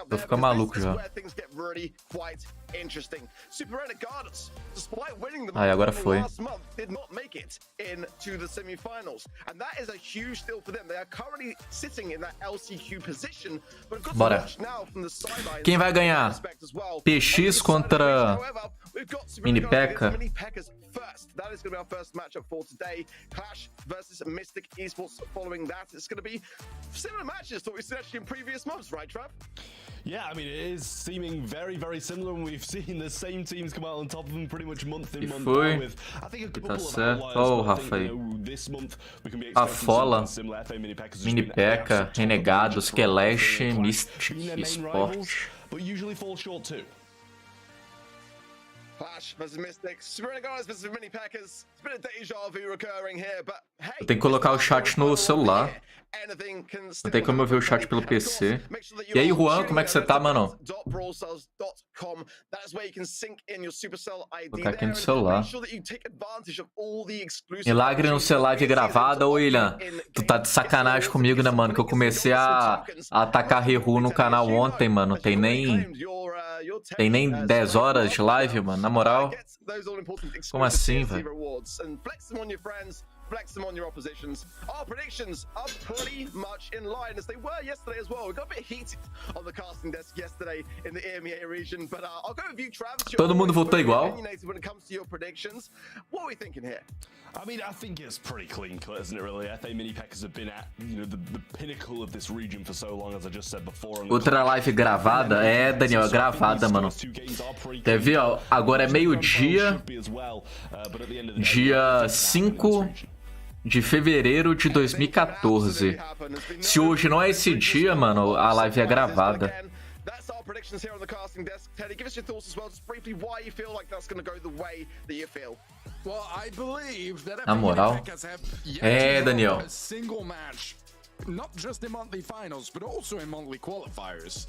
Tô ficando maluco já. Aí, agora foi. Bora. Quem vai ganhar? PX contra Mini P.E.K.K.A. That is going to be our first matchup for today. Clash versus Mystic Esports. Following that, it's going to be similar matches to what we've seen actually in previous months, right, Trav? Yeah, I mean, it is seeming very, very similar, and we've seen the same teams come out on top of them pretty much month in, month out with, I think, a couple of outliers, but I think, you know, this month we can be expecting something similar. FA Mini P.E.K.K.A, Renegados, Clash, Mystic Esports. But usually fall short too. Clash versus Mystics, Renegados versus Mini P.E.K.K.As. It's been a deja vu recurring here, but hey, eu tenho que colocar o chat no celular. Não tem como eu ver o chat pelo PC. E aí, Juan, como é que você tá, mano? Vou colocar aqui no celular. Milagre no ser live gravada, ô William. Tu tá de sacanagem comigo, né, mano? Que eu comecei a atacar Rehu no canal ontem, mano. Tem nem 10 horas de live, mano. Na moral. Como assim, velho? Flex them on your oppositions. Our predictions are pretty much in line as they were yesterday as well. We got a bit heated on the casting desk yesterday in the EMEA region, but I'll go with you, Travis. Todo mundo votou igual. When it comes to your predictions, what are we thinking here? I mean, I think it's pretty clean cut, isn't it, really? FA Mini P.E.K.K.As have been at, you know, the pinnacle of this region for so long, as I just said before. Outra live gravada? É, Daniel, é gravada, mano. Quer ver, ó? Agora é meio-dia. Dia 5 de fevereiro de 2014. Se hoje não é esse dia, mano, a live é gravada. Na moral. É, Daniel. Not just in monthly finals, but also in monthly qualifiers.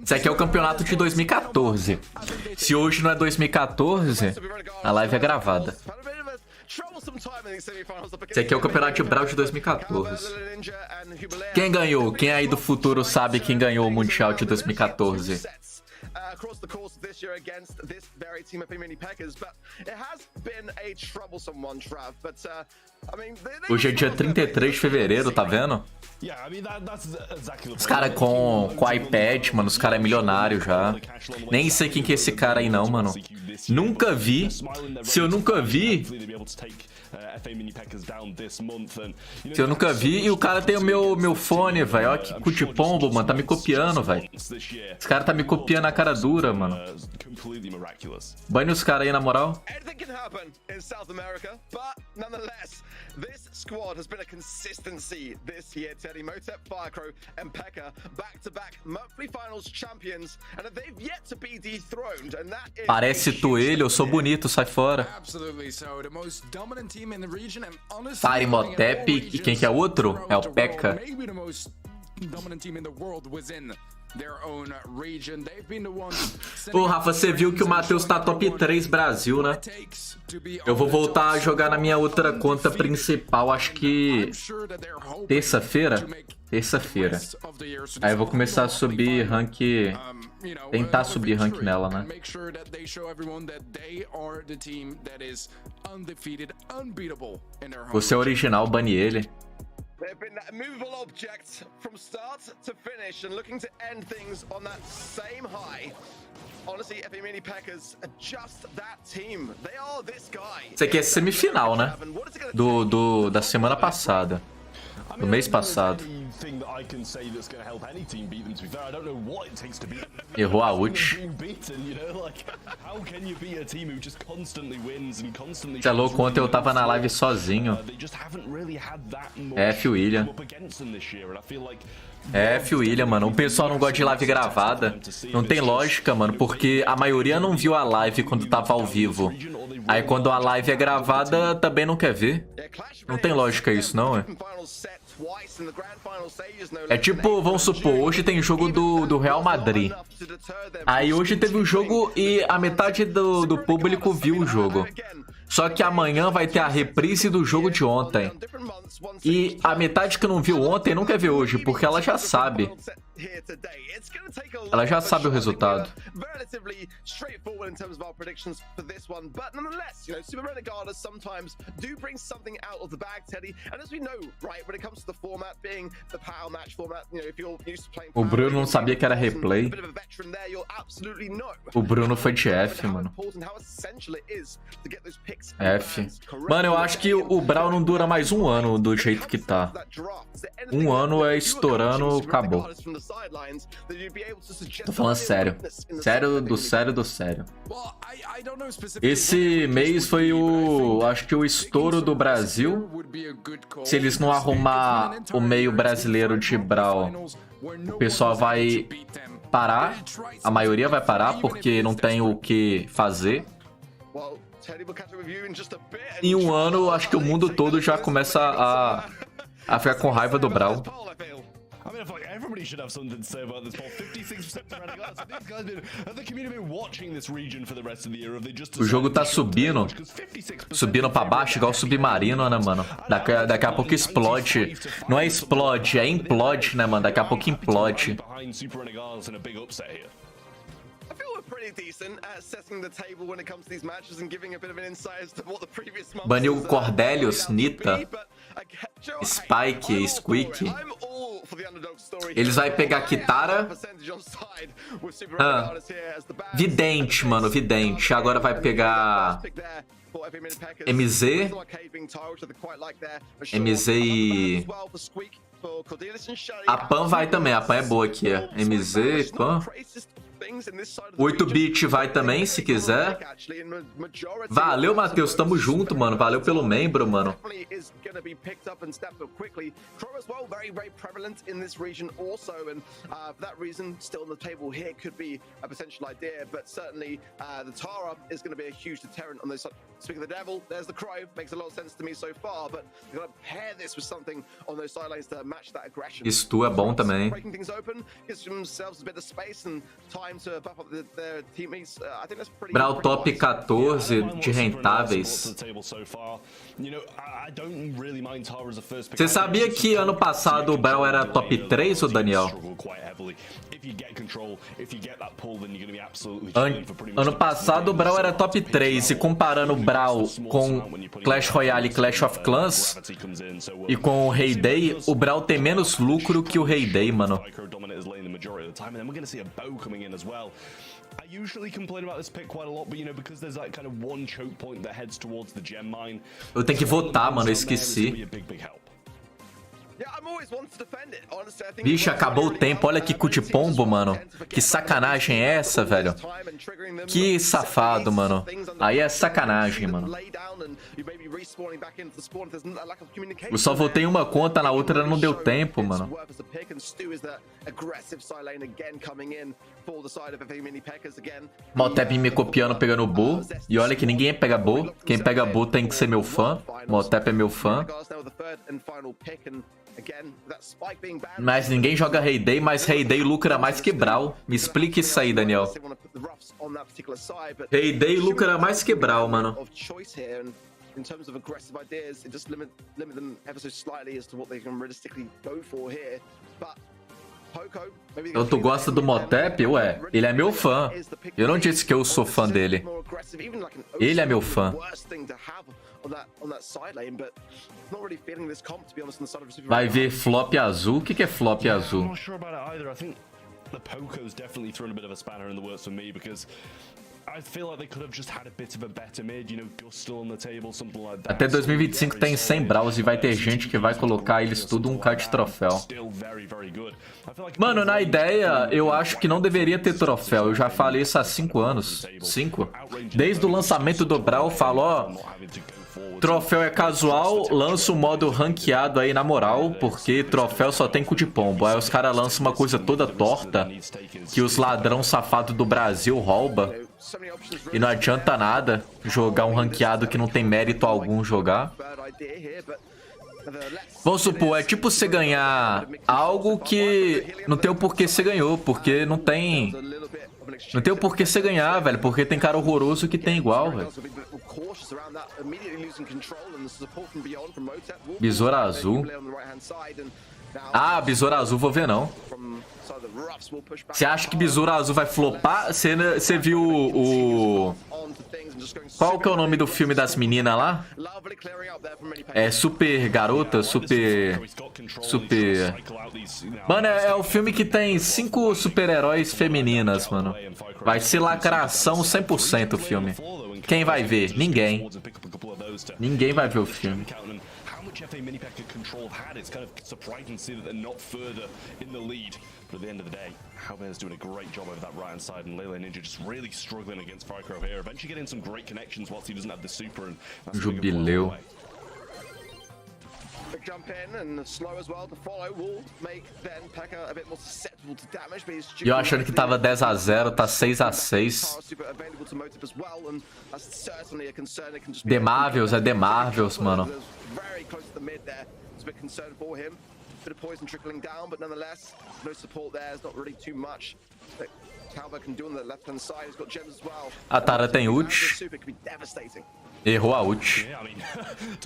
Isso aqui é o campeonato de 2014. Se hoje não é 2014, a live é gravada. Esse aqui é o campeonato de BRAWL de 2014. Quem ganhou? Quem aí do futuro sabe quem ganhou o Mundial de 2014? Across the course of this year against this very team of Mini P.E.K.K.As, but it has been a troublesome one, Trav. But I mean, hoje é dia 33 de fevereiro, tá vendo? Os caras com iPad, mano, os caras é milionário já. Nem sei quem que é esse cara aí não, mano. Nunca vi. Se eu nunca vi... Se eu nunca vi, e o cara tem o meu fone, velho. Olha que cu de pombo, mano. Tá me copiando, velho. Esse cara tá me copiando na cara dura, mano. Bane os caras aí, na moral. This squad has been a consistency this year, Teddy. Motep, Firecrow, and P.E.K.K.A. back-to-back monthly finals champions, and they've yet to be dethroned, and that is... Parece tu ele, eu sou bonito, sai fora. Fire, Motep, e quem que é outro? É o P.E.K.K.A. Ô, Rafa, você viu que o Matheus tá top 3 Brasil, né? Eu vou voltar a jogar na minha outra conta principal, acho que terça-feira. Terça-feira. Aí eu vou começar a subir rank... Tentar subir rank nela, né? Você é original, bane ele. They've been that immovable object from start to finish and looking to end things on that same high. Honestly, FA Mini P.E.K.K.As are just that team. They are this guy. Isso aqui é semifinal, né? Da semana passada. Do mês passado. Errou a ult. Você é louco, ontem eu tava na live sozinho. F William. F William, mano. O pessoal não gosta de live gravada. Não tem lógica, mano, porque a maioria não viu a live quando tava ao vivo. Aí quando a live é gravada, também não quer ver. Não tem lógica isso, não, é? É tipo, vamos supor, hoje tem jogo do Real Madrid. Aí hoje teve um jogo e a metade do público viu o jogo. Só que amanhã vai ter a reprise do jogo de ontem. E a metade que não viu ontem não quer ver hoje, porque ela já sabe. Ela já sabe o resultado. O Bruno não sabia que era replay. O Bruno foi de F, mano. F. Mano, eu acho que o Brawl não dura mais um ano do jeito que tá. Um ano é estourando, acabou. Tô falando sério. Sério do sério do sério. Esse mês foi acho que o estouro do Brasil. Se eles não arrumar o meio brasileiro de Brawl, o pessoal vai parar. A maioria vai parar porque não tem o que fazer. Em um ano, acho que o mundo todo já começa a ficar com raiva do Brawl. O jogo tá subindo. Subindo pra baixo, igual submarino, né, mano? Daqui a pouco explode. Não é explode, é implode, né, mano? Daqui a pouco implode. Baniu Cordelius, Nita, Spike, Squeak. Eles vão pegar Kitara. Vidente, mano, Vidente. Agora vai pegar MZ. MZ e... A Pan vai também, a Pan é boa aqui. MZ, Pan. 8-bit vai também, se quiser. Valeu, Matheus. Tamo junto, mano. Valeu pelo membro, mano. Isto é bom também. Brawl top 14 de rentáveis. Você sabia que ano passado o Brawl era top 3, ô Daniel? Ano passado o Brawl era top 3 e comparando o Brawl com Clash Royale e Clash of Clans e com o Heyday, o Brawl tem menos lucro que o Heyday, mano. I usually complain about this pick quite a lot, but you know, because there's that kind of one choke point that heads towards the gem mine. Eu tenho que votar, mano, eu esqueci. Bicho, acabou o tempo. Olha que cu de pombo, mano. Que sacanagem é essa, velho? Que safado, mano. Aí é sacanagem, mano. Eu só votei em uma conta, na outra não deu tempo, mano. Motep me copiando, pegando o Bull. E olha que ninguém pega Bull. Quem pega Bull tem que ser meu fã. Motep é meu fã. Mas ninguém joga Heyday, mas Heyday lucra mais que Brawl. Me explique isso aí, Daniel. Heyday lucra mais que Brawl, mano. Então tu gosta do Motep? Ué, ele é meu fã. Eu não disse que eu sou fã dele. Ele é meu fã. Vai ver flop azul? O que é flop azul? Até 2025 tem 100 Brawls e vai ter gente que vai colocar eles tudo um K de troféu. Mano, na ideia, eu acho que não deveria ter troféu. Eu já falei isso há 5 anos. 5? Desde o lançamento do Brawl, eu falo, ó... Troféu é casual, lança o modo ranqueado aí na moral, porque troféu só tem cu de pombo. Aí os caras lançam uma coisa toda torta, que os ladrão safados do Brasil rouba. E não adianta nada jogar um ranqueado que não tem mérito algum jogar. Vamos supor, é tipo você ganhar algo que não tem o porquê você ganhou, porque não tem... Não tem o porquê você ganhar, velho, porque tem cara horroroso que tem igual, velho. Besouro azul. Ah, besouro azul vou ver não. Você acha que besouro azul vai flopar? Você viu o... Qual que é o nome do filme das meninas lá? É Super Garota, Super... Mano, é o filme que tem 5 super-heróis femininas, mano. Vai ser lacração 100% o filme. Quem vai ver? Ninguém. Ninguém vai ver o filme. FA mini pack control had, it's kind of surprising to see that they're not further in the lead. But at the end of the day, Howbear's doing a great job over that right hand side, and Lele Ninja just really struggling against Firecrow here. Eventually getting some great connections whilst he doesn't have the super, and that's Jubileu. Jump in and slow as well to follow will make then Pekka a bit more susceptible to damage. E eu achando que tava 10 a 0, tá 6 a 6. The Marvels, é The Marvels, mano. A Tara tem ult. Errou a ult.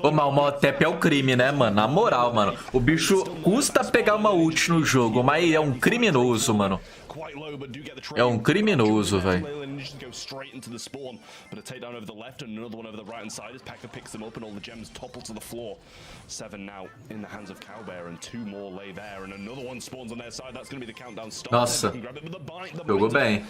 Ô, mas o Motep é o crime, né, mano? Na moral, mano. O bicho custa pegar uma ult no jogo, mas é um criminoso, mano. É um criminoso, velho. Nossa. Jogou bem.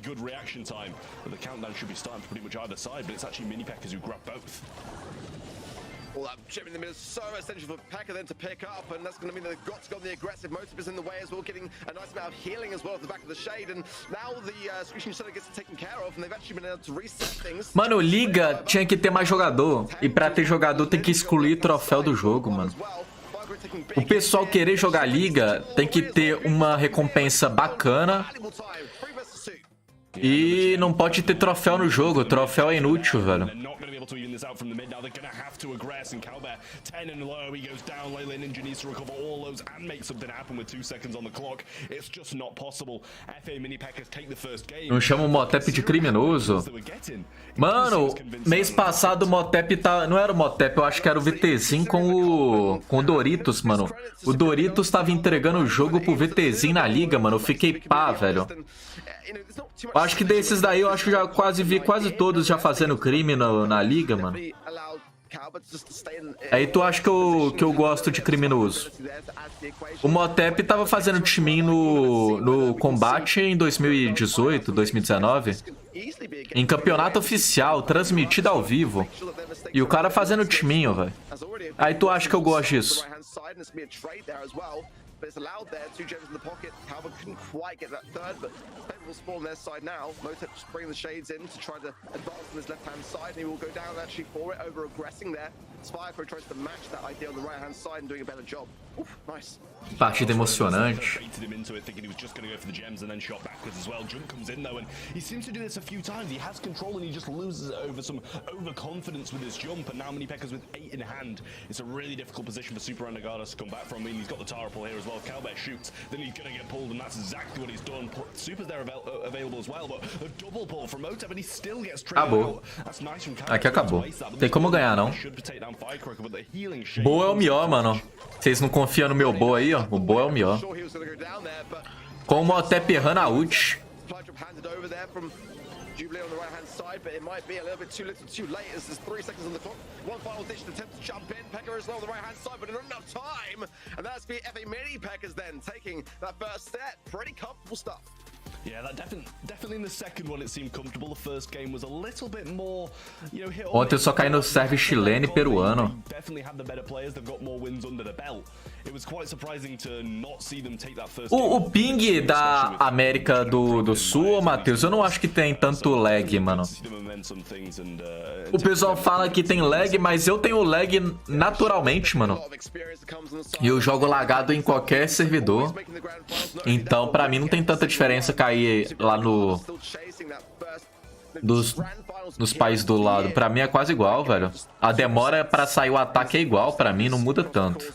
Good reaction time, but the countdown should be starting for pretty much either side, but it's actually mini Packers who grab both. Well, that chip in the middle is so essential for Pekka then to pick up, and that's going to mean that they've got to go on the aggressive. Motive is in the way as well, getting a nice amount of healing as well at the back of the shade, and now the Screeching Shadow gets taken care of, and they've actually been able to reset things. Mano, Liga tinha que ter mais jogador, e pra ter jogador tem que excluir troféu do jogo, mano. O pessoal querer jogar Liga tem que ter uma recompensa bacana. E não pode ter troféu no jogo, troféu é inútil, velho. Não chama o Motep de criminoso? Mano, mês passado o Motep tá... Não era o Motep, eu acho que era o VTzinho com o Doritos, mano. O Doritos tava entregando o jogo pro VTzinho na liga, mano. Eu fiquei pá, velho. Eu acho que desses daí, eu acho que já vi quase todos já fazendo crime na liga, mano. Aí tu acha que eu gosto de criminoso. O Motep tava fazendo timinho no combate em 2018, 2019. Em campeonato oficial, transmitido ao vivo. E o cara fazendo timinho, velho. Aí tu acha que eu gosto disso. But it's allowed there, 2 gems in the pocket. Calvin couldn't quite get that third, but favorable spawn on their side now. Motep just bringing the shades in to try to advance on his left-hand side, and he will go down actually for it, over-aggressing there. Firecrow tries to match that idea on the right-hand side and doing a better job. Oof, nice. Partida emocionante. Acabou. Aqui acabou. Tem como ganhar, não. Boa é o melhor, mano. Vocês não confiam no meu boa aí, ó? O boa é o melhor. Com o Motep errando a ult. Jubilee on the right hand side, but it might be a little bit too little too late as there's 3 seconds on the clock. One final ditch attempt to jump in. Pekka as well on the right hand side, but not enough time. And that's the FA mini Packers then taking that first set. Pretty comfortable stuff. Yeah, that definitely in the second one it seemed comfortable. The first game was a little bit more, you know, hit. Ontem eu só caí no serve chileno e peruano. O ping da América do Sul, Matheus, eu não acho que tem tanto lag, mano. O pessoal fala que tem lag, mas eu tenho lag naturalmente, mano. E eu jogo lagado em qualquer servidor. Então, pra mim, não tem tanta diferença cair lá nos países do lado. Pra mim é quase igual, velho. A demora pra sair o ataque é igual, pra mim não muda tanto.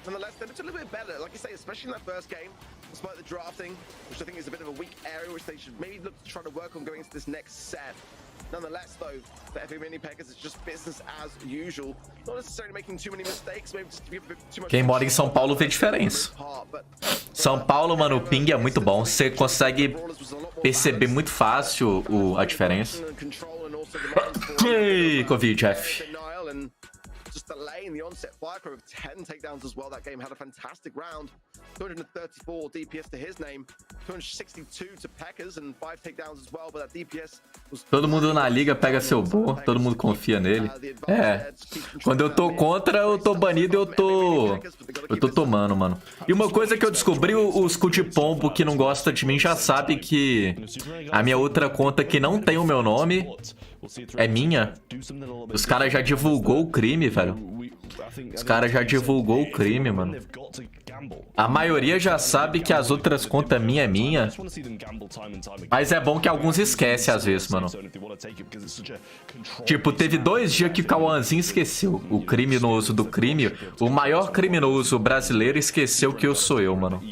Nonetheless, they're a little bit better, like you say, especially in that first game, despite the drafting, which I think is a bit of a weak area, which they should maybe look to try to work on going into this next set. Nonetheless, though, for FA Mini Packers, it's just business as usual. Not necessarily making too many mistakes, maybe just give a bit too much. Quem mora em São Paulo vê diferença. São Paulo, mano, o ping é muito bom. Você consegue perceber muito fácil a diferença. Ei, Covid, F. Just delaying the onset. Firecrow with 10 takedowns as well. That game had a fantastic round. 234 DPS to his name, 262 to Packers, and 5 takedowns as well. But that DPS was... Todo mundo na liga pega seu bo, todo mundo confia nele. É. Quando eu tô contra, eu tô banido e eu tô tomando, mano. E uma coisa que eu descobri, os cu de pombo que não gosta de mim já sabe que a minha outra conta que não tem o meu nome é minha. Os caras já divulgou o crime, velho. Os caras já divulgou o crime, mano. A maioria já sabe que as outras contas minha é minha. Mas é bom que alguns esquecem às vezes, mano. Tipo, teve 2 dias que o Cauãzinho esqueceu. O criminoso do crime, o maior criminoso brasileiro, esqueceu que eu sou eu, mano.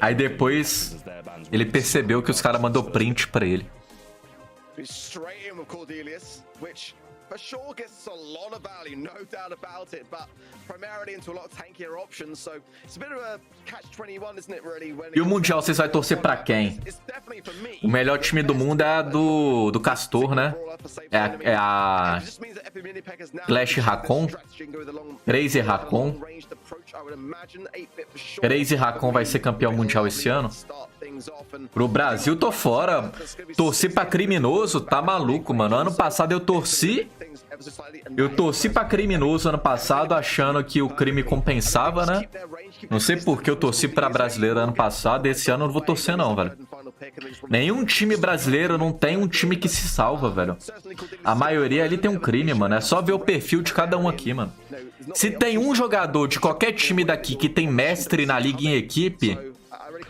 Aí depois ele percebeu que os caras mandou print pra ele. For sure gets a lot of value, no doubt about it, but primarily into a lot of tankier options, so it's a bit of a catch-21, isn't it, really? E o Mundial, vocês vão torcer pra quem? O melhor time do mundo é a do Castor, né? É a Clash Racon, Crazy Racon. Crazy Racon vai ser campeão mundial esse ano. Pro Brasil, tô fora. Torci pra criminoso, tá maluco, mano. Ano passado eu torci pra criminoso ano passado, achando que o crime compensava, né? Não sei por que eu torci pra brasileiro ano passado. Esse ano eu não vou torcer não, velho. Nenhum time brasileiro não tem um time que se salva, velho. A maioria ali tem um crime, mano. É só ver o perfil de cada um aqui, mano. Se tem um jogador de qualquer time daqui que tem mestre na liga em equipe,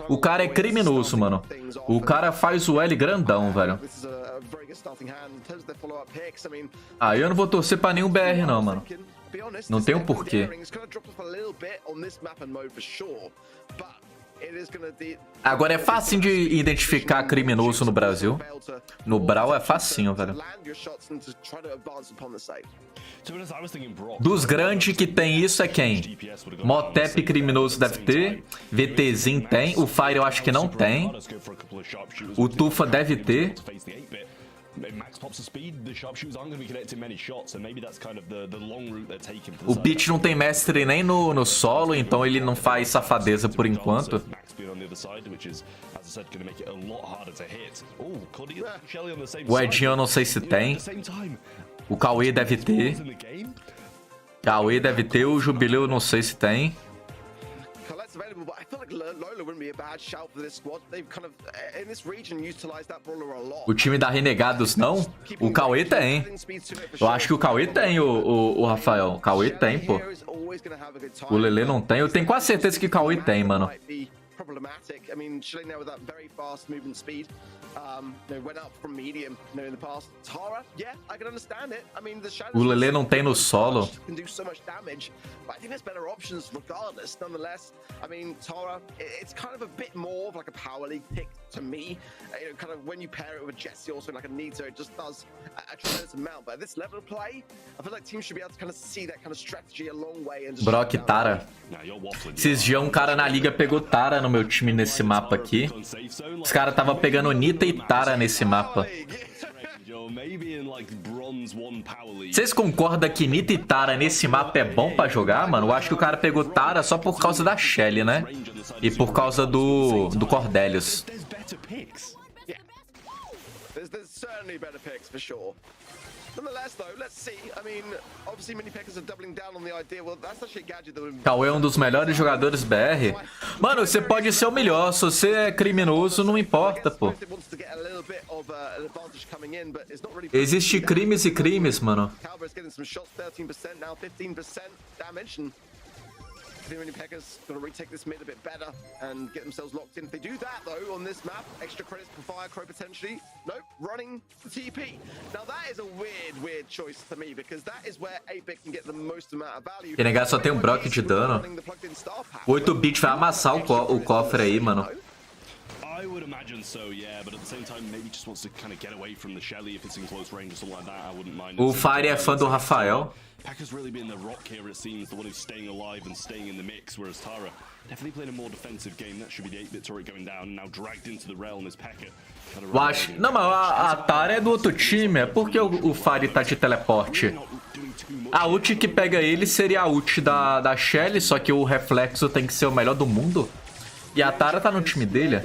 o cara é criminoso, mano. O cara faz o L grandão, velho. Ah, eu não vou torcer pra nenhum BR não, mano. Não tem um porquê. Agora é fácil de identificar criminoso no Brasil. No Brawl é facinho, velho. Dos grandes que tem isso é quem? Motep criminoso deve ter. VTzinho tem. O Fire eu acho que não tem. O Tufa deve ter. O Beat não tem mestre nem no solo, então ele não faz safadeza por enquanto. O Edinho eu não sei se tem. O Cauê deve ter. Cauê deve ter. O Jubileu eu não sei se tem. O time da Renegados não? O Cauê tem. Eu acho que o Cauê tem, o Rafael. O Cauê tem, pô. O Lele não tem. Eu tenho quase certeza que o Cauê tem, mano. Problematic. I mean, Chile now with that very fast movement speed, went up from medium, in the past. Tara, yeah, I can understand it. I mean, the shadows. O Lele não tem no solo. Can do so much damage, but I think there's better options regardless. Nonetheless, I mean, Tara, it's kind of a bit more of like a power league pick to me. Kind of when you pair it with Jesse, also like a Nito, it just does a tremendous amount. But at this level of play, I feel like teams should be able to kind of see that kind of strategy a long way and just. Brock Tara. Esses dias um cara na liga pegou Tara no meu time nesse mapa aqui. Os caras tava pegando Nita e Tara nesse mapa. Vocês concordam que Nita e Tara nesse mapa é bom pra jogar, mano? Eu acho que o cara pegou Tara só por causa da Shelly, né? E por causa do Cordelius. Cauê é um dos melhores jogadores BR. Mano, você pode ser o melhor. Se você é criminoso, não importa, pô. Existem crimes e crimes, mano. FMini Packers gonna retake this mid a bit better and get themselves locked in. If they do that though on this map, extra credits for Firecrow potentially. Nope, running the TP. Now that is a weird choice to me because that is where 8-bit can get the most amount of value. Renegar só tem um Brock de dano. 8-bit vai amassar o cofre aí, mano. I would imagine so, yeah, but at the same time, maybe just wants to kind of get away from the Shelly if it's in close range or something like that. I wouldn't mind. O Fire é fã do Rafael. Pekka's really been the rock here, it seems, the one who's staying alive and staying in the mix, whereas Tara definitely playing a more defensive game. That should be the 8-bit turret going down, and now dragged into the realm is Pekka. Eu acho... Não, mas a Tara é do outro time, é porque o Fire tá de teleporte. A ult que pega ele seria a ult da Shelly, só que o reflexo tem que ser o melhor do mundo. E a Tara tá no time dele.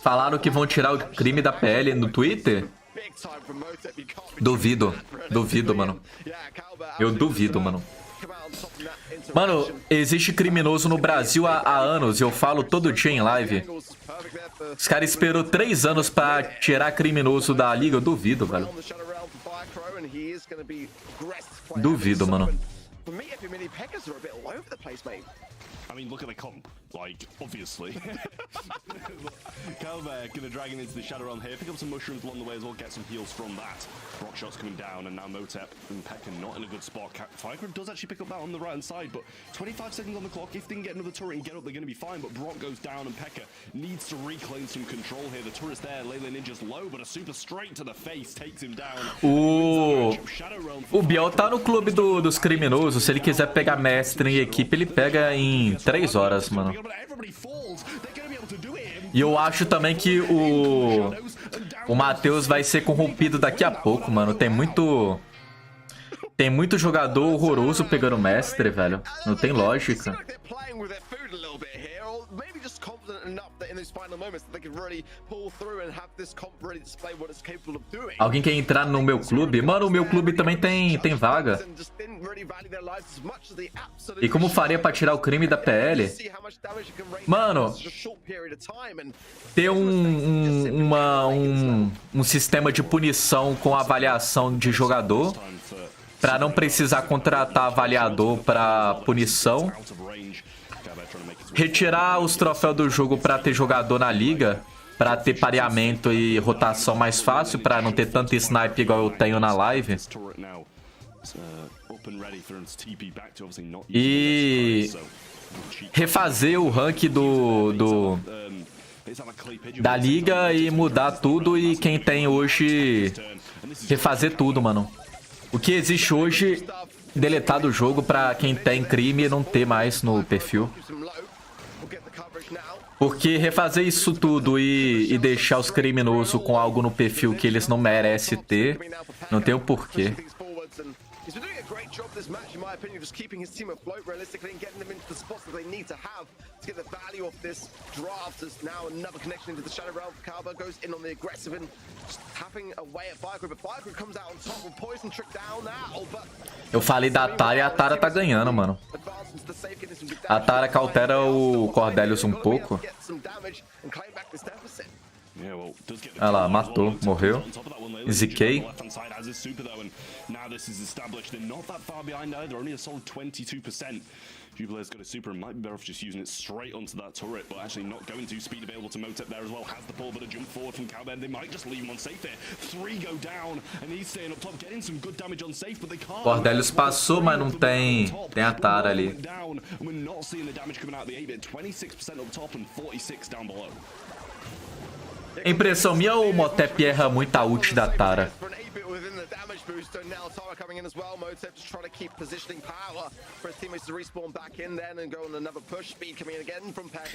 Falaram que vão tirar o crime da PL no Twitter? Duvido. Duvido, mano. Eu duvido, mano. Mano, existe criminoso no Brasil há anos e eu falo todo dia em live. Os caras esperou 3 anos pra tirar criminoso da liga, eu duvido, velho. Duvido, mano. I mean, look at the comp. Like, obviously. Calvert gonna drag him into the Shadow Realm here. Pick up some mushrooms along the way as well. Get some heals from that. Rock shots coming down, and now Motep and Pekka not in a good spot. Firecrow does actually pick up that on the right hand side, but 25 seconds on the clock. If they can get another turret and get up, they're gonna be fine. But Brock goes down, and Pekka needs to reclaim some control here. The turret's there. Lele Ninja's low, but a super straight to the face takes him down. O Biel tá no clube dos criminosos. Se ele quiser pegar mestre em equipe, ele pega em 3 horas, mano. E eu acho também que o Matheus vai ser corrompido daqui a pouco, mano. Tem muito jogador horroroso pegando mestre, velho. Não tem lógica. Alguém quer entrar no meu clube? Mano, o meu clube também tem vaga. E como faria pra tirar o crime da PL? Mano, ter um sistema de punição com avaliação de jogador, pra não precisar contratar avaliador pra punição. Retirar os troféus do jogo pra ter jogador na liga, pra ter pareamento e rotação mais fácil, pra não ter tanto snipe igual eu tenho na live. E refazer o rank da liga e mudar tudo, e quem tem hoje refazer tudo, mano. O que existe hoje, deletar do jogo pra quem tem crime não ter mais no perfil. Porque refazer isso tudo e deixar os criminosos com algo no perfil que eles não merecem ter, não tem o porquê. He's been doing a great job this match, in my opinion, just keeping his team afloat realistically and getting them into the spots that they need to have to get the value of this draft. As now another connection into the Shadow Realm. Calva goes in on the aggressive and just tapping away at Firecrow, but Firecrow comes out on top with Poison Trick down now. But eu falei da Tara e a Tara tá ganhando, mano. A Tara cautera o Cordelius um pouco. Olha lá, matou, morreu. Ziquei. Jubilee's got a super and might be better off just using it straight onto that turret, but actually not going to. Speed available to Motep there as well. Has the pull, but a jump forward from Cowbed. They might just leave him on safe here. 3 go down, and he's staying up top, getting some good damage on safe, but they can't. Cordelius passou, mas não tem a Tara ali. We're not seeing the damage coming out of the 8-bit. 26% up top and 46 down below. Impressão minha ou o Motep erra muito a ult da Tara?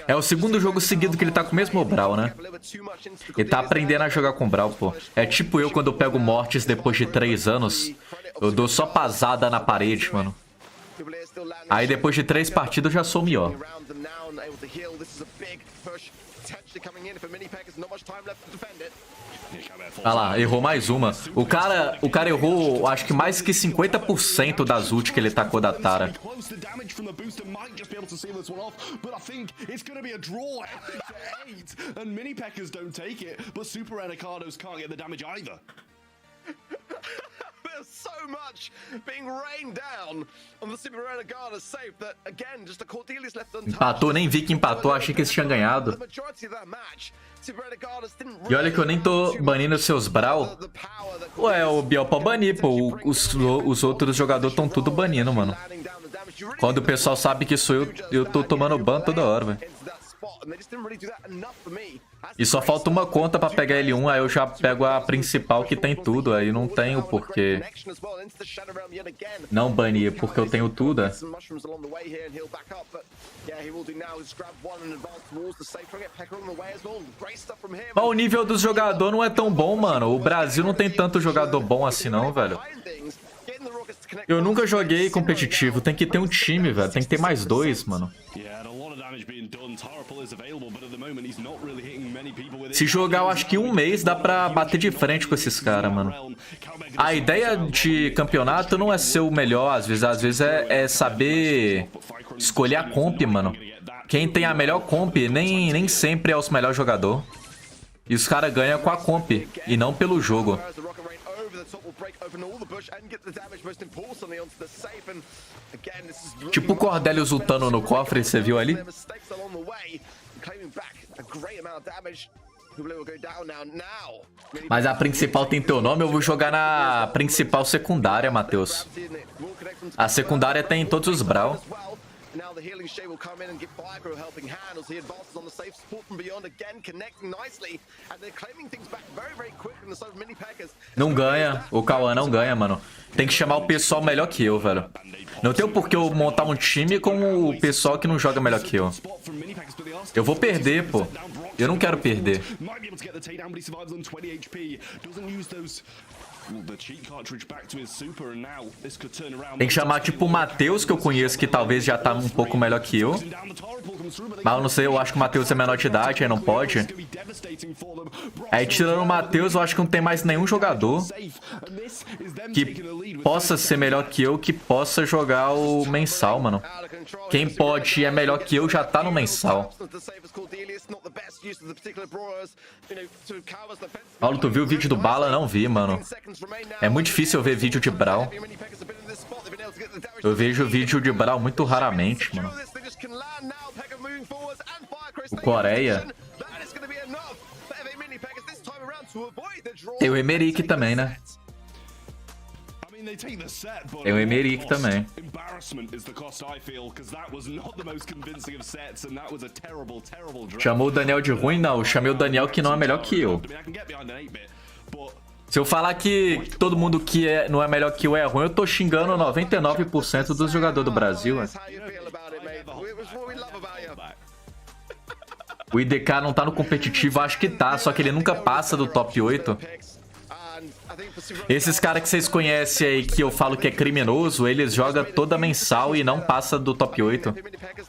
É o segundo jogo seguido que ele tá com o mesmo Brawl, né? Ele tá aprendendo a jogar com Brawl, pô. É tipo eu quando eu pego Mortis depois de 3 anos. Eu dou só pasada na parede, mano. Aí depois de 3 partidas eu já sou melhor. Olha lá, errou mais uma. O cara errou, acho que mais que 50% das ult que ele tacou da Tara. So much being rained down on the Super Renegade safe that again just the Cordelius left untouched. Empatou, nem vi que empatou, achei que eles tinham ganhado. E olha que eu nem tô banindo seus Brawl. Ué, o Biel pode banir, pô. Os outros jogadores estão tudo banindo, mano. Quando o pessoal sabe que sou eu tô tomando ban toda hora, velho. E só falta uma conta pra pegar L1, aí eu já pego a principal que tem tudo, aí não tenho porquê não banir, porque eu tenho tudo, é. Mas o nível dos jogadores não é tão bom, mano. O Brasil não tem tanto jogador bom assim não, velho. Eu nunca joguei competitivo, tem que ter um time, velho. Tem que ter mais 2, mano. Se jogar, eu acho que um mês dá pra bater de frente com esses caras, mano. A ideia de campeonato não é ser o melhor, às vezes é saber escolher a comp, mano. Quem tem a melhor comp nem sempre é os melhores jogadores. E os caras ganham com a comp, e não pelo jogo. Tipo o Cordelius ultando no cofre, você viu ali? Mas a principal tem teu nome, eu vou jogar na principal secundária, Matheus. A secundária tem todos os Brawl. Now the healing shade will come in and give Viagra a helping hand as he advances on the safe support from beyond again, connecting nicely, and they're claiming things back very quick in the side of mini Packers. Não ganha, o Cauã não ganha, mano. Tem que chamar o pessoal melhor que eu, velho. Não tem por que eu montar um time com o pessoal que não joga melhor que eu. Eu vou perder, pô. Eu não quero perder. Tem que chamar tipo o Matheus, que eu conheço, que talvez já tá um pouco melhor que eu. Mas eu não sei, eu acho que o Matheus é menor de idade, aí não pode. Aí tirando o Matheus, eu acho que não tem mais nenhum jogador que possa ser melhor que eu, que possa jogar o mensal, mano. Quem pode e é melhor que eu já tá no mensal. Paulo, tu viu o vídeo do Bala? Não vi, mano. É muito difícil eu ver vídeo de Brawl. Eu vejo vídeo de Brawl muito raramente, mano. O Coreia. Tem o Emerick também, né? Tem o Emerick também. Chamou o Daniel de ruim? Não, eu chamei o Daniel que não é melhor que eu. Se eu falar que todo mundo que não é melhor que eu é ruim, eu tô xingando 99% dos jogadores do Brasil. O IDK não tá no competitivo, acho que tá, só que ele nunca passa do top 8. Esses caras que vocês conhecem aí, que eu falo que é criminoso, eles jogam toda mensal e não passa do top 8.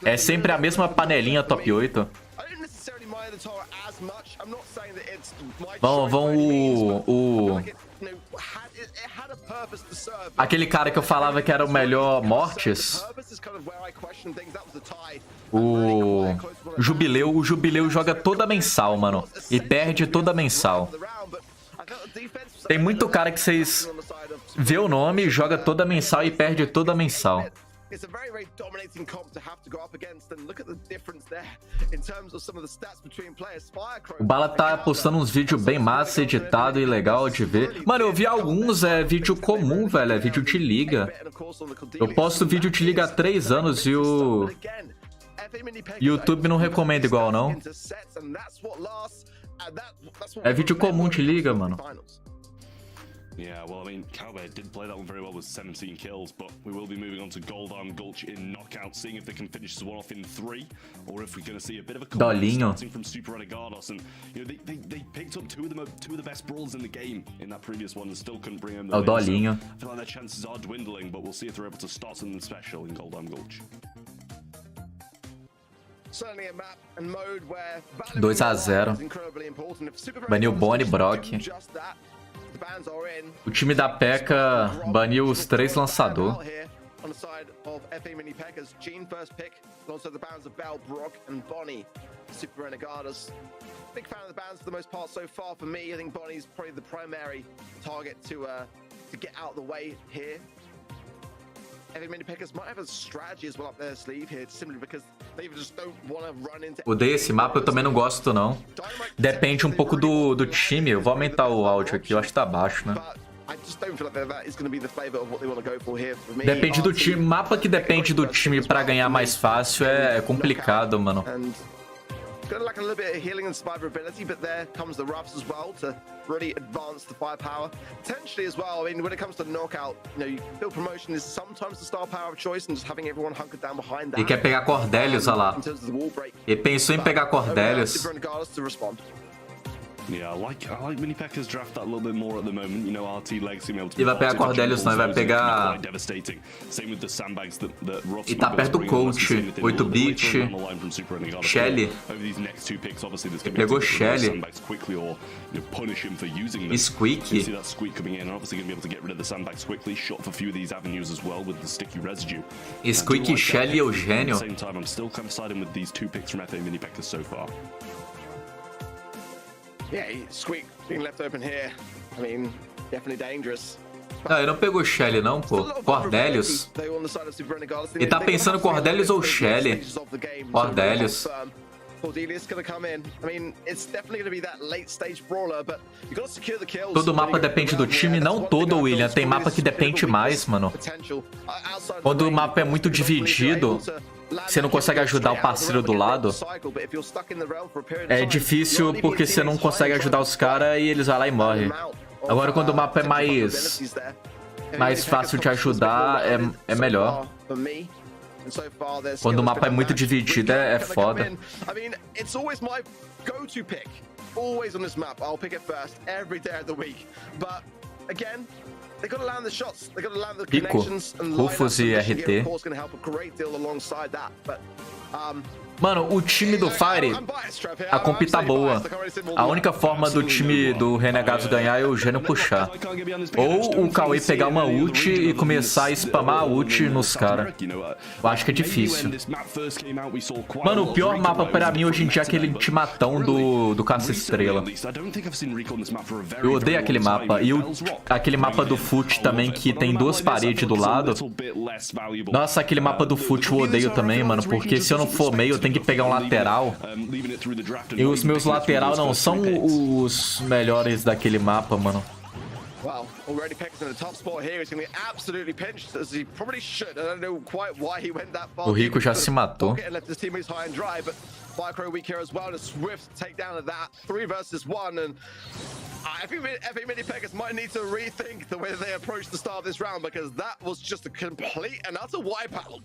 É sempre a mesma panelinha top 8. Aquele cara que eu falava que era o melhor Mortis. O Jubileu joga toda mensal, mano. E perde toda mensal. Tem muito cara que vocês vê o nome, joga toda mensal e perde toda mensal. O Bala tá postando uns vídeos bem massa, editado e legal de ver. Mano, eu vi alguns, é vídeo comum, velho, é vídeo de liga. Eu posto vídeo de liga há 3 anos e o YouTube não recomenda igual, não. É vídeo comum de liga, mano. Yeah, well, I mean, Cowbear did play that one very well with 17 kills, but we will be moving on to Goldarm Gulch in knockout, seeing if they can finish this one off in 3, or if we're going to see a bit of a comeback starting from Super Renegados. And you know, they picked up two of the best brawlers in the game in that previous one and still couldn't bring them. O Dolinho. So I feel like their chances are dwindling, but we'll see if they're able to start something special in Goldarm Gulch. 2-0. Baniu Bonnie, Brock. O time da P.E.K.K.A baniu os 3 lançadores. On the side of FA Mini P.E.K.K.A's Gene first pick, alongside the bans of Bell, Brock, and Bonnie, Super Renegados. Big fan of the bans for the most part so far. For me, I think Bonnie's probably the primary target to get out of the way here. FA Mini P.E.K.Ka's might have a strategy as well up their sleeve here, simply because they just don't want to run into. Odeio esse mapa, eu também não gosto não. Depende um pouco do time. Eu vou aumentar o áudio aqui, eu acho que tá baixo, né? Depende do time. Mapa que depende do time pra ganhar mais fácil é complicado, mano. Gonna lack a little bit of healing and survivability, but there comes the roughs as well to really advance the firepower. Potentially as well, I mean, when it comes to knockout, you know, build promotion is sometimes the star power of choice, and just having everyone hunkered down behind that. E quer pegar Cordélios, olha lá. Ele pensou em pegar Cordélios. Yeah, I like Mini P.E.K.Ka's draft that a little bit more at the moment. You know, RT Legacy able to be. Ele vai pegar Cordélios, não, ele vai pegar. Same with the sandbags that E tá perto do coach, 8-bit, Shelly. Pegou Shelly. Squeak. Squeak, Shelly e Eugênio. At the same time, I'm still kind of siding with these 2 picks from FA Mini P.E.K.Ka so far. Yeah, Squeak being left open here. I mean, definitely dangerous. Não, ele não pegou Shelly não, pô. Cordélios. Ele tá pensando Cordélios ou Shelly. Cordélios. Todo mapa depende do time, não todo, William. Tem mapa que depende mais, mano. Quando o mapa é muito dividido, você não consegue ajudar o parceiro do lado. É difícil porque você não consegue ajudar os caras e eles vão lá e morrem. Agora quando o mapa é mais fácil de ajudar, é melhor. Quando o mapa é muito dividido, é foda. Pico, Rufus e RT. Mano, o time do Fire, a comp tá boa. A única forma do time do Renegados ganhar é o Eugênio puxar. Ou o Cauê pegar uma ult e começar a spamar a ult nos caras. Eu acho que é difícil. Mano, o pior mapa pra mim hoje em dia é aquele timatão do Caça-Estrela. Eu odeio aquele mapa. E aquele mapa do Foot também, que tem 2 paredes do lado. Nossa, aquele mapa do Foot eu odeio também, mano. Porque se eu não for meio, eu tenho que pegar um lateral. E os meus lateral não são os melhores daquele mapa, mano. Wow, already P.E.K.Ka's in the top spot here. He's going to be absolutely pinched, as he probably should. I don't know quite why he went that far. O Rico já se matou. Left his teammates high and dry, but Firecrow weak here as well. A swift takedown of that. 3 versus 1, and I think FA Mini P.E.K.Ka's might need to rethink the way they approach the start of this round, because that was just a complete and utter wipeout.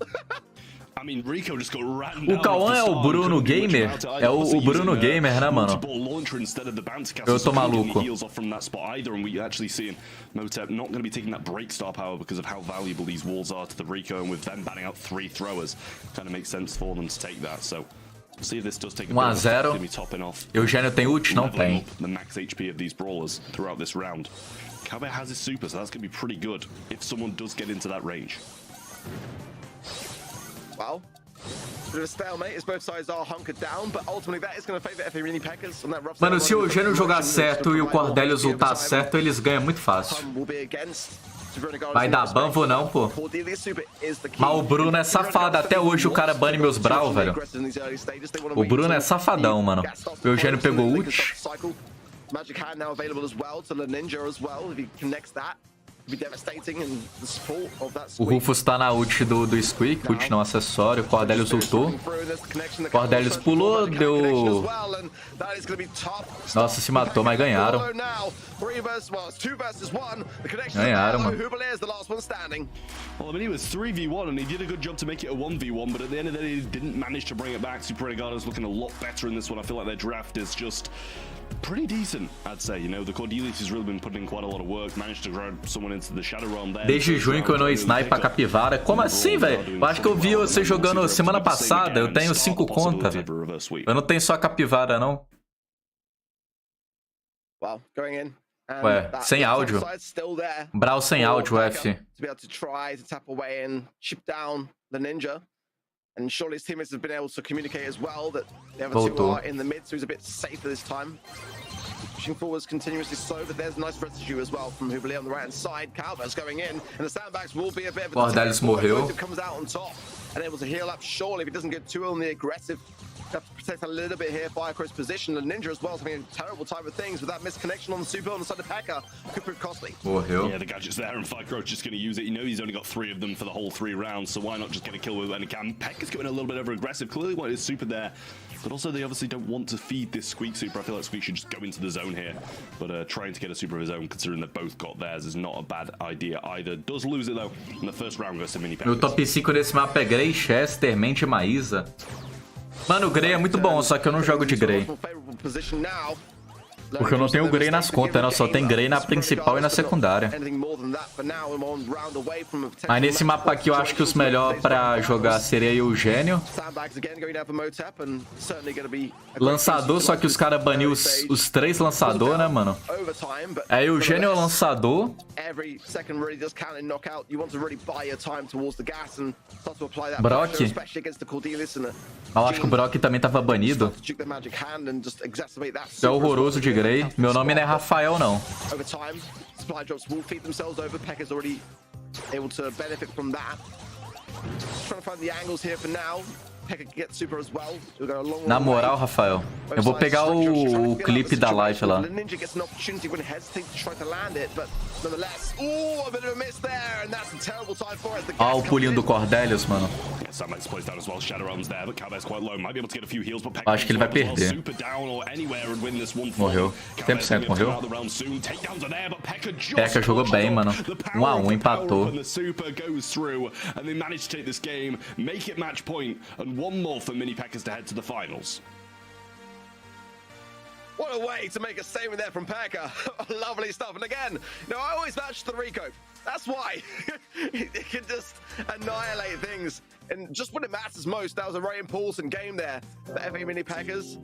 O Cauã é o Bruno Gamer? É o Bruno Gamer, né, mano? Eu tô maluco. See if this does take 1-0. Eugênio tem ult? Não tem. The max HP of these brawlers throughout this round. Cowbear has his super, so that's going to be pretty good if someone does get into that range. Wow. Bit of a stalemate as both sides are hunkered down, but ultimately that is going to favor FA Mini P.E.K.Ka's on that rough. Mano, se o Eugênio jogar certo e o Cordélios ultar certo, eles ganham muito fácil. Vai dar ban ou não, pô? Mas o Bruno é safado. Até hoje o cara bane meus Brawl, velho. O Bruno é safadão, mano. O Eugênio pegou ult. O Rufus tá na ult do Squeak, ult não acessório. O Cordelius ultou. O Cordelius pulou, deu... Nossa, se matou, mas ganharam. Ganharam, mano. Well, I mean, he was 3v1 and he did a good job to make it a 1v1, but at the end of the day, he didn't manage to bring it back. Super Regatta's looking a lot better in this one. I feel like their draft is just pretty decent, I'd say. You know, the Cordelius has really been putting in quite a lot of work, managed to grab someone into the Shadow Realm there. Desde junho que eu não snipe a capivara. Como assim, velho? Eu acho que eu vi você jogando semana passada. Eu tenho 5 contas, velho. Eu não tenho só a capivara, não. Ué, sem áudio. Brawl sem áudio, F. And surely his teammates have been able to communicate as well that the other two Voltou. are in the mid, so he's a bit safer this time. Pushing forwards continuously so, but there's a nice residue as well from Hubli on the right-hand side. Calvert's going in, and the sandbags will be a bit of a... Cordelius morreu. Comes out on top and able to heal up surely if he doesn't get too on the aggressive. Have to protect a little bit here, Firecrow's position. And Ninja as well is having a terrible time with things with that misconnection on the super on the side of Pekka. Could prove costly. Morreu. Yeah, the gadget's there and Firecrow's just going to use it. You know he's only got 3 of them for the whole 3 rounds, so why not just get a kill with when he can? Pekka's getting a little bit over aggressive. Clearly wanted his super there, but also they obviously don't want to feed this Squeak super. I feel like Squeak should just go into the zone here, but trying to get a super of his own, considering they've both got theirs, is not a bad idea either. Does lose it though, and the first round goes to Mini Pekka. Meu top 5 nesse mapa é Grey, Chester, Mente e Maísa. Mano, o Grey é muito bom, só que eu não jogo de Grey. Porque eu não tenho Grey nas contas, né? Só tem Grey na principal e na secundária. Mas nesse mapa aqui eu acho que os melhores pra jogar seria Eugênio. Lançador, só que os caras baniu os 3 lançadores, né, mano? É Eugênio é o lançador. Brock. Eu acho que o Brock também tava banido. Isso é horroroso de Grey. Meu nome não é Rafael, não. Na moral, Rafael, eu vou pegar o clipe da live lá. Ó, o pulinho do Cordelius, mano. Acho que ele vai perder. Morreu. 100% morreu. Pekka jogou bem, mano. 1 a 1, empatou. One more for Mini Pekkas to head to the finals. What a way to make a statement there from Pekka. Lovely stuff. And again, you know, I always match the Rico. That's why. He can just annihilate things. And just when it matters most, that was a very important game there for FA Mini Pekkas.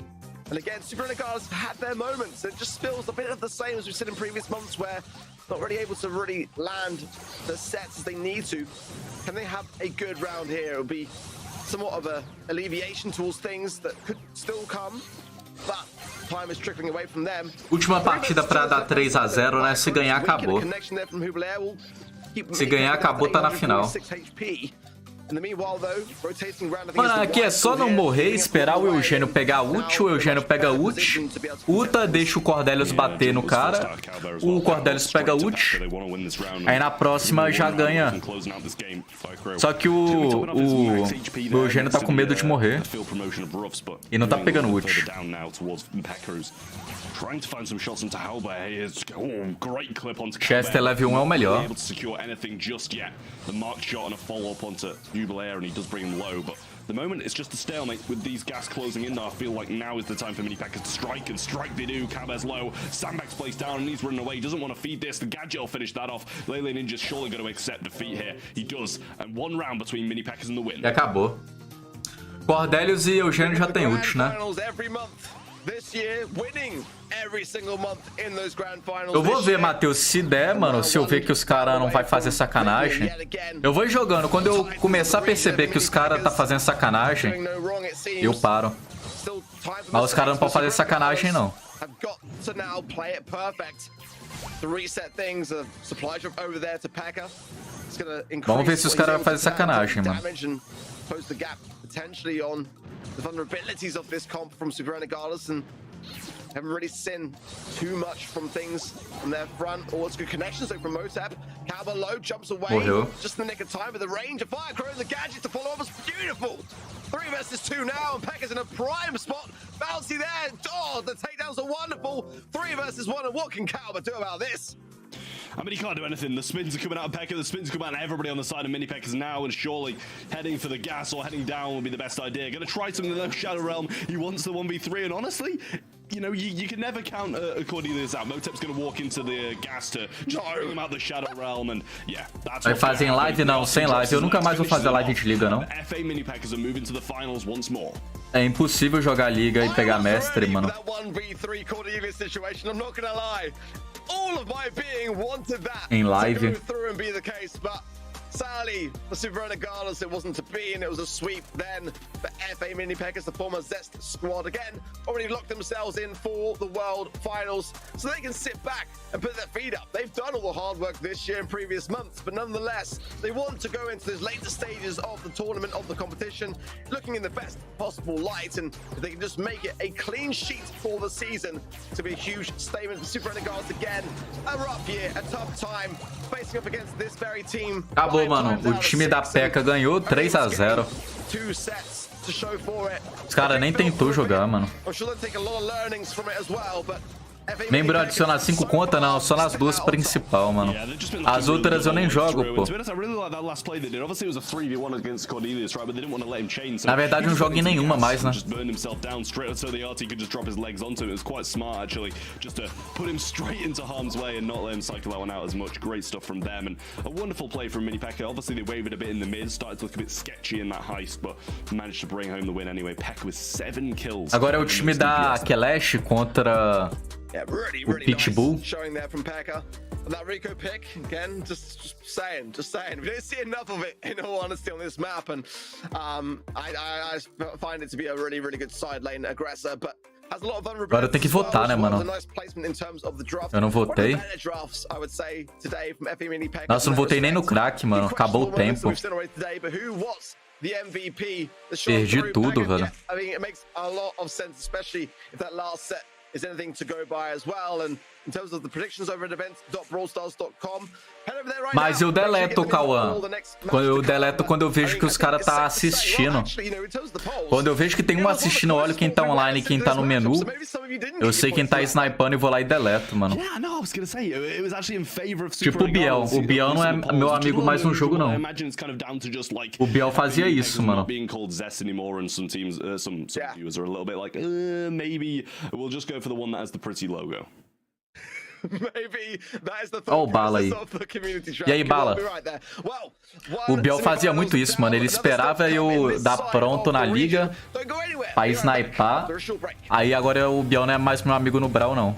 And again, Super Regatta's had their moments. It just feels a bit of the same as we've seen in previous months where not really able to really land the sets as they need to. Can they have a good round here? It'll be somewhat of a alleviation towards things that could still come, but time is trickling away from them. Última partida pra dar 3 a 0, né? Se ganhar, acabou. Se ganhar, acabou, tá na final. Mano, aqui é só não morrer, esperar o Eugênio pegar ult, o Eugênio pega ult, Uta deixa o Cordelius bater no cara, o Cordelius pega ult, aí na próxima já ganha. Só que o Eugênio tá com medo de morrer e não tá pegando ult. Chester level 1 é o melhor. And he does bring him low, but the moment it's just a stalemate with these gas closing in. I feel like now is the time for Mini Pekkas to strike, and strike they do. Cabez low, Sandbag's placed down, and he's running away. He doesn't want to feed this. The gadget will finish that off. Lele Ninja's surely going to accept defeat here. He does, and 1 round between Mini Pekkas and the win. E acabou. Cordelius e Eugênio já tem ult, né? Eu vou ver, Matheus, se der, mano, se eu ver que os caras não vai fazer sacanagem, eu vou jogando. Quando eu começar a perceber que os caras tá fazendo sacanagem, eu paro. Mas os caras não podem fazer sacanagem, não. Vamos ver se os caras vão fazer sacanagem, mano. The vulnerabilities of this comp from Super Regatta's, and haven't really seen too much from things from their front. All it's good connections, so from Motep. Calber low jumps away. Just in the nick of time with the range of fire. Crow the gadget to follow up was beautiful. 3 versus 2 now, and Pekka's in a prime spot. Bouncy there. Oh, the takedowns are wonderful. 3 versus 1, and what can Calber do about this? I mean, he can't do anything. The spins are coming out of Pekka. The spins are coming out of everybody on the side of Mini Pekka's now, and surely heading for the gas or heading down would be the best idea. Going to try something in the Shadow Realm. He wants the 1v3, and honestly, you know, you can never count Cornelius out. Motep's going to walk into the gas to bring him out the Shadow Realm, and yeah, that's Vai fazer em live? Não, sem live. Eu nunca mais vou fazer live de liga, não. FA Mini Pekkas are moving to the finals once more. É impossível jogar liga e pegar mestre, mano. Em live. Sadly, for Super Regardless, it wasn't to be, and it was a sweep then. But FA Mini Pekkas, the former Zest squad, again, already locked themselves in for the World Finals, so they can sit back and put their feet up. They've done all the hard work this year and previous months, but nonetheless, they want to go into those later stages of the tournament, of the competition, looking in the best possible light, and if they can just make it a clean sheet for the season, to be a huge statement for Super Regardless again. A rough year, a tough time, facing up against this very team. Acabou, mano. O time da Pekka ganhou 3-0. Os caras nem tentou jogar, mano. Membro adiciona 5 contas, não, só nas 2 principais, mano. As outras eu nem jogo, pô. Na verdade, eu não jogo em nenhuma mais, né? Agora é o time da Kelesh contra o Pitbull. Showing there from Pekka. That Rico pick, again, just saying. We don't see enough of it, in all honesty, on this map, and I find it to be a really, really good side lane aggressor, but has a lot of vulnerability. Agora eu tenho que votar, né, mano? Eu não votei. Nossa, eu não votei nem no crack, mano. Acabou o tempo. Perdi tudo, velho. Is anything to go by as well, and in terms of the predictions over at events.brawlstars.com. Mas eu deleto, Cauã. Eu deleto quando eu vejo que os caras tá assistindo. Quando eu vejo que tem um assistindo, eu olho quem tá online e quem tá no menu. Eu sei quem tá snipando e vou lá e deleto, mano. Tipo o Biel. O Biel não é meu amigo mais no jogo, não. O Biel fazia isso, mano. Olha o Bala aí. E aí, Bala? O Biel fazia muito isso, mano. Ele esperava eu dar pronto na liga pra snipar. Aí agora o Biel não é mais meu amigo no Brawl, não.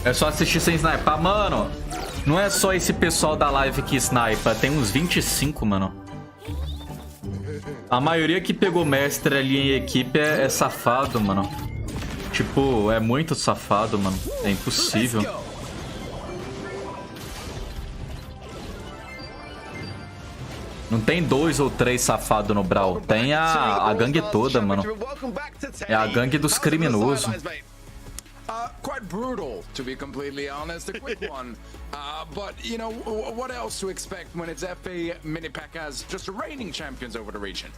É só assistir sem sniper. Mano, não é só esse pessoal da live que snipa. Tem uns 25, mano. A maioria que pegou mestre ali em equipe é safado, mano. Tipo, é muito safado, mano. É impossível. Não tem 2 ou 3 safados no Brawl. Tem a gangue toda, mano. É a gangue dos criminosos. Quite brutal, to be completely honest. A quick one. But, you know, what else to expect when it's FA Mini Pekkas just reigning champions over the region?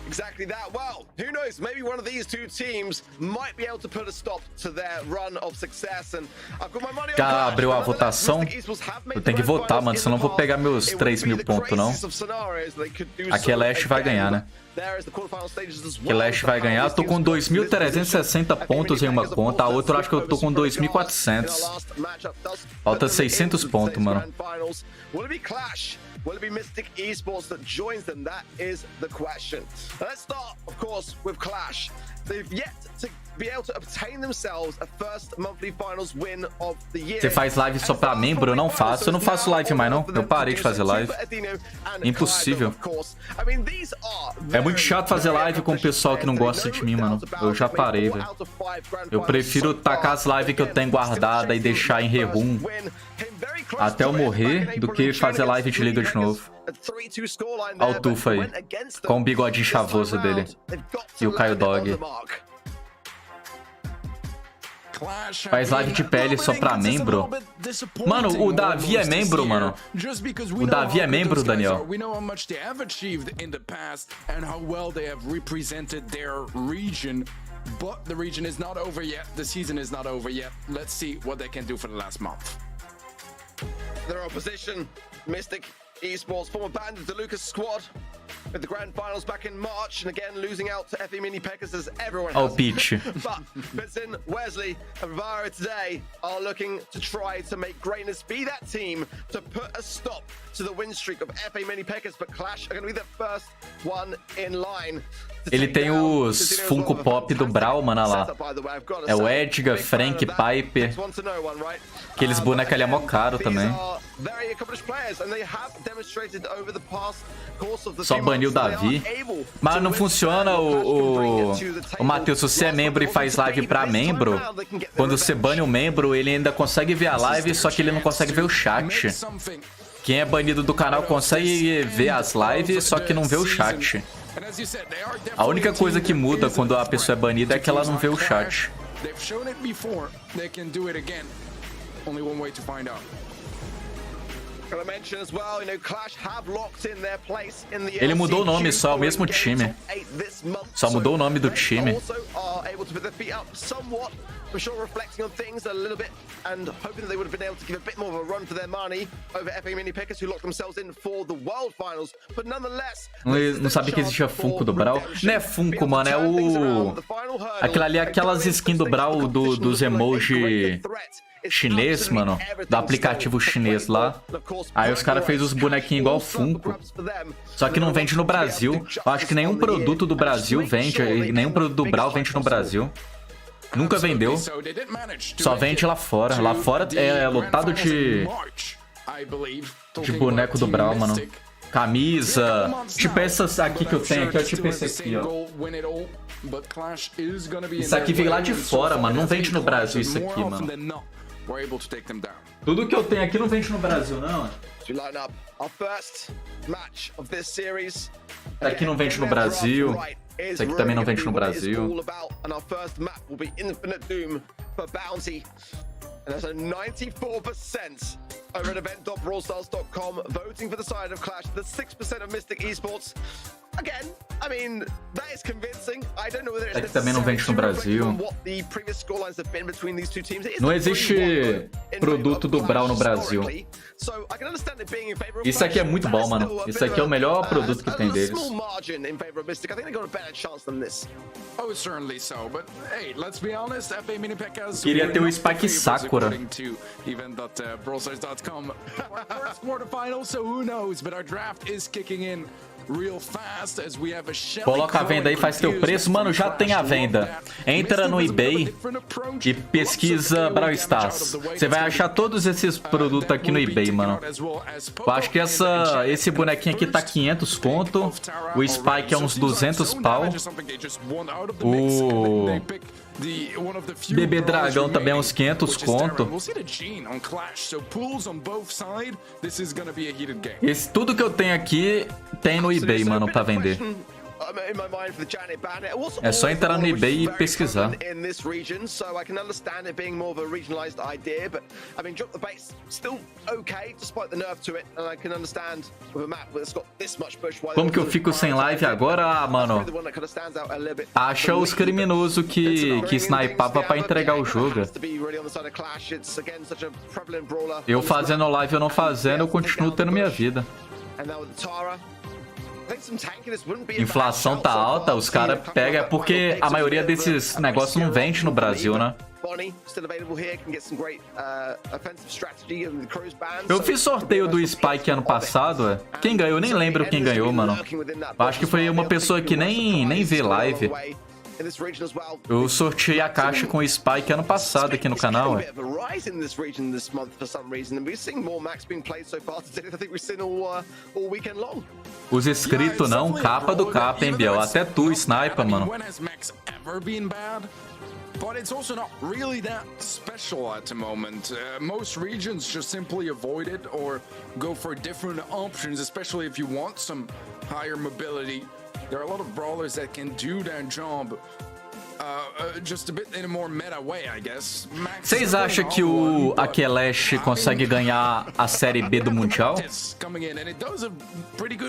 Exactly that. Well, who knows? Maybe one of these two teams might be able to put a stop to their run of success. And I've got my money on. Já abriu a votação? Eu tenho que votar, mano, senão eu não vou pegar meus 3.000 pontos, não. A Kelesh vai ganhar, né? Kelesh vai ganhar. Eu tô com 2.360 pontos em uma conta. A outra eu acho que eu tô com 2.400. Falta 600 pontos, mano. Will it be Mystic Esports that joins them? That is the question. Let's start, of course, with Clash. They've yet to Você faz live só pra membro? Eu não faço. Eu não faço live mais, não. Eu parei de fazer live. Impossível. É muito chato fazer live com o pessoal que não gosta de mim, mano. Eu já parei, velho. Eu prefiro tacar as lives que eu tenho guardada e deixar em rerum até eu morrer do que fazer live de liga de novo. Olha o Tufa aí, com o bigodinho chavoso dele. E o Caio Dog. Faz live de pele só pra membro? Mano, o Davi é membro, mano. O Davi é membro, Daniel. But the region is not over yet. The season is not over yet. Let's see what they can do for the last month. Their opposition, Mystic Esports, former band of the Lucas squad, with the grand finals back in March, and again losing out to FE Mini Peckers as everyone has. Oh, Peach. But Vincent, Wesley, and Rivara today are looking to try to make Greatness be that team to put a stop to the win streak of FE Mini Peckers. But Clash are going to be the first one in line. Ele tem os Funko Pop do BRAWL, mano, lá. É o Edgar, Frank, Piper. Aqueles bonecos ali é mó caro também. Só baniu o Davi. Mas não funciona o Matheus, se você é membro e faz live pra membro, quando você bane um membro, ele ainda consegue ver a live, só que ele não consegue ver o chat. Quem é banido do canal consegue ver as lives, só que não vê o chat. A única coisa que muda quando a pessoa é banida é que ela não vê o chat. Ele mudou o nome só, é o mesmo time. Só mudou o nome do time. I'm sure reflecting on things a little bit and hoping that they would have been able to give a bit more of a run for their money over FA Mini Peckers, who locked themselves in for the World Finals. But nonetheless, não sabia que existia Funko do BRAWL. Não é Funko, mano, é o... Aquilo ali é aquelas skins do BRAWL dos emoji chinês, mano, do aplicativo chinês lá. Aí os caras fez os bonequinhos igual Funko. Só que não vende no Brasil. Eu acho que nenhum produto do Brasil vende, nenhum produto do BRAWL vende no Brasil. Nunca vendeu. Só vende lá fora. Lá fora é lotado de boneco do BRAWL, mano. Camisa. Tipo essas aqui que eu tenho aqui, é tipo esse aqui, ó. Isso aqui veio lá de fora, mano. Não vende no Brasil isso aqui, mano. Tudo que eu tenho aqui não vende no Brasil, não. Isso aqui não vende no Brasil. Isso aqui também não vende no Brasil. And there's a 94% over at event.brawlstars.com voting for the side of Clash. That's 6% of Mystic Esports. Again, I mean, that is convincing. I don't know whether it's também não vende no Brasil. Não existe produto do BRAWL no Brasil. Isso aqui é muito bom, mano. Isso aqui é o melhor produto que tem deles. Queria ter o Spike Sakura. Coloca a venda aí, faz teu preço. Mano, já tem a venda. Entra no eBay e pesquisa Brawl Stars. Você vai achar todos esses produtos aqui no eBay, mano. Eu acho que esse bonequinho aqui tá 500 conto. O Spike é uns 200 pau. O Bebê Dragão também é uns 500 conto. Tudo que eu tenho aqui tem no eBay, mano, pra vender. É só entrar no eBay e pesquisar. Como que eu fico sem live agora? Ah, mano, acha os criminosos que snipava pra entregar o jogo. Eu fazendo live ou não fazendo, eu continuo tendo minha vida. Inflação tá alta, os caras pegam, porque a maioria desses negócios não vende no Brasil, né? Eu fiz sorteio do Spike ano passado, quem ganhou? Eu nem lembro quem ganhou, mano. Acho que foi uma pessoa que nem vê live. Eu sorteei a caixa com o Spike ano passado aqui no canal, ué. Os inscritos não, capa do capa, hein, Biel? Até tu, sniper, mano. But it's also not really that special at the moment. Most regions just simply avoid it or go for different options, especially if you want some higher mobility. There are a lot of brawlers that can do that job. Just a bit in a more meta way, I guess. Vocês acham que o Aquelesh consegue ganhar a Série B do Mundial?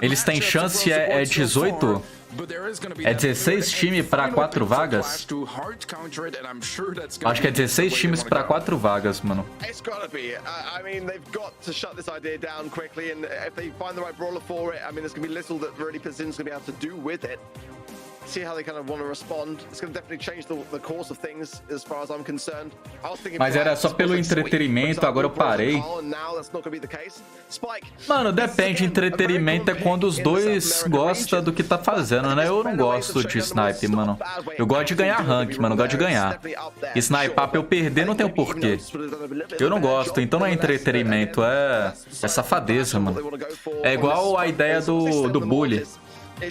Eles têm chance, é 18? É 16 times para 4 vagas? Acho que é 16 times para 4 vagas, mano. See how they kind of want to respond. It's going to definitely change the course of things as far as I'm concerned. Mas era só pelo entretenimento, agora eu parei. Mano, depende, entretenimento é quando os dois gostam do que tá fazendo, né? Eu não gosto de snipe, mano. Eu gosto de ganhar rank, mano, eu gosto de ganhar. Sniper pra eu perder não tem o porquê. Eu não gosto, então não é entretenimento, é safadeza, mano. É igual a ideia do bully.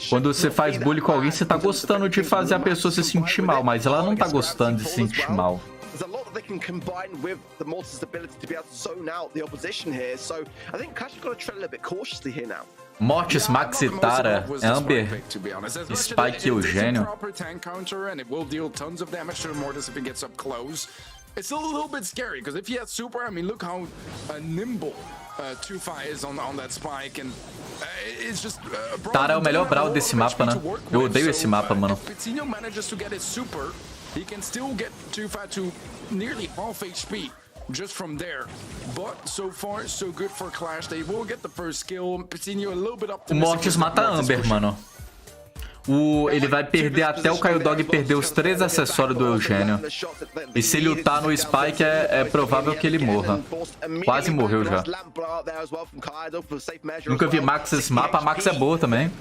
Quando você faz bullying com alguém, você tá gostando de fazer a pessoa se sentir mal, mas ela não tá gostando de se sentir mal. Mortis, Maxitara, Amber, Spike e Eugênio. It's a little bit scary because if he has super, I mean, look how nimble 2-5 is on that spike, and it's just. Tara é o melhor brawl desse mapa, né? Eu odeio esse mapa, mano. If Pitzinho manages to get his super, he can still get 2-5 to nearly half HP just from there. But so far, so good for Clash. They will get the first kill. Pitzinho a little bit up. O Mortis mata a Amber, mano. Ele vai perder até o Caio Dog perder os 3 acessórios do Eugênio. E se ele lutar no Spike, é provável que ele morra. Quase morreu já. Nunca vi Max esse mapa. A Max é boa também.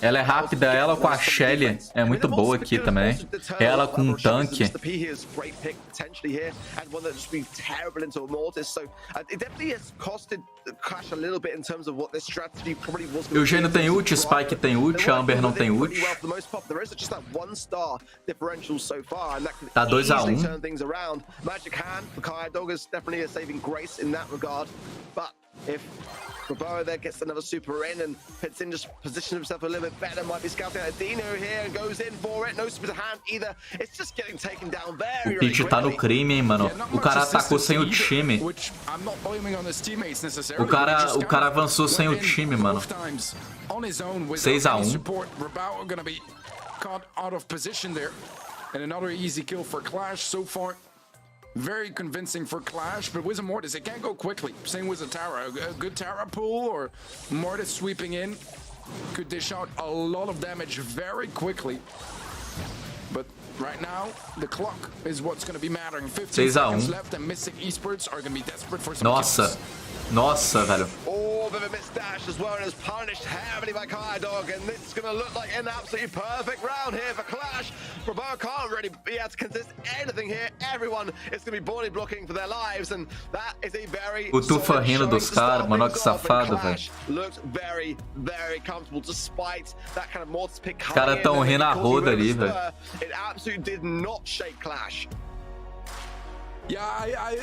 Ela é rápida. Ela com a Shelly é muito boa aqui também. Ela com um tanque. Eugênio tem ult, Spike tem ult, a Amber não tem ult. Tá 2-1. Roboa there gets another super in and Pitsin just positioned himself a little bit better. Might be scouting out Dino here and goes in for it. No super to hand either. It's just getting taken down very, very quickly. O Pit tá no crime, hein, mano. O cara atacou sem o time. O cara avançou sem o time, mano. 6-1. Caught out of position there. And another easy kill for Clash so far. Very convincing for Clash, but with a Mortis, it can't go quickly. Same with a Tara. A good Tara pull or Mortis sweeping in could dish out a lot of damage very quickly. But right now, the clock is what's going to be mattering. 15 seconds left and Mystic Esports are going to be desperate for some kills. Nossa, velho. Oh, bit of a missed dash as well, and is punished heavily by Dog, and this is going to look like an absolutely perfect round here for Clash. Roboa can't really be able to consist anything here. Everyone is going to be body blocking for their lives, and that is a very. O Tufa rindo dos caras, mano, que safado, velho. Looks very, very comfortable despite that kind of Mortis pick. Os caras tão rindo a roda ali, velho. It absolutely did not shake Clash. Yeah, I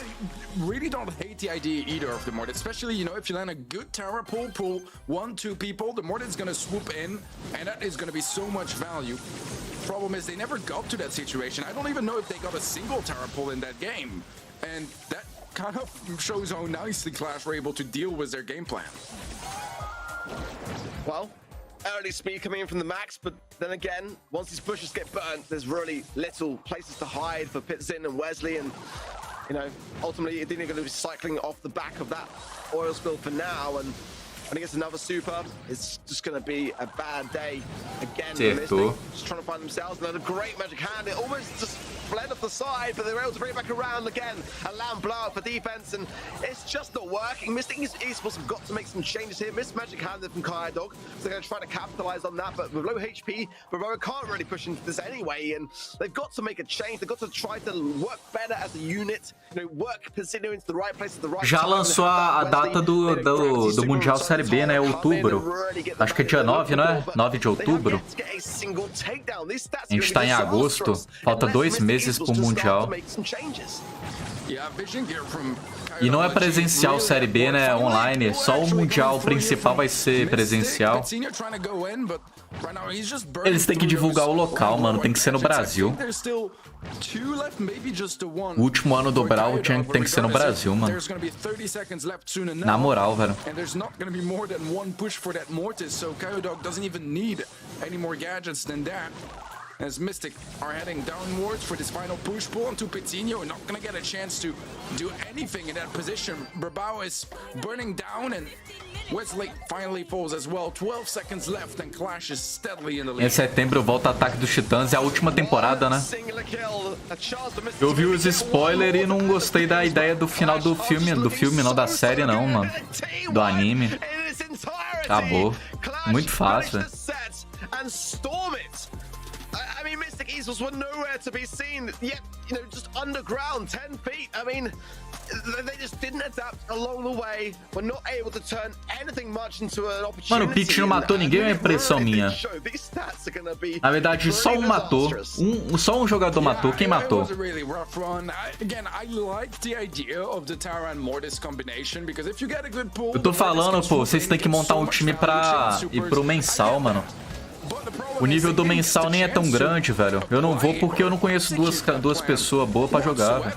really don't hate the idea either of the Mortis, especially, you know, if you land a good Tara pull 1-2 people, the Mortis is going to swoop in, and that is going to be so much value. Problem is, they never got to that situation. I don't even know if they got a single Tara pull in that game, and that kind of shows how nicely Clash were able to deal with their game plan. Well, early speed coming in from the Max, but then again, once these bushes get burnt, there's really little places to hide for Pitzin and Wesley, and you know, ultimately, Adina going to be cycling off the back of that oil spill for now, and when he gets another super, it's just going to be a bad day again for Mystic. Just trying to find themselves another great magic hand. It almost just fled off the side, but they were able to bring it back around again. A lamb blowout for defense, and it's just not working. Mystic Esports have got to make some changes here. Missed magic handed from Dog, so they're going to try to capitalize on that, but with low HP, Brawl can't really push into this anyway, and they've got to make a change. They've got to try to work better as a unit, you know, work positioning into the right place at the right Já time. lançou a data do Mundial Série B, né? Outubro. Acho que é dia 9, não é? 9 de outubro. A gente tá em agosto. Falta 2 meses pro Mundial. E não é presencial Série B, né? Online. Só o Mundial principal vai ser presencial. Eles têm que divulgar o local, mano. Tem que ser no Brasil. O último ano do Brawl tem que ser no Brasil, mano. Na moral, velho. As Mystic are heading downwards for this final push pull onto Petinho, not gonna get a chance to do anything in that position. BRAWL is burning down, and Wesley finally falls as well. 12 seconds left, and Clash is steadily in the lead. Em setembro volta Ataque dos Titãs, é a última temporada, né? Eu vi os spoilers e não gostei da ideia do final do filme não da série não, mano. Do anime. Acabou. Muito fácil. I mean, Mystic Esports were nowhere to be seen, yet, you know, just underground, 10 feet. I mean, they just didn't adapt along the way. We're not able to turn anything much into an opportunity. Mano, o Pitch não matou ninguém, é impressão minha. Na verdade, só um matou. Só um jogador matou. Quem matou? Eu tô falando, pô, vocês têm que montar um time pra ir pro mensal, mano. O nível do mensal nem é tão grande, velho. Eu não vou porque eu não conheço duas pessoas boas pra jogar, velho.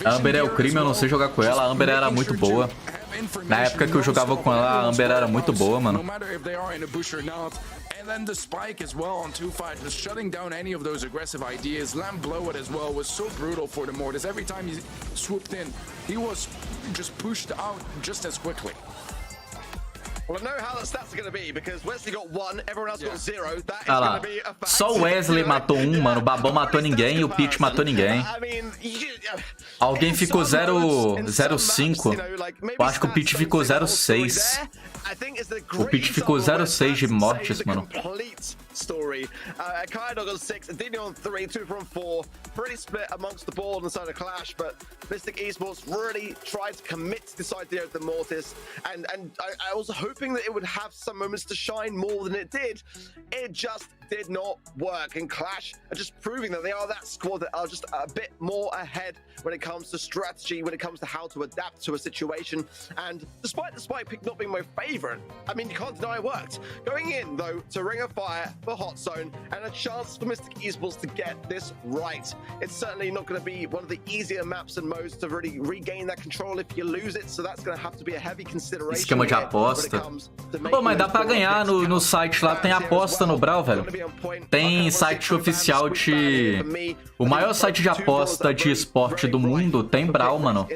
A Amber é o crime, eu não sei jogar com ela. A Amber era muito boa. Na época que eu jogava com ela, a Amber era muito boa, mano. And then the spike as well on 2-5, just shutting down any of those aggressive ideas. Lamb blowout as well was so brutal for the Mortis. Every time he swooped in, he was just pushed out just as quickly. Well, I know how the stats are going to be because Wesley got 1, everyone else got 0. That is going to be a fact. Só o Wesley matou um, mano. O Babão matou ninguém e o Pitch matou ninguém. Alguém ficou 0-5. Eu acho que o Pitch ficou 0-6. O Pitch ficou 0-6 de mortes, mano. Story. Dog on 6, Dini on 3, 2 from 4. Pretty split amongst the board inside the Clash, but Mystic Esports really tried to commit to this idea of the Mortis, and I was hoping that it would have some moments to shine more than it did. It just did not work, and Clash are just proving that they are that squad that are just a bit more ahead when it comes to strategy, when it comes to how to adapt to a situation. And despite the spike pick not being my favorite, I mean, you can't deny it worked. Going in though to Ring of Fire for Hot Zone and a chance for Mystic Esports to get this right. It's certainly not going to be one of the easier maps and modes to really regain that control if you lose it, so that's going to have to be a heavy consideration. Esquema de aposta. Pô, mas dá pra ganhar no site lá, tem aposta no Brawl, velho. Tem site oficial de... O maior site de aposta de esporte do mundo tem Brawl, mano.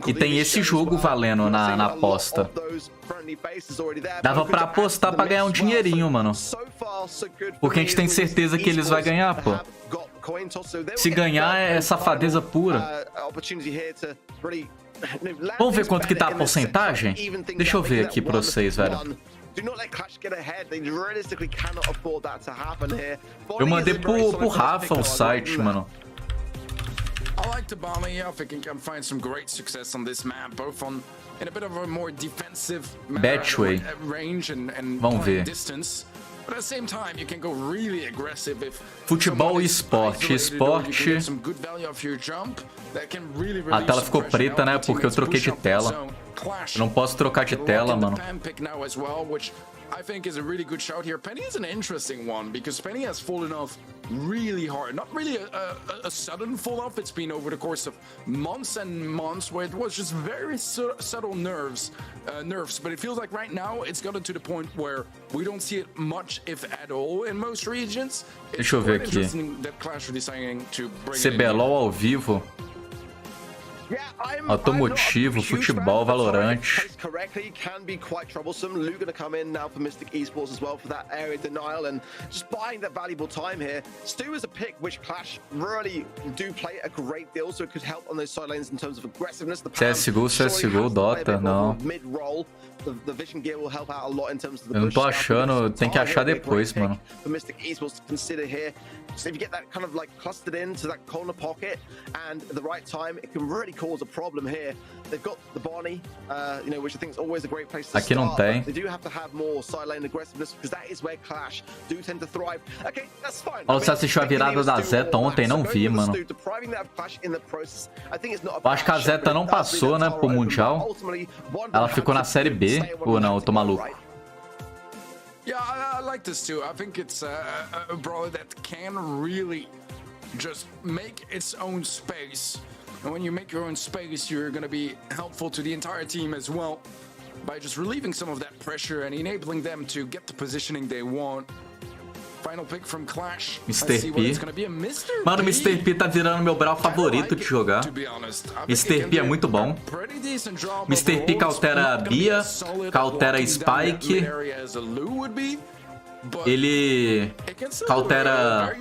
E tem esse jogo valendo na aposta. Dava pra apostar pra ganhar um dinheirinho, mano. Porque a gente tem certeza que eles vão ganhar, pô. Se ganhar é safadeza pura. Vamos ver quanto que tá a porcentagem? Deixa eu ver aqui pra vocês, velho. Eu mandei pro Rafa o site, mano. I like to bomb it. I think he can find some great success on this map, both on in a bit of a more defensive range and vamos ver. Distance. But at the same time, you can go really aggressive if futebol e esporte. A tela ficou preta, né? Porque eu troquei de tela. Eu não posso trocar de tela, mano. I think is a really good shout here. Penny is an interesting one because Penny has fallen off really hard. Not really a sudden fall off. It's been over the course of months and months where it was just very subtle nerves. But it feels like right now it's gotten to the point where we don't see it much, if at all, in most regions. Deixa eu ver aqui. CBLOL ao vivo. Automotivo, futebol, Valorante. Correctly can be quite troublesome. Lou going to come in now for Mystic Esports as well for that area denial and just buying that valuable time here. Stu is a pick which Clash really do play a great deal, so it could help on those side lanes in terms of aggressiveness. The CSGO, Dota, não. Mid-roll. The vision gear will help out a lot in terms of the Eu não tô achando, tem que achar depois, mano. For Mystic Esports to consider here. So if you get that kind of like clustered into that corner pocket and at the right time, it can really cause a problem here. They've got the Bonnie, you know, which I think is always a great place to Aqui start. não tem. They do have to have more side lane aggressiveness because that is where Clash do tend to thrive. Okay, that's fine. Olha, você assistiu a virada da Zeta ontem? Não vi, mano. Eu acho que a Zeta não passou, né, pro Mundial. Ela ficou na Série B, ou não? Eu tô maluco. Yeah, I like this too. I think it's a brawler that can really just make its own space. And when you make your own space, you're going to be helpful to the entire team as well by just relieving some of that pressure and enabling them to get the positioning they want. Final pick from Clash. Mr. P. Mano, o Mr. P tá virando meu brawl favorito de jogar. Mr. P é muito bom. Mr. P cautera Bia, cautera Spike. Ele cautera...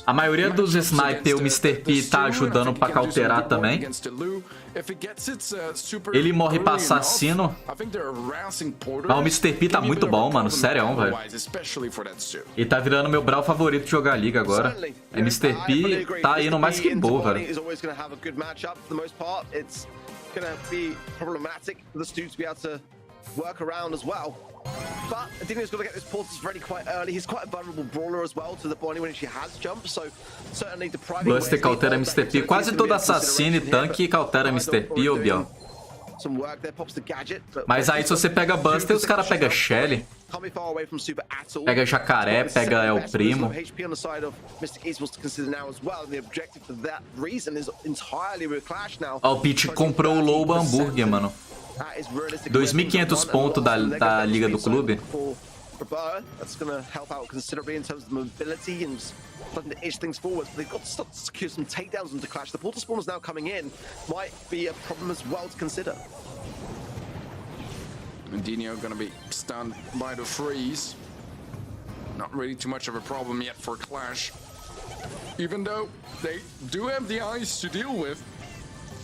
A maioria dos snipers o Mr. P tá ajudando pra cauterar também. Ele morre pra assassino. Mas o Mr. P tá muito bom, mano. Sério, velho. Ele tá virando meu brawl favorito de jogar a liga agora. É Mr. P tá indo mais que boa, velho. Work around as well, but Adino's got to get this portals ready quite early. He's quite a vulnerable brawler as well to the Bonnie when she has jump, so certainly depriving. Buster cautera Mr. P. Quase todo assassino e tanque cautera Mr. P, ô Biel. Mas aí se você pega Buster, os caras pegam Shelly. Pega Jacaré, pega El Primo. Ó, o Pete comprou o Lobo Hambúrguer, mano. 2.500 pontos da Liga do Clube. That's going to help out considerably in terms of mobility and starting to itch things forward. They've got to start to secure some takedowns into Clash. The portal spawners now coming in might be a problem as well to consider. Mendinho going to be stunned by the freeze. Not really too much of a problem yet for Clash. Even though they do have the ice to deal with,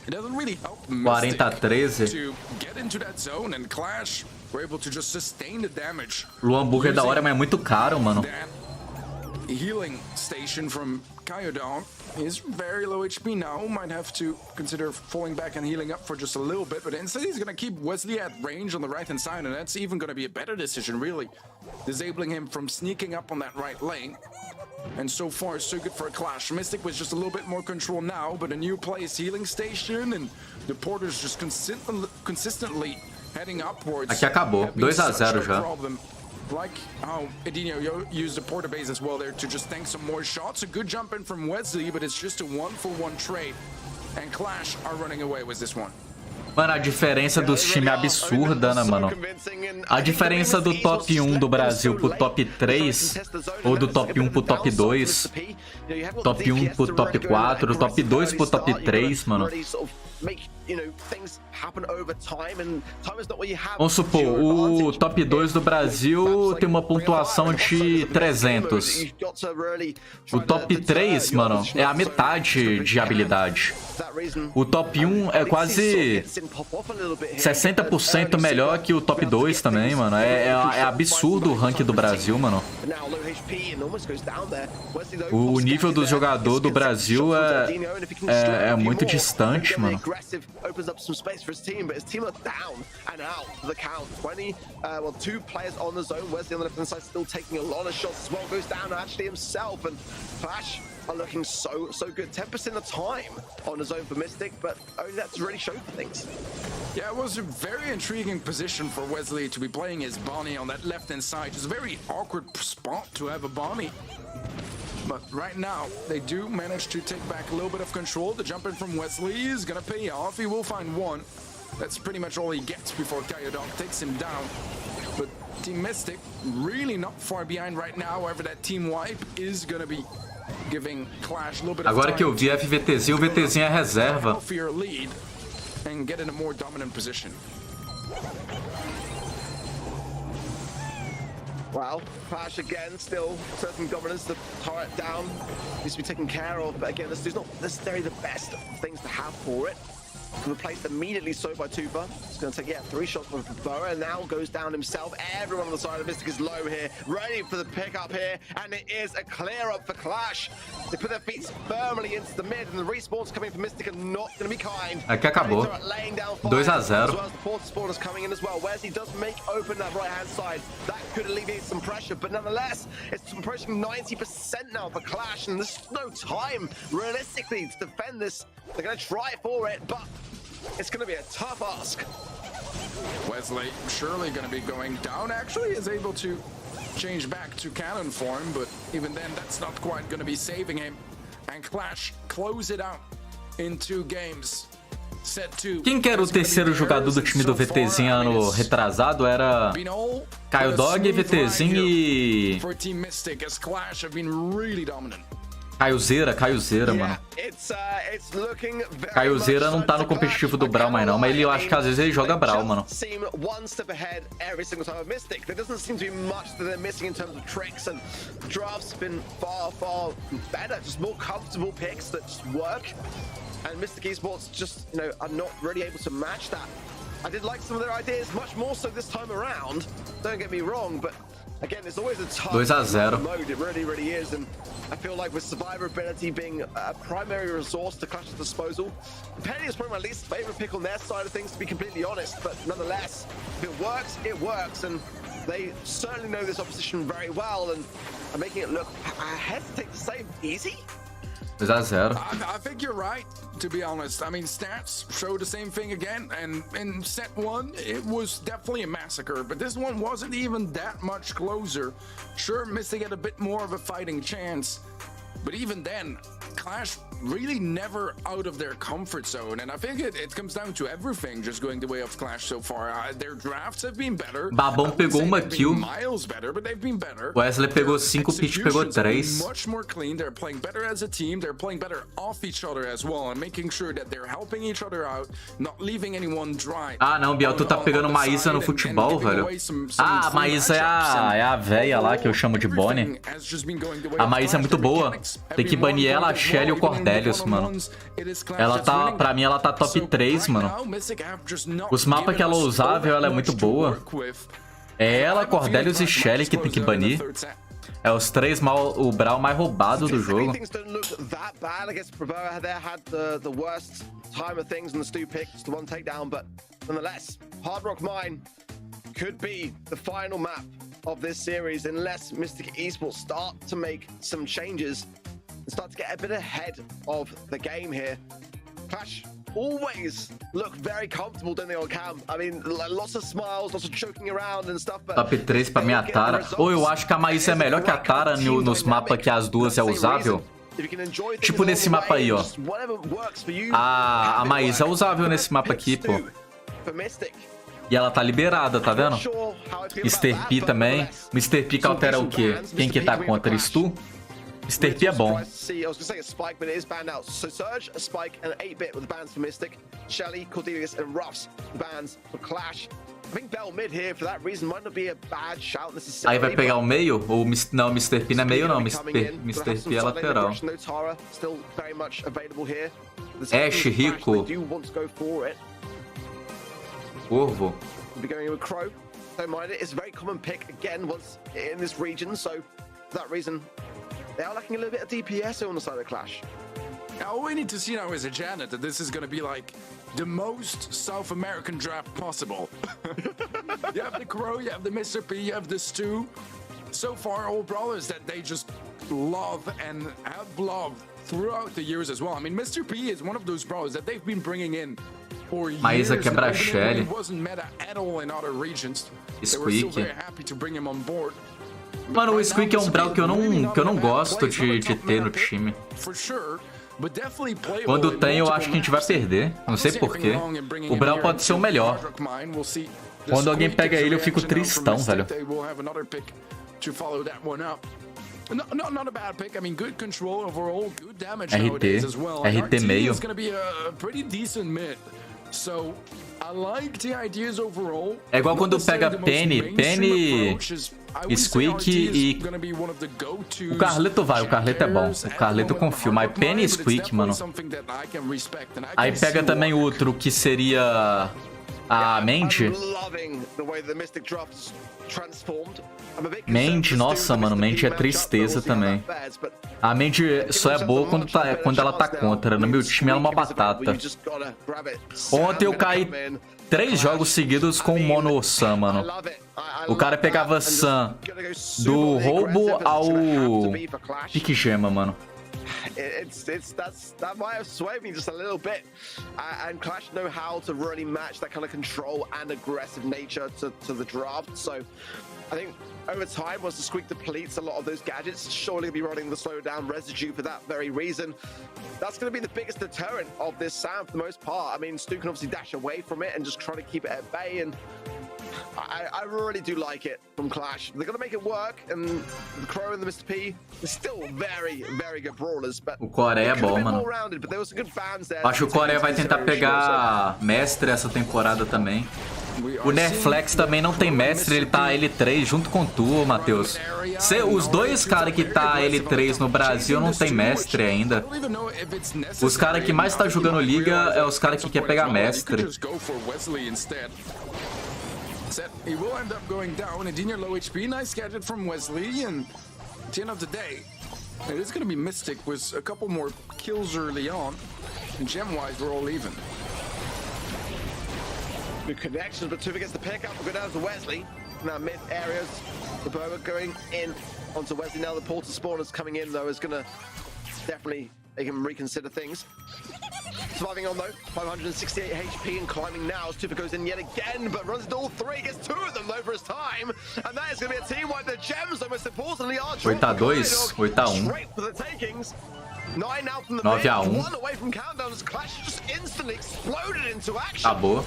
it doesn't really help Mystic 40-13. to get into that zone and Clash were able to just sustain the damage. O hambúrguer é da hora, mas é muito caro, mano. That healing station from Kyodon is very low HP now. Might have to consider falling back and healing up for just a little bit, but instead he's gonna keep Wesley at range on the right hand side, and that's even gonna be a better decision, really, disabling him from sneaking up on that right lane. And so far, so good for a Clash. Mystic was just a little bit more control now, but a new place healing station, and the porters just consistently heading upwards. Aqui acabou, 2-0 já. Like how Edinho used the porter base as well there to just tank some more shots. A good jump in from Wesley, but it's just a 1-for-1 trade. And Clash are running away with this one. Mano, a diferença dos times é absurda, né, mano? A diferença do top 1 do Brasil pro top 3, ou do top 1 pro top 2, top 1 pro top 4, top 2 pro top 3, mano. Vamos supor, o top 2 do Brasil tem uma pontuação de 300. O top 3, mano, é a metade de habilidade. O top 1 é quase 60% melhor que o top 2 também, mano. É absurdo o ranking do Brasil, mano. O nível do jogador do Brasil é muito distante, mano. Opens up some space for his team, but his team are down and out for the count. 2 players on the zone. Wesley on the left-hand side still taking a lot of shots as well. Goes down actually himself, and Clash are looking so good. 10% of time on the zone for Mystic, but only that's really shown for things. Yeah, it was a very intriguing position for Wesley to be playing his Bonnie on that left-hand side. It's a very awkward spot to have a Bonnie. But right now, they do manage to take back a little bit of control. The jump in from Wesley is going to pay off. He will find one. That's pretty much all he gets before Kyodon takes him down. But Team Mystic really not far behind right now. However, that team wipe is going to be Agora que eu vi FVTzinho, o VTzinho é reserva. Well, Clash again, still certain dominance, the turret down needs to be taken care of, but again, this is not necessarily the best things to have for it. Replaced immediately so by Tufa. It's going to take, 3 shots from Boa, and now goes down himself. Everyone on the side of Mystic is low here, ready for the pickup here, and it is a clear up for Clash. They put their feet firmly into the mid, and the respawns coming from Mystic are not going to be kind. Aqui acabou. 2-0. Spawners coming in as well. Wesley does make open that right-hand side. That could alleviate some pressure, but nonetheless, it's approaching 90% now for Clash, and there's no time, realistically, to defend this. They're going to try for it, but it's going to be a tough ask. Wesley surely going to be going down. Actually is able to change back to cannon form, but even then that's not quite going to be saving him. And Clash close it out in 2 games. Quem que era o terceiro jogador do time do VTzinho ano retrasado? Era Caio Dog, VTzinho e... Caiozeira, mano. Caiozeira não tá no competitivo do Brawl mais não, mas eu acho que às vezes ele joga Brawl, mano. And Mystic Esports just, are not really able to match that. I did like some of their ideas, much more so this time around. Don't get me wrong, but again, it's always a tough 2-0 mode. It really is, and I feel like with survivability being a primary resource to Clash's disposal, Penny is probably my least favorite pick on their side of things, to be completely honest. But nonetheless, if it works, and they certainly know this opposition very well, and are making it look, I hesitate to say, easy. 2-0. I think you're right, to be honest. I mean, stats show the same thing again, and in set 1, it was definitely a massacre, but this one wasn't even that much closer. Sure, Mystic had a bit more of a fighting chance, but even then, Clash really never out of their comfort zone, and I think it comes down to everything just going the way of Clash so far. Their drafts have been better. Babão pegou uma kill. Miles better, but they've been better. Wesley pegou 5, Peach pegou 3. Much more clean. They're playing better as a team. They're playing better off each other as well, and making sure that they're helping each other out, not leaving anyone dry. Ah, não, Biel, tu tá pegando Maísa no futebol, velho. Ah, a Maísa é a véia lá que eu chamo de Bonnie. A Maísa é muito boa. Tem que banir ela, a Shelly e o Cordelius, mano. Ela tá, pra mim, ela tá top 3, mano. Os mapas que ela usava, ela é muito boa. É ela, Cordelius e Shelly que tem que banir. É os 3 o Brawl mais roubado do jogo. Could be the final map of this series unless Mystic Esports start to make some changes and start to get a bit ahead of the game here. Clash always look very comfortable, don't they, on cam? I mean, lots of smiles, lots of choking around and stuff, but... Top 3 pra minha Tara. Ou eu acho que a Maísa é melhor que a Tara nos mapas que as duas é usável. Tipo nesse mapa aí, ó. A Maísa é usável nesse mapa aqui, pô. E ela tá liberada, tá vendo? Mr. P também. Mr. P que altera o quê? Quem que tá contra? Stu? Mr. P é bom. Aí vai pegar o meio? Ou não, Mr. P não é meio não. Mr. P é lateral. Ash, Rico. Corvo. Be going with Crow. Don't mind it. It's a very common pick again once in this region. So for that reason, they are lacking a little bit of DPS on the side of Clash. Now, all we need to see now is a Janet that this is going to be like the most South American draft possible. You have the Crow, you have the Mr. P, you have the Stu. So far, all brawlers that they just love and have loved throughout the years as well. I mean, Mr. P is one of those brawlers that they've been bringing in. Maísa quebra a Shelly. Squeak. Mano, o Squeak é um Brawl que eu não gosto de ter no time. Quando tem, eu acho que a gente vai perder. Não sei porquê. O Brawl pode ser o melhor. Quando alguém pega ele, eu fico tristão, velho. Not a bad pick. I mean, good control overall, good damage RT, nowadays as well. RT meio. Is going to be a pretty decent mid. So I like the ideas overall. É igual quando pega Penny, Squeak e... O Carleto vai, o Carleto é bom. O Carleto eu confio, mas Penny e Squeak, mano. Aí pega também outro que seria a Mandy. Mandy, nossa, mano, Mandy é tristeza também. A Mandy só é boa quando ela tá contra. No meu time ela é uma batata. Ontem eu caí 3 jogos seguidos com o Mono Sam, mano. O cara pegava Sam do roubo ao pique gema, mano. That might have swayed me just a little bit, and Clash know how to really match that kind of control and aggressive nature to the draft. So I think over time, once the Squeak depletes a lot of those gadgets, surely be running the slow down residue for that very reason. That's going to be the biggest deterrent of this Sam for the most part. I mean, Stu can obviously dash away from it and just try to keep it at bay, and I really do like it from Clash. They're going to make it work, and the Crow and the Mr. P are still very, very good brawlers. But o Coreia é bom, mano. Acho que o Coreia vai tentar pegar mestre essa temporada também. O Nerflex também não tem mestre, ele tá L3 junto com tu, Matheus. Os dois caras que tá L3 no Brasil não tem mestre ainda. Os caras que mais tá jogando liga é os caras que quer pegar mestre. He will end up going down. Edinho low HP, nice gadget from Wesley, and at the end of the day, it is going to be Mystic with a couple more kills early on. And gem-wise, we're all even. Good connections, but Tuva gets the pick up. We'll go down to Wesley. Now mid areas, the Boa going in onto Wesley. Now the Porter spawners coming in though is going to definitely make him reconsider things. Surviving on though, 568 HP and climbing now as Tufa goes in yet again, but runs into all 3, gets 2 of them though for his time, and that is going to be a team wipe. The gems though most importantly are 8-2, 8-1. Straight for the takings. 9 out from the 9-1. 1 away from countdown as Clash just instantly exploded into action. Acabou.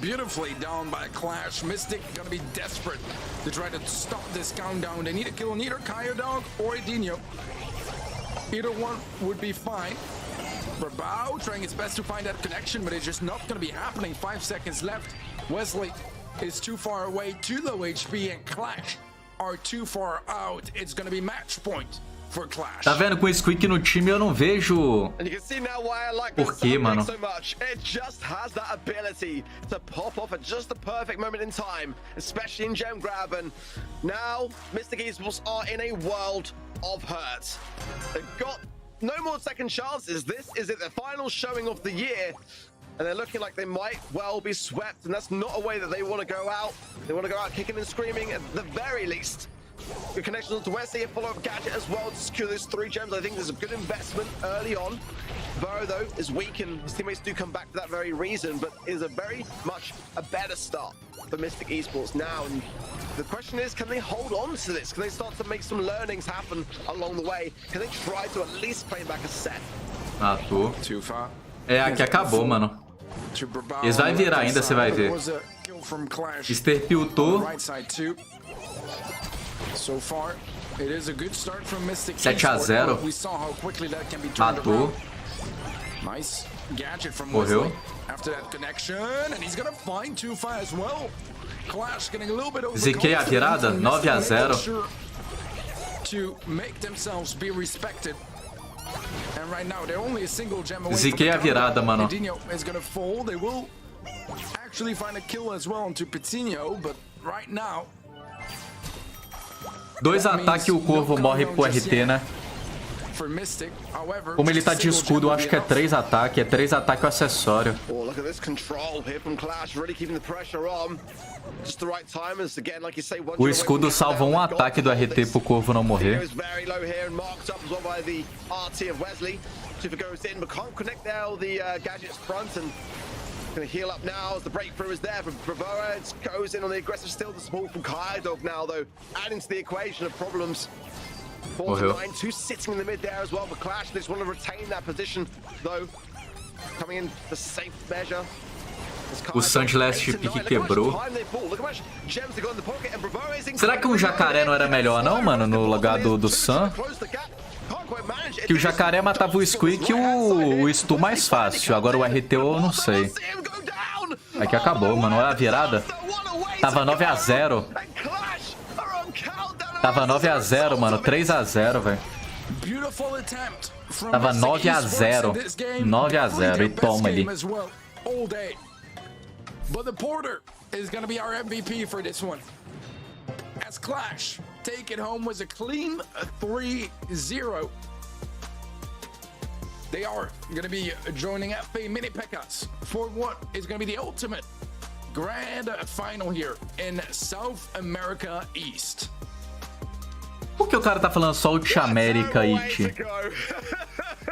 Beautifully down by Clash. Mystic gonna be desperate to try to stop this countdown. They need to kill neither Kaya Dog or Edinho. Either one would be fine. BRAWL trying his best to find that connection, but it's just not going to be happening. 5 seconds left. Wesley is too far away, too low HP, and Clash are too far out. It's going to be match point for Clash. Tá vendo, com o Squeak no time eu não vejo por quê, mano. It just has that ability to pop off at just the perfect moment in time, especially in gem grab, and now Mystic Esports are in a world of hurt. They've got no more second chances. This is it, the final showing of the year, and they're looking like they might well be swept, and that's not a way that they want to go out. They want to go out kicking and screaming at the very least. Good connections to Wesley, a follow-up gadget as well to secure those 3 gems. I think there's a good investment early on. Burrow though is weak, and his teammates do come back for that very reason, but it is a very much a better start for Mystic Esports now. And the question is, can they hold on to this? Can they start to make some learnings happen along the way? Can they try to at least play back a set? Matou. É, aqui acabou, mano. Eles vão virar ainda, você vai ver. Esterpiltou. 7-0. Matou. Morreu. Ziquei a virada. 9-0. Ziquei a virada, mano. Dois ataques e o Corvo morre pro RT, né? Como ele tá de escudo, eu acho que é 3 ataques. É 3 ataques e o acessório. O escudo salva um ataque do RT pro Corvo não morrer. Going to heal up now as the breakthrough is there for Bravoa. It goes in on the aggressive still. The support from Kaidog now, though, adding to the equation of problems. 4-9, 2 sitting in the mid there as well for Clash. They just want to retain that position, though. Coming in for safe measure. O Sun de last pick quebrou. Será que um jacaré não era melhor não, mano, no lugar do Sun? Que o jacaré matava o Squeak e o Stu mais fácil. Agora o RT eu não sei. Aqui acabou, mano. Olha a virada. Tava 9 a 0. Tava 9 a 0, mano. 3 a 0, velho. Tava 9 a 0. 9 a 0. E toma ali. But the Porter is going to be our MVP for this one. As Clash take it home was a clean 3-0. They are going to be joining FA Mini Pekkas for what is going to be the ultimate grand final here in South America East. Por que o cara tá falando South America, It?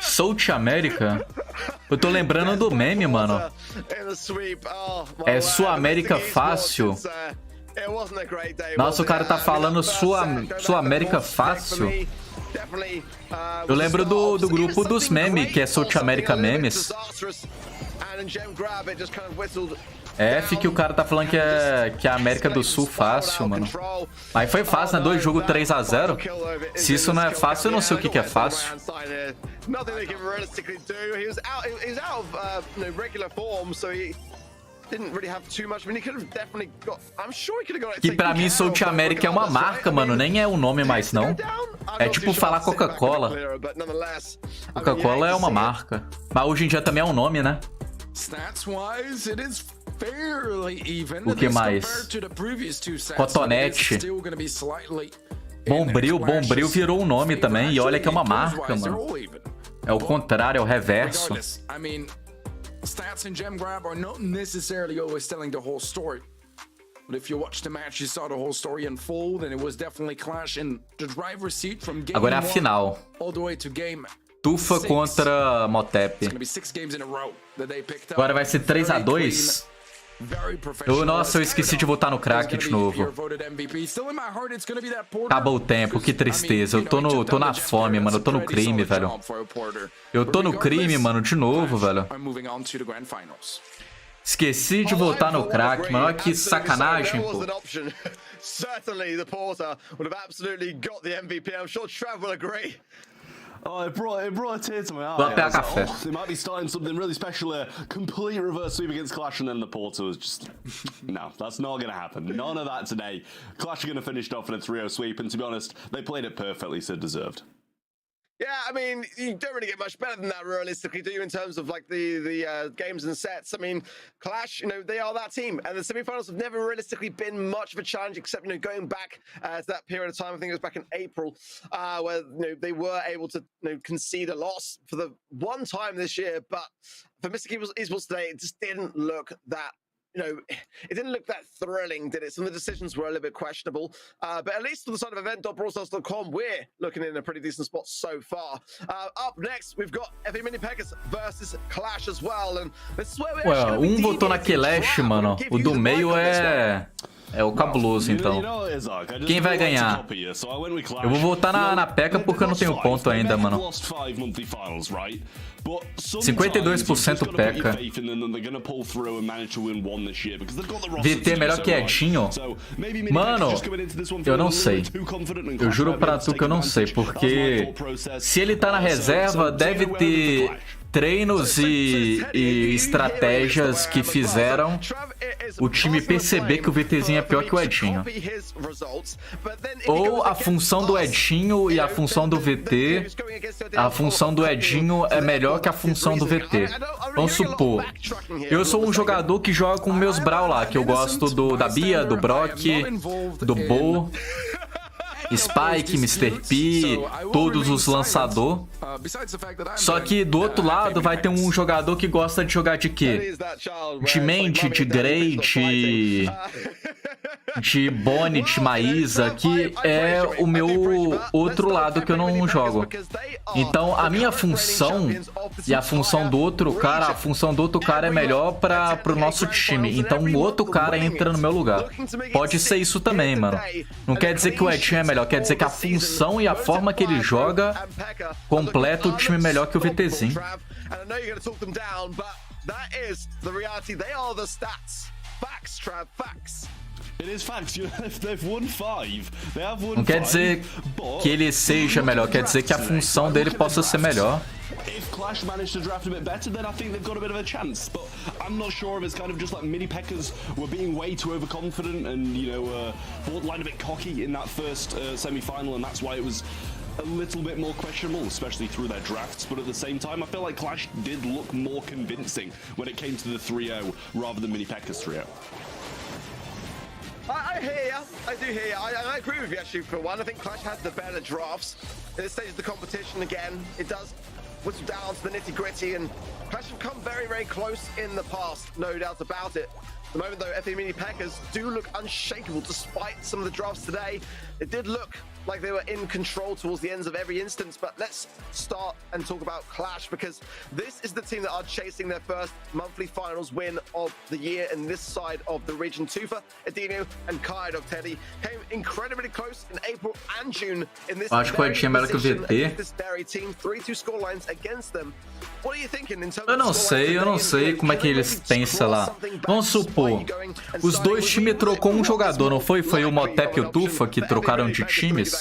South America? Eu tô lembrando do meme, mano. É Sul América fácil. Nossa, o cara tá falando Sul América fácil. Eu lembro do grupo dos memes, que é South America Memes. F que o cara tá falando que é a América do Sul fácil, mano. Aí foi fácil, né? 2 jogos 3 a 0. Se isso não é fácil, eu não sei o que é fácil. Que pra mim South America é uma marca, mano. Nem é o nome mais, não. É tipo falar Coca-Cola. Coca-Cola é uma marca. Mas hoje em dia também é um nome, né? O que mais? Cotonete. Bombril virou um nome também. E olha que é uma marca, mano. É o contrário, é o reverso. Stats and gem grab are not necessarily always telling the whole story. But if you watch the match, you saw the whole story unfold, and it was definitely Clash in the driver's seat from game Agora é a final. All the way to game Tufa contra Motep. Agora vai ser 3 a 2. Nossa, eu esqueci de votar no crack de novo. Acabou o tempo, que tristeza. Eu tô na fome, mano. Eu tô no crime, velho. Eu tô no crime, mano, de novo, velho. Esqueci de votar no crack, mano. Olha que sacanagem, pô. Certainly the Porter would have absolutely got the MVP. I'm sure Trav will agree. Oh, it brought a tear to my eye. Vou pegar café. They might be starting something really special here. Complete reverse sweep against Clash, and then the Porter was just... No, that's not going to happen. None of that today. Clash are going to finish it off in a 3-0 sweep, and to be honest, they played it perfectly, so deserved. Yeah, I mean, you don't really get much better than that, realistically, do you, in terms of like the games and sets? I mean, Clash, you know, they are that team, and the semi-finals have never realistically been much of a challenge, except, you know, going back to that period of time. I think it was back in April, where, you know, they were able to, you know, concede a loss for the one time this year. But for Mystic Esports today, it just didn't look that. You know, it didn't look that thrilling, did it? Some of the decisions were a little bit questionable. But at least on the side of event.brawlstars.com, we're looking in a pretty decent spot so far. Up next, we've got FA Mini Pekkas versus Clash as well. And this is where we're votou na Kelesh, mano. O do meio é o cabuloso, então. Quem vai ganhar? Eu vou votar na P.E.K.K.A porque eu não tenho ponto ainda, mano. 52% P.E.K.K.A. VT é melhor que Edinho? Mano, eu não sei. Eu juro pra tu que eu não sei, porque se ele tá na reserva, deve ter treinos e estratégias que fizeram o time perceber que o VTzinho é pior que o Edinho. Ou a função do Edinho e a função do VT, a função do Edinho é melhor que a função do VT. Vamos supor, eu sou um jogador que joga com meus Brawl lá, que eu gosto da Bia, do Brock, do Bo, Spike, Mr. P, todos os lançadores. Só que do outro lado vai ter um jogador que gosta de jogar de quê? De Mente, de Grey, de Bonnie, de Maísa, que é o meu outro lado que eu não jogo. Então a minha função e a função do outro cara, é melhor para o nosso time. Então o outro cara entra no meu lugar. Pode ser isso também, mano. Não quer dizer que o Edinho é melhor, quer dizer que a função e a forma que ele joga completa o time melhor que o VTzinho. That is the reality. They are the stats. Facts, Trav, facts. It is facts. They've won 5. They have won 5. Não quer dizer que ele seja melhor, quer dizer que a função dele possa ser melhor. If Clash managed to draft a bit better, then I think they've got a bit of a chance. But I'm not sure if it's kind of just like mini Peckers were being way too overconfident and, you know, borderline a bit cocky in that first semi-final, and that's why it was a little bit more questionable, especially through their drafts. But at the same time, I feel like Clash did look more convincing when it came to the 3-0 rather than mini Peckers 3-0. I hear ya. I do hear ya. I agree with you actually for one. I think Clash has the better drafts. At this stage of the competition again, it does whistle down to the nitty-gritty, and Clash have come very, very close in the past, no doubt about it. At the moment though, FA Mini Packers do look unshakable despite some of the drafts today. It did look like they were in control towards the ends of every instance, but let's start and talk about Clash, because this is the team that are chasing their first monthly finals win of the year in this side of the region. Tufa, Edinho and Kai Teddy came incredibly close in April and June in this Acho que o Edinho é melhor que o VT. This very team, 3-2 scorelines against them. What are you thinking in terms Eu não sei como é que eles pensam lá. Vamos supor, os dois times trocou um jogador, não foi? Foi o Motep e o Tufa que trocaram de times?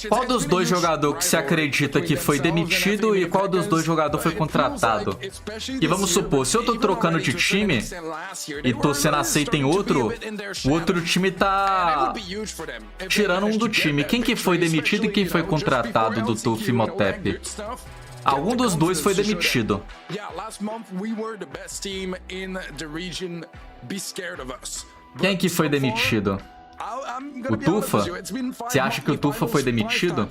Qual dos dois jogadores que se acredita que foi demitido e qual dos dois jogadores foi contratado? E vamos supor, se eu tô trocando de time e tô sendo aceito em outro, o outro time tá tirando um do time. Quem que foi demitido e quem foi contratado do Tuf e Motep? Algum dos dois foi demitido. Quem que foi demitido? O Tufa? Você acha que o Tufa foi demitido?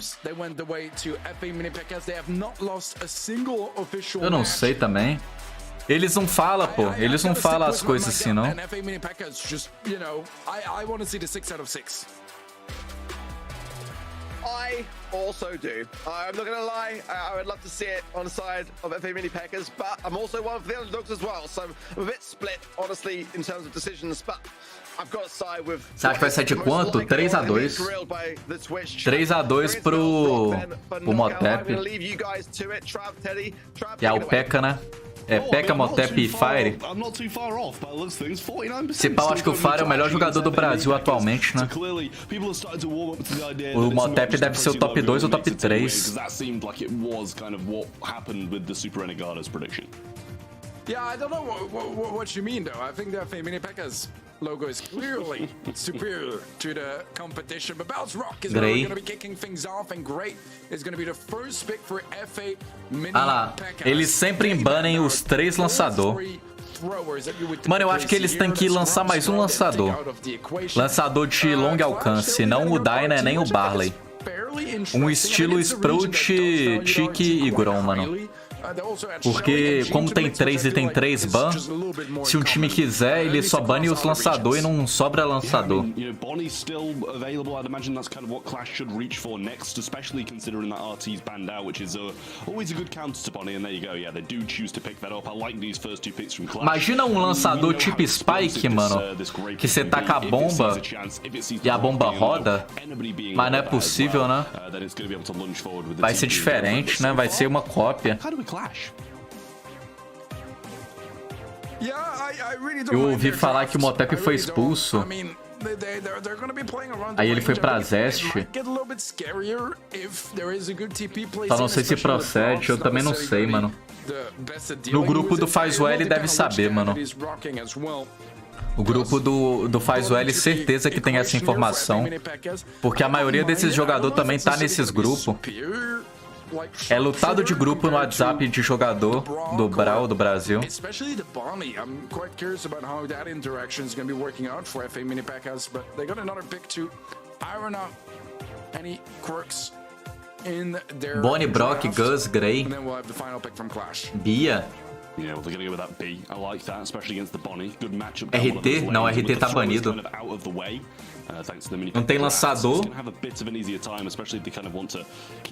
Eu não sei também. Eles não falam, pô. Eles não falam as coisas assim, não. I also do. I'm not gonna lie, I would love to see it on the side of FA Mini Packers, but I'm also one for the underdogs as well, so I'm a bit split, honestly, in terms of decisions, but I've got to side with... Você acha que vai ser de quanto? 3-2. 3-2 pro Motep. E é o P.E.K.K.A, né? É P.E.K.K.A, Motep e Fire. Se pau, acho que o Fire é o melhor jogador do Brasil atualmente, né? O Motep deve ser o top 2 ou top 3. Yeah, I don't know what you mean though. I think the FA Mini Packers logo is clearly superior to the competition. But Bounce Rock is really going to be kicking things off, and Great is going to be the first pick for FA Mini Packers. Eles sempre embanem os 3 lançadores. Mano, eu acho que eles têm que lançar mais um lançador. Lançador de longo alcance, não o Dyna nem o Barley. Um estilo Sprout, Tiki e Grom, mano. Porque como tem 3 e tem 3 ban, se um time quiser, ele só bane os lançadores e não sobra lançador. Imagina um lançador tipo Spike, mano, que você taca a bomba e a bomba roda, mas não é possível, né? Vai ser diferente, né? Vai ser uma cópia. Eu ouvi falar que o Motep foi expulso. Aí ele foi pra Zest. Só não sei se procede, eu também não sei, mano. No grupo do Faz o L deve saber, mano. O grupo do Faz o L certeza que tem essa informação. Porque a maioria desses jogadores também tá nesses grupos. É lutado de grupo no WhatsApp de jogador do BRAWL do Brasil. Bonnie, Brock, Gus, Gray, Bia. RT? Não, RT tá banido. Não tem lançador.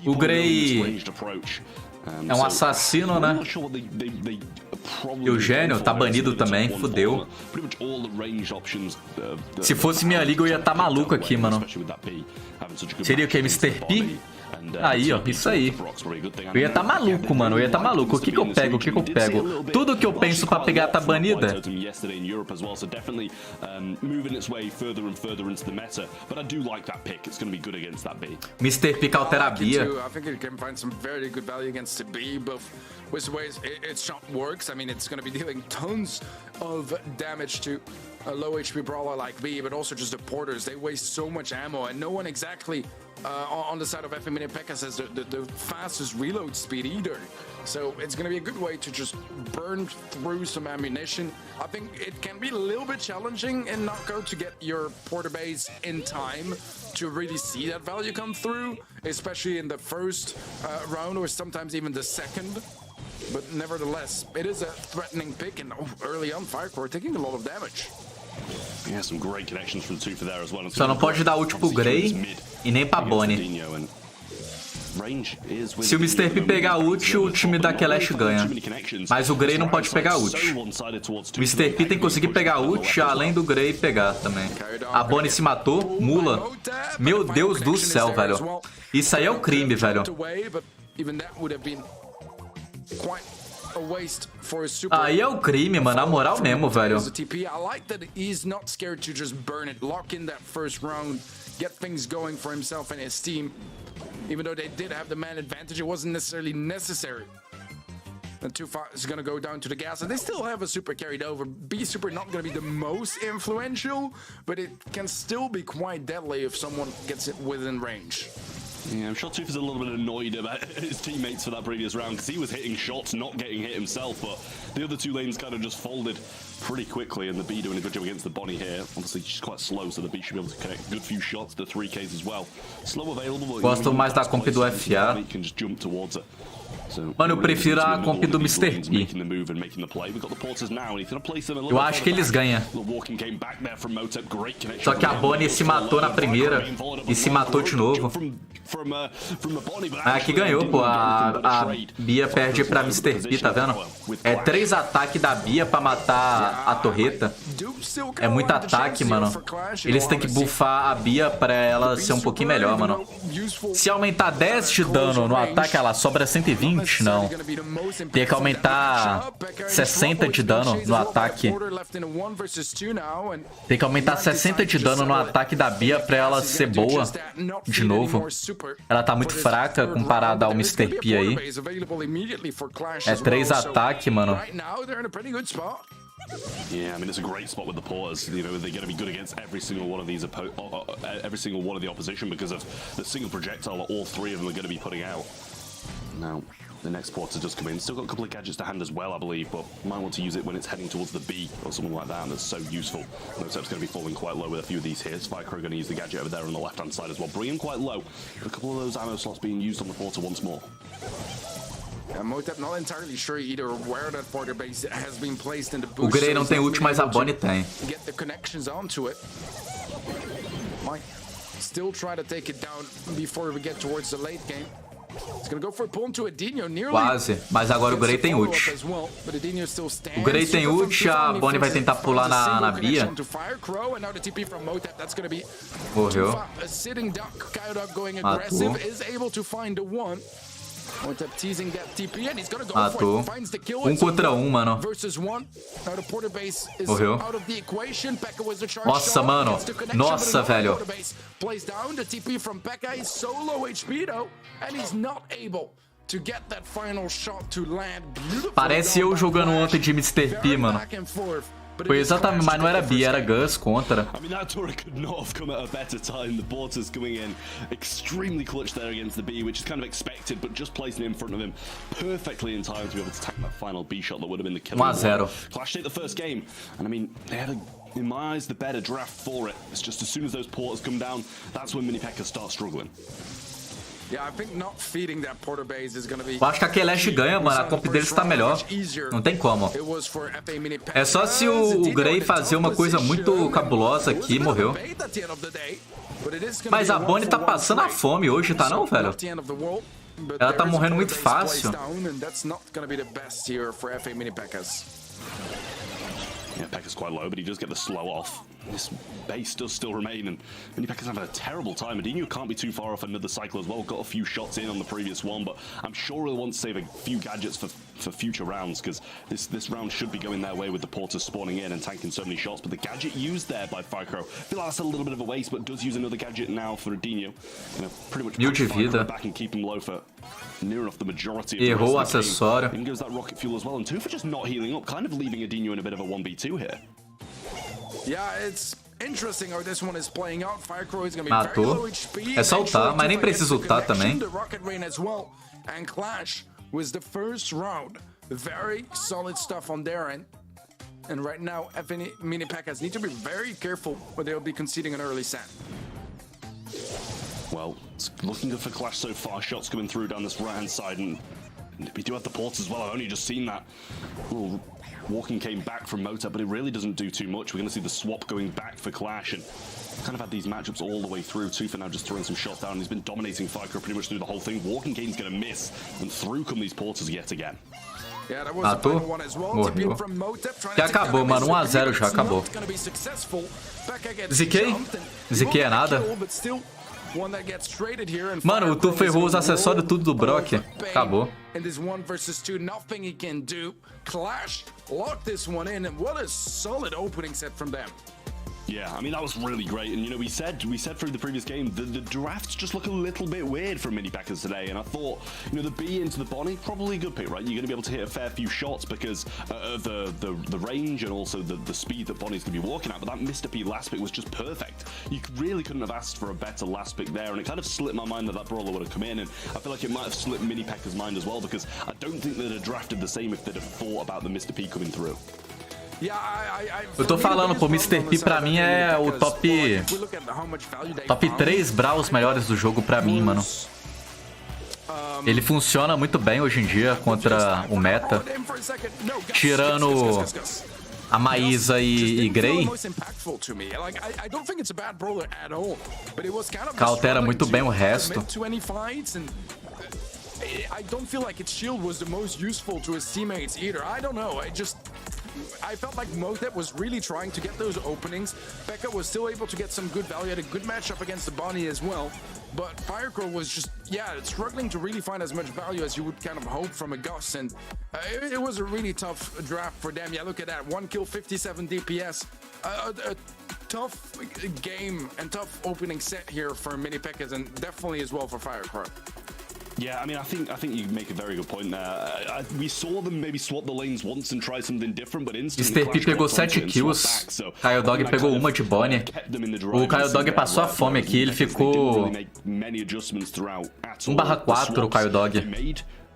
O Gray é um assassino, né? E o Gênio tá banido também, fudeu. Se fosse minha liga eu ia tá maluco aqui, mano. Seria o que? Mr. P? Aí, ó, isso aí. Eu ia tá maluco, mano. Eu ia tá maluco. O que que eu pego? O que que eu pego? Tudo que eu penso pra pegar tá banida. Mr. P cauterabia. Which ways its shot works. I mean, it's going to be dealing tons of damage to a low HP brawler like B, but also just the porters. They waste so much ammo, and no one exactly on the side of FMini Pekka has the fastest reload speed either. So it's going to be a good way to just burn through some ammunition. I think it can be a little bit challenging in Knockout to get your porter base in time to really see that value come through, especially in the first round or sometimes even the second. But nevertheless, it is a threatening pick, and early on, Firecore taking a lot of damage. Yeah, some great connections from Tufa there as well. Só não pode dar ult pro Grey e nem pra Bonnie. Se o Mr. P pegar ult, o time da Kelesh ganha. Mas o Grey não pode pegar ult. O Mr. P tem que conseguir pegar ult, além do Grey pegar também. A Bonnie se matou. Mula. Meu Deus do céu, velho. Isso aí é o crime, velho. Aí é o crime, mano, na moral mesmo, velho. Even though they did have the man advantage, it wasn't necessarily necessary. And Tufa is going to go down to the gas, and they still have a super carried over. B super not going to be the most influential, but it can still be quite deadly if someone gets it within range. Yeah, I'm sure Tufa's a little bit annoyed about his teammates for that previous round because he was hitting shots, not getting hit himself, but the other two lanes kind of just folded pretty quickly, and the B doing a good job against the Bonnie here. Obviously, she's quite slow, so the B should be able to connect a good few shots, the 3Ks as well. Slow available, but gosto mais da comp do FA. Can just jump towards her. Mano, eu prefiro a comp do Mr. P. Eu acho que eles ganham. Só que a Bonnie se matou na primeira e se matou de novo. Aqui ganhou, pô. A Bia perde pra Mr. P, tá vendo? É 3 ataques da Bia pra matar a torreta. É muito ataque, mano. Eles têm que buffar a Bia pra ela ser um pouquinho melhor, mano. Se aumentar 10 de dano no ataque, ela sobra 120. Não. Tem que aumentar 60 de dano no ataque. Tem que aumentar 60 de dano no ataque da Bia pra ela ser boa de novo. Ela tá muito fraca comparada ao Mr. P aí. É 3 ataques, mano. Yeah, I mean, it's a great spot with the paws. You know, they're going to be good against every single one of these of the opposition because of the single projectile that all 3 of them are going to be putting out. Now, the next porter does come in. Still got a couple of gadgets to hand as well, I believe, but might want to use it when it's heading towards the B or something like that, and that's so useful. Notep's going to be falling quite low with a few of these here. Spycrow going to use the gadget over there on the left-hand side as well. Bring him quite low. A couple of those ammo slots being used on the porter once more. Not entirely sure either where that porter base has been placed in the O Grey não tem ult, mas a Bonnie tem. Get the connections onto it. Might still try to take it down before we get towards the late game. It's gonna go for a pull into Edinho, nearly. Quase, mas agora o Grey tem ult. O Grey tem ult, a Bonnie vai tentar pular na Bia. Morreu. Matou. Matou. 1 contra 1, mano. Morreu. Nossa, mano. Nossa, velho. Parece eu jogando ontem de Mr. P, mano. Foi exatamente, mas não era Bia, era Gus contra. I mean, that Tora could not have come at a better time. The Porter's coming in extremely clutch there against the B, which is kind of expected, but just placing it in front of him perfectly in time to be able to tank that final B shot that would have been the killer. 1-0. Clash take the first game, and I mean, they had in my eyes, the better draft for it. It's just as soon as those Porters come down, that's when Mini Pekka starts struggling. Eu acho que a Kelesh ganha, mano. A comp deles tá melhor. Não tem como. É só se o Grey fazer uma coisa muito cabulosa aqui e morreu. Mas a Bonnie tá passando a fome hoje, tá não, velho? Ela tá morrendo muito fácil. Yeah, Pekka's quite low, but he does get the slow off. this base does still remain, and Minipekka's having a terrible time. Adinho can't be too far off another cycle as well. Got a few shots in on the previous one, but I'm sure he'll want to save a few gadgets for future rounds, because this round should be going their way with the porters spawning in and tanking so many shots. But the gadget used there by Fycro, I feel like that's a little bit of a waste, but does use another gadget now for Adinho. Pretty much back and keep him low for near enough the majority of the Errou o rest of the acessório. game. In goes that rocket fuel as well, and 2 for just not healing up, kind of leaving Adinho in a bit of a 1v2 here. Yeah, it's interesting how this one is playing out. Fycro is going to be very low HP. É só ultar, mas nem precisa ultar também. The Rocket Rain as well. And Clash was the first round. Very solid stuff on their end. And right now, Minipekkas need to be very careful, or they'll be conceding an early set. Well, it's looking good for Clash so far. Shots coming through down this right-hand side, and we do have the ports as well. I've only just seen that. Little walking came back from Mota, but it really doesn't do too much. We're going to see the swap going back for Clash, and kind of had these matchups all the way through. Tufa now just throwing some shots down. He's been dominating Fycro pretty much through the whole thing. Walking Kane's going to miss, and through come these porters yet again. Matou? Morreu. Já acabou, mano. 1 a 0 já acabou. Ziquei? Ziquei é nada. Mano, o Tufa errou os acessórios tudo do Brock. Acabou. Clash locked this one in, and what a solid opening set from them. Yeah, I mean, that was really great. And, you know, we said through the previous game, the drafts just look a little bit weird from Minipekkas today. And I thought, you know, the B into the Bonnie, probably a good pick, right? You're going to be able to hit a fair few shots because of the range and also the speed that Bonnie's going to be walking at. But that Mr. P last pick was just perfect. You really couldn't have asked for a better last pick there. And it kind of slipped my mind that brawler would have come in. And I feel like it might have slipped Minipekkas' mind as well, because I don't think they'd have drafted the same if they'd have thought about the Mr. P coming through. Eu tô falando, pô, Mr. P pra mim é o top 3 brawls melhores do jogo pra mim, mano. Ele funciona muito bem hoje em dia contra o meta. Tirando a Maísa e Grey. Cautera muito bem o resto. I don't feel like its shield was the most useful to his teammates either. I don't know. I felt like Motep was really trying to get those openings. Pekka was still able to get some good value. Had a good matchup against the Bonnie as well. But Fycro was just, struggling to really find as much value as you would kind of hope from a Gus. And it was a really tough draft for them. Yeah, look at that. 1 kill, 57 DPS. A tough game and tough opening set here for Minipekkas, and definitely as well for Fycro. Yeah, I mean, I think you make a very good point there. We saw them maybe swap the lanes once and try something different, but instantly Mr. P pegou 7 kills, Kyle Dog pegou uma de Bonnie. O Kyle Dog passou a fome aqui, ele ficou 1/4 o Kyle Dog.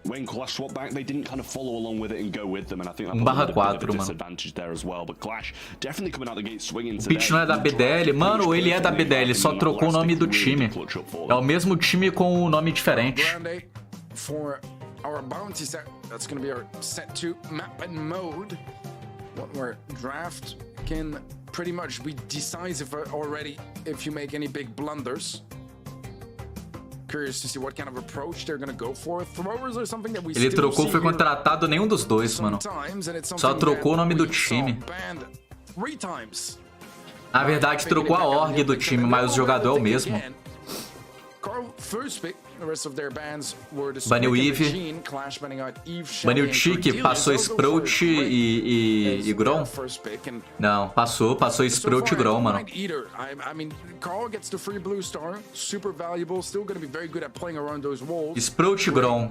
When Clash swapped back, they didn't kind of follow along with it and go with them, and I think that 1/4, put a disadvantage there as well. But Clash definitely coming out the gate swinging today. O Pitch não é da BDL? Mano, ele é da BDL, só trocou o nome do time. É o mesmo time com um nome diferente. For our bounty set, that's going to be our set 2 map and mode. What where draft can pretty much be decisive already if you make any big blunders. Curious to see what kind of approach they're going to go for. Throwers are something that we Ele trocou, foi contratado nenhum dos dois, mano. Só trocou o nome do time. Na verdade, trocou a org do time, mas o jogador é o mesmo. Baniu Eve. Baniu Chique, passou Sprout e Grom? Não, passou Sprout e Grom, mano. Sprout e Grom.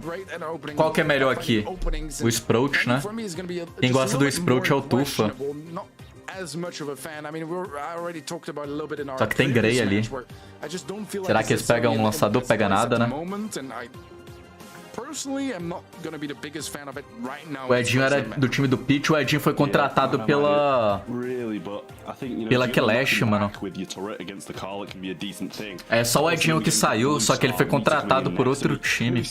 Qual que é melhor aqui? O Sprout, né? Quem gosta do Sprout é o Tufa. Só que tem Grey ali. Será que eles pegam um lançador? Pega nada, né? O Edinho era do time do Pitch, o Edinho foi contratado pela Clash, mano. É só o Edinho que saiu, só que ele foi contratado por outro time.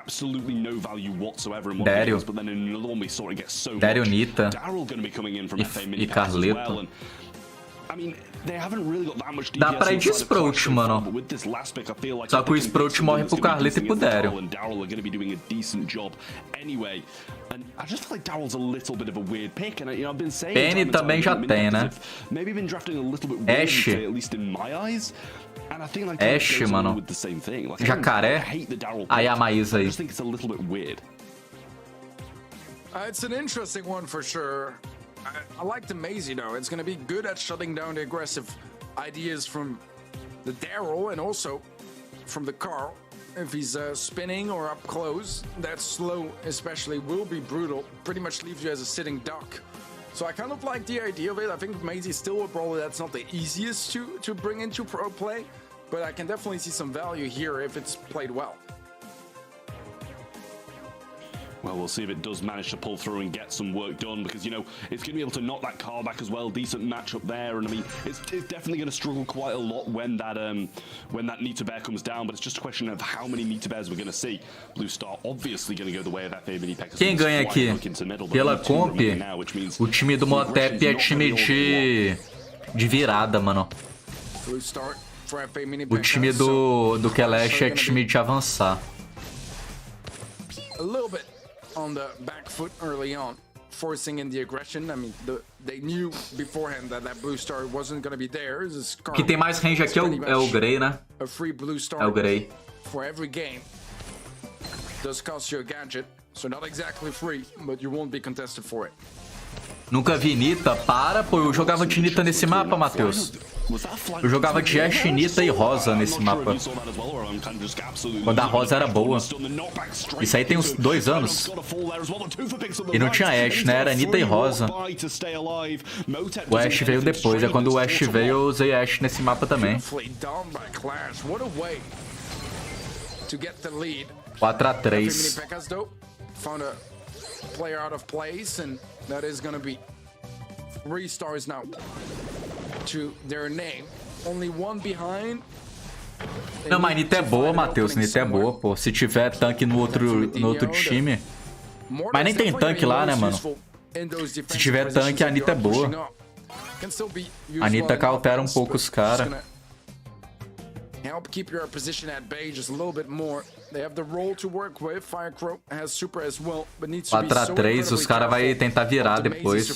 Absolutely no value whatsoever in one Dario. games, but then in another one we saw it get so Dario, much. Nita Daryl going to be coming in from FA e Carleto. well, and Dá pra ir de Sprout, mano. Só que o Sprout morre pro Carleto e pro Daryl. Penny também já tem, né? Ashe, mano. Jacaré. Aí a Maísa aí. It's an interesting one for sure. I like the Maze, you know. It's going to be good at shutting down the aggressive ideas from the Daryl and also from the Carl. If he's spinning or up close, that slow especially will be brutal. Pretty much leaves you as a sitting duck. So I kind of like the idea of it. I think Maze is still a brawler that's not the easiest to bring into pro play, but I can definitely see some value here if it's played well. Well, we'll see if it does manage to pull through and get some work done, because, you know, it's going to be able to knock that car back as well. Decent matchup there, and I mean, it's definitely going to struggle quite a lot when that Nita Bear comes down, but it's just a question of how many Nita Bears we're going to see. Blue Star obviously going to go the way of FA Mini Packers. Quem ganha aqui? Pela comp, o time do Motep é time de virada, mano. O time do Kelesh é time de avançar. A little bit on the back foot early on, forcing in the aggression. I mean, they knew beforehand that Blue Star wasn't going to be there. Que tem mais range aqui é o Grey, né? A free Blue Star é o Grey. For every game does cost you a gadget, so not exactly free, but you won't be contested for it. Nunca vi Nita. Para, pô, eu jogava de Nita nesse mapa, Matheus. Eu jogava de Ashe, Nita e Rosa nesse mapa. Quando a Rosa era boa. Isso aí tem uns 2 anos. E não tinha Ashe, né? Era Nita e Rosa. O Ashe veio depois. É quando o Ashe veio, eu usei Ashe nesse mapa também. 4-3. Player out of place, and that is gonna be 3 stars now to their name. Only one behind. Não, mas Nita é boa, Matheus. Nita é boa, pô. Se tiver tanque no outro time. Mas nem tem tanque lá, né, mano? Se tiver tanque, a Nita é boa. A Nita cautela um pouco os caras. Help keep your position at bay just a little bit more. They have the role to work with. Firecrow has super as well, but needs to be 4-3, os caras vai tentar virar depois.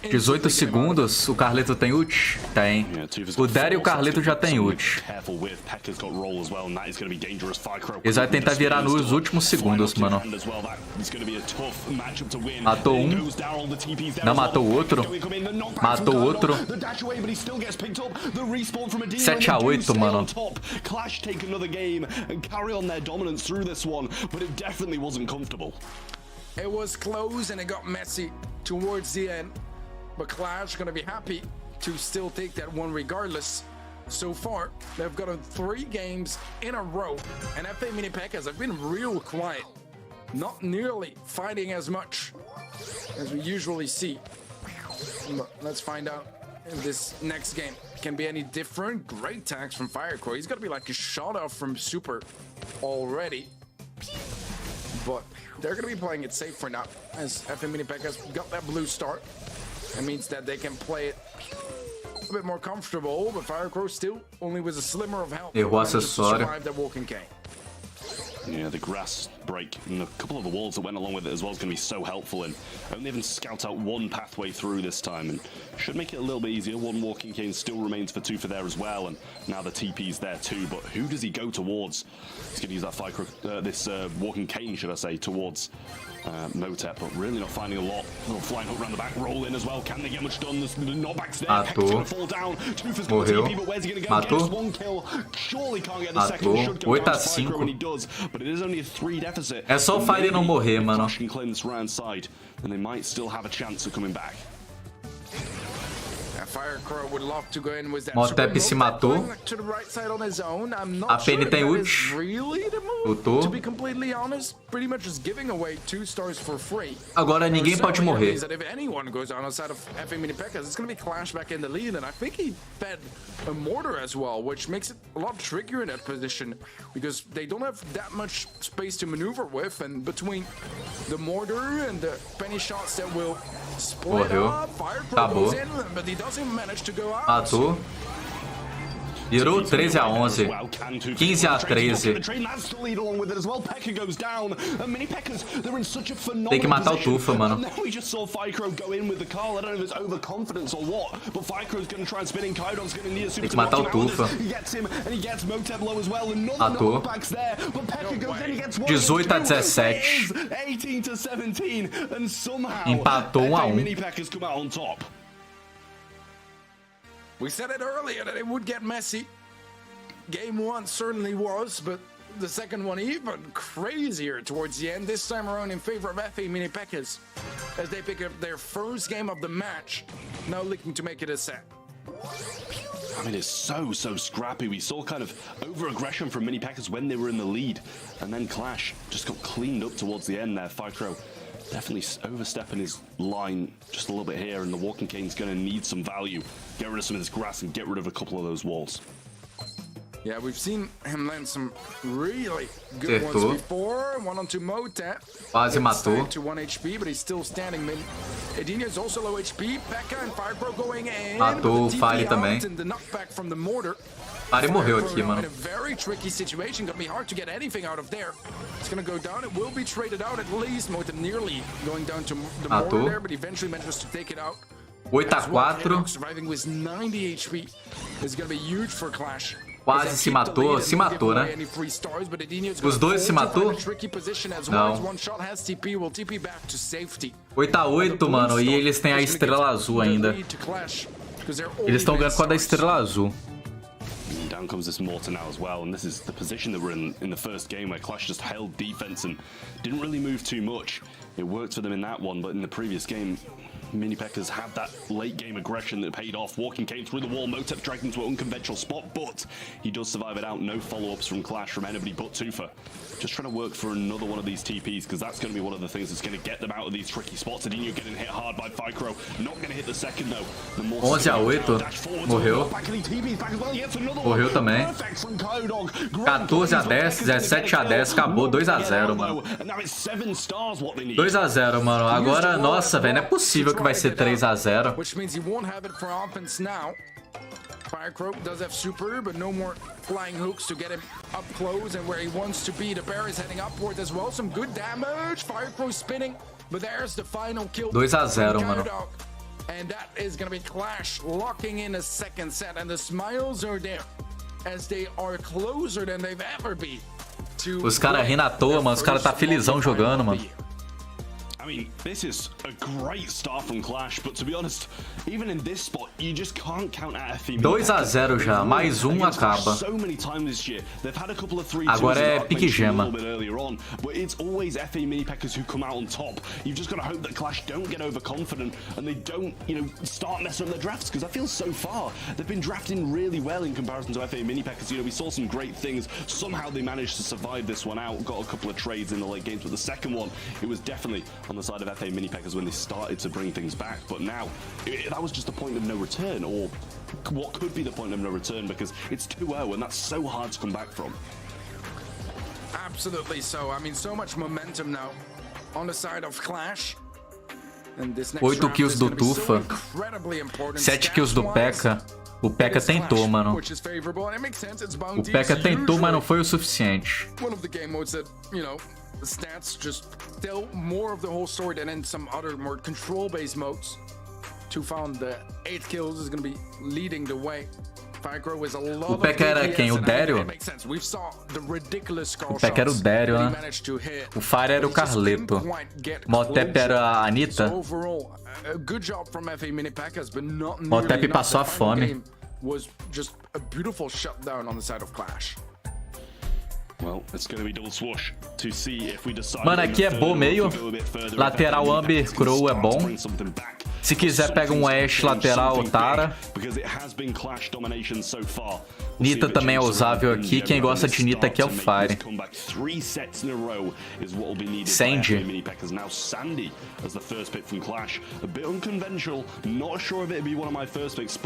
18 segundos, o Carleto tem ult? Tem. O Daryl e o Carleto já tem ult. Eles vão tentar virar nos últimos segundos, mano. Matou um. Não matou o outro. Matou o outro. 7-8, mano. Clash take another game and carry on their dominance through this one, but it definitely wasn't comfortable. It was close and it got messy towards the end, but Clash gonna be happy to still take that one regardless. So far, they've gotten 3 games in a row, and FA Mini Packers have been real quiet, not nearly fighting as much as we usually see. But let's find out if this next game can be any different. Great tags from Firecrow. He's got to be like a shot off from Super already. But they're going to be playing it safe for now, as FA Mini Packers got that blue start. That means that they can play it a bit more comfortable, but Firecrow still only was a slimmer of help to survive that walking cane. Yeah, the grass break and a couple of the walls that went along with it as well is going to be so helpful, and only even scout out one pathway through this time, and should make it a little bit easier. One walking cane still remains for 2 for there as well, and now the TP's there too, but who does he go towards? He's going to use that this walking cane, should I say, towards Motep, but really not finding a lot. Little flying hook around the back, roll in as well. Can they get much done? The knockbacks there. Peck's going to fall down. 2 for TP, but where's he going to go? Gets 1 kill. Surely can't get the second. Should go down Firecrow when he does, but it is only a 3 deficit. É só o Fire não morrer, mano. Can claim this round side, and they might still have a chance of coming back. Motep se matou. A Penny tem ult. Lutou. Agora ninguém pode morrer. Morreu. Acabou. Matou. Virou 13 a 11. 15 a 13. Tem que matar o Tufa, mano. Tem que matar o Tufa. Matou. 18 a 17. Empatou 1 a 1. We said it earlier that it would get messy. Game 1 certainly was, but the second one even crazier towards the end. This time around in favor of FA Mini Packers as they pick up their first game of the match, now looking to make it a set. I mean, it's so scrappy. We saw kind of over-aggression from Mini Packers when they were in the lead, and then Clash just got cleaned up towards the end there. Ficro definitely overstepping his line just a little bit here, and the Walking King's going to need some value. Get rid of some of this grass and get rid of a couple of those walls. Yeah, we've seen him land some really good ones before. 1-on-2 Motep. Quase matou. To 1 HP, but he's still standing mid. Edinho is also low HP. Pekka and Firebro going in. Matou o Fire também. And the knockback from the mortar. Fire morreu aqui, mano. In a very tricky situation, gonna be hard to get anything out of there. It's gonna go down. It will be traded out at least. Motep nearly going down to the mortar there, but eventually manages to take it out. 8 a 4. Surviving with 90 HP is gonna be huge for Clash. Quase se matou, né? Os dois se matou? Não. 8 a 8, mano, e eles têm a estrela azul ainda. Eles estão ganhando com a da estrela azul. Down comes this mortar now as well, and this is the position that we're in the first game where Clash just held defense and didn't really move too much. It worked for them in that one, but in the previous game, Mini Packers had that late game aggression that paid off. Walking came through the wall, Motep dragged into an unconventional spot, but he does survive it out. No follow-ups from Clash from anybody but Tufa. Just trying to work for another one of these TPs, because that's going to be one of the things that's going to get them out of these tricky spots. Edinho getting hit hard by Ficro. Not going to hit the second though. 11 a 8. Morreu. Morreu também. 14 a 10, 17 a 10. Acabou 2 a 0, mano. 2 a 0, mano. Agora, nossa, velho, não é possível que vai ser 3 a 0. Firecroak does have super, but no more flying hooks to get him up close and where he wants to be. The bear is heading upwards as well. Some good damage. Firecroak spinning, but there's the final kill. 2 a 0, mano. And that is going to be Clash locking in a second set. And the smiles are there as they are closer than they've ever been. Os caras rindo à toa, mano. Os caras tá felizão jogando, mano. I mean, this is a great start from Clash, but to be honest, even in this spot, you just can't count out FE. 2 a 0 já, mais um acaba. Agora é pique gema. But it's always FE Mini Packers who come out on top. You've just got to hope that Clash don't get overconfident and they don't, start messing up their drafts, because I feel so far they've been drafting really well in comparison to FE Mini Packers. We saw some great things. Somehow they managed to survive this one out. Got a couple of trades in the late games, but the second one, it was definitely on the side of FA Mini Packers when they started to bring things back. But now, that was just the point of no return, or what could be the point of no return, because it's 2-0 and that's so hard to come back from. Absolutely so. I mean, so much momentum now on the side of Clash. 8 kills do Tufa, 7 kills do Pekka. O Pekka tentou, mano. O Pekka tentou, mas não foi o suficiente. The stats just tell more of the whole story than in some other more control-based modes. To found the 8 kills is going to be leading the way. O Pekka era quem? O Dario? O Pekka era o Dario, né? O Fire era o Carleto. Motep era a Anitta. Motep passou a fome. Mano, aqui é bom meio. Lateral Amber Crow é bom. Se quiser, pega um Ashe lateral Tara. Nita também é usável aqui. Quem gosta de Nita aqui é o Fire. Sandy.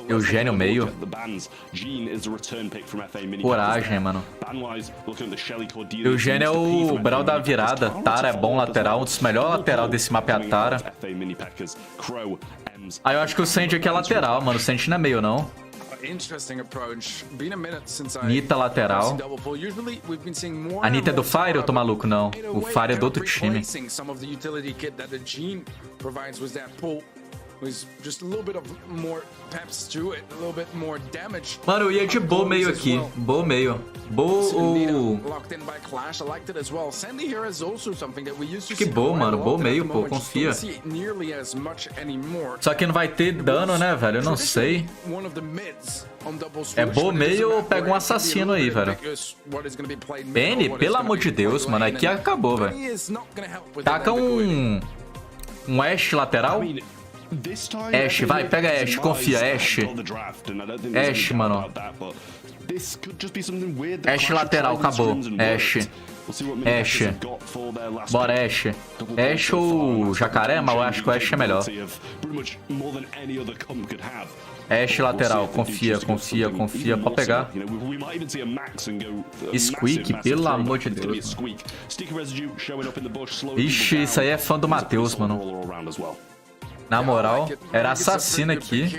Eugênio meio. Coragem, mano. Eugênio é o Brawl da virada. Tara é bom lateral. Um dos melhores lateral desse mapa é a Tara. Aí eu acho que o Sandy aqui é lateral, mano. O Sandy não é meio, não. Nita lateral. A Nita é do Fire? Eu tô maluco, não. O Fire é do outro time. Mano, eu ia de Bo meio aqui. Bo meio. Bo ou... Que Bo, mano. Bo meio, pô. Confia. Só que não vai ter dano, né, velho? Eu não sei. É Bo meio ou pega um assassino aí, velho? Penny, pelo amor de Deus, mano. Aqui acabou, velho. Taca um Ashe lateral. Ashe, vai, pega Ashe, confia, Ashe. Ashe, mano. Ashe lateral, acabou. Ashe. Ashe. Bora, Ashe. Ashe ou Jacaré, mas eu acho que o Ashe é melhor. Ashe lateral, confia, confia, confia. Pode pegar. Squeak, pelo amor de Deus. Ixi, isso aí é fã do Matheus, mano. Na moral, era assassino aqui.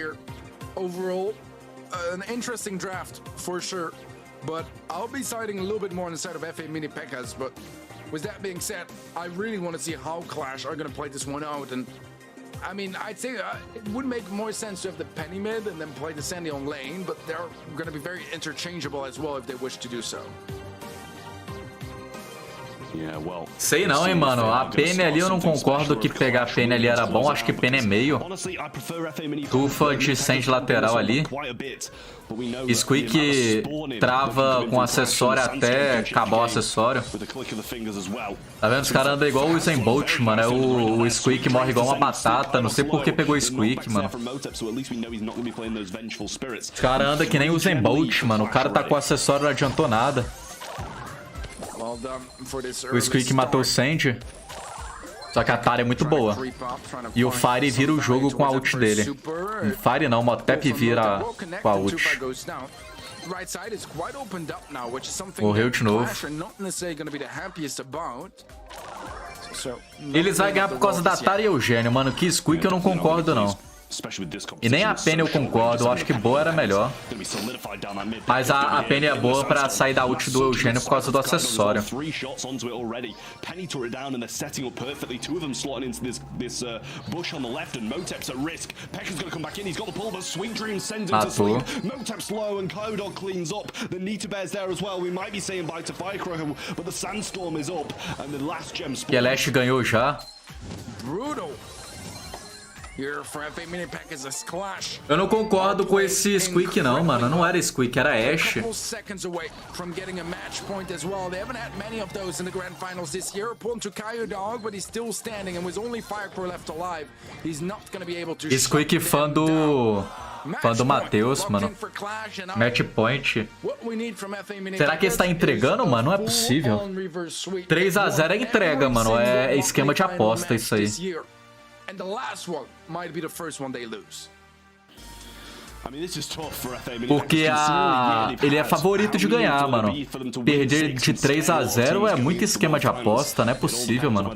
Overall, an interesting draft for sure, but I'll be siding a little bit more on the side of FA Mini Pekkas. But with that being said, I really want to see how Clash are going to play this one out. And I mean, I'd say it would make more sense to have the Penny mid and then play the Sandy on lane, but they're going to be very interchangeable as well if they wish to do so. Sei não, hein, mano. A Penny ali eu não concordo que pegar a Penny ali era bom. Acho que Penny é meio. Tufa de Sandy lateral ali. Squeak trava com acessório até acabar o acessório. Tá vendo? Os caras andam igual o Usain Bolt, mano. O Squeak morre igual uma batata. Não sei por que pegou o Squeak, mano. Os caras andam que nem o Usain Bolt, mano. O cara tá com o acessório, não adiantou nada. O Squeak matou o Sandy. Só que a Tara é muito boa. E o Fire vira o jogo com a ult dele. O Fire não, o Motep vira com a ult. Morreu de novo. Eles vão ganhar por causa da Tara e Eugênio, mano. Que Squeak eu não concordo, não. E nem a Penny eu concordo, eu acho que boa era melhor. Mas a Penny é boa pra sair da ult do Eugênio por causa do acessório. Matou. E a Lash ganhou já. Eu não concordo com esse Squeak não, mano. Não era Squeak, era Ashe. Squeak fã do Matheus, mano. Match point. Será que ele está entregando, mano? Não é possível. 3 a 0 é entrega, mano. É esquema de aposta isso aí. And the last one might be the first one they lose. Porque ele é favorito de ganhar, mano. Perder de 3 a 0 é muito esquema de aposta, não é possível, mano.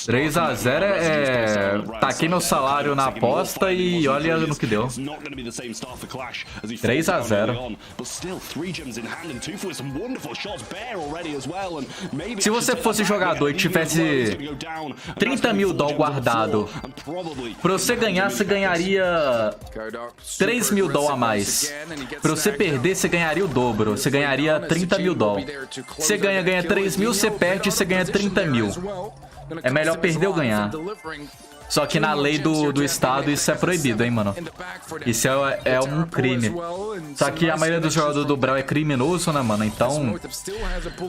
3 a 0 é... Taquei meu salário na aposta e olha no que deu. 3 a 0. Se você fosse jogador e tivesse 30 mil doll guardado, pra você ganhar, você ganharia 3 mil doll a mais. Pra você perder, você ganharia o dobro. Você ganharia 30 mil doll. Você ganha 3 mil, você perde e você ganha 30 mil. É melhor perder ou ganhar. Só que na lei do estado isso é proibido, hein, mano. Isso é um crime. Só que a maioria dos jogadores do Brawl é criminoso, né, mano? Então,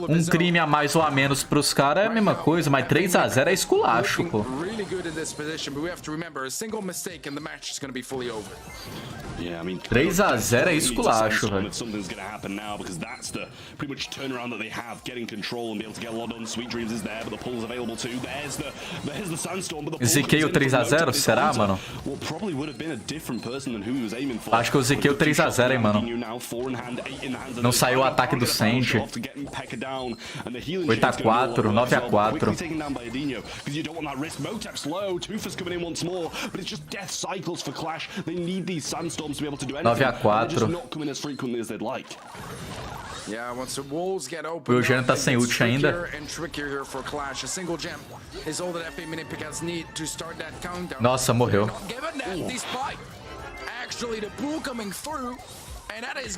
um crime a mais ou a menos pros caras é a mesma coisa. Mas 3 a 0 é esculacho, pô. 3 a 0 é esculacho, velho. Ziquei o 3 a 0? Será, mano? Acho que eu ziquei o 3 a 0, hein, mano. Não saiu o ataque do Sandy. 8 a 4, 9 a 4. 9 a 4. O Eugênio tá sem ult ainda. Nossa, morreu.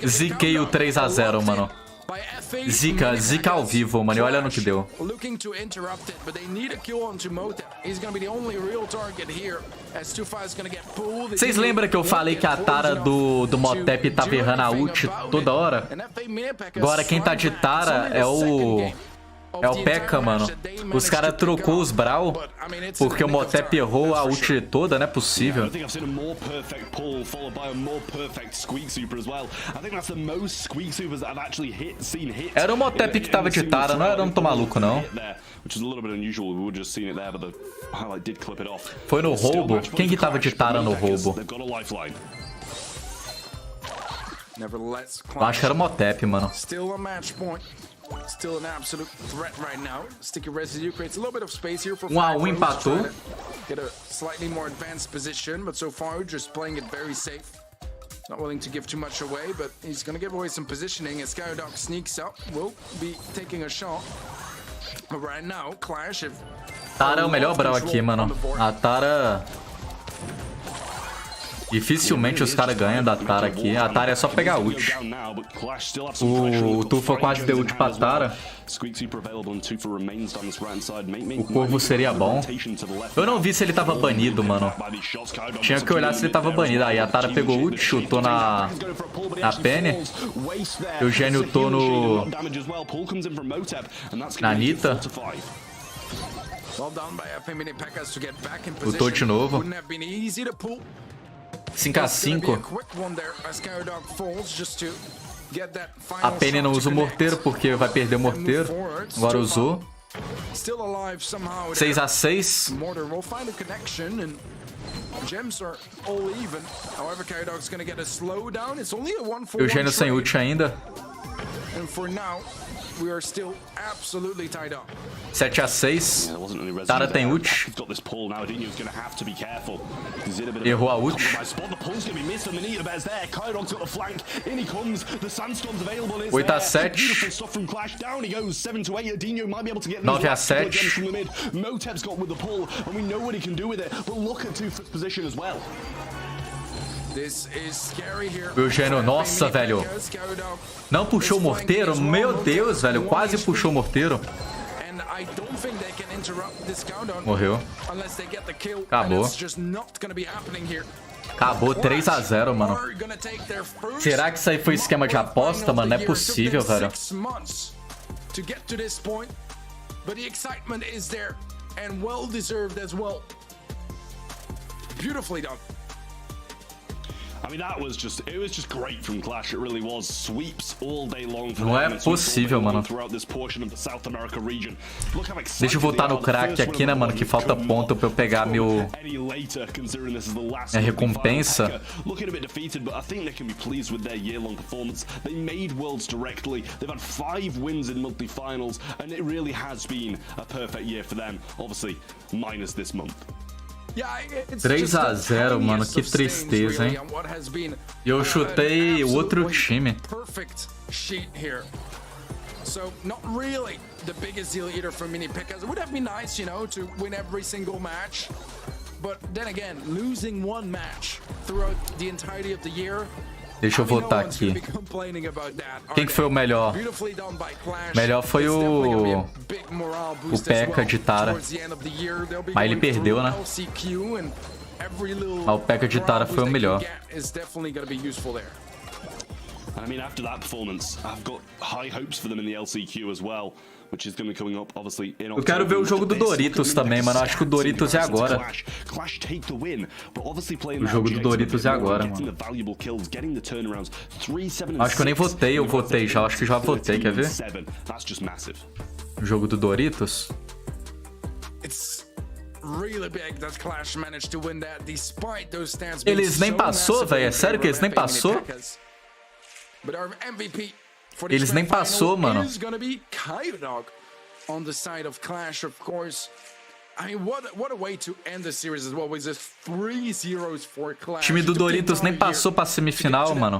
Ziquei o 3 a 0, mano. Zica ao vivo, mano. E olha no que deu. Vocês lembram que eu falei que a Tara do Motep tava errando a ult toda hora? Agora quem tá de Tara é o P.E.K.K.A, mano. Os caras trocou os Brawl porque o Motep errou a ult toda, não é possível. Era o Motep que tava de Tara, não era um tô maluco, não. Foi no roubo? Quem que tava de Tara no roubo? Eu acho que era o Motep, mano. Still an absolute threat right now. Sticky residue creates a little bit of space here for 1 a 1 empatou. Get a slightly more advanced position, but so far just playing it very safe. Not willing to give too much away, but he's gonna give away some positioning as Skydog sneaks up. Will be taking a shot. But right now, Clash if Tara é o melhor Brawl aqui, mano. A Tara dificilmente os caras ganham da Tara aqui. A Tara é só pegar ult. O Tufa quase deu ult pra Tara. O Corvo seria bom. Eu não vi se ele tava banido, mano. Tinha que olhar se ele tava banido. Aí a Tara pegou ult, chutou na Penny. Eugênio ultou na Anitta. Ultou de novo. 5 a 5. A Penny não usa o morteiro porque vai perder o morteiro. Agora usou. 6 a 6. Eugênio sem ult ainda. 7 a 6. Tara tem ult. Errou a ult. 8 a 7. 9 a 7. O Eugênio, nossa, velho. Não puxou o morteiro? Meu Deus, velho. Quase puxou o morteiro. Morreu. Acabou. Acabou 3 a 0, mano. Será que isso aí foi esquema de aposta, mano? Não é possível, velho. Beautifully done. Não é possível, mano. Deixa eu voltar no crack aqui, né, mano? Que falta ponto pra eu pegar minha recompensa. Yeah, 3 a 0, mano, que tristeza, hein? E eu chutei outro time. So not really the biggest deal either for mini P.E.K.K.A. It would have been nice, you know, to win every single match. But then again, losing one match throughout the entirety of the year. Deixa eu votar aqui. Quem que foi o melhor? Melhor foi o P.E.K.K.A. de Tara. Mas ele perdeu, né? O P.E.K.K.A. de Tara foi o melhor. I mean, after that performance, I've got high hopes for them in the LCQ as well, which is going to be coming up, obviously, in October. Eu quero ver o jogo do Doritos também, mano. Acho que o Doritos é agora. O jogo do Doritos é agora, mano. Acho que eu nem votei, eu votei já. Acho que já votei, quer ver? O jogo do Doritos. Eles nem passou, velho. É sério que eles nem passou? Eles nem passou, mano. O time do Doritos nem passou pra semifinal, mano.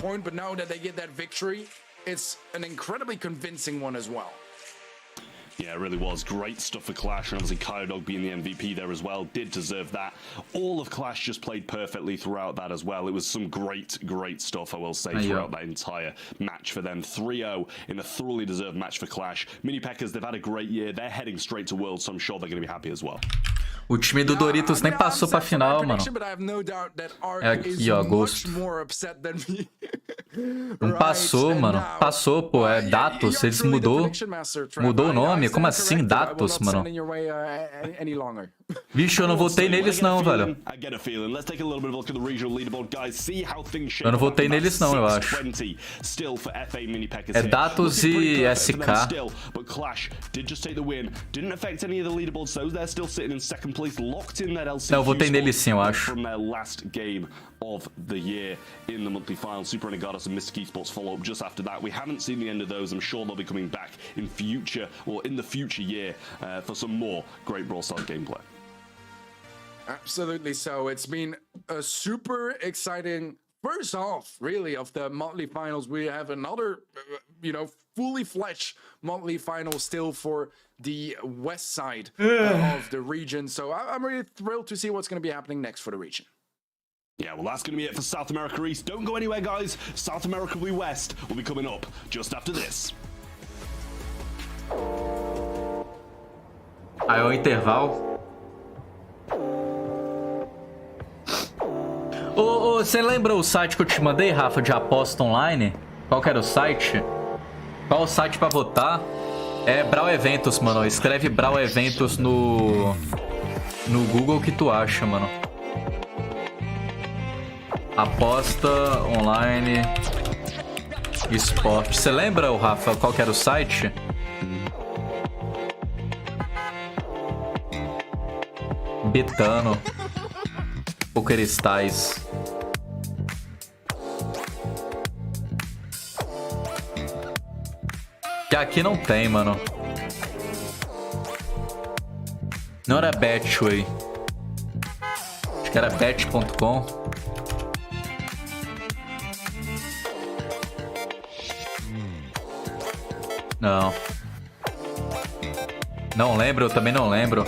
Yeah, it really was. Great stuff for Clash, and obviously Kyodog being the MVP there as well did deserve that. All of Clash just played perfectly throughout that as well. It was some great stuff, I will say, throughout that entire match for them. 3-0 in a thoroughly deserved match for Clash. Mini Peckers, they've had a great year. They're heading straight to Worlds, so I'm sure they're going to be happy as well. O time do Doritos nem passou pra final, mano. É aqui, ó, agosto. Não passou, mano. Passou, pô. É Datos. Eles mudou o nome? Como assim, Datos, mano? Vixe, eu não votei neles não, velho. Eu não votei neles não, eu acho. É Datos e SK. Não, eu votei neles sim, eu acho. Of the year in the monthly final. Super Renegados and Mystic Esports follow up just after that. We haven't seen the end of those. I'm sure they'll be coming back in future or in the future year for some more great Brawl Stars gameplay. Absolutely so. It's been a super exciting first half, really, of the monthly finals. We have another, fully fledged monthly final still for the west side of the region. So I'm really thrilled to see what's going to be happening next for the region. Yeah, well, that's going to be it for South America East. Don't go anywhere, guys. South America West will be coming up just after this. Aí é o intervalo. Você lembra o site que eu te mandei, Rafa, de aposta online? Qual que era o site? Qual o site pra votar? É Brawl Eventos, mano. Escreve Brawl Eventos no Google que tu acha, mano. Aposta online Esports. Você lembra, Rafa, qual que era o site? Betano. Pokeristais. Que aqui não tem, mano. Não era Betway. Acho que era bet.com. Não. Não lembro, eu também não lembro.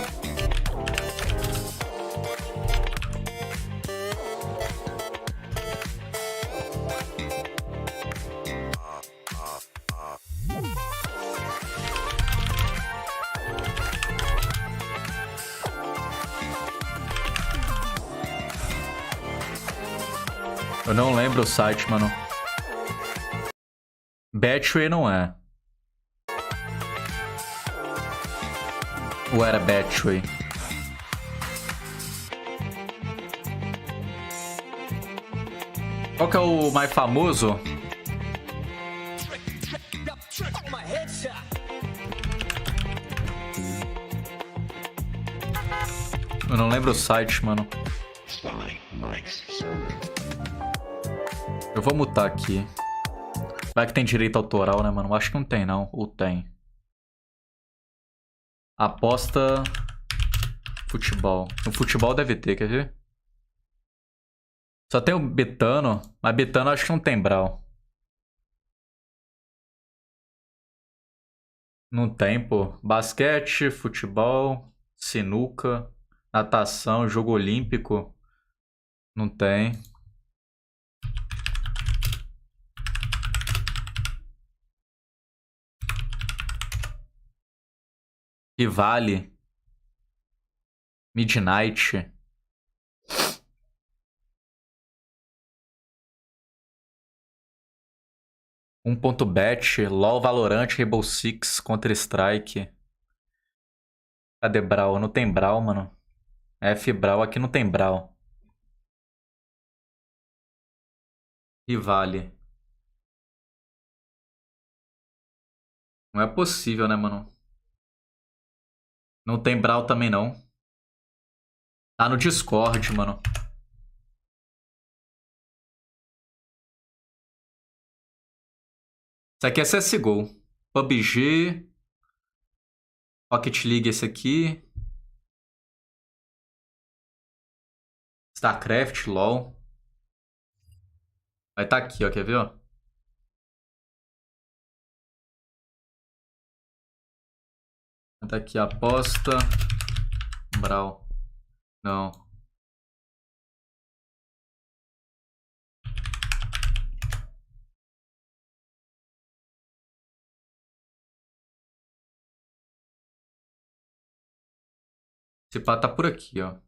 Eu não lembro o site, mano. Betway não é. Ou era Betway? Qual que é o mais famoso? Eu não lembro o site, mano. Eu vou mutar aqui. Vai que tem direito autoral, né, mano? Acho que não tem, não. Ou tem? Aposta futebol. No futebol deve ter, quer ver? Só tem o Betano, mas Betano acho que não tem Brawl. Não tem, pô. Basquete, futebol, sinuca, natação, jogo olímpico. Não tem. E vale. Midnight. 1.bet, LoL, Valorant, Rainbow Six, Counter-Strike. Cadê Brawl? Não tem Brawl, mano. F Brawl, aqui não tem Brawl. E vale. Não é possível, né, mano? Não tem Brawl também, não. Tá no Discord, mano. Isso aqui é CSGO. PUBG. Rocket League esse aqui. StarCraft, LoL. Vai tá aqui, ó. Quer ver, ó? Tá aqui, aposta. Brawl. Não. Esse pá tá por aqui, ó.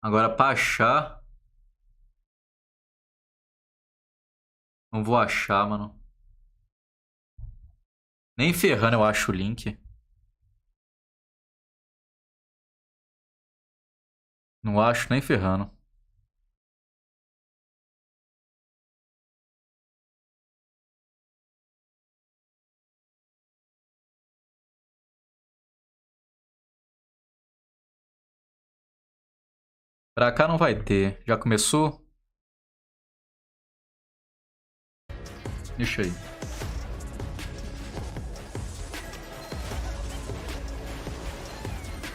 Agora pra achar. Não vou achar, mano. Nem ferrando eu acho o link. Não acho nem ferrando. Pra cá não vai ter. Já começou? Deixa aí.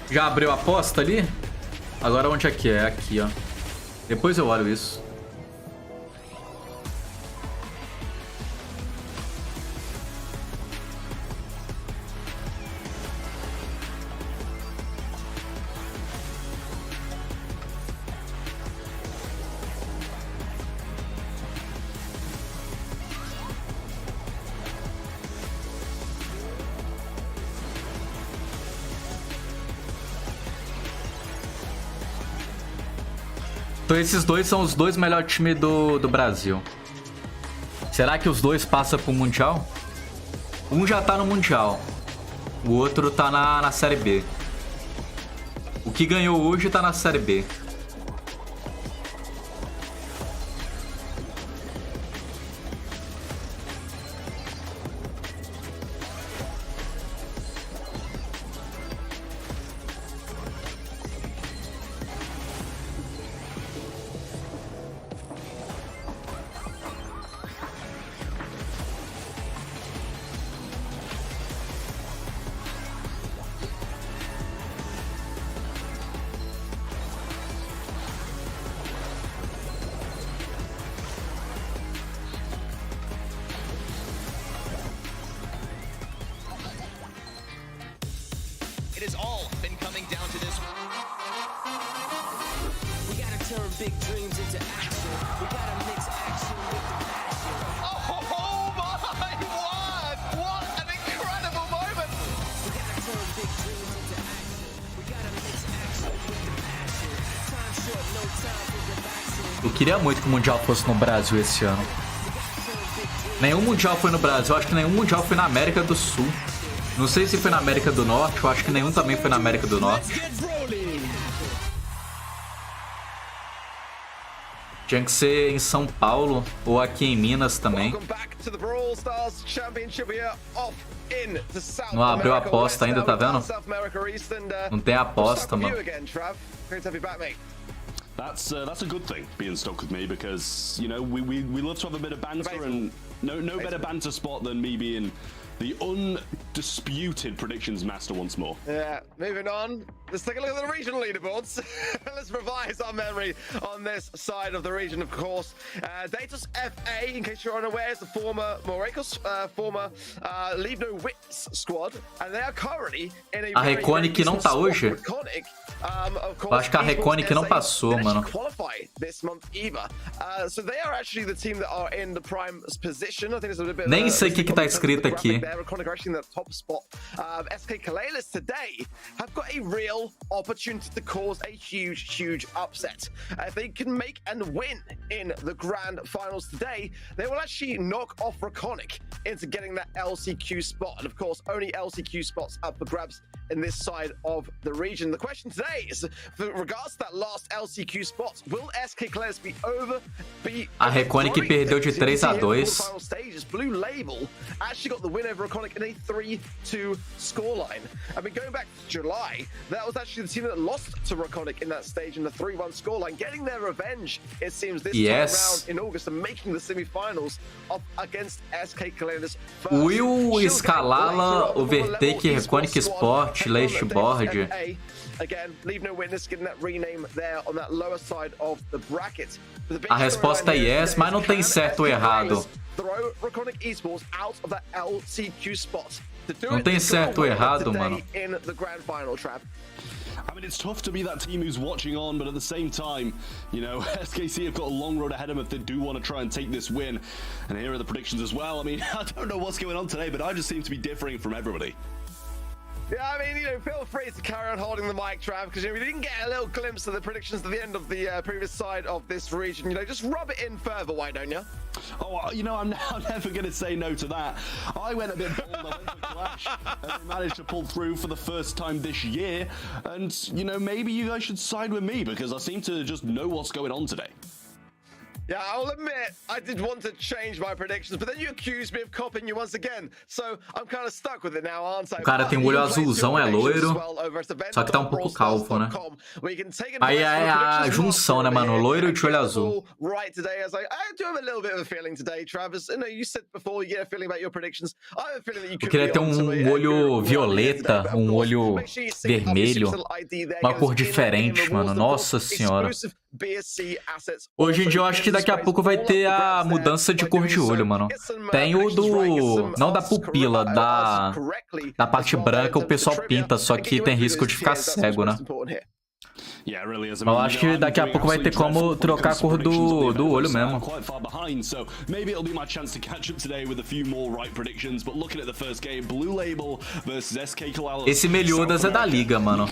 Já abriu a aposta ali? Agora onde é que é? Aqui, ó. Depois eu olho isso. Então esses dois são os dois melhores times do Brasil. Será que os dois passam pro Mundial? Um já tá no Mundial. O outro tá na Série B. O que ganhou hoje tá na Série B. It has all been coming down to this. We gotta turn big dreams into action. We gotta mix action with the passion. Oh my word! What an incredible moment! We gotta turn big dreams into action. We gotta mix action with the passion. Time short, no time for relaxing. Eu queria muito que o Mundial fosse no Brasil esse ano. Nenhum Mundial foi no Brasil. Acho que nenhum Mundial foi na América do Sul. Não sei se foi na América do Norte, eu acho que nenhum também foi na América do Norte. Tinha que ser em São Paulo ou aqui em Minas também. Não abriu a aposta ainda, tá vendo? Não tem aposta, mano. That's a good thing being stuck with me because you know we love to have a bit of banter and no better banter spot than me being the undisputed predictions master once more. Yeah, moving on. Let's take a look at the regional leaderboards. Let's revise our memory on this side of the region, of course. Datus FA, in case you're unaware, is the former Morekos, former Leave No Wits squad, and they are currently in a Reconic não tá hoje? Eu acho que a Reconic não passou, mano. Nem sei o que tá escrito aqui. SK Kalalis today have got a real real opportunity to cause a huge upset. If they can make and win in the grand finals today, they will actually knock off Raconic into getting that LCQ spot. And of course, only LCQ spots up for grabs in this side of the region. The question today is, with regards to that last LCQ spot, will SK Clans A Raconic perdeu de 3-2. Blue Label actually got the win over Raconic in a 3-2 scoreline. I mean, going back to July, that was actually the team that lost to Raconic in that stage in the 3-1 scoreline, getting their revenge, it seems, this time around in August and making the semifinals against SK Clans. Will escalá-la overtake Raconic Esports, last board? Again, leave no witness, getting that rename there on that lower side of the bracket. A resposta é yes, mas não tem certo ou errado. Throw Raconic Esports out of that LCQ spot. Não tem certo ou errado, mano. In the grand final trap. I mean, it's tough to be that team who's watching on, but at the same time, you know, SKC have got a long road ahead of them if they do want to try and take this win. And here are the predictions as well. I mean, I don't know what's going on today, but I just seem to be differing from everybody. Yeah, I mean, you know, feel free to carry on holding the mic, Trav, because, you know, we didn't get a little glimpse of the predictions at the end of the previous side of this region. You know, just rub it in further, why don't you? Oh, you know, I'm never going to say no to that. I went a bit bold, I went for Clash, and we managed to pull through for the first time this year. And, you know, maybe you guys should side with me, because I seem to just know what's going on today. Yeah, I'll admit, I did want to change my predictions, but then you accused me of copying you once again. So I'm kind of stuck with it now, aren't I? O cara tem um olho azulzão, é loiro, só que tá um pouco calvo, né? Aí é a junção, né, mano? Loiro e de olho azul. Right today, as I do have a little bit of a feeling today, Travis. You know, you said before you get a feeling about your predictions. I have a feeling that you could. Eu queria ter um olho violeta, um olho vermelho, uma cor diferente, mano. Nossa senhora. Hoje em dia eu acho que daqui a pouco vai ter a mudança de cor de olho, mano. Tem o do... não da pupila, da parte branca o pessoal pinta, só que tem risco de ficar cego, né? Eu acho que daqui a pouco vai ter como trocar a cor do olho mesmo. Esse Meliodas é da liga, mano.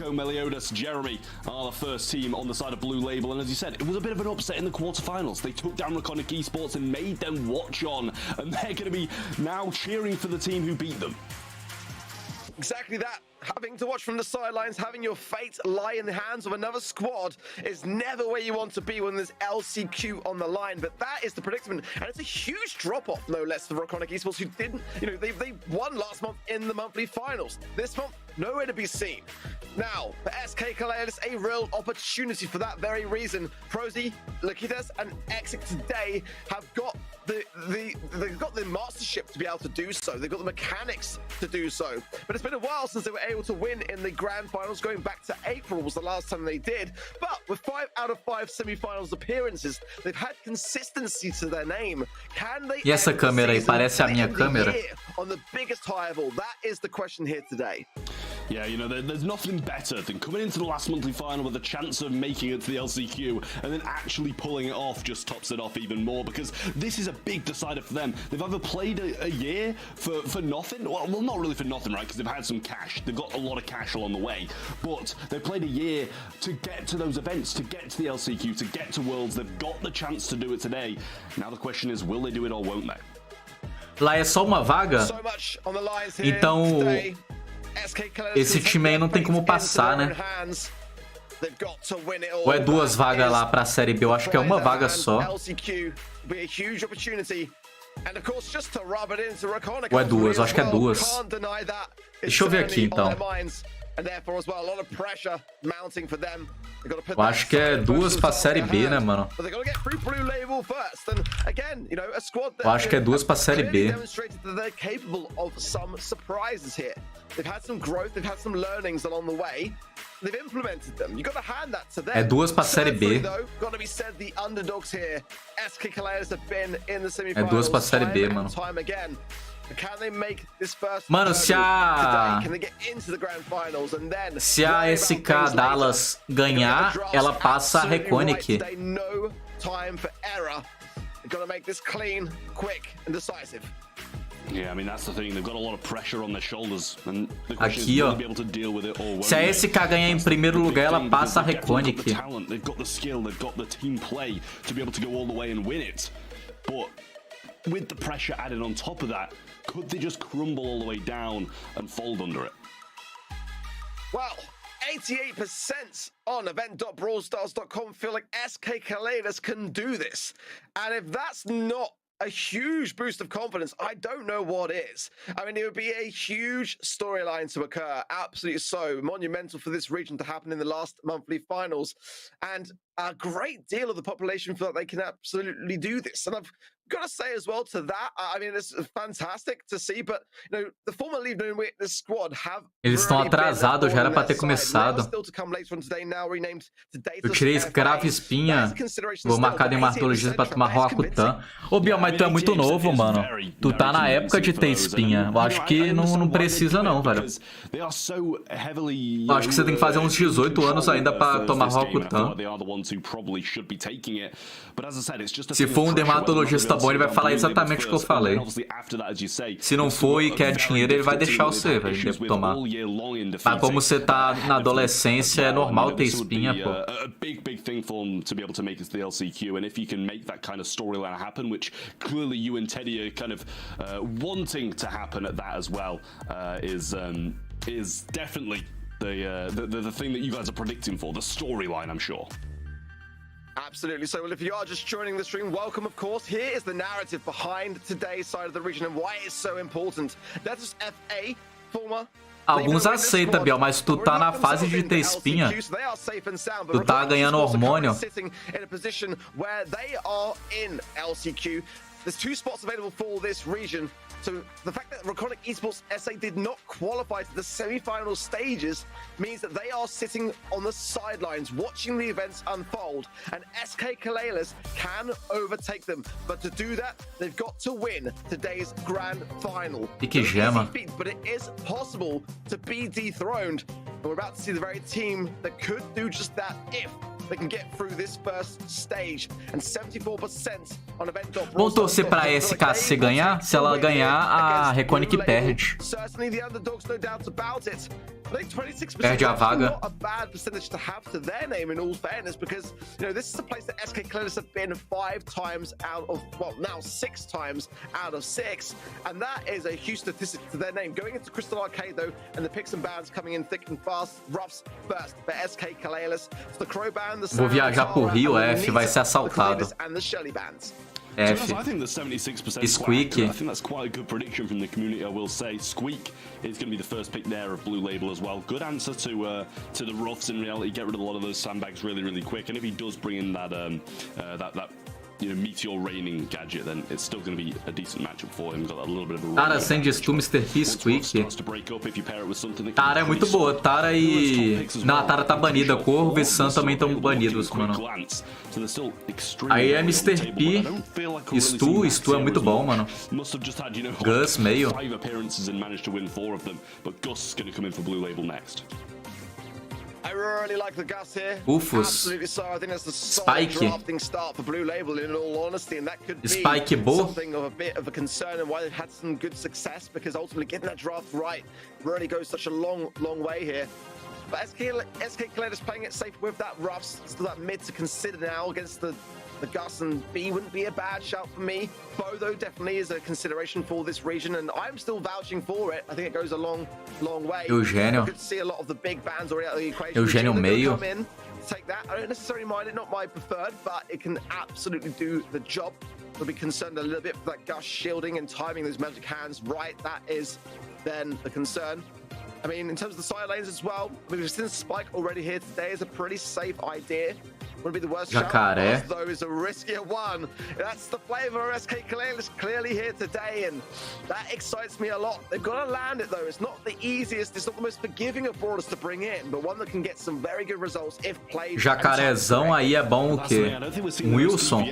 Exactly that. Having to watch from the sidelines, having your fate lie in the hands of another squad is never where you want to be when there's LCQ on the line. But that is the predicament, and it's a huge drop-off, no less, for Raconic Esports, who didn't, you know, they won last month in the monthly finals. This month, nowhere to be seen. Now, for SK Kalaelis, a real opportunity for that very reason. Prosy, Lakitas, and Exit today have got they've got the mastership to be able to do so. They've got the mechanics to do so. But it's been a while since they were able to win in the grand finals. Going back to April was the last time they did. But with 5 out of 5 semi-finals appearances, they've had consistency to their name. Can they? E essa câmera aí parece a minha câmera. On the biggest high of all, that is the question here today. Yeah, you know, there's nothing better than coming into the last monthly final with a chance of making it to the LCQ and then actually pulling it off just tops it off even more, because this is a big decider for them. They've either played a year for nothing, well, not really for nothing, right, because they've had some cash. They've got a lot of cash along the way, but they've played a year to get to those events, to get to the LCQ, to get to Worlds. They've got the chance to do it today. Now the question is, will they do it or won't they? Lá é só uma vaga? Então... esse time aí não tem como passar, né? Ou é 2 vagas lá pra Série B? Eu acho que é uma vaga só. Ou é 2? Eu acho que é 2. Deixa eu ver aqui, então. Eu acho que é 2 pra Série B, né, mano? Eu acho que é 2 pra Série B. É 2 pra Série B. É 2 pra Série B, mano. Mano, se a SK Dallas ganhar, ela passa a Raconic. Aqui, ó. Se a SK ganhar em primeiro lugar, ela passa a Reconic. With the pressure added on top of that, could they just crumble all the way down and fold under it? Well, 88% on event.brawlstars.com feel like SK Kaledas can do this. And if that's not a huge boost of confidence, I don't know what is. I mean, it would be a huge storyline to occur, absolutely so monumental for this region to happen in the last monthly finals, and a great deal of the population feel like they can absolutely do this. And I've got to say as well to that, I mean, it's fantastic to see, but you know, the former Leave No Witness squad have. Eles estão atrasados, já era pra ter começado. Eu tirei escravo espinha. Vou marcar dermatologista pra tomar Roacutan. Ô, Biel, mas tu é muito novo, mano. Tu tá na época de ter espinha. Eu acho que não precisa não, velho. Eu acho que você tem que fazer uns 18 anos ainda pra tomar Roacutan. Se for um dermatologista bom, ele vai falar exatamente o que eu falei. Se não for e quer dinheiro, ele vai deixar você, velho, deve tomar. Mas como você tá na adolescência, é normal ter espinha, pô. Is definitely the thing that you guys are predicting for, the storyline, I'm sure. Absolutely. So, well, if you are just joining the stream, welcome, of course. Here is the narrative behind today's side of the region and why it's so important. That is FA, former. Alguns aceitam, Biel, mas tu tá na fase de ter espinha. Tu tá ganhando hormônio. There's 2 spots available for this region. So the fact that Reconic Esports SA did not qualify to the semi-final stages means that they are sitting on the sidelines watching the events unfold, and SK Kaledas can overtake them. But to do that, they've got to win today's grand final. Que gema. But it is possible to be dethroned, and we're about to see the very team that could do just that if they can get through this first stage. And 74% on event.brawlstars. Vamos torcer pra SKC ganhar. Se ela ganhar, a Reconic perde. Certainly the underdogs, no doubt about it. I think 26% perde a vaga. Not a bad percentage to have to their name, in all fairness, because you know this is a place that SK Kaledas have been 5 times out of, well, now 6 times out of 6, and that is a huge statistic to their name. Going into Crystal Arcade though, and the picks and bans coming in thick and fast. Roughs first for SK Kaledas. So the Crow Band, the Vou viajar pro Rio, F, vai ser assaltado. And the Shelly Bands. F. I think the 76% Squeak. I think that's quite a good prediction from the community, I will say. Squeak is going to be the first pick there of Blue Label as well. Good answer to the roughs in reality. Get rid of a lot of those sandbags really, really quick. And if he does bring in that you know, meteor raining gadget, then it's still going to be a decent matchup for him. Got a little bit of a Tara, Sandistu, Mr. P, Squeak. Tara é muito boa. Tara e... Não, a Tara tá banida. Corvo e Sam também estão banidos, mano. Aí é Mr. P. Stu é muito bom, mano. Gus, meio. I really like the Gus here. Ufos. Absolutely so. I think that's the Spike. drafting start for Blue Label, in all honesty, and that could be Spike something of a bit of a concern and why they've had some good success, because ultimately getting that draft right really goes such a long way here. But SK Kaledas playing it safe with that roughs, still that mid to consider now against the Gus, and B wouldn't be a bad shout for me. Bo, though, definitely is a consideration for this region, and I'm still vouching for it. I think it goes a long way. Eugênio. You could see a lot of the big bands already out of the equation. Eugênio meio. Come in, take that. I don't necessarily mind it, not my preferred, but it can absolutely do the job. We'll be concerned a little bit for that Gus shielding and timing those magic hands right. That is then the concern. I mean, in terms of the side lanes as well, we've seen Spike already here today is a pretty safe idea. Wouldn't be the worst Jacaré. shot, though, is a riskier one. That's the flavor of SK Kaledas clearly here today, and that excites me a lot. They've got to land it, though. It's not the easiest, it's not the most forgiving of brawlers to bring in, but one that can get some very good results if played. Jacarézão aí é bom o quê? Wilson.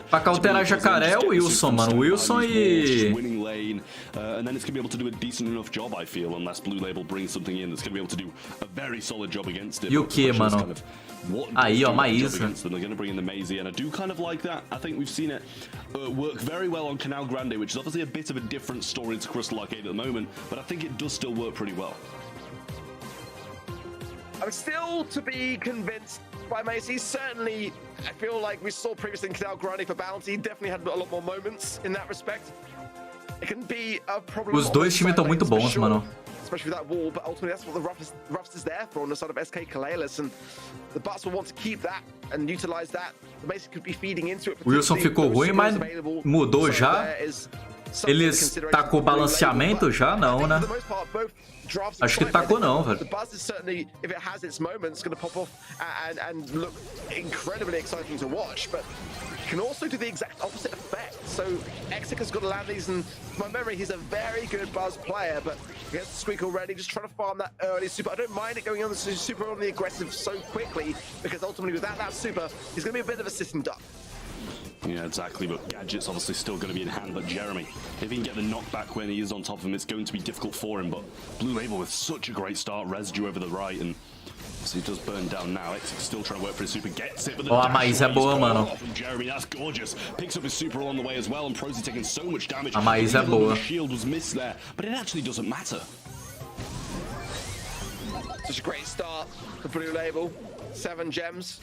Pra cauterar Jacaré é o Wilson, mano. Wilson e... And then it's going to be able to do a decent enough job, I feel, unless Blue Label brings something in that's going to be able to do a very solid job against it. E o que, mano? Aí, ó, Maísa. They're going to bring in the Maisie, and I do kind of like that. I think we've seen it work very well on Canal Grande, which is obviously a bit of a different story to Crystal Arcade at the moment, but I think it does still work pretty well. I'm still to be convinced by Macy. Certainly, I feel like we saw previously in Canal Grande for Bounty, definitely had a lot more moments in that respect. It can be a problem. Os dois times estão muito bons, mano. Especially with that wall, but ultimately that's what the Ruffs is there for on the side of SK Kalelis, and the Butts will want to keep that and utilize that. The Macy could be feeding into it. Wilson ficou ruim, mas mudou já. Eles tacou balanceamento já? Não, né? Acho que tacou não, velho. The buzz is certainly, if it has its moments, going to pop off and look incredibly exciting to watch, but can also do the exact opposite effect. So Exic has got to land these, and from my memory, he's a very good buzz player, but he has to squeak already, just trying to farm that early super. I don't mind it going on the super on the aggressive so quickly, because ultimately without that super, he's going to be a bit of a sitting duck. Yeah, exactly, but Gadget's obviously still going to be in hand, but Jeremy, if he can get the knockback when he is on top of him, it's going to be difficult for him, but Blue Label with such a great start, residue over the right, and so he does burn down now. Exic's still trying to work for his super, gets it, but the a Maísa é boa, mano. From Jeremy, that's gorgeous. Picks up his super along the way as well, and Prosy taking so much damage. A Maísa é boa. The shield was missed there, but it actually doesn't matter. Such a great start for Blue Label. 7 gems.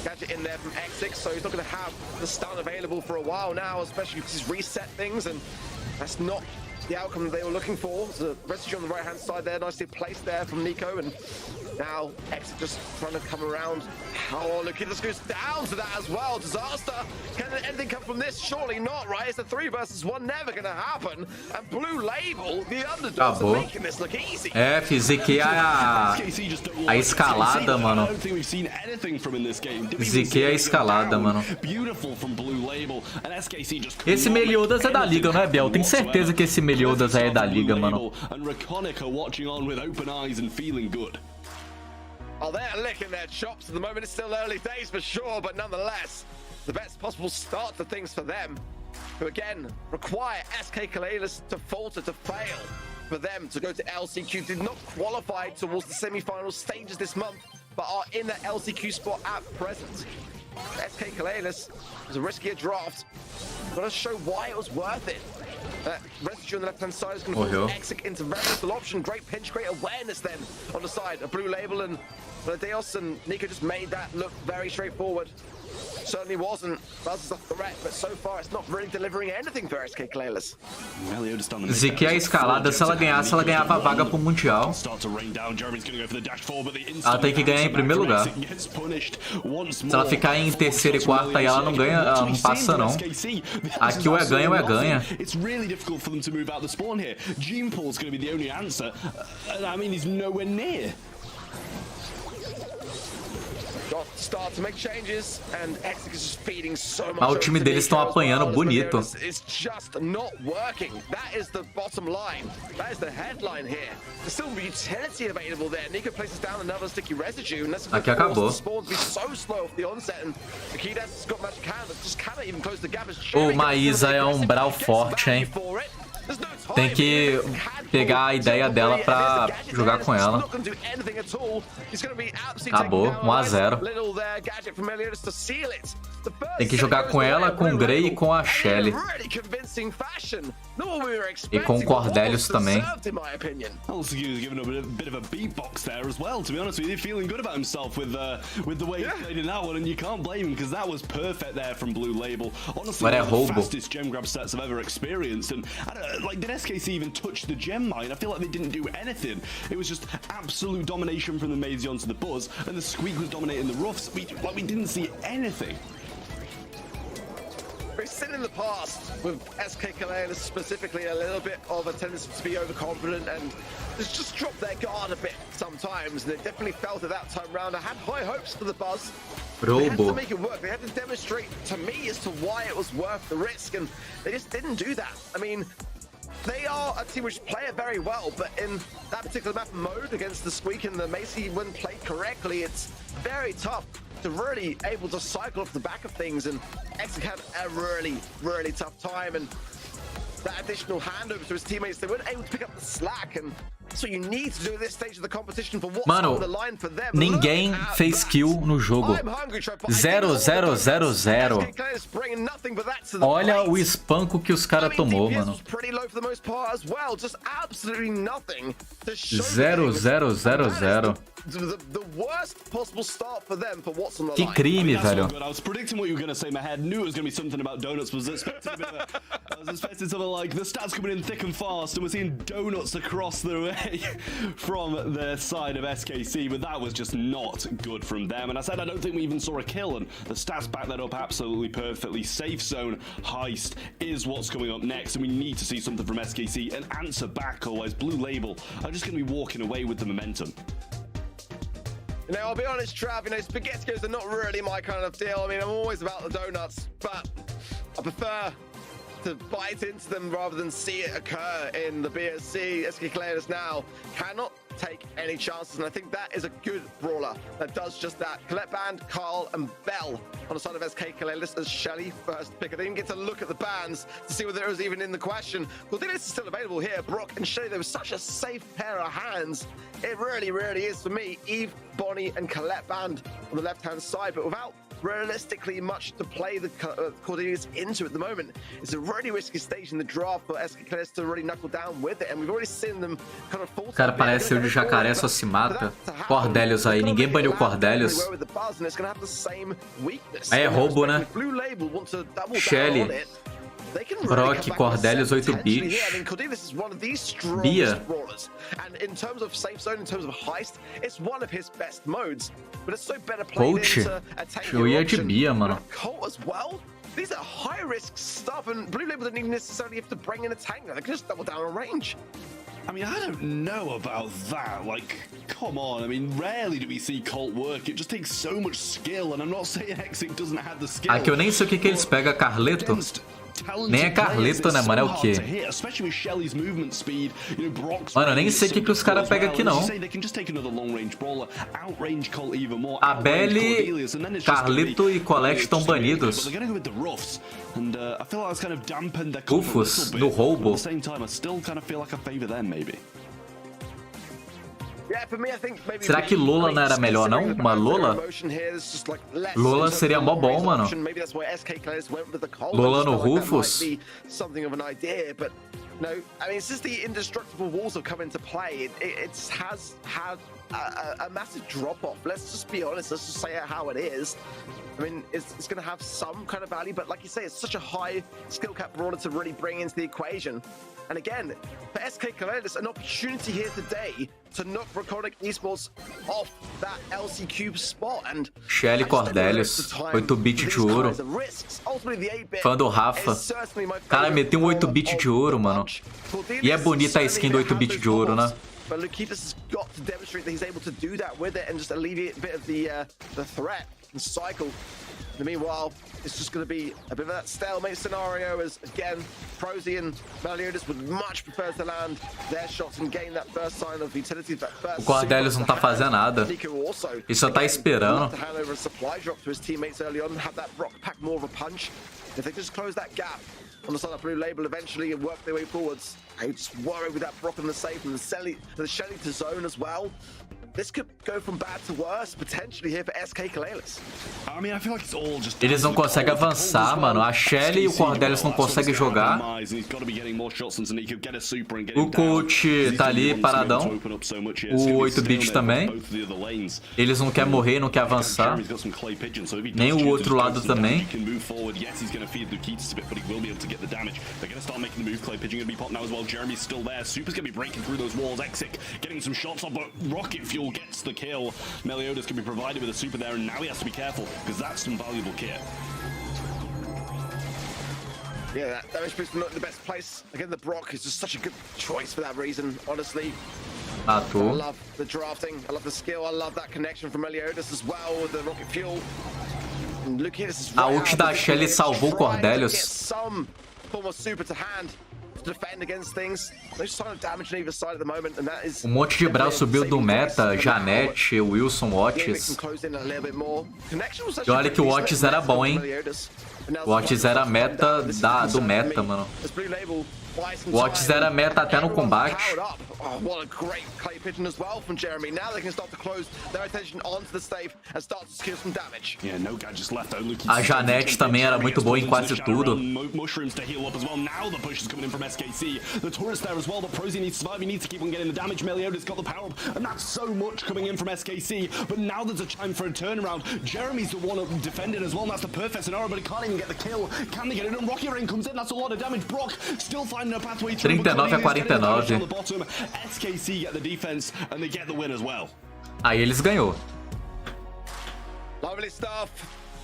Gadget in there from Exic, so he's not going to have the stun available for a while now, especially because he's reset things, and that's not the outcome that they were looking for. The residue on the right-hand side there, nicely placed there from Nico, and now Exic just trying to come around. Oh, look, it just goes down to that as well. Disaster. Can anything come from this? Surely not, right? It's a 3 versus 1, never going to happen. And Blue Label, the underdogs, are making this look easy. É, ziquei a escalada, mano. Ziquei a escalada, mano. Esse Meliodas é da liga, não é, Biel? Tenho certeza que esse Meliodas é da liga, mano. Oh, they're licking their chops at the moment. It's still early days for sure, but nonetheless, the best possible start to things for them, who again require SK Kalelis to falter, to fail, for them to go to LCQ. Did not qualify towards the semi-final stages this month, but are in the LCQ spot at present. SK Kalelis was a riskier draft, but let's show why it was worth it. Residue on the left-hand side is going to put Exic into very little option. Great pinch, great awareness then on the side. A Blue Label and Deos and Nico just made that look very straightforward. Certainly wasn't. Buzz is a threat, but so far it's not really delivering anything for SK Kalelis. Ziquei a escalada, se ela ganhasse, ela ganhava a vaga pro Mundial. Ela tem que ganhar em primeiro lugar. Se ela ficar em terceiro e quarto, aí ela não ganha, ela não passa não. Aqui ou é ganha ou é ganha. It's really difficult for them to move out the spawn here. Gene Pool's going to be the only answer. I mean, he's nowhere near. Start to make changes, and Exic is just feeding so much. Mas o time deles estão apanhando bonito. It's just not working. That is the bottom line. That is the headline here. There's still utility available there. Nico places down another sticky residue, and that's aqui acabou. The spawns be so slow off the onset, and Akidas has got magic hand that just cannot even close the gap. O Maísa é um brawl forte, hein? Tem que pegar a ideia dela pra jogar com ela. Acabou, 1 a 0. Tem que jogar com ela, com o Grey e com a Shelly. E com o Cordelius também. Agora é roubo. Like, did SKC even touch the gem mine? I feel like they didn't do anything. It was just absolute domination from the Maisie onto the Buzz, and the Squeak was dominating the Ruffs. We didn't see anything. We've seen in the past with SK Kalelis specifically a little bit of a tendency to be overconfident and just drop their guard a bit sometimes. And they definitely felt it that time round. I had high hopes for the Buzz. They had to make it work. They had to demonstrate to me as to why it was worth the risk, and they just didn't do that. I mean, they are a team which play it very well, but in that particular map mode against the Squeak and the Macy, when played correctly, it's very tough to really able to cycle off the back of things, and Exic had a really, really tough time, and that additional handover to his teammates, they weren't able to pick up the slack, and Mano, ninguém fez kill no jogo. 0, 0, 0, 0. Olha o espanco que os caras tomou, mano. 0, 0, 0, 0. Que crime, velho. From the side of SKC, but that was just not good from them. And I said I don't think we even saw a kill, and the stats back that up absolutely perfectly. Safe zone heist is what's coming up next, and we need to see something from SKC and answer back, otherwise Blue Label are just going to be walking away with the momentum. You know, I'll be honest, Trav, you know, SpaghettiOs are not really my kind of deal. I mean, I'm always about the donuts, but I prefer to bite into them rather than see it occur in the BSC. SK Clayers now cannot take any chances, and I think that is a good brawler that does just that. Colette Band, Carl, and Bell on the side of SK Clayers as Shelly first pick. I didn't get to look at the bands to see whether it was even in the question. Cordelis is still available here. Brock and Shelly, they were such a safe pair of hands. It really, really is for me. Eve, Bonnie, and Colette Band on the left-hand side, but without realistically much to play the Cordelis into at the moment. It's a really risky stage in the draft for SK Clayers to really knuckle down with it, and we've already seen them kind of fall. Cara, parece o de jacaré, só se mata. Cordelius aí, ninguém baniu Cordelius. Aí é roubo, né? Shelly, Brock, Cordelius, 8-bit. Bia. Coach. Eu ia de Bia, mano. These are high risk stuff, and Blue Label didn't even necessarily have to bring in a tank. They can just double down on range. I mean, I don't know about that. Like, come on. I mean, rarely do we see Colt work. It just takes so much skill, and I'm not saying Hexic doesn't have the skill. Aqui eu nem sei o que eles pegam, Carleto. Nem é Carleto, né, mano? É o quê? Mano, eu nem sei o que os caras pegam aqui, não. A Belly, Carleto e Colette estão banidos. Ufos, no roubo. Será que Lola não era melhor, não? Uma Lola? Lola seria mó bom, mano. Lola no Rufus? No, I mean, since the indestructible walls have come into play, it has had a massive drop-off. Let's just be honest. Let's just say it how it is. I mean, it's going to have some kind of value, but like you say, it's such a high skill cap brawler to really bring into the equation. And again, for SK Clayers, an opportunity here today to knock Recording Esports off that LC Cube spot. And Shelly Cordelius, 8-bit de ouro. Fã do Rafa. Cara, meteu um 8-bit de ouro, mano. E é bonita a skin do 8-bit de ouro, né? But Lukitas has got to demonstrate that he's able to do that with it and just alleviate a bit of the threat and cycle. And meanwhile, it's just going to be a bit of that stalemate scenario as, again, Prosy and Meliodas would much prefer to land their shots and gain that first sign of utility. O Cordelius não tá fazendo nada. Ele só tá esperando. If they just close that gap on the side of Blue Label eventually and work their way forwards, I just worry with that Brock and the safe and the Shelly to zone as well. This could go from bad to worse, potentially here for SK Clayers. I mean, I feel like it's all just Eles não conseguem avançar, mano. A Shelly e o Cordelius não conseguem jogar. O coach tá ali paradão. O 8-bit também. Eles não querem morrer, não querem avançar. Nem o outro lado também. Gets the kill. Meliodas can be provided with a super there, and now he has to be careful because that's some valuable kit. Yeah, that damage boost not in the best place. Again, the Brock is just such a good choice for that reason, honestly. I love the drafting, I love the skill, I love that connection from Meliodas as well with the rocket fuel. And a ult da Shelly salvou o Cordelius. Some form of super to hand. Monte de Brawl subiu do meta, Janete, Wilson, Otis. E olha que o Otis era bom, hein? O Otis era meta do meta, mano. O Otis era meta até no combate. Oh, what a great clay pigeon as well from Jeremy. Now they can start to close their attention onto the safe and start to secure some damage. Yeah, no gadgets left. A Janete também era muito boa em quase tudo. Mushrooms to heal up as well. Now the push is coming in from SKC. The tourist there as well. The Prosy needs to survive. He needs to keep on getting the damage. Meliodas got the power up, and that's so much coming in from SKC. But now there's a time for a turnaround. Jeremy's the one up defending as well. And that's the perfect scenario, but he can't even get the kill. Can they get it done? Rocky Rain comes in. That's a lot of damage. Brock still finding a pathway through. 39-49. SKC get the defense and they get the win as well. Aí eles ganhou. Lovely stuff.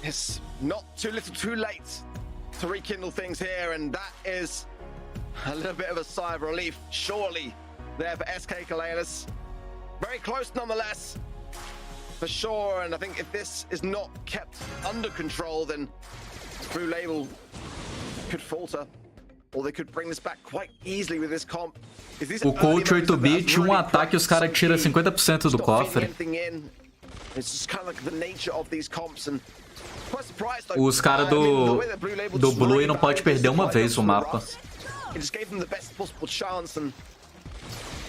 It's not too little too late to rekindle things here, and that is a little bit of a sigh of relief, surely, there for SK Kalalis. Very close nonetheless, for sure, and I think if this is not kept under control, then Blue Label could falter. Or they could bring this back quite easily with this comp. O coach 8-bit, um ataque e os caras tiram 50% do cofre. Os caras do Blue não pode perder uma vez o mapa.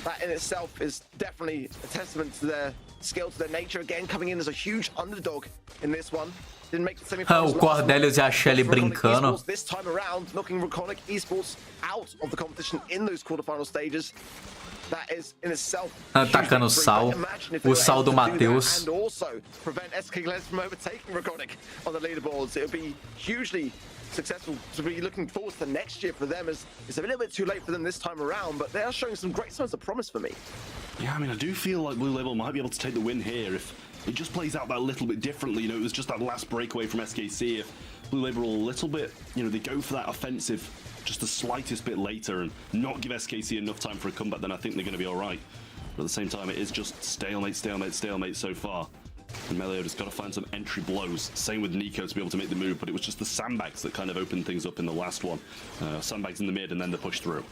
That in itself is definitely a testament to their skill, to their nature. Again, coming in as a huge underdog in this one. Didn't make the semi-finals. O Cordelius e a Shelly brincando. This time around, knocking Reconic Esports out of the competition in those quarterfinal stages. That is in itself. Atacando o Sal. O Sal do Matheus. And also prevent SK Kalalis from overtaking Reconic on the leaderboards. It would be hugely successful to be looking forward to the next year for them. It's a little bit too late for them this time around, but they are showing some great signs of promise for me. Yeah, I mean, I do feel like Blue Label might be able to take the win here if it just plays out that little bit differently. You know, it was just that last breakaway from SKC. If Blue Label are a little bit, you know, they go for that offensive just the slightest bit later and not give SKC enough time for a comeback, then I think they're going to be all right. But at the same time, it is just stalemate, stalemate, stalemate so far. And Meliodas got to find some entry blows. Same with Nico to be able to make the move, but it was just the sandbags that kind of opened things up in the last one. Sandbags in the mid and then the push through.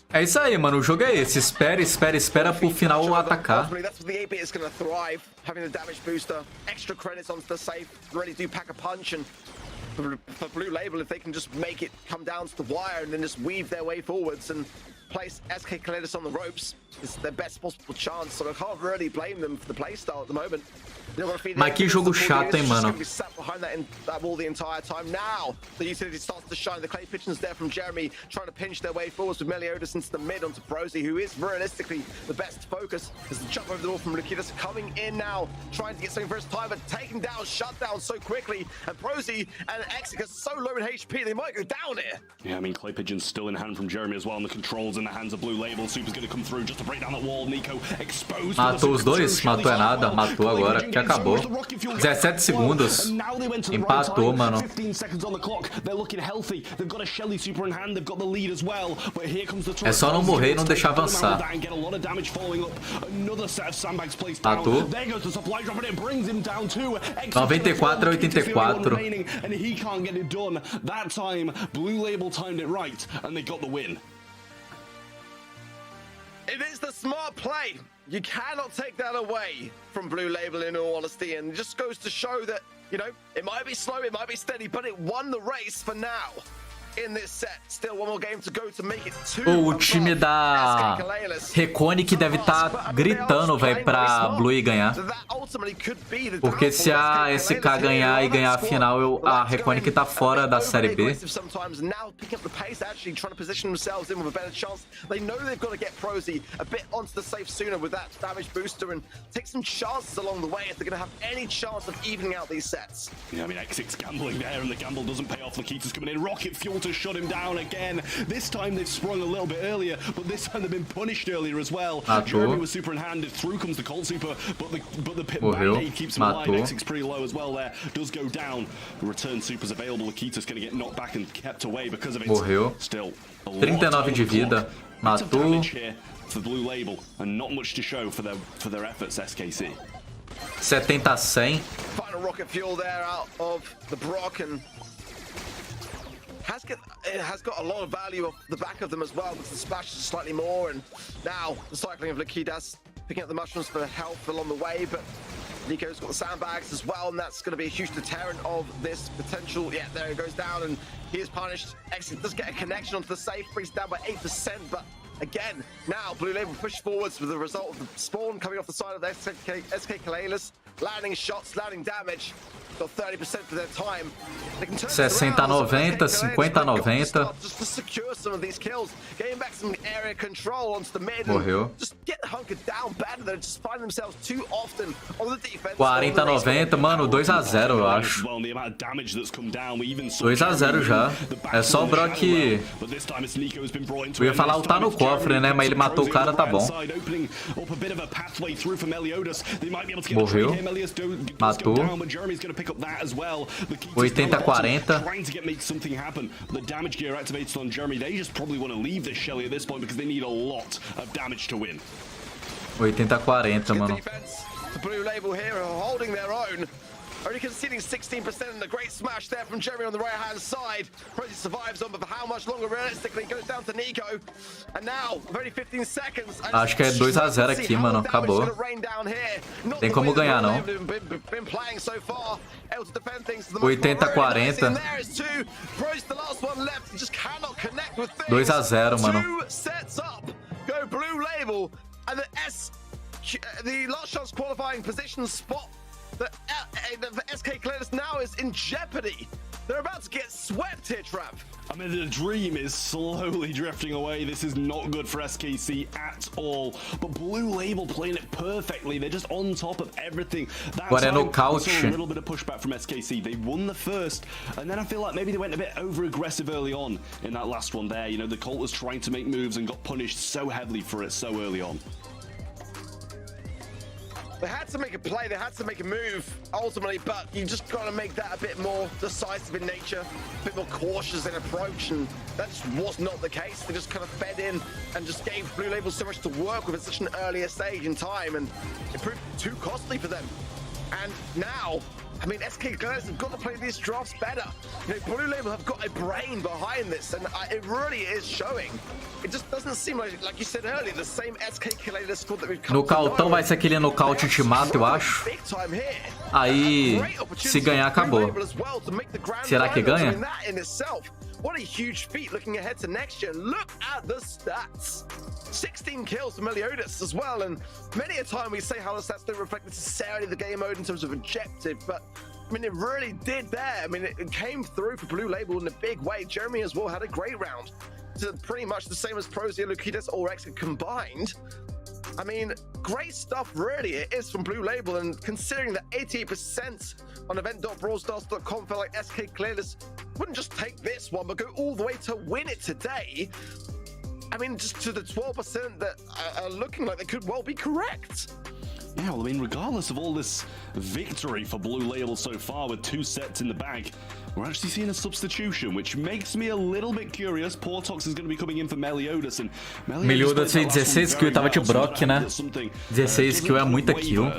É isso aí, mano. O jogo é esse. Espera, espera, espera pro final atacar. That's where the 8-bit is going to thrive, having the damage booster, extra credits onto the safe, really do pack a punch, and for Blue Label, if they can just make it come down to the wire and then just weave their way forwards and place SK Kalalis on the ropes, it's their best possible chance, so I can't really blame them for the playstyle at the moment. Mas que jogo chato, hein, mano. That wall the entire time. Now the utility starts to shine. The clay pigeons there from Jeremy trying to pinch their way forwards with Meliodas into the mid onto Prosy, who is realistically the best focus. As the jump over the wall from Lukitas coming in now, trying to get something for his time, but taken down, shut down so quickly. And Prosy and Exik are so low in HP, they might go down here. Yeah, I mean, clay pigeons still in hand from Jeremy as well, and the controls in the hands of Blue Label. Super's going to come through just to break down that wall. Nico exposed. Matou os dois? Matou é nada. Matou agora. Que acabou. 17 segundos. Empatou, mano. É só não morrer e não deixar avançar. Matou. 94-84. It is the smart play. You cannot take that away from Blue Label in all honesty, and it just goes to show that, you know, it might be slow, it might be steady, but it won the race for now. In this set, still one more game to go to make it two. O time da Reconic deve estar gritando, velho, pra Blue ganhar. Porque se a SK ganhar e ganhar a final, a Reconic tá fora da Série B. They know they've got to get Prosy a bit onto the safe sooner with that damage booster and take some chances along the way if they're going to have any chance of evening out these sets. Yeah, I mean, Exik's gambling there and the gamble doesn't pay off. Lakita's coming in. Rocket fuel to shut him down again. This time they've sprung a little bit earlier, but this time they've been punished earlier as well. Jeremy was super in hand. Through comes the Colt Super, but the pit band-aid keeps him alive. Exik's pretty low as well there. Does go down. Return Super's available. Lakita's going to get knocked back and kept away because of it. Morreu. Still 39 de vida. Matou. For Blue Label and not much to show for their efforts, SKC. 70-100. Final rocket fuel there out of the Brock, and it has got a lot of value off the back of them as well, because the splash is slightly more, and now the cycling of Lakitas, picking up the mushrooms for health along the way, but Nico's got the sandbags as well, and that's going to be a huge deterrent of this potential. Yeah, there it goes down, and he is punished. Exit does get a connection onto the safe, brings down by 8%, but again, now Blue Label push forwards with the result of the spawn coming off the side of the SK Kalalis, landing shots, landing damage. Got 30% for their time. 60-90, 50-90. Just to secure some of these kills, getting back some area control onto the mid. Morreu. Just get hunkered down better. They just find themselves too often on the defense. 40-90, mano, 2-0 eu acho. 2-0 já. É só o Brock. Eu ia falar lutar no cofre, né? Mas ele matou o cara, tá bom. Morreu. Matou. 80-40. 80-40, mano. The Blue Label here are holding their own. Only conceding 16% and a great smash there from Jeremy on the right-hand side. Rosie survives on, but for how much longer realistically goes down to Nico. And now, very 15 seconds. Acho que é 2-0 aqui, mano. Acabou. Tem como ganhar, não. 80-40. 2-0, mano. Go Blue Label and the last chance qualifying position spot. The SK Kalalis now is in jeopardy. They're about to get swept here, Trav. I mean, the dream is slowly drifting away. This is not good for SKC at all. But Blue Label playing it perfectly. They're just on top of everything. Agora é nocaute. A little bit of pushback from SKC. They won the first, and then I feel like maybe they went a bit over-aggressive early on in that last one there. You know, the Colt was trying to make moves and got punished so heavily for it so early on. They had to make a play, they had to make a move, ultimately, but you just got to make that a bit more decisive in nature, a bit more cautious in approach, and that just was not the case. They just kind of fed in and just gave Blue Label so much to work with at such an earlier stage in time, and it proved too costly for them. And now, I mean, SK Kalalis have got to play these drafts better. You know, Blue Label have got a brain behind this, and it really is showing. It just doesn't seem like you said earlier, the same SK Kalalis squad that we've come to know. Nocautão vai ser aquele nocaute ultimato, eu acho. Aí, se ganhar, acabou. Será que ganha? What a huge feat looking ahead to next year. Look at the stats. 16 kills for Meliodas as well, and many a time we say how the stats don't reflect necessarily the game mode in terms of objective, but I mean, it really did there. I mean, it came through for Blue Label in a big way. Jeremy as well had a great round. So pretty much the same as Prozia, Lukitas, or X combined. I mean, great stuff really it is from Blue Label, and considering that 88% on event.brawlstars.com felt like SK Kalalis wouldn't just take this one, but go all the way to win it today. I mean, just to the 12% that are looking like they could well be correct. Yeah, well, I mean, regardless of all this victory for Blue Label so far with 2 sets in the bag, we're actually seeing a substitution, which makes me a little bit curious. Portox is going to be coming in for Meliodas, and Meliodas fez 16 kills, tava de Brock, né? 16 kills é muita kill.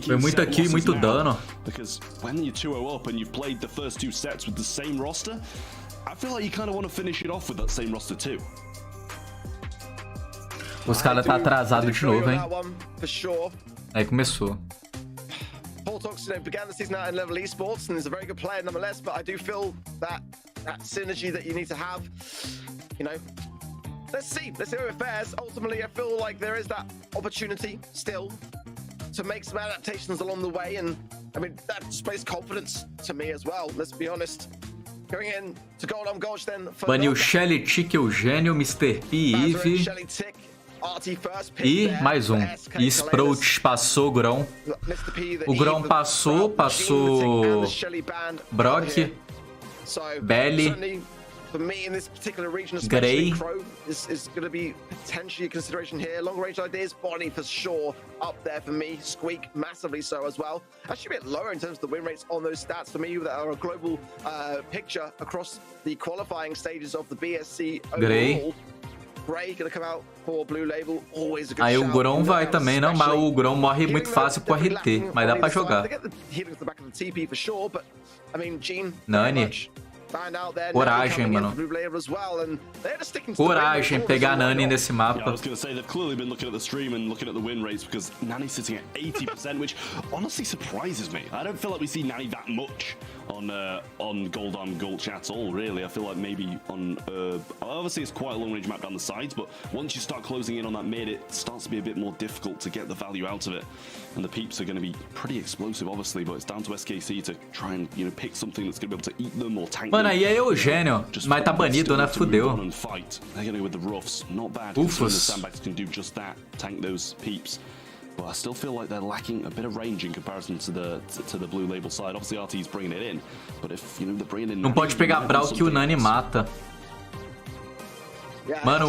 Foi muita kill e muito dano. Because when you're 2-0 up and you've played the first 2 sets with the same roster, I feel like you kind of want to finish it off with that same roster too. Os caras tá atrasado de novo, hein? Aí começou. Portox, you know, began the season out in level esports and is a very good player nonetheless, but I do feel that synergy that you need to have, you know, let's see how it fares. Ultimately, I feel like there is that opportunity still to make some adaptations along the way, and I mean, that displays confidence to me as well, let's be honest. Going in to gold on gold then. Baniu Shelly, Tick, Eugênio, Mr. P, Eve. E mais um. Sprout passou o Grão. O Grão passou Brock, Belly, Gray. Is going to be potentially a consideration here. Long range ideas, Bonnie for sure up there for me. Squeak massively so as well. Actually a bit lower in terms of the win rates on those stats for me that are a global picture across the qualifying stages of the BSC overall. Gray gonna come out for Blue Label, always a good Aí o Grão vai também, não, mas o Grão morre muito fácil com RT, mas dá pra jogar. Nani. Coragem, mano. Coragem pegar Nani nesse mapa. I was going to say they've clearly been looking at the stream and looking at the win rates because Nani's sitting at 80%, which honestly surprises me. I don't feel like we see Nani that much on Gold Arm Gulch at all, really. I feel like maybe on obviously it's quite a long range map down the sides, but once you start closing in on that mid, it starts to be a bit more difficult to get the value out of it. And the peeps are going to be pretty explosive, obviously, but it's down to SKC to try and, you know, pick something that's going to be able to eat them or tank them. Mano, aí é Eugênio, mas tá banido, né? Fudeu. They're going to go with the roughs. Not bad. Ufos. The sandbags can do just that, tank those peeps. But I still feel like they're lacking a bit of range in comparison to the blue label side. Obviously, RT's bringing it in, but if you know they're bringing in. Não pode pegar Brawl que o Nani mata. Mano,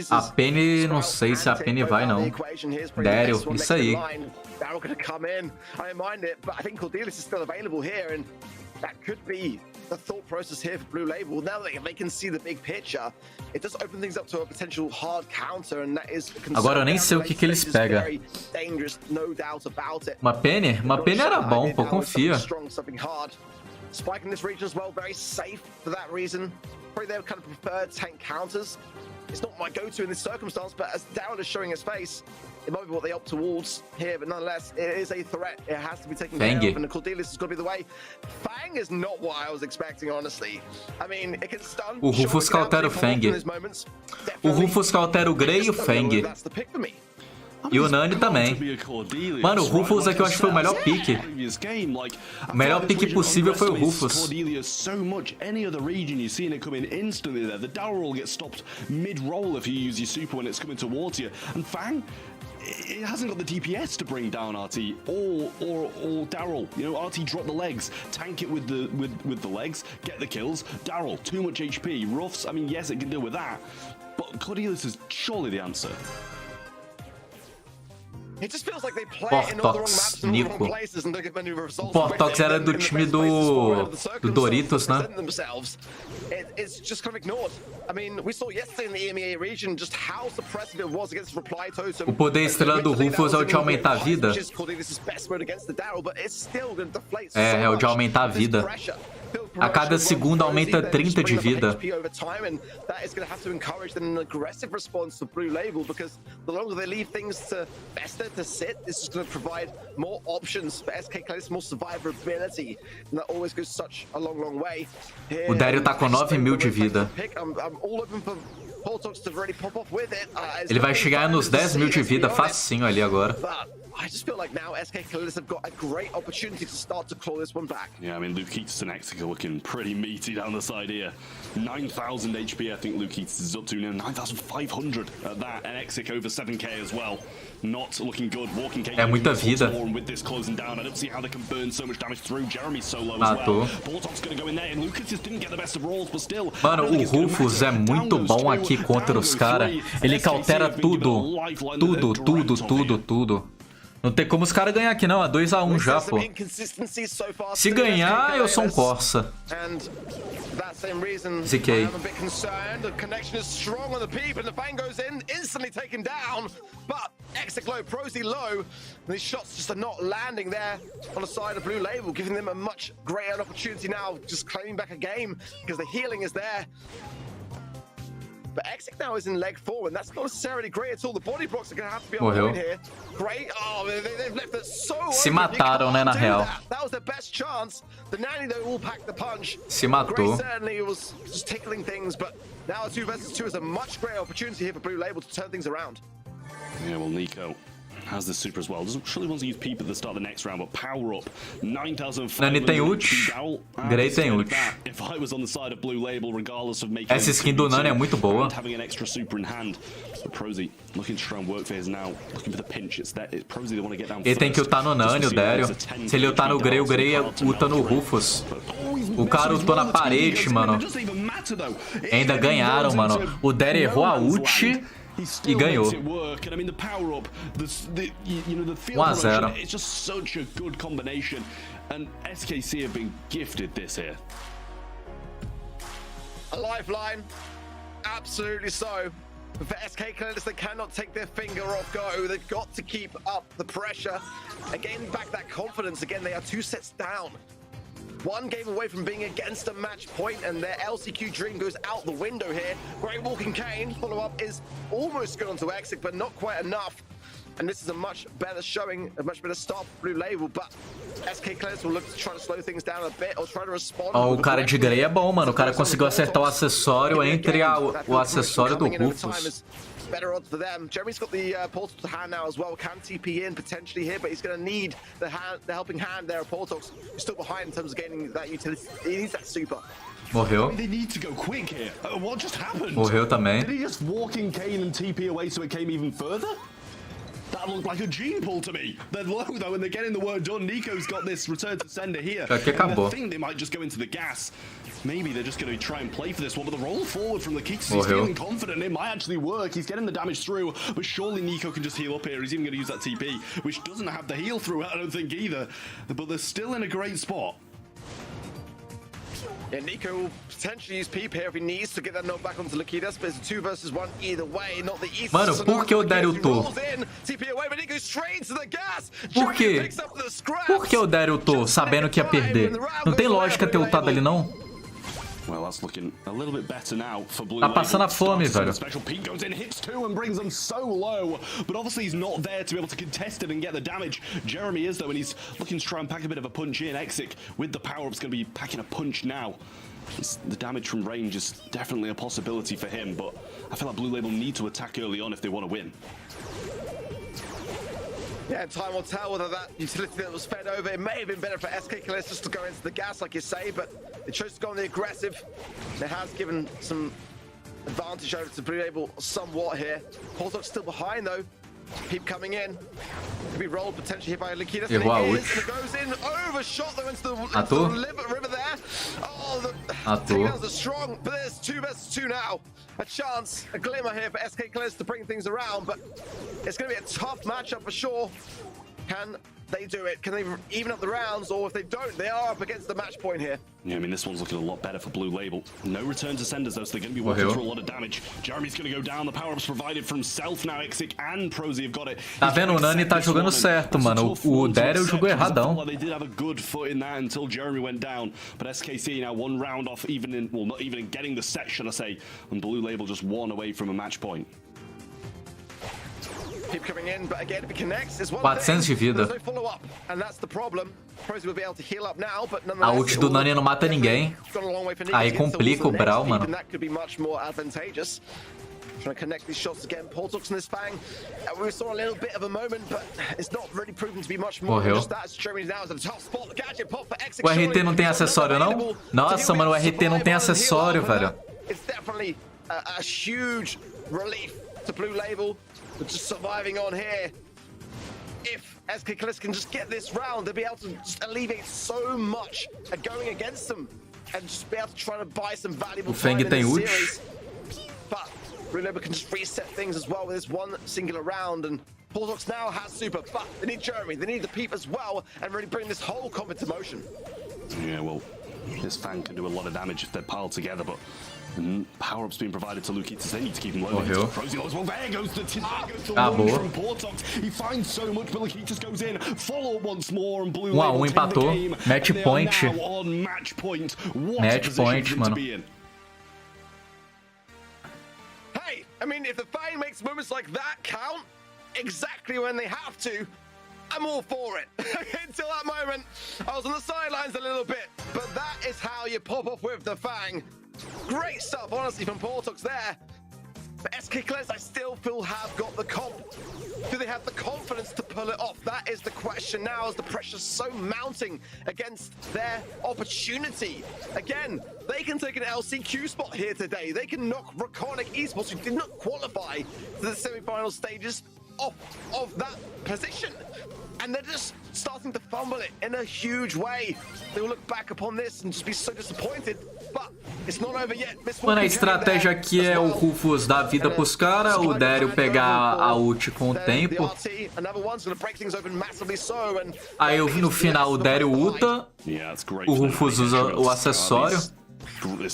a Penny, não sei se a Penny vai, não. Daryl, isso aí. That could be the thought process here for Blue Label. Now that they can see the big picture, it does open things up to a potential hard counter, and that is a concern. Agora eu nem sei o que eles pegam. Uma Penny? Uma Penny era bom, pô, confia. Spike in this region as well, very safe for that reason. Probably their kind of preferred tank counters. It's not my go-to in this circumstance, but as Down is showing his face, it might be what they opt towards here, but nonetheless, it is a threat. It has to be taken care of, and the Cordelius is going to be the way. Fang is not what I was expecting, honestly. I mean, it can stun. O Rufus cautera o Fang. O Rufus cautera o Grey e o Fang. E o Nani também. Mano, o Rufus aqui eu acho que foi o melhor pick. O melhor pick possível foi o Rufus. It hasn't got the DPS to bring down RT or Daryl. You know, RT drop the legs, tank it with the legs, get the kills. Daryl, too much HP. Ruffs, I mean, yes, it can deal with that, but Cordelius is surely the answer. Portox, Nico. O Portox era do time do Doritos, né? O poder estrela do Rufus é o de aumentar a vida? É o de aumentar a vida. A cada segundo aumenta 30 de vida. To sit, this is going to provide more options for SK Cladis, more survivability, and that always goes such a long way. O Daryl tá com 9.000 de vida. Ele vai chegar nos 10.000 de vida facinho ali agora. I just feel like now SK Cladis have got a great opportunity to start to claw this one back. Yeah, I mean, Luke Keats and Exica looking pretty meaty down the side here. 9,000 HP, I think Luke Keats is up to now. 9,500 at that, and Exic over 7k as well. Not looking good. Walking é muita vida. With this closing down, I don't see how they can burn so much damage through Jeremy solo as well. Paullopx going to go in there, and Lucas just didn't get the best of rolls, but still. Mano, o Rufus é muito bom aqui contra os caras. Ele cautera tudo. Tudo. Não tem como os caras ganhar aqui não, é 2-1 já, pô. Se ganhar, eu sou um Corsa. ZK. Prosy low, and these shots just are not landing there on the side of Blue Label, giving them a much greater opportunity now, just claiming back a game because the healing is there. But Exic now is in leg 4, and that's not necessarily great at all. The body blocks are going to have to be on point here. Great. Oh, they've left it so Se mataram, né, na real. That was their best chance. The Nanny, though, all packed the punch. Se matou. Certainly was just tickling things, but now a 2 versus 2 is a much greater opportunity here for Blue Label to turn things around. Yeah, well, Nico has the super as well. Doesn't surely want to use Peep at the start of the next round, but power up 9,500. Nani tem ult. Grey tem ult. If I was on the side of Blue Label, regardless of making essa skin do Nani é muito boa. Having an extra super in hand. But Prosy looking to try and work for his now, looking for the pinch. It's that Prosy they want to get down. Ele tem que ultar no Nani, o Daryl. Se ele ultar no Grey, o Grey ulta no Rufus. O cara ultou na parede, mano. Ainda ganharam, mano. O Daryl errou a ult. E ganhou. 1-0. It's just such a good combination, and SKC have been gifted this here. A lifeline, absolutely so. For SK Cleaners, they cannot take their finger off go. They've got to keep up the pressure and getting back that confidence. Again, they are 2 sets down. 1 game away from being against a match point, and their LCQ dream goes out the window here. Great walking cane. Follow-up is almost good onto exit, but not quite enough. And this is a much better showing, a much better start for Blue Label, but SK Cleaners will look to try to slow things down a bit or try to respond. Ó, o cara de Grey é bom, mano. O cara conseguiu acertar o acessório entre o acessório do Rufus. Better odds for them. Jeremy's got the portal to hand now as well. Can TP in potentially here, but he's going to need the helping hand there. Portox is still behind in terms of getting that utility. He needs that super. Morreu. They need to go quick here. What just happened? Morreu também. Did he just walk in Kane and TP away so it came even further? That looked like a gene pull to me. They're low though, and they're getting the work done. Nico's got this return to sender here. I think they might just go into the gas. Maybe they're just going to try and play for this one, but the roll forward from Lakitas, he's feeling confident. It might actually work. He's getting the damage through, but surely Nico can just heal up here. He's even going to use that TP, which doesn't have the heal through, I don't think either. But they're still in a great spot. Yeah, Nico will potentially use Peep here if he needs to get that knock back onto Lakitas, but it's a 2 versus 1 either way, not the east. Mano, por que o Daryl tô? TP away, but Nico straight to the gas. Por quê? Por que o Daryl tô sabendo que ia perder? Não tem lógica ter ultado ali, não? Well, that's looking a little bit better now for Blue Tá passando a fome, velho. Special Pete goes in, hits 2 and brings them so low, but obviously he's not there to be able to contest it and get the damage. Jeremy is though, and he's looking to try and pack a bit of a punch in. Exit with the power-up's going to be packing a punch now. The damage from range is definitely a possibility for him, but I feel like Blue Label need to attack early on if they want to win. Yeah, time will tell whether that utility that was fed over, it may have been better for SK Killers just to go into the gas, like you say, but it chose to go on the aggressive. It has given some advantage over to Blue Label somewhat here. Portox still behind, though. Peep coming in. Could be rolled potentially here by Lakitas. Errou a ult. It goes in, overshot though into the river there. Oh, the takedowns are strong, but there's 2 versus 2 now. A chance, a glimmer here for SK Cleaners to bring things around, but it's going to be a tough matchup for sure. Can they do it? Can they even up the rounds? Or if they don't, they are up against the match point here. Yeah, I mean, this one's looking a lot better for Blue Label. No return to senders, though, so they're going to be working through a lot of damage. Jeremy's going to go down. The power-ups provided from Self now. Exic and Prosy have got it. Tá vendo? O Nani tá jogando certo, mano. O Daryl jogou erradão. They did have a good foot in that until Jeremy went down. But SKC now 1 round off, even in, well, not even in getting the set, should I say. And Blue Label just 1 away from a match point. Keep coming in, but again, if it connects, is one 400 de vida. There's no follow-up, and that's the problem. Prosy will be able to heal up now, but A ult do Nani não mata ninguém. Aí complica o Brawl, mano. That could be much more advantageous. Trying to connect these shots again. Portox in this fang. We saw a little bit of a moment, but it's not really proven to be much more than just that. Jeremy now is at the top spot. Gadget pop for Exit. O RT não tem acessório, não? Nossa, mano, o RT não tem acessório, velho. It's definitely a huge relief to Blue Label. Just surviving on here. If SK Killers can just get this round, they'll be able to just alleviate so much going against them and just be able to try to buy some valuable time in this series. But Blue Label can just reset things as well with this one singular round, and Portox now has super, but they need Jeremy, they need the Peep as well, and really bring this whole combat to motion. Yeah, well, this Fang can do a lot of damage if they're piled together, but power-ups being provided to Lakitas, they need to keep him low. Prosy lows, well, there goes the one from Portox. He finds so much, but Lakitas goes in. Follow once more, and Blue Label empatou. Match point. On match point. Match point, mano. Hey, I mean, if the Fang makes moments like that count exactly when they have to, I'm all for it. Until that moment, I was on the sidelines a little bit, but that is how you pop off with the Fang. Great stuff, honestly, from Portox there. But SK Cleaners, I still feel have got the comp. Do they have the confidence to pull it off? That is the question now, as the pressure's so mounting against their opportunity. Again, they can take an LCQ spot here today. They can knock Raconic Esports, who did not qualify to the semi-final stages, off of that position. And they're just starting to fumble it in a huge way. They will look back upon this and just be so disappointed. But it's not over yet. Mano, a estratégia aqui é o Rufus dar vida pros caras, o Daryl pegar a ult com o tempo. Aí no final o Daryl ulta, o Rufus usa o acessório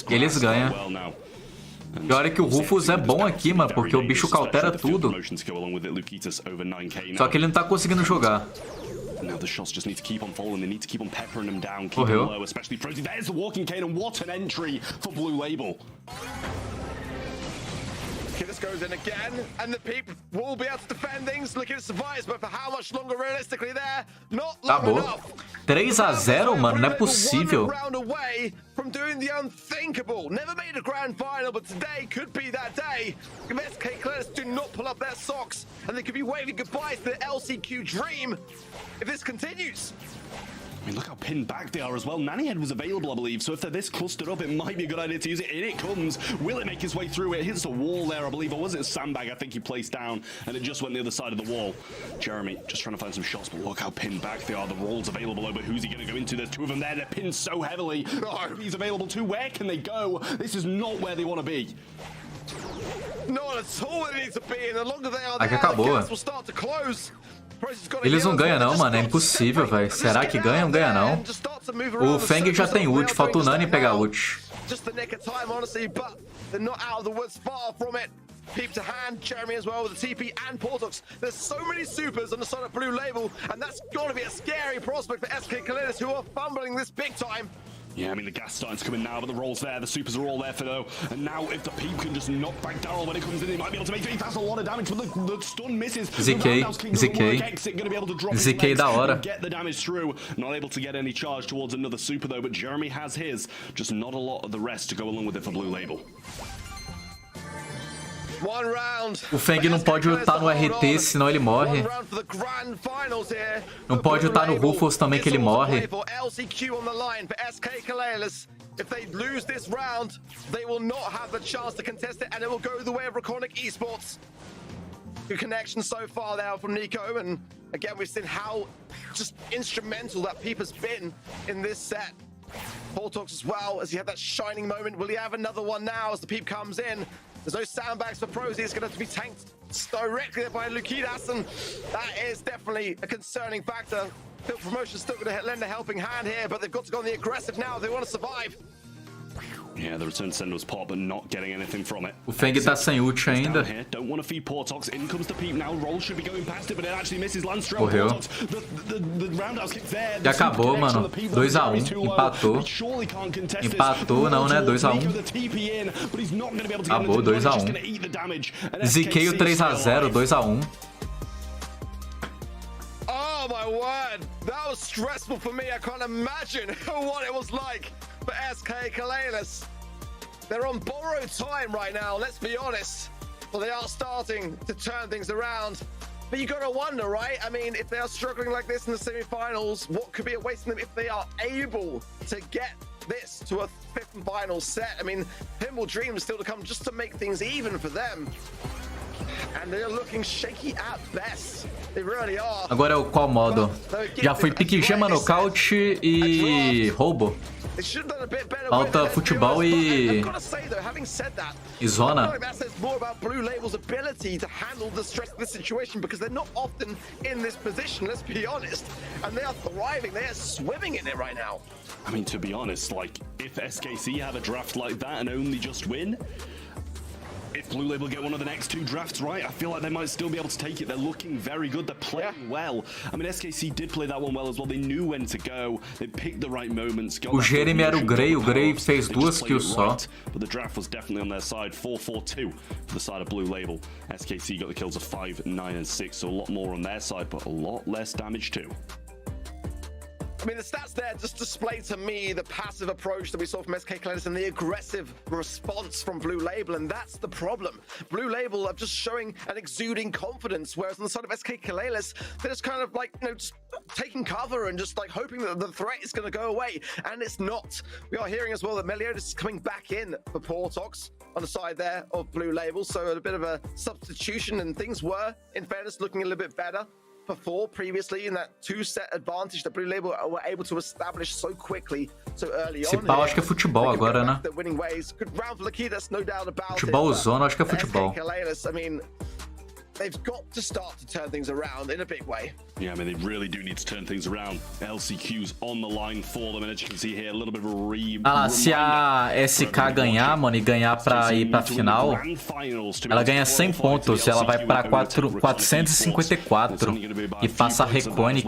e eles ganham. E olha que o Rufus é bom aqui, mano, porque o bicho cautera tudo. Só que ele não tá conseguindo jogar. Now the shots just need to keep on falling. They need to keep on peppering them down, keep Correu. them low, especially Prosy. There's the walking cane, and what an entry for Blue Label. This goes in again, and the Peep will be able to defend things. Looking at survives, but for how much longer realistically there? Not long Acabou. enough. 3-0, mano, não é possível. Round away from doing the unthinkable. Never made a grand final, but today could be that day. If SK Clears do not pull up their socks, and they could be waving goodbye to the LCQ dream if this continues. I mean, look how pinned back they are as well. Nannyhead was available, I believe, so if they're this clustered up, it might be a good idea to use it. In it comes. Will it make its way through? It hits a wall there, I believe, or was it a sandbag? I think he placed down, and it just went the other side of the wall. Jeremy just trying to find some shots, but look how pinned back they are. The roll's available, but who's he going to go into? There's two of them there. They're pinned so heavily. Oh, he's available too. Where can they go? This is not where they want to be. Not at all where they need to be, and the longer they are Aqui there, acabou. the gaps will start to close. Eles não ganham não, mano. É impossível, velho. Será que ganham? Ganha não. O Feng já tem ult. Falta o Nani pegar ult. Just the nick of time, honestly, but they're not out of the woods, far from it. Peep to hand, Jeremy as well with the TP and Paullopx. There's so many supers on the side of Blue Label, and that's got to be a scary prospect for SK Clears, who are fumbling this big time. Yeah, I mean, the gas starting to come in now, but the roll's there. The supers are all there for though. And now, if the Peep can just knock back Daryl when it comes in, he might be able to make it. That's a lot of damage, but the stun misses. ZK da hora. Get the damage through. Not able to get any charge towards another super though, but Jeremy has his. Just not a lot of the rest to go along with it for Blue Label. O Feng não pode ultar no RT, senão ele morre. Não pode ultar no Rufus também, que ele morre. If they lose this round, they will not have the chance to contest it, and it will go the way of Reconic Esports. Good connection so far now from Nico, and again we've seen how just instrumental that Peep has been in this set. Paullopx as well, as he had that shining moment. Will he have another one now as the Peep comes in? There's no sandbags for Prosy. It's going to have to be tanked directly by Lukidas, and that is definitely a concerning factor. Field Promotion's still going to lend a helping hand here, but they've got to go on the aggressive now if they want to survive. Yeah, the return send was pop, but not getting anything from it. O Feng tá sem ult ainda. Don't want to feed Paullopx. In comes the Peep now. Roll should be going past it, but it actually misses Landstrom. Morreu. The roundhouse kick there. E acabou, mano. 2-1. Empatou. Empatou, não, né? 2-1. Acabou, 2-1. Ziquei o 3-0, 2-1. Oh my word, that was stressful for me. I can't imagine what it was like for SK Clears. They're on borrowed time right now, let's be honest. Well, they are starting to turn things around. But you gotta wonder, right? I mean, if they are struggling like this in the semi-finals, what could be awaiting them if they are able to get this to a fifth and final set? I mean, Pinball Dreams still to come just to make things even for them. And they're looking shaky at best. They really are. Agora é o qual modo? Já foi pique gema, nocaute e roubo. Falta futebol e zona. That says more about Blue Label's ability to handle the stress of this situation, because they're not often in this position, let's be honest. And they are thriving, they are swimming in it right now. I mean, to be honest, like, if SKC have a draft like that and only just win, if Blue Label get one of the next two drafts right, I feel like they might still be able to take it. They're looking very good. They're playing well. I mean, SKC did play that one well as well. They knew when to go. They picked the right moments. O Jeremy era o Grey fez 2 kills só. Right, but the draft was definitely on their side. 4-4-2 for the side of Blue Label. SKC got the kills of 5, 9, and 6, so a lot more on their side, but a lot less damage too. I mean, the stats there just display to me the passive approach that we saw from SK Clears and the aggressive response from Blue Label, and that's the problem. Blue Label are just showing and exuding confidence, whereas on the side of SK Clears, they're just kind of like, you know, just taking cover and just like hoping that the threat is going to go away, and it's not. We are hearing as well that Meliodas is coming back in for Paullopx on the side there of Blue Label, so a bit of a substitution, and things were, in fairness, looking a little bit better before previously in that 2-set advantage that Blue Label were able to establish so quickly, so early on. Acho que é futebol agora, né? Good round for Lukidas, no doubt about futebol it, zona, acho que é futebol. I mean, they've got to start to turn things around in a big way. Yeah, I mean, they really do need to turn things around. LCQ's on the line for them, and as you can see here, a little bit of a Ah lá, se a SK ganhar, mano, e ganhar pra ir pra final, ela ganha 100 pontos, ela vai pra 454 e passa a Reconic.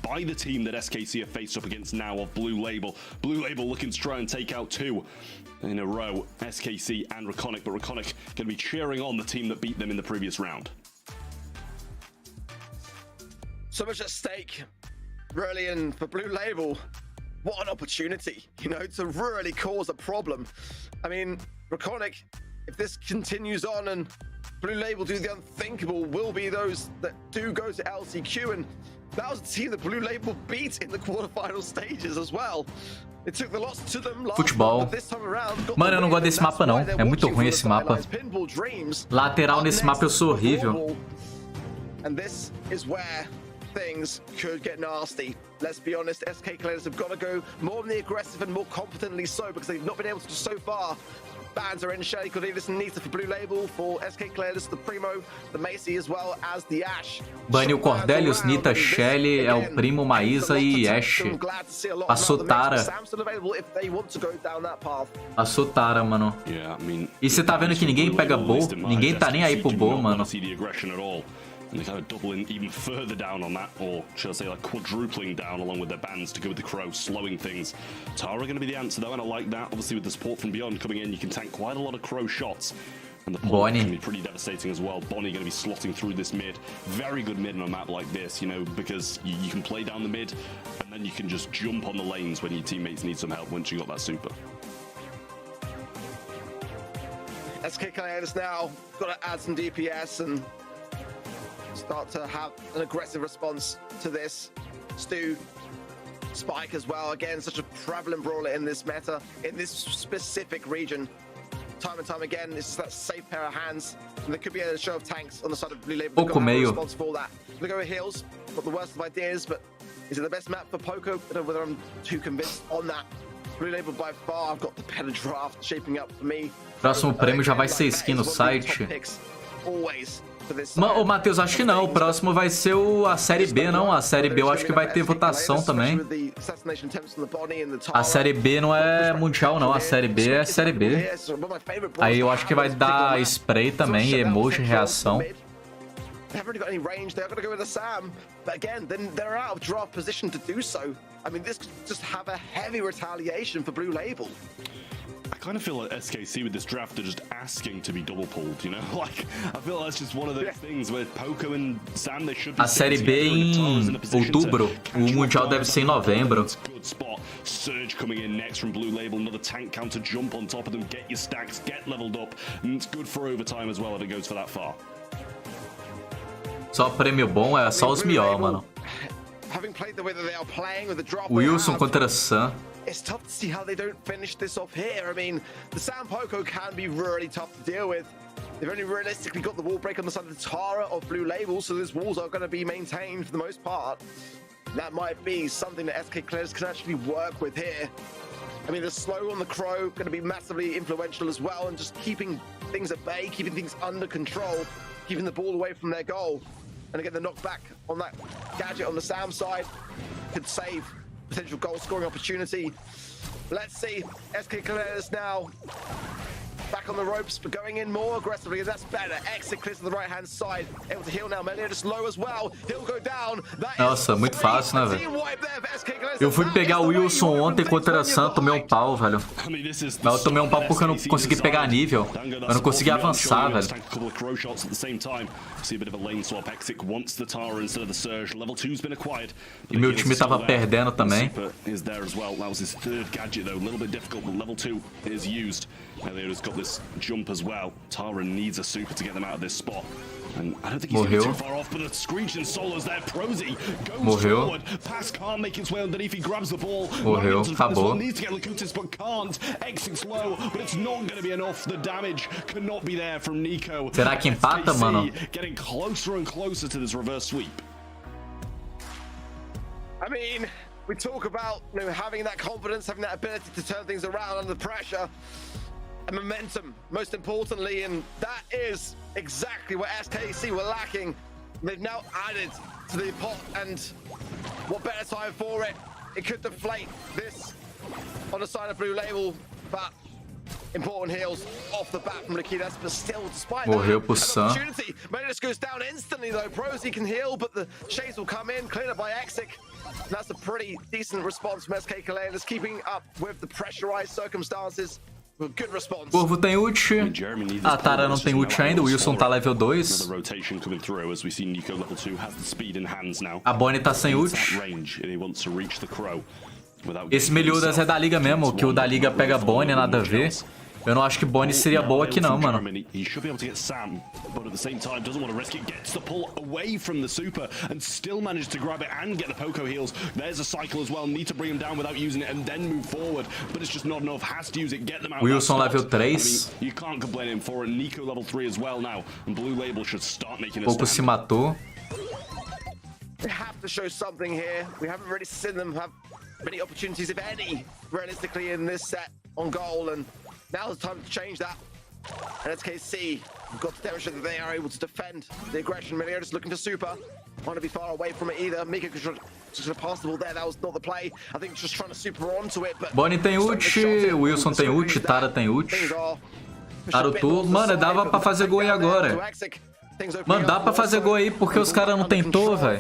By the team that SKC have faced up against now of Blue Label. Blue Label looking to try and take out 2 in a row, SKC and Reconic, but Reconic going to be cheering on the team that beat them in the previous round. So much at stake, really, and for Blue Label, what an opportunity, you know, to really cause a problem. I mean, Reconic, if this continues on and Blue Label do the unthinkable, will be those that do go to LCQ, and that was a team that Blue Label beat in the quarterfinal stages as well. It took the loss to them last Futebol. but this time around, Mano, eu não gosto desse mapa não, é muito ruim esse mapa. Lateral nesse mapa eu sou horrível. And this is where things could get nasty. Let's be honest, SK Cleaners have got to go more on the aggressive and more competently so, because they've not been able to so far. Bans are in Shelly, Cordelis and Nita for Blue Label, for SK Cleaners, the Primo, the Macy, as well as the Ash. Bane o Cordelius, Nita, Shelly, é o Primo, Maísa e Ash. Passou Tara. Passou Tara, mano. E você tá vendo que ninguém pega Bow? Ninguém tá nem aí pro Bow, mano. And they're kind of doubling even further down on that, or should I say like quadrupling down along with their bans to go with the Crow, slowing things. Tara going to be the answer though, and I like that. Obviously with the support from beyond coming in, you can tank quite a lot of Crow shots. And the pull can be pretty devastating as well. Bonnie going to be slotting through this mid. Very good mid on a map like this, you know, because you can play down the mid, and then you can just jump on the lanes when your teammates need some help once you got that super. SK Cleaners now got to add some DPS and start to have an aggressive response to this. Stu, Spike as well. Again, such a prevalent brawler in this meta, in this specific region. Time and time again, it's just that safe pair of hands. And there could be a show of tanks on the side of Blue Label. They've got to have a response for that. They go with heals, not the worst of ideas, but is it the best map for Poco? I don't know whether I'm too convinced on that. Blue Label by far, I've got the better draft shaping up for me. Próximo prêmio já vai ser skin no site. Always. Ô, Matheus, acho que não. O próximo vai ser a Série B, não? A Série B eu acho que vai ter votação também. A Série B não é Mundial, não. A Série B é Série B. Aí eu acho que vai dar spray também, emoji, reação. They haven't really got any range. They're going to go with a Sam, but again, then they're out of draft position to do so. I mean, this could just have a heavy retaliation for Blue Label. I kind of feel like SKC with this draft are just asking to be double pulled, you know? Like, I feel that's just one of those things where Poco and Sam, they should be. A Série B em outubro. O Mundial deve ser em novembro. Good spot. Surge coming in next from Blue Label. Another tank counter jump on top of them. Get your stacks, get leveled up. And it's good for overtime as well if it goes for that far. Só prêmio bom, é só os melhores, mano. Wilson contra Sam. It's tough to see how they don't finish this off here. I mean, the Sam Poco can be really tough to deal with. They've only realistically got the wall break on the side of the Tara of Blue Label, so those walls are going to be maintained for the most part. That might be something that SK Cleaners can actually work with here. I mean, the slow on the Crow going to be massively influential as well, and just keeping things at bay, keeping things under control, keeping the ball away from their goal. And again, the knockback on that gadget on the Sam side could save potential goal scoring opportunity. Let's see, SK Cleaners now back on the ropes, but going in more aggressively, and that's better. Exit clears to the right hand side, able to heal now. Melia just low as well. He'll go down. Nossa, muito fácil, né, velho? Eu fui pegar o Wilson ontem contra a Sam, tomei um pau, velho. Mas eu tomei um pau porque eu não consegui pegar nível. Eu não consegui avançar, velho. E meu time tava perdendo também. This jump as well. Tara needs a super to get them out of this spot. And I don't think he's too far off, but the screeching solos there. Prosy goes forward. Pass can't make its way underneath. He grabs the ball. Acabou. Needs to get Lakutis, but can't. Exits low, but it's not going to be enough. The damage cannot be there from Nico. Será que empata, mano? Getting closer and closer to this reverse sweep. I mean, we talk about having that confidence, having that ability to turn things around under pressure. and momentum, most importantly, and that is exactly what SKC were lacking. They've now added to the pot, and what better time for it? It could deflate this on the side of Blue Label, but important heals off the bat from Nikitas, but still, despite Morreu pro that, Sam. an opportunity. Menedis goes down instantly though. Prosy can heal, but the Shades will come in, cleared up by Exic. And that's a pretty decent response from SK Kalenas, keeping up with the pressurized circumstances. Good response. Corvo tem ult. A Tara não tem ult ainda. O Wilson tá level 2. A Bonnie tá sem ult. Esse Meliodas é da Liga mesmo, que o da Liga pega Bonnie, nada a ver. Eu não acho que Bonnie seria boa aqui não, mano. Wilson level 3. Pouco se matou. They have to show something here. We haven't really seen them have many opportunities, if any, realistically in this set on goal, and now's the time to change that. And SKC have got to demonstrate that they are able to defend the aggression. Meliodas looking for super. Want to be far away from it either. Mika could have passed the ball there. That was not the play. I think just trying to super onto it. But Bonnie tem ult, Wilson tem ult, Tara tem ult. Tarutu, mano, dava pra fazer gol aí agora. Mano, dá pra fazer gol aí porque os caras não tentou, velho.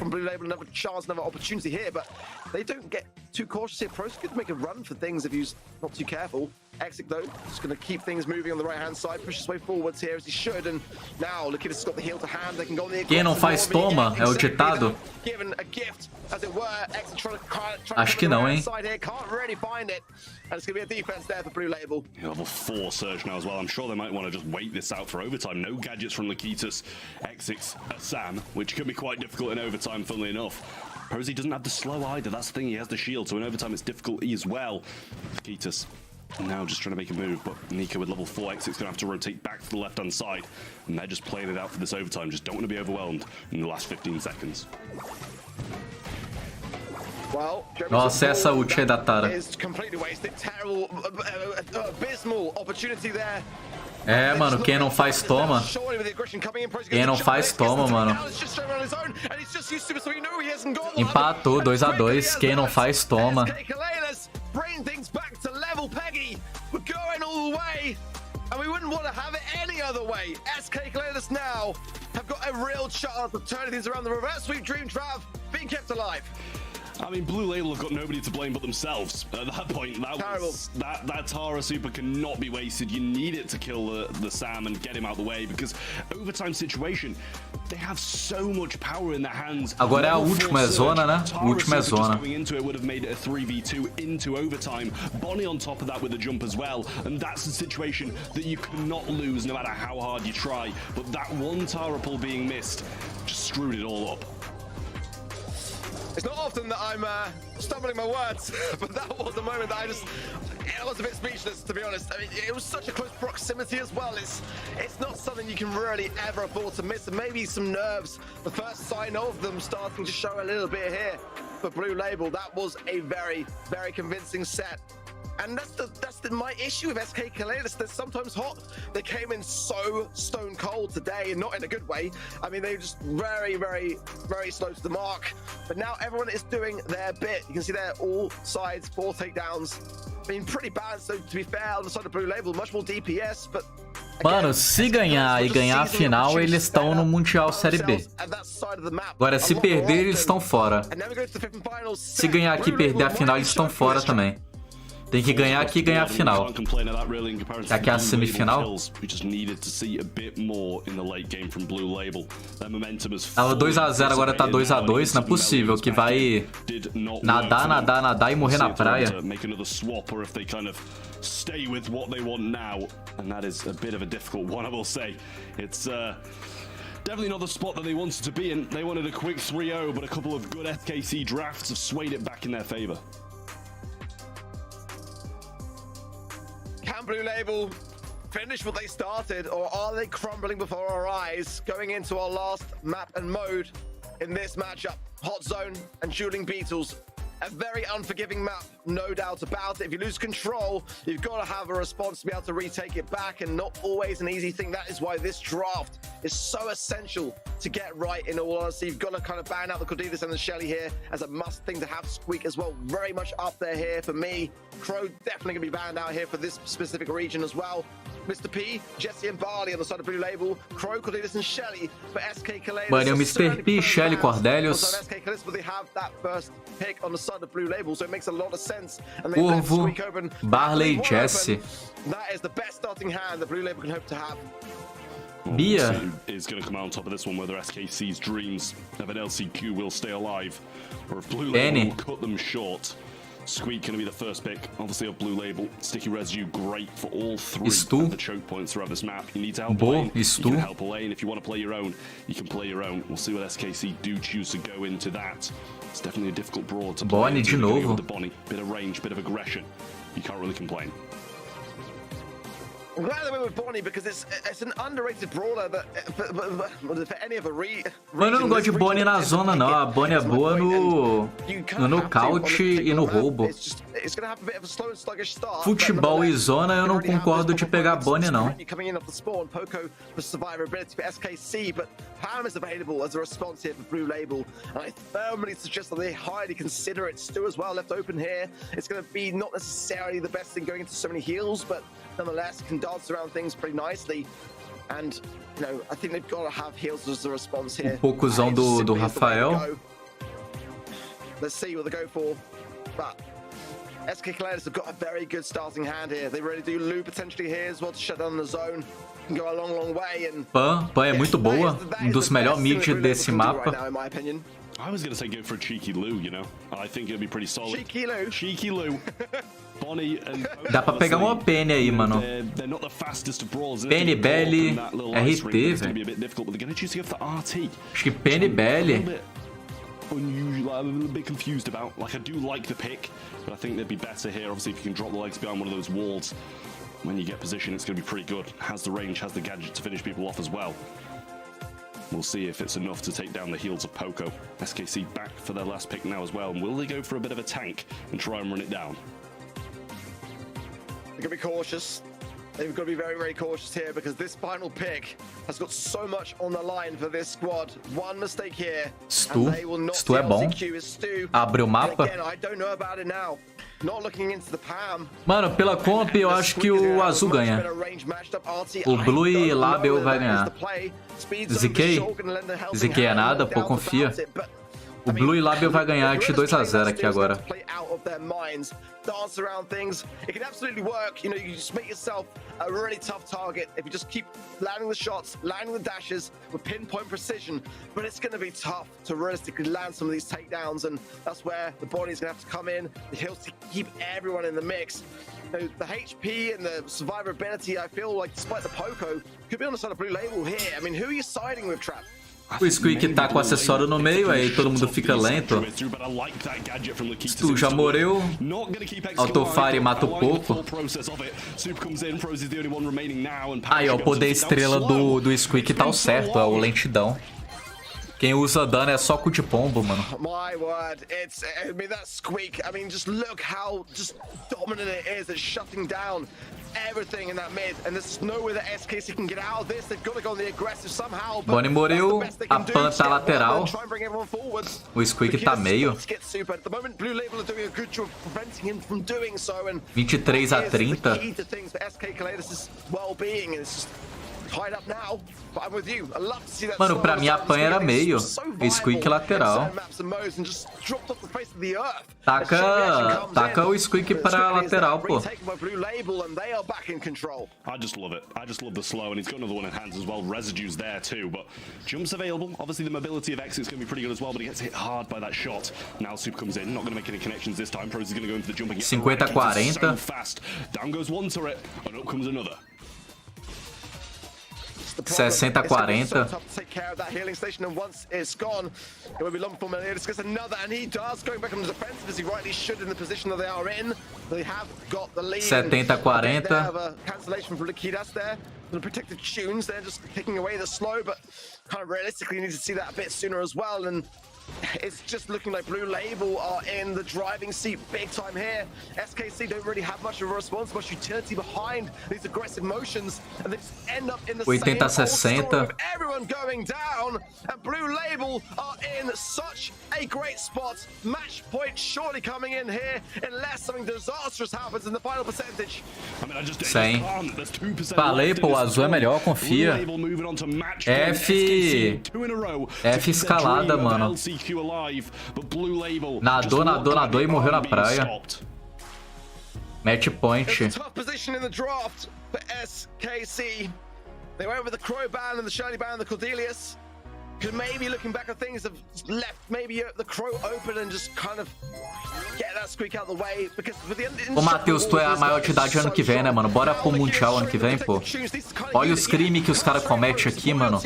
They don't get too cautious here. Pros could make a run for things if he's not too careful. Exic though, just going to keep things moving on the right hand side, push his way forwards here as he should, and now Nikitas has got the heal to hand. They can go on the Quem não faz toma, é o ditado. Given a gift, as it were. Exic trying to Acho que não, hein? Can't really find it. And it's going to be a defense there for Blue Label. Level 4 surge now as well. I'm sure they might want to just wait this out for overtime. No gadgets from Nikitas. Exic's a Sam, which could be quite difficult in overtime, funnily enough. Prosy doesn't have the slow either. That's the thing, he has the shield, so in overtime it's difficult as well. Nikitas now just trying to make a move, but Nico with level 4 Exic's going to have to rotate back to the left-hand side, and they're just playing it out for this overtime. Just don't want to be overwhelmed in the last 15 seconds. Nossa, essa ult aí da Tara. É, mano, quem não faz toma. Quem não faz toma, mano. Empatou 2 a 2. Quem não faz toma. And we wouldn't want to have it any other way. SK Kalenas now have got a real chance of turning things around. The reverse sweep dream trap being kept alive. I mean, Blue Label have got nobody to blame but themselves. At that point, that Tara super cannot be wasted. You need it to kill the Sam and get him out of the way, because overtime situation, they have so much power in their hands. Agora é a última zona, né? Última zona. Going into it would have made it a 3v2 into overtime. Bonnie on top of that with a jump as well, and that's a situation that you cannot lose no matter how hard you try. But that one Tara pull being missed just screwed it all up. It's not often that I'm stumbling my words, but that was a moment that I was a bit speechless, to be honest. I mean, it was such a close proximity as well. It's not something you can really ever afford to miss, and maybe some nerves. The first sign of them starting to show a little bit here for Blue Label. That was a very, very convincing set. And that's my issue with SK Kalenas. They're sometimes hot. They came in so stone cold today, and not in a good way. I mean, they're just very, very, very slow to the mark. But now everyone is doing their bit. You can see there, all sides, 4 takedowns. Being pretty balanced, so to be fair, on the side of Blue Label, much more DPS, but... Mano, se ganhar e ganhar a final, eles estão no Mundial Série B. Agora, se perder, eles estão fora. Se ganhar aqui e perder a final, eles estão fora também. Tem que ganhar aqui e ganhar a final. Aqui é a semifinal. Tava 2 a 0, agora tá 2 a 2. Não é possível que vai nadar, nadar, nadar e morrer na praia. Stay with what they want now, and that is a bit of a difficult one, I will say. It's definitely not the spot that they wanted to be in. They wanted a quick 3-0, but a couple of good SKC drafts have swayed it back in their favor. Can Blue Label finish what they started, or are they crumbling before our eyes going into our last map and mode in this matchup? Hot Zone and Dueling Beetles. A very unforgiving map, no doubt about it. If you lose control, you've got to have a response to be able to retake it back, and not always an easy thing. That is why this draft is so essential to get right, in all honesty. You've got to kind of ban out the Cordelius and the Shelly here as a must thing to have. Squeak as well, very much up there here for me. Crow definitely going to be banned out here for this specific region as well. Mr. P, Jesse and Barley on the side of Blue Label, Crow, Cordelius and Shelly for SK Kaleidus. Mano, o Mr. P, Shelly, Cordelius. SK Kaleidus, but they have that first pick on the side of Blue Label, so it makes a lot of sense. And Corvo, Barley, Jesse. That is the best starting hand that Blue Label can hope to have. Bia is going to come out on top of this one, whether SKC's dreams of an LCQ will stay alive, or if Blue Label will cut them short. Squeak going to be the first pick, obviously of Blue Label. Sticky Residue, great for all three of the choke points throughout this map. You need to help a lane, you can help a lane. If you want to play your own, you can play your own. We'll see what SKC do choose to go into that. It's definitely a difficult brawl to play. Bonnie de novo. The Bonnie, bit of range, bit of aggression. You can't really complain. I'm glad they went with Bonnie because it's an underrated brawler that for any other Mano, eu não gosto de Bonnie na zona não. A Bonnie é boa no nocaute e no roubo. Futebol e zona eu não concordo de pegar Bonnie não. Pam is available as a response here for Blue Label, and I firmly suggest that they highly consider it. Stu as well left open here. It's going to be not necessarily the best thing going into so many heals, but nonetheless can dance around things pretty nicely. And you know, I think they've got to have heals as a response here. Poucozão do Rafael. Let's see what they go for, but SK Kaleidus have got a very good starting hand here. They really do. Lou potentially here as well to shut down the zone. Go a long, long way and Pan é muito boa, dos melhores mid desse mapa. I was going to say go for a cheeky Lou, you know. I think it'll be pretty solid. Cheeky Lou. Cheeky Lou. Bonnie and dá pra pegar uma Penny aí, mano. Penny, Belly, RT, velho. Acho que Penny, Belly. Unusual, I'm a little bit confused about. Like, I do like the pick, but I think they'd be better here. Obviously, if you can drop the legs behind one of those walls, when you get position, it's going to be pretty good. Has the range, has the gadget to finish people off as well. We'll see if it's enough to take down the heels of Poco. SKC back for their last pick now as well. And will they go for a bit of a tank and try and run it down? They're going to be cautious. They've got to be very, very cautious here because this final pick has got so much on the line for this squad. One mistake here, Stu é bom. Abre o mapa. Again, I don't know about it now. Not looking into the Pam. Mano, pela comp eu acho que o azul ganha. O Blue e Label vai ganhar. ZK é nada, pô, confia. O Blue e Label vai ganhar de 2 a 0 aqui agora. Dance around things. It can absolutely work. You know, you just make yourself a really tough target if you just keep landing the shots, landing the dashes with pinpoint precision. But it's going to be tough to realistically land some of these takedowns, and that's where the body's going to have to come in. The heals to keep everyone in the mix. You know, the HP and the survivability, I feel like, despite the Poco, could be on the side of Blue Label here. I mean, who are you siding with, Trap? O Squeak tá com o acessório no meio, aí todo mundo fica lento. Stu já morreu. Autofire mata o pouco. Aí, ó, o poder estrela do Squeak tá o certo, é o lentidão. Quem usa dano é só cu de pombo, mano. My word, it's, I mean, that Squeak, I mean, just look how just dominant it is. It's shutting down everything in that mid, and there's no way that SKC can get out of this. They've got to go on the aggressive somehow. Bonnie morreu, a Pan tá lateral. O Squeak tá meio. 23 a 30. Mano, pra mim a Pan era meio. Squeak lateral. Taca o Squeak pra lateral, pô. I just love it. I just love the slow, and he's got another one in hands as well. Residue's there too, but jumps available. Obviously the mobility of Exit's going to be pretty good as well, but he gets hit hard by that shot. Now Super comes in, not going to make any connections this time. Pros is going to go into the jump and get 50-40. So fast. Down goes one turret, and up comes another. 60-40. The protected tunes, they're just kicking away the slow, but kind of realistically need to see that a bit sooner as well. And it's just looking like Blue Label are in the driving seat big time here. SKC don't really have much of a response, much utility behind these aggressive motions, and they just end up in the same old story of everyone going down, and Blue Label are in such a great spot. Match point surely coming in here unless something disastrous happens in the final percentage. Sim. Falei, pô, o azul é melhor, confia. F escalada, mano. Nadou, nadou, nadou e morreu na praia. Match point. Tough position in the draft for SKC. They went with the Crow ban and the Shirley ban and the Cordelius. Could maybe, looking back at things, have left maybe the Crow open and just kind of get that squeak out the way. Because with the Ô, Matheus, tu é a maior de idade ano que vem, né, mano? Bora pro Mundial ano que vem, pô. Olha os crimes que os caras cometem aqui, mano.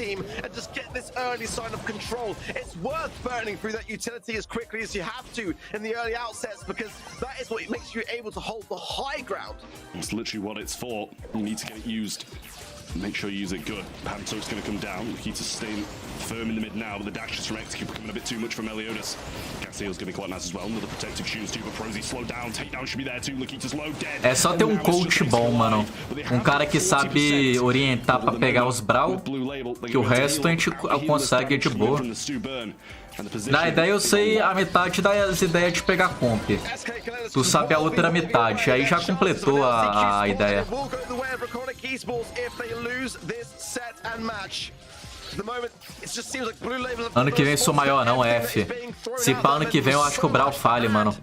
It's worth burning through that utility as quickly as you have to in the early outsets, because that is what makes you able to hold the high ground. It's literally what it's for. You need to get it used. Make sure you use it good. Panto's going to come down. Nikita's staying firm in the mid now, but the dashes from X keep becoming a bit too much for Meliodas. Gassiel's going to be quite nice as well. Another protective shoes too, but Prosy slow down. Takedown should be there too. Nikita's low, dead. É só ter um coach bom, mano. Um cara que sabe orientar pra pegar os Brawl, que o resto a gente consegue de boa. Na ideia eu sei a metade das ideias de pegar comp. Tu sabe a outra metade, aí já completou a ideia. Ano que vem sou maior não, F. Se pá, ano que vem eu acho que o Brawl falha, mano.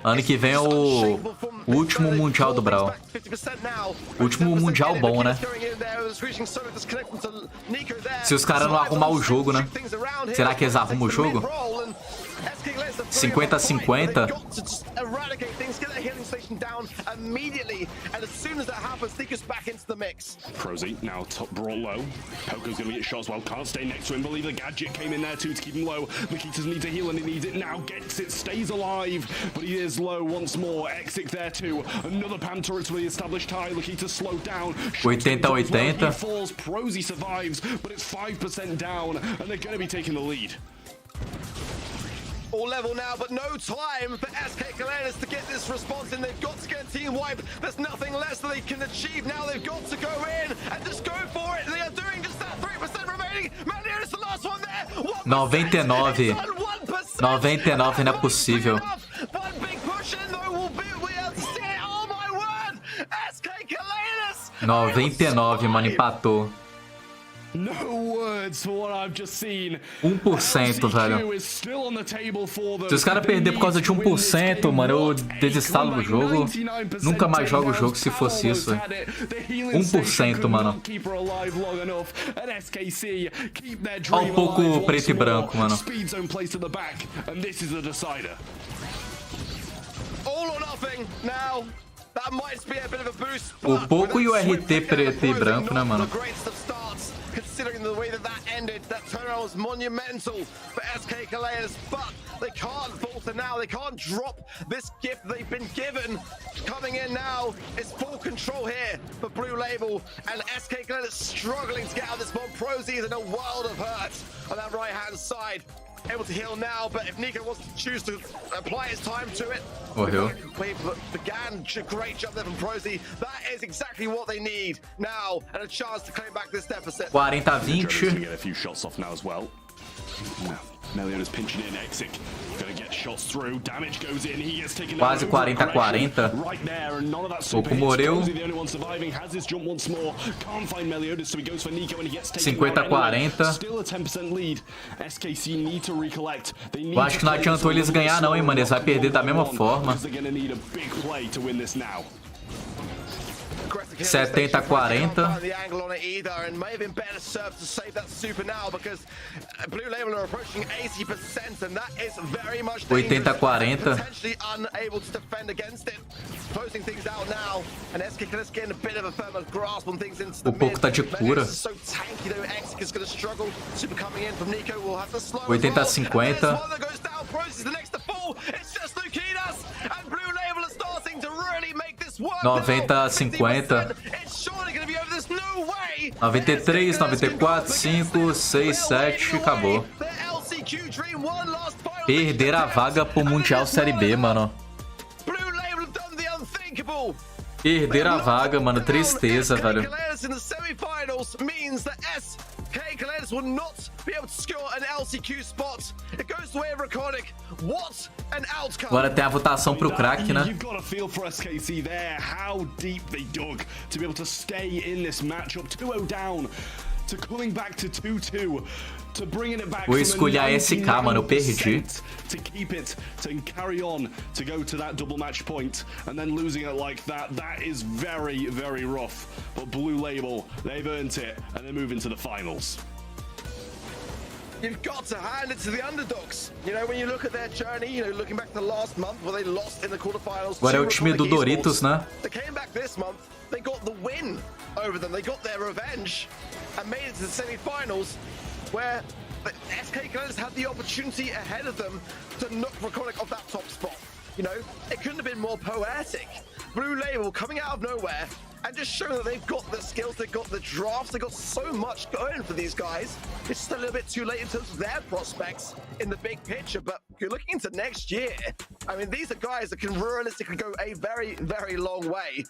Ano que vem é o último Mundial do Brawl. Último Mundial bom, né? Se os caras não arrumar o jogo, né? Será que eles arrumam o jogo? 50-50. Prosy now top brought low. Poco's gonna get shots well. Can't stay next to him. Believe the gadget came in there too to keep him low. Nikitas needs a heal and he needs it now. Gets it, stays alive, but he is low once more. Exit there too. Another Panther to the established high. Nikita slowed down. 80-80. Falls. Prosy survives, but it's 5% down, and they're gonna be taking the lead. All level now, but no time for SK Kalenis to get this response in. They've got to get a team wipe. There's nothing less that they can achieve now. They've got to go in and just go for it. They are doing just that. 3% remaining. Manir is the last one there. 99. 99 não é possível. One big push in though will be able to see it. Oh my word! SK Kalenis. 99, mano, empatou. No words for what I've just seen. 1%, velho. Se os caras perderem por causa de 1%, mano, eu desinstalo do jogo. Nunca mais jogo o jogo se fosse isso. 1%, mano. Olha um pouco preto e branco, mano. O pouco e o RT preto e branco, né, mano? Considering the way that ended, that turnaround was monumental for SK Kalenis, but they can't falter now. They can't drop this gift they've been given. Coming in now is full control here for Blue Label, and SK Kalenis struggling to get out of this one. Prosy is in a world of hurt on that right-hand side. Able to heal now, but if Nico wants to choose to apply his time to it, began great job there from Prosy. That is exactly what they need now, and a chance to claim back this deficit. 40-20. Get a few shots off now as well. Meliodas pinching in, Exic gonna get shots through, damage goes in, he gets taken quase 40-40. Right there, and none of that Pouco morreu. The only one surviving has his jump once more. Can't find Meliodas, so he goes for Nico and he gets taken 50-40. Still a 10% lead. SKC need to recollect. Eu acho que não adiantou eles ganhar não, hein, mano. Eles vão perder da mesma forma. 70-40. 80-40. O pouco tá de cura. 80-50. 90-50. 93, 94, 5, 6, 7, acabou. Perder a vaga pro Mundial Série B, mano. Perder a vaga, mano. Tristeza, velho. Agora tem a votação pro craque, né? Vou escolher a SK, mano. Eu perdi. To keep it, to carry on, to go to that double match point, and then losing it like that, that is very, very rough. But Blue Label, they've earned it, and they're moving to the finals. You've got to hand it to the underdogs. You know, when you look at their journey, you know, looking back to last month where they lost in the quarterfinals. Agora é o time do Doritos, né? They came back this month, they got the win over them, they got their revenge, and made it to the semi-finals, where the SK Cleaners had the opportunity ahead of them to knock Raconic off that top spot. You know, it couldn't have been more poetic. Blue Label coming out of nowhere and just showing that they've got the skills, they've got the drafts, they've got so much going for these guys. It's just a little bit too late in terms of their prospects in the big picture, but if you're looking into next year, I mean, these are guys that can realistically go a very, very long way.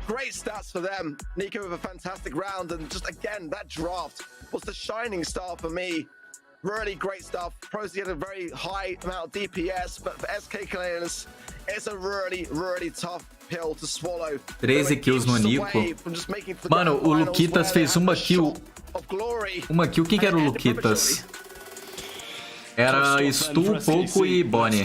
Great stats for them. Nico with a fantastic round, and just again, that draft was the shining star for me. Really great stuff. Prosy had a very high amount of DPS, but for SK Cleaners, it's a really, really tough pill to swallow. 13 kills no Nico. Mano, o Luquitas fez uma kill. Uma kill. Quem que era o Luquitas? Era Stu, Poco e Bonnie.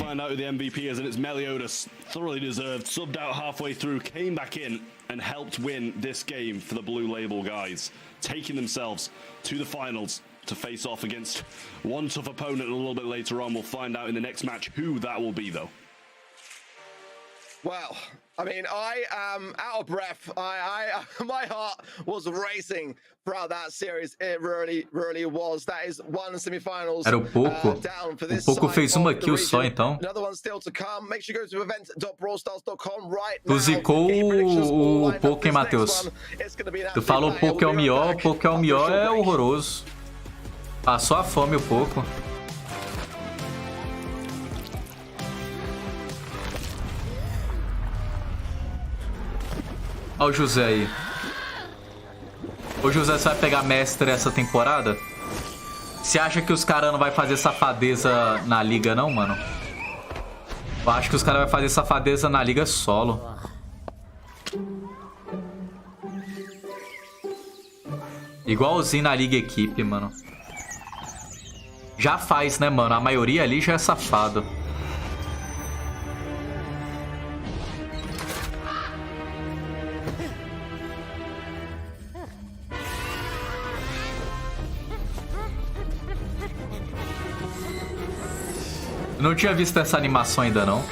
Thoroughly deserved, subbed out halfway through, came back in and helped win this game for the Blue Label guys, taking themselves to the finals to face off against one tough opponent a little bit later on. We'll find out in the next match who that will be, though. Well, I mean, I am out of breath. My heart was racing throughout that series. It really, really was. That is one semi-finals. Era o Poco. O Poco fez uma kill só, então. Another one still to come. Make sure you go to event.brawlstars.com right now. Tu zicou o Poco, hein, Matheus? Tu falou o Poco é o melhor. O Poco é o melhor, é horroroso. Passou a fome o Poco. Olha o José aí. Ô José, você vai pegar mestre essa temporada? Você acha que os caras não vai fazer safadeza na liga não, mano? Eu acho que os caras vão fazer safadeza na liga solo. Igualzinho na liga equipe, mano. Já faz, né, mano? A maioria ali já é safado. Não tinha visto essa animação ainda, não.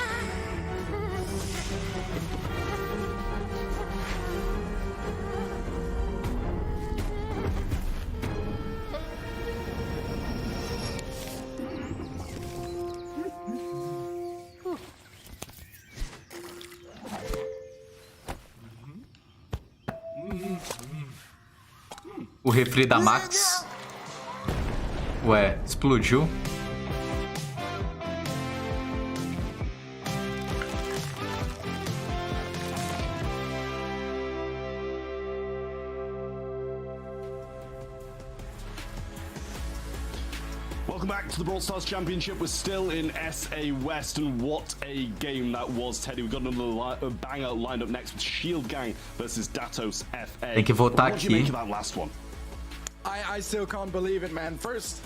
O refri da Max. Ué, explodiu. Welcome back to the Brawl Stars Championship. We're still in SA West, and what a game that was, Teddy. We've got another banger lined up next with Shield Gang versus Datos FA. Tem que votar aqui. What do you make of that last one? I still can't believe it, man. First,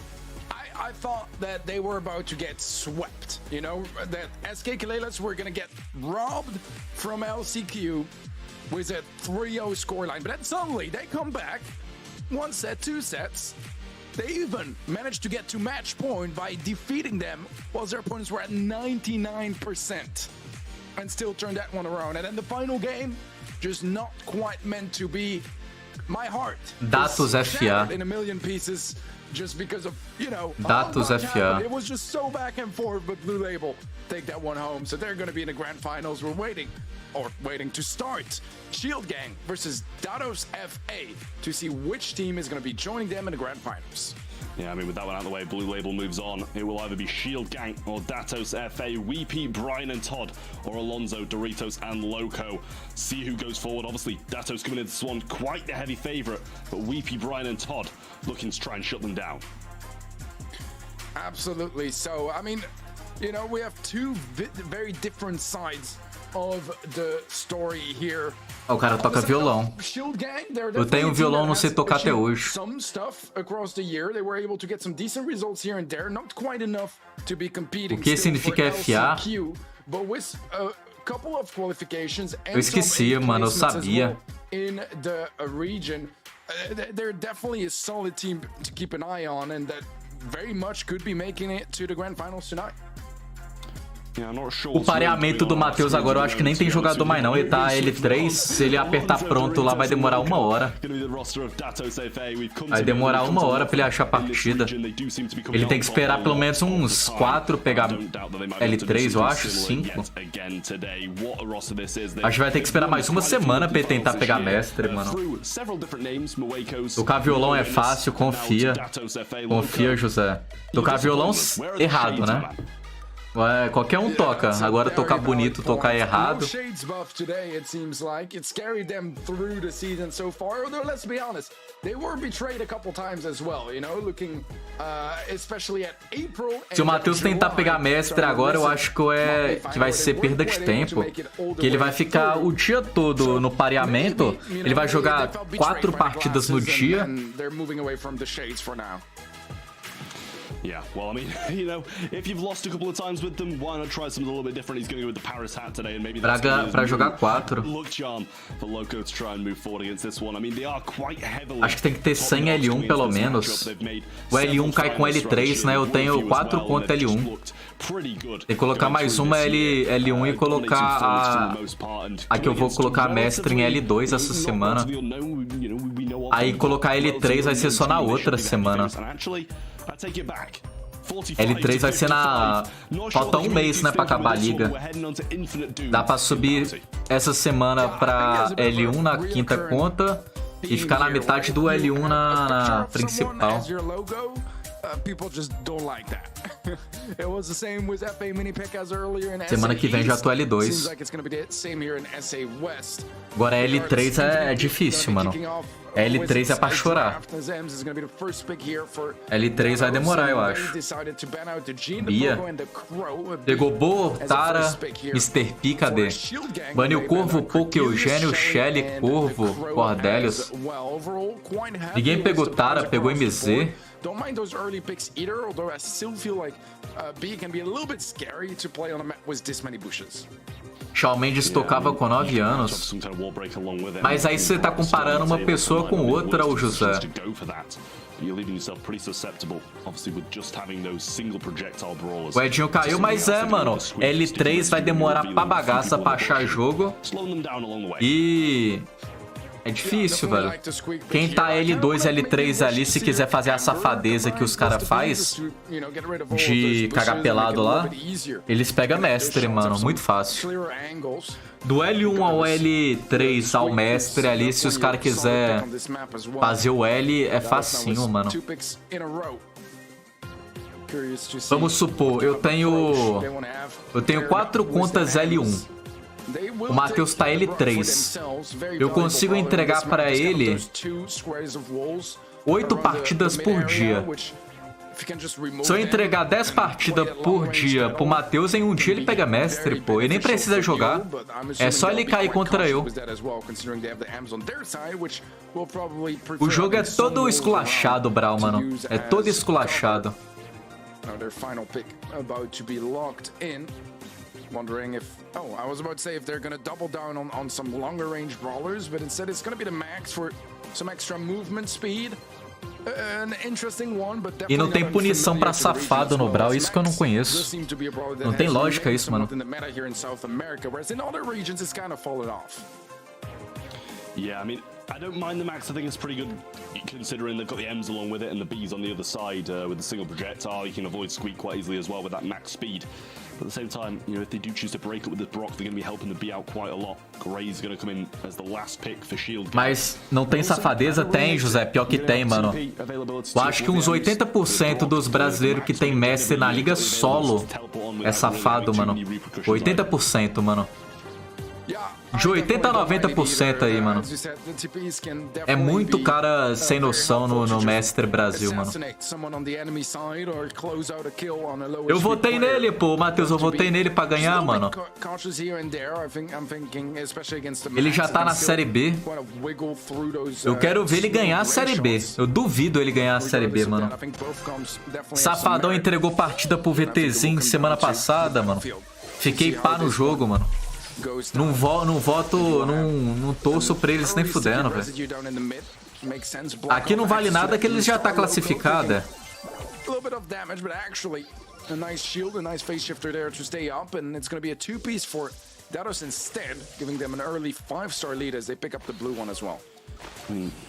I thought that they were about to get swept. You know, that SK Cleaners were gonna get robbed from LCQ with a 3-0 scoreline. But then suddenly they come back, 1 set, 2 sets. They even managed to get to match point by defeating them while their opponents were at 99% and still turned that one around. And then the final game, just not quite meant to be. My heart Datos FA in a million pieces just because of, you know, Datos FA. it was just so back and forth, but Blue Label take that one home. So they're going to be in the grand finals. We're waiting to start. Shield Gang versus Datos FA to see which team is going to be joining them in the grand finals. Yeah, I mean, with that one out of the way, Blue Label moves on. It will either be Shield Gang or Datos FA, Weepy, Brian and Todd, or Alonso, Doritos and Loco. See who goes forward. Obviously, Datos coming into this one quite the heavy favorite, but Weepy, Brian and Todd looking to try and shut them down. Absolutely. So, I mean, you know, we have two very different sides of the story here. O cara toca violão. Eu tenho violão, não sei tocar até hoje. Some stuff across the year, they were able to get some decent results here and there, not quite enough to be competing. O que significa FA? But with a couple of qualifications and eu esqueci, mano, eu sabia. In the region, they're definitely a solid team to keep an eye on, and that very much could be making it to the grand finals tonight. O pareamento do Matheus agora eu acho que nem tem jogador mais não. Ele tá L3, se ele apertar pronto lá vai demorar 1 hora. Vai demorar 1 hora pra ele achar a partida. Ele tem que esperar pelo menos uns 4 pegar L3, eu acho, 5. Acho que vai ter que esperar mais 1 semana pra ele tentar pegar mestre, mano. Tocar violão é fácil, confia. Confia, José. Tocar violão errado, né? Ué, qualquer um toca. Agora tocar bonito, tocar errado. Se o Matheus tentar pegar mestre agora, eu acho que vai ser perda de tempo. Que ele vai ficar o dia todo no pareamento. Ele vai jogar 4 partidas no dia. Yeah, well, I mean, you know, if you've lost a couple of times with them, why not try something a little bit different? He's going to go with the Paris hat today, and maybe that's pra jogar 4. Look charm for Loco to try and move forward against this one. I mean, they are quite heavily. Acho que tem que ter 100 L1 pelo menos. O L1 cai com L3, né? Eu tenho 4 pontos L1. Tem que colocar mais uma L1 e colocar a que eu vou colocar mestre em L2 essa semana. Aí colocar L3 vai ser só na outra semana. L3 vai ser na... Falta 1 mês, né, pra acabar a liga. Dá pra subir essa semana pra L1 na 5ª conta e ficar na metade do L1 na principal. Semana que vem já tô L2. Agora L3 é difícil, mano. L3 é pra chorar. L3 vai demorar, eu acho. Bia. Pegou Bo, Tara, Mr. P, cadê? Baniu Corvo, Poke, Eugênio, Shelly, Corvo, Cordelius. Ninguém pegou Tara, pegou MZ. Don't mind those early picks either, although I still feel like B can be a little bit scary to play on a map with this many bushes. Shawn Mendes tocava com 9 anos. Mas aí você tá comparando uma pessoa com outra, ô José. O Edinho caiu, mas mano, L3 vai demorar pra bagaça pra achar jogo. E... é difícil, velho. Quem tá L2 e L3 ali, se quiser fazer a safadeza que os caras faz de cagar pelado lá, eles pegam mestre, mano. Muito fácil. Do L1 ao L3 ao mestre ali, se os caras quiserem fazer o L, é facinho, mano. Vamos supor, eu tenho 4 contas L1. O Matheus tá L3. Eu consigo entregar para ele 8 partidas por dia. Se eu entregar 10 partidas por dia pro Matheus, em um dia ele pega mestre, pô. Ele nem precisa jogar. É só ele cair contra eu. O jogo é todo esculachado, BRAWL, mano. É todo esculachado. Wondering if... oh, I was about to say if they're going to double down on some longer range brawlers, but instead it's going to be the max for some extra movement speed. An interesting one, but e não tem punição pra safado no BRAWL, isso que eu não conheço. Não tem lógica isso, mano. Yeah, I mean, I don't mind the max. I think it's pretty good considering they've got the M's along with it and the B's on the other side with the single projectile. You can avoid squeak quite easily as well with that max speed. But at the same time, you know, if they do choose to break up with the Brock, they're going to be helping the B out quite a lot. Gray's going to come in as the last pick for Shield. Mas não tem safadeza? Tem, José. Pior que tem, mano. Eu acho que uns 80% dos brasileiros que tem mestre na liga solo é safado, mano. 80%, mano. De 80 a 90% aí, mano. É muito cara sem noção no Mestre Brasil, mano. Eu votei nele, pô, Matheus. Eu votei nele pra ganhar, mano. Ele já tá na Série B. Eu quero ver ele ganhar a Série B. Eu duvido ele ganhar a Série B, mano. Safadão entregou partida pro VTzinho semana passada, mano. Fiquei pá no jogo, mano. Não torço pra eles nem fudendo, velho. Aqui não vale nada que eles já tá classificado, é.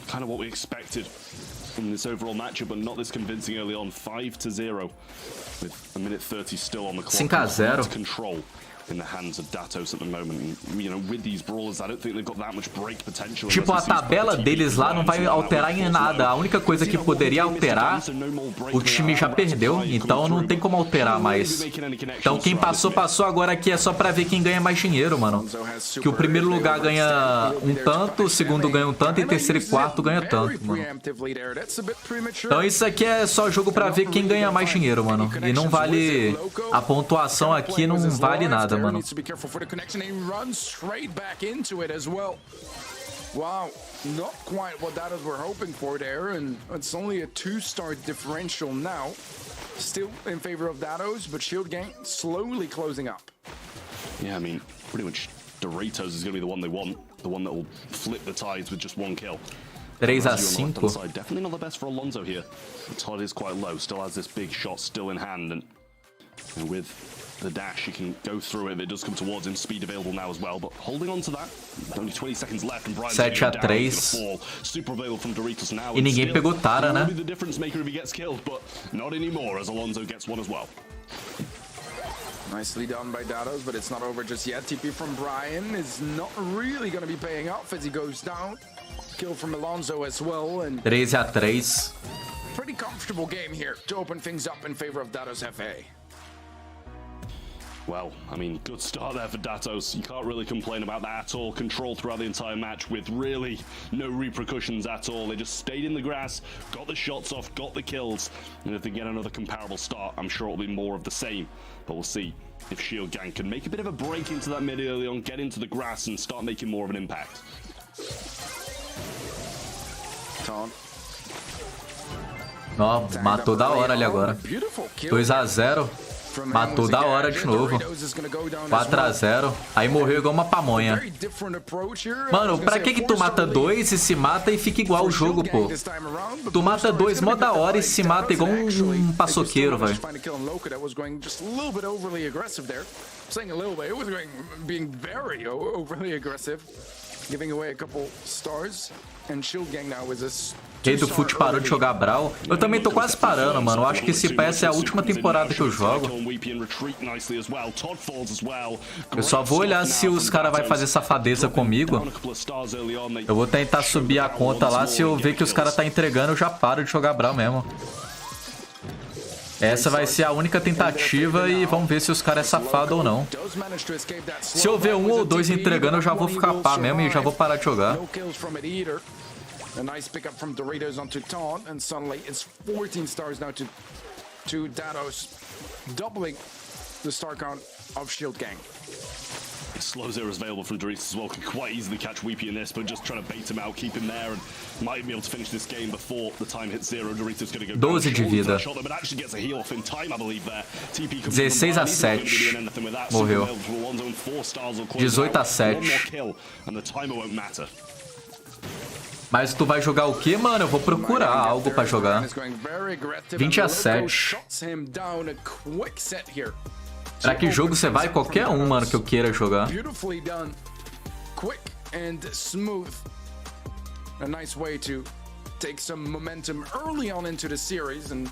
Kind of what we expected in this overall matchup, but not this convincing early on. 5-0 with a minute 30 still on the clock. 5-0. Control in the hands of Datos at the moment. And, you know, with these brawlers, I don't think they've got that much break potential. Tipo, a tabela deles lá não vai alterar em nada. A única coisa que poderia alterar, o time já perdeu, então não tem como alterar mais. Então quem passou, passou. Agora aqui é só pra ver quem ganha mais dinheiro, mano. Que o primeiro lugar ganha um tanto, o segundo ganha um tanto e terceiro e quarto ganha tanto, mano. Então isso aqui é só jogo pra ver quem ganha mais dinheiro, mano. E não vale... A pontuação aqui não vale nada, mano. Wow, not quite what that is we're hoping for there, and it's only a 2-star differential now. Still in favor of Datos, but Shield Gang slowly closing up. Yeah, I mean, pretty much Doritos is going to be the one they want, the one that will flip the tides with just one kill. 3-5. Definitely not the best for Alonso here. The tide is quite low, still has this big shot still in hand, and with the dash, he can go through it. It does come towards him. Speed available now as well, but holding on to that. Only 20 seconds left, and Brian's 7-3. Super available from Doritos now. E ninguém pegou Tara, né? The difference maker if he gets killed, but not anymore as Alonso gets one as well. Nicely done by Datos, but it's not over just yet. TP from Brian is not really going to be paying off as he goes down. Kill from Alonso as well, and 3-3. pretty comfortable game here to open things up in favor of Datos FA. Well, I mean, good start there for Datos. You can't really complain about that at all. Control throughout the entire match with really no repercussions at all. They just stayed in the grass, got the shots off, got the kills. And if they get another comparable start, I'm sure it'll be more of the same. But we'll see if Shield Gang can make a bit of a break into that mid early on, get into the grass and start making more of an impact. Ó, matou da hora ali agora. 2-0. Matou da hora de novo. 4-0. Aí morreu igual uma pamonha. Mano, pra que tu mata 2 e se mata e fica igual o jogo, pô? Tu mata 2 mó da hora e se mata igual um paçoqueiro, velho. Rei do Fute parou de jogar Brawl. Eu também tô quase parando, mano. Eu acho que esse PS é a última temporada que eu jogo. Eu só vou olhar se os caras vão fazer safadeza comigo. Eu vou tentar subir a conta lá. Se eu ver que os caras tá entregando, eu já paro de jogar Brawl mesmo. Essa vai ser a única tentativa e vamos ver se os caras é safado ou não. Se eu ver 1 ou 2 entregando, eu já vou ficar pá mesmo e já vou parar de jogar. A nice pickup from Doritos onto Taunt, and suddenly it's 14 stars now to Datos, doubling the star count of Shield Gang. Slow zero is available from Doritos as well. Can quite easily catch Weepy in this, but just trying to bait him out, keep him there, and might be able to finish this game before the time hits zero. Doritos going to go 12 de vida. 16-7. Morreu. 18-7. Mas tu vai jogar o que, mano? Eu vou procurar algo pra jogar. 20-7. Pra que jogo você vai? Qualquer um, mano, que eu queira jogar. a nice way to take some momentum early on into the series. And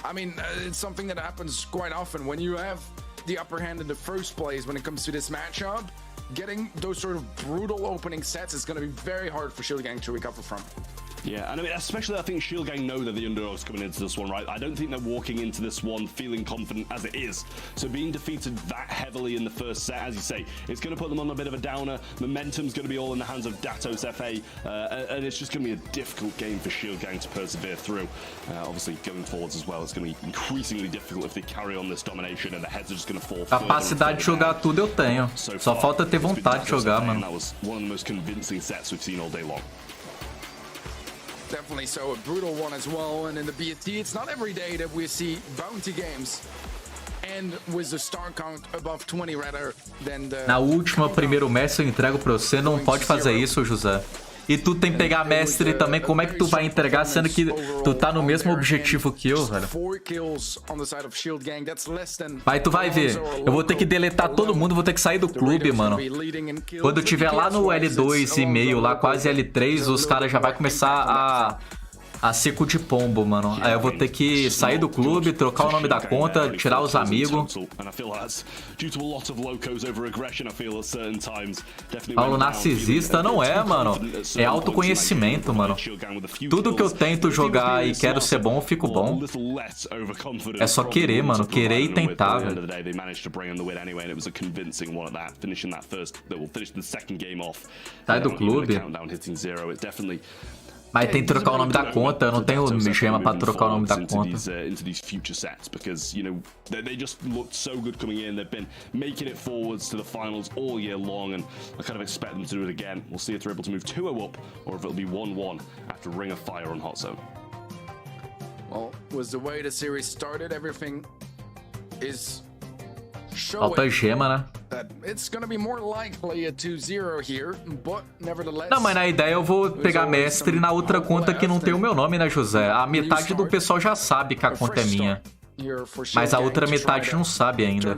I mean, it's something that happens quite often when you have the upper hand in the first place when it comes to this matchup. Getting those sort of brutal opening sets is going to be very hard for Shield Gang to recover from. Yeah, and I mean, especially I think Shield Gang know they're the underdogs coming into this one, right? I don't think they're walking into this one feeling confident as it is. So being defeated that heavily in the first set, as you say, it's going to put them on a bit of a downer. Momentum's going to be all in the hands of Datos FA, and it's just going to be a difficult game for Shield Gang to persevere through. Obviously, going forwards as well, it's going to be increasingly difficult if they carry on this domination, and the heads are just going to fall. Capacidade de jogar tudo eu tenho. Só falta ter vontade de jogar, mano. That was one of the most convincing sets we've seen all day long. Definitely so, a brutal one as well. And in the BST, it's not every day that we see bounty games end with the star count above 20 rather than the... Na última, primeiro mestre eu entrego pra você, não pode fazer isso, José. E tu tem que pegar mestre também, como é que tu vai entregar, sendo que tu tá no mesmo objetivo que eu, velho? Vai, tu vai ver. Eu vou ter que deletar todo mundo, vou ter que sair do clube, mano. Quando eu tiver lá no L2 e meio, lá quase L3, os caras já vai começar a seco de pombo, mano. Aí eu vou ter que sair do clube, trocar o nome da conta, tirar os amigos. Paulo narcisista não é, mano. É autoconhecimento, mano. Tudo que eu tento jogar e quero ser bom, eu fico bom. É só querer, mano. Querer e tentar, velho. Sai do clube. Mas tem que trocar o nome da conta, eu não tenho gema pra trocar o nome da conta. Into these future sets because, you know, they just looked so good coming in. They've been making it forwards to the finals all year long, and I kind of expect them to do it again. We'll see if they're able to move 2-0 up or if it'll be 1-1 after Ring of Fire on Hot Zone. Well, was the way the series started, everything is falta gema, né? Não, mas na ideia eu vou pegar mestre na outra conta que não tem o meu nome, né, José? A metade do pessoal já sabe que a conta é minha. Mas a outra metade não sabe ainda.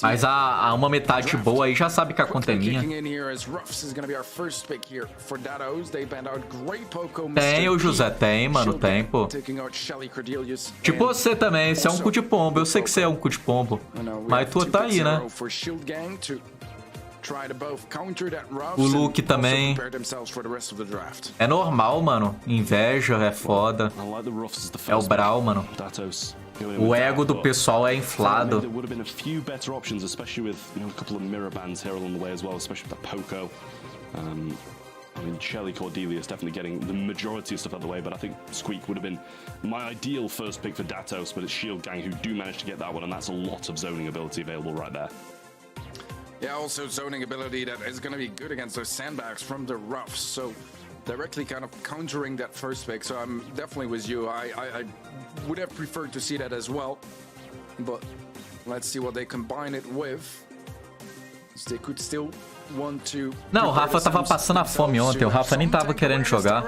Mas a uma metade boa aí já sabe que a conta é minha. Tem, ô José, tem, mano, tem, pô. Tipo você também, você é um cu de pombo. Eu sei que você é um cu de pombo. Mas tu tá aí, né? O Luke também. É normal, mano. Inveja é foda. É o Brawl, mano. O ego do pessoal é inflado. I mean, Shelly Cordelia is definitely getting the majority of stuff out of the way, but I think Squeak would have been my ideal first pick for Datos, but it's Shield Gang who do manage to get that one, and that's a lot of zoning ability available right there. Yeah, also zoning ability that is going to be good against those sandbags from the roughs, so directly kind of countering that first pick, so I'm definitely with you. I would have preferred to see that as well, but let's see what they combine it with. They could still want to... Não, o Rafa tava passando a fome ontem, o Rafa nem tava querendo jogar.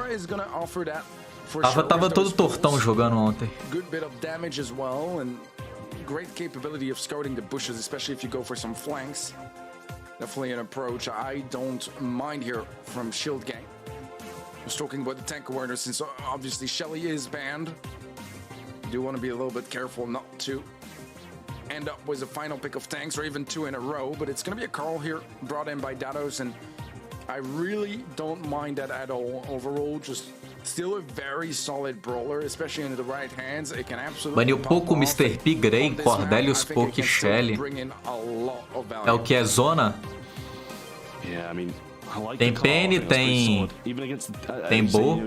O Rafa tava todo tortão jogando ontem. Good bit of damage as well, and great capability of scouting the bushes, especially if you go for some flanks. Definitely an approach I don't mind here from Shield Gang. Just talking about the tank awareness, since obviously Shelly is banned. You do want to be a little bit careful not to end up with a final pick of tanks or even two in a row, but it's going to be a call here brought in by Datos, and I really don't mind that at all. Overall, just still a very solid brawler, especially in the right hands. It can absolutely Baniu pouco Mr. P, Grey, Cordelius, Poke e Shelly. É o que é zona? Tem Penny, tem Bo.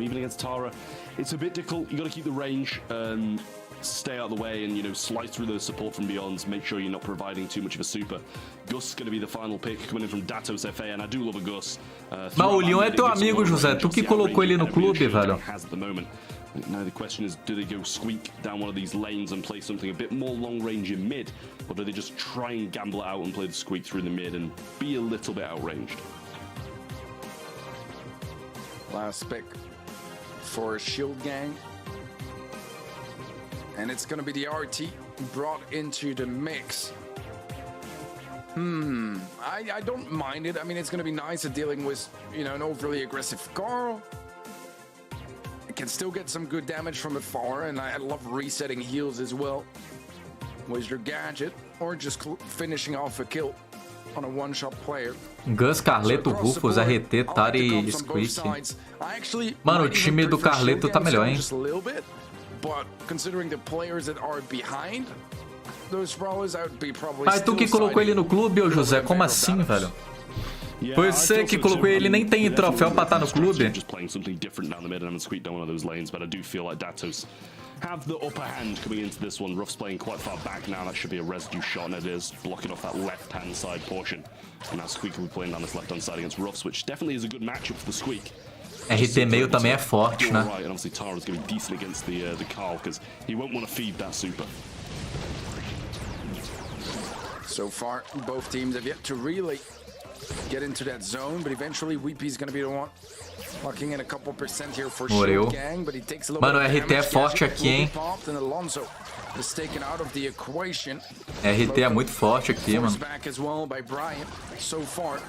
It's a bit difficult. You got to keep the range and stay out of the way, and, you know, slice through the support from beyond. Make sure you're not providing too much of a super. Gus is going to be the final pick coming in from Datos FA, and I do love a Gus. Mas o Leon é teu amigo, José. Tu que colocou ele no clube, velho. Now the question is, do they go Squeak down one of these lanes and play something a bit more long range in mid, or do they just try and gamble it out and play the Squeak through the mid and be a little bit outranged? Last pick for Shield Gang. And it's going to be the RT brought into the mix. I don't mind it. I mean, it's going to be nice at dealing with, you know, an overly aggressive Carl. It can still get some good damage from afar, and I love resetting heals as well with your gadget, or just finishing off a kill on a one-shot player. Gus, Carleto, Rufus, RT, Tari e Squeak. Mano, o time do Carleto tá melhor, hein? Mas tu que colocou ele no clube, ô José? Como assim, velho? Foi você que colocou ele, nem tem troféu pra estar no clube. Have the upper hand coming into this one. Ruff's playing quite far back now. That should be a residue shot, and it is blocking off that left-hand side portion. And now Squeak will be playing down this left-hand side against Ruffs, which definitely is a good matchup for the Squeak. RT meio também é forte, né? Right, and obviously Tara's going to be decent against the Carl because he won't want to feed that super. So far, both teams have yet to really get into that zone, but eventually Weepy's going to be the one. Locking in a couple percent here for Morreu. Gang, but he takes a little Mano, o bit of RT é damage. forte aqui, hein? And Alonso is taken out of the equation. RT é muito forte aqui, mano. Back as well by Brian. So far,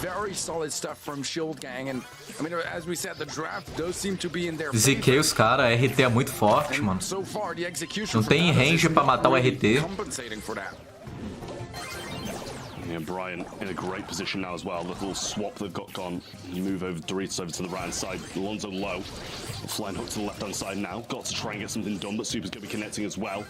very solid stuff from Shield Gang, and I mean, as we said, the draft does seem to be in their Ziquei os caras, RT é muito forte, mano. so far the execution Não tem range pra matar o RT. compensating for that. And Brian in a great position now as well. The little swap they've got gone. You move over Doritos over to the right hand side. Alonso low. Flying hook to the left hand side now. Got to try and get something done, but Super's going to be connecting as well.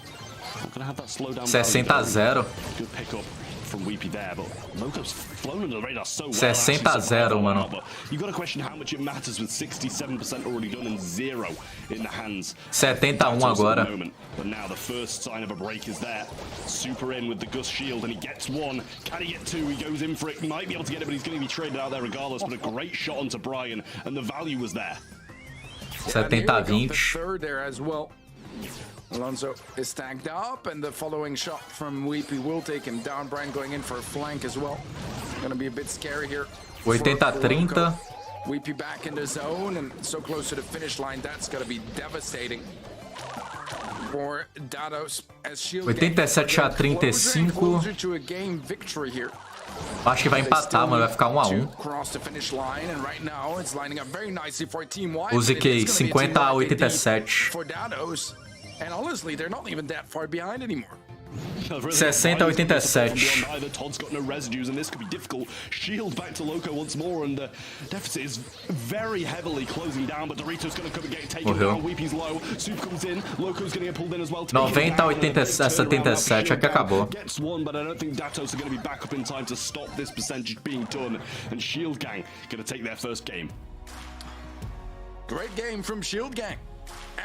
Not going to have that slow down. 60-0. Good pick up from Weepy there, but Loco's flown under the radar so well. 60-0, mano. But you've got to question how much it matters with 67% already done and 0 in the hands. 71 agora. But now the first sign of a break is there. Super in with the Gus shield, and he gets one. Can he get two? He goes in for it. Might be able to get it, but he's going to be traded out there regardless. But a great shot onto Brian, and the value was there. 70-20. Third there as well. Alonso is tagged up, and the following shot from Weepy will take him down. Brian going in for a flank as well. Gonna be a bit scary here. 80-30. Weepy back in the zone and so close to the finish line. That's gonna be devastating for Dados as Shield. 87-35. Closer to a game victory here. Acho que vai empatar, mano. Vai ficar 1-1. O ZK 50-87. And honestly, they're not even that far behind anymore. 60-87. Either Todd's got no residues, and this could be difficult. Shield back to Loco once more, and the deficit is very heavily closing down. But Doritos going to come and get taken down. Weepy's low. Soup comes in. Loco's going to get pulled in as well. 90-77. Aqui acabou. Gets one, but I don't think Datos are going to be back up in time to stop this percentage being done. And Shield Gang going to take their first game. Great game from Shield Gang.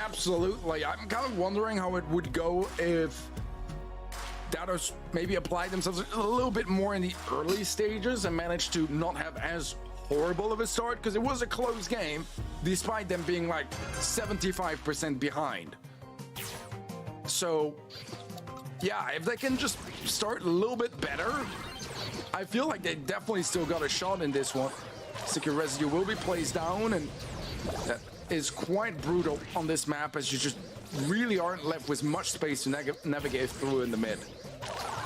Absolutely. I'm kind of wondering how it would go if Dados maybe applied themselves a little bit more in the early stages and managed to not have as horrible of a start, because it was a close game despite them being like 75% behind. So yeah, if they can just start a little bit better, I feel like they definitely still got a shot in this one. Secure Residue will be placed down, and that is quite brutal on this map, as you just really aren't left with much space to navigate through in the mid.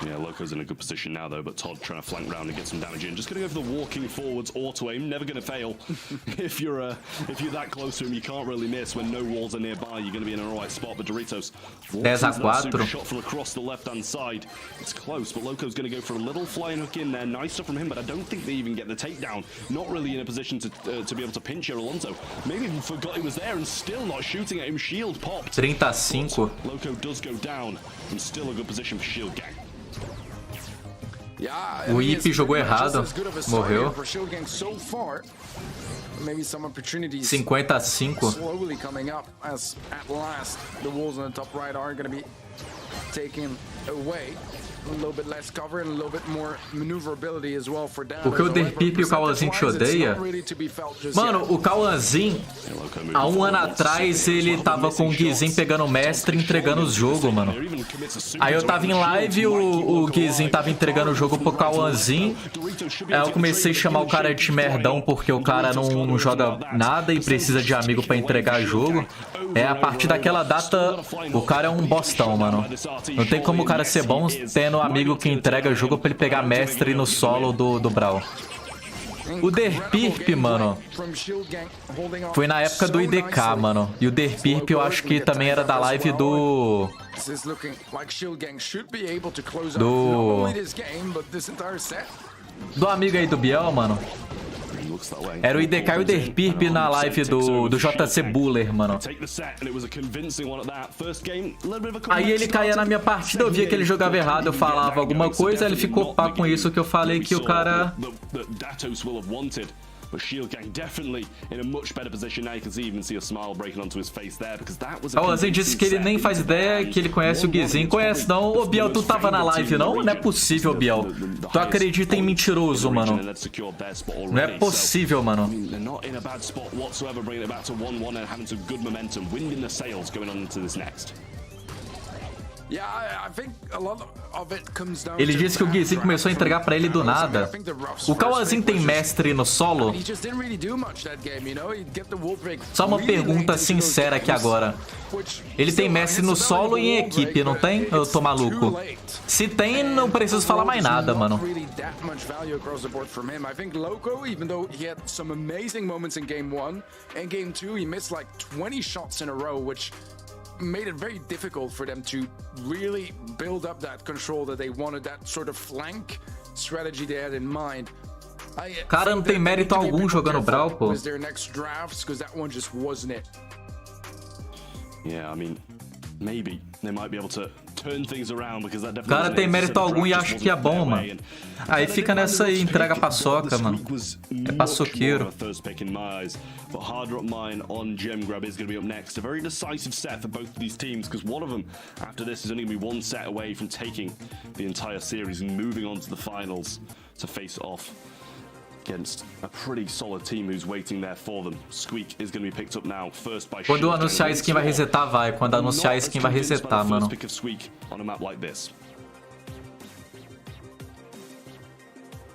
Yeah, Loco's in a good position now, though, but Todd trying to flank round and get some damage in. Just going to go for the walking forwards auto-aim. Never going to fail. If you're that close to him, you can't really miss. When no walls are nearby, you're going to be in an alright spot. But Doritos walks into that super shot from across the left-hand side. It's close, but Loco's going to go for a little flying hook in there. Nice stuff from him, but I don't think they even get the takedown. Not really in a position to be able to pinch here, Alonso. Maybe even forgot he was there and still not shooting at him. Shield popped. 35. Loco does go down, and still a good position for Shield Gang. O Ip jogou errado, morreu. 55. Slowly coming up as at last the walls on the top right are going to be taken away. A little bit less cover and a little bit more maneuverability as well for Dados. Porque o Derpip e o Cauãzinho te odeia. Mano, o Cauãzinho, há um ano atrás, ele tava com o Guizinho pegando o mestre e entregando os jogos, mano. Aí eu tava em live, o Guizinho tava entregando o jogo pro Cauãzinho. Aí eu comecei a chamar o cara de merdão porque o cara não joga nada e precisa de amigo pra entregar jogo. É, a partir daquela data, o cara é um bostão, mano. Não tem como o cara ser bom tendo um amigo que entrega jogo pra ele pegar mestre no solo do Brawl. O Derpirp, mano, foi na época do IDK, mano. E o Derpirp eu acho que também era da live do amigo aí do Biel, mano. Era o IDK e o Derpirp na live do JC Buller, mano. Aí ele caía na minha partida, eu via que ele jogava errado, eu falava alguma coisa, aí ele ficou pá com isso que eu falei que o cara... But Shield Gang definitely in a much better position now. You can see, even see a smile breaking onto his face there because that was a Paullopx disse que ele nem faz ideia que ele conhece o Guizinho. Conhece não? Ô Biel, tu tava na live não? Não é possível, Biel. Tu acredita em mentiroso, mano. Não é possível, mano. Ele disse que o Guizinho começou a entregar pra ele do nada. O Kawazinho tem mestre no solo? Só uma pergunta sincera aqui agora. Ele tem mestre no solo e em equipe, não tem? Eu tô maluco. Se tem, não preciso falar mais nada, mano. Made it very difficult for them to really build up that control that they wanted, that sort of flank strategy they had in mind. Cara, não tem mérito algum jogando Brawl, pô. Yeah, I mean, maybe they might be able to turn things around because that definitely. Cara, tem mérito algum e acho que é bom, mano. Aí fica nessa aí, entrega paçoca, mano. É paçoqueiro. But Hard Rock Mine on Gem Grab is going to be up next. A very decisive set for both of these teams because one of them, after this, is only going to be one set away from taking the entire series and moving on to the finals to face off against a pretty solid team who's waiting there for them. Squeak is going to be picked up now first by Shield. Quando anunciar a skin vai resetar, vai. Quando anunciar a skin vai resetar, mano. Pick of Squeak on a map like this.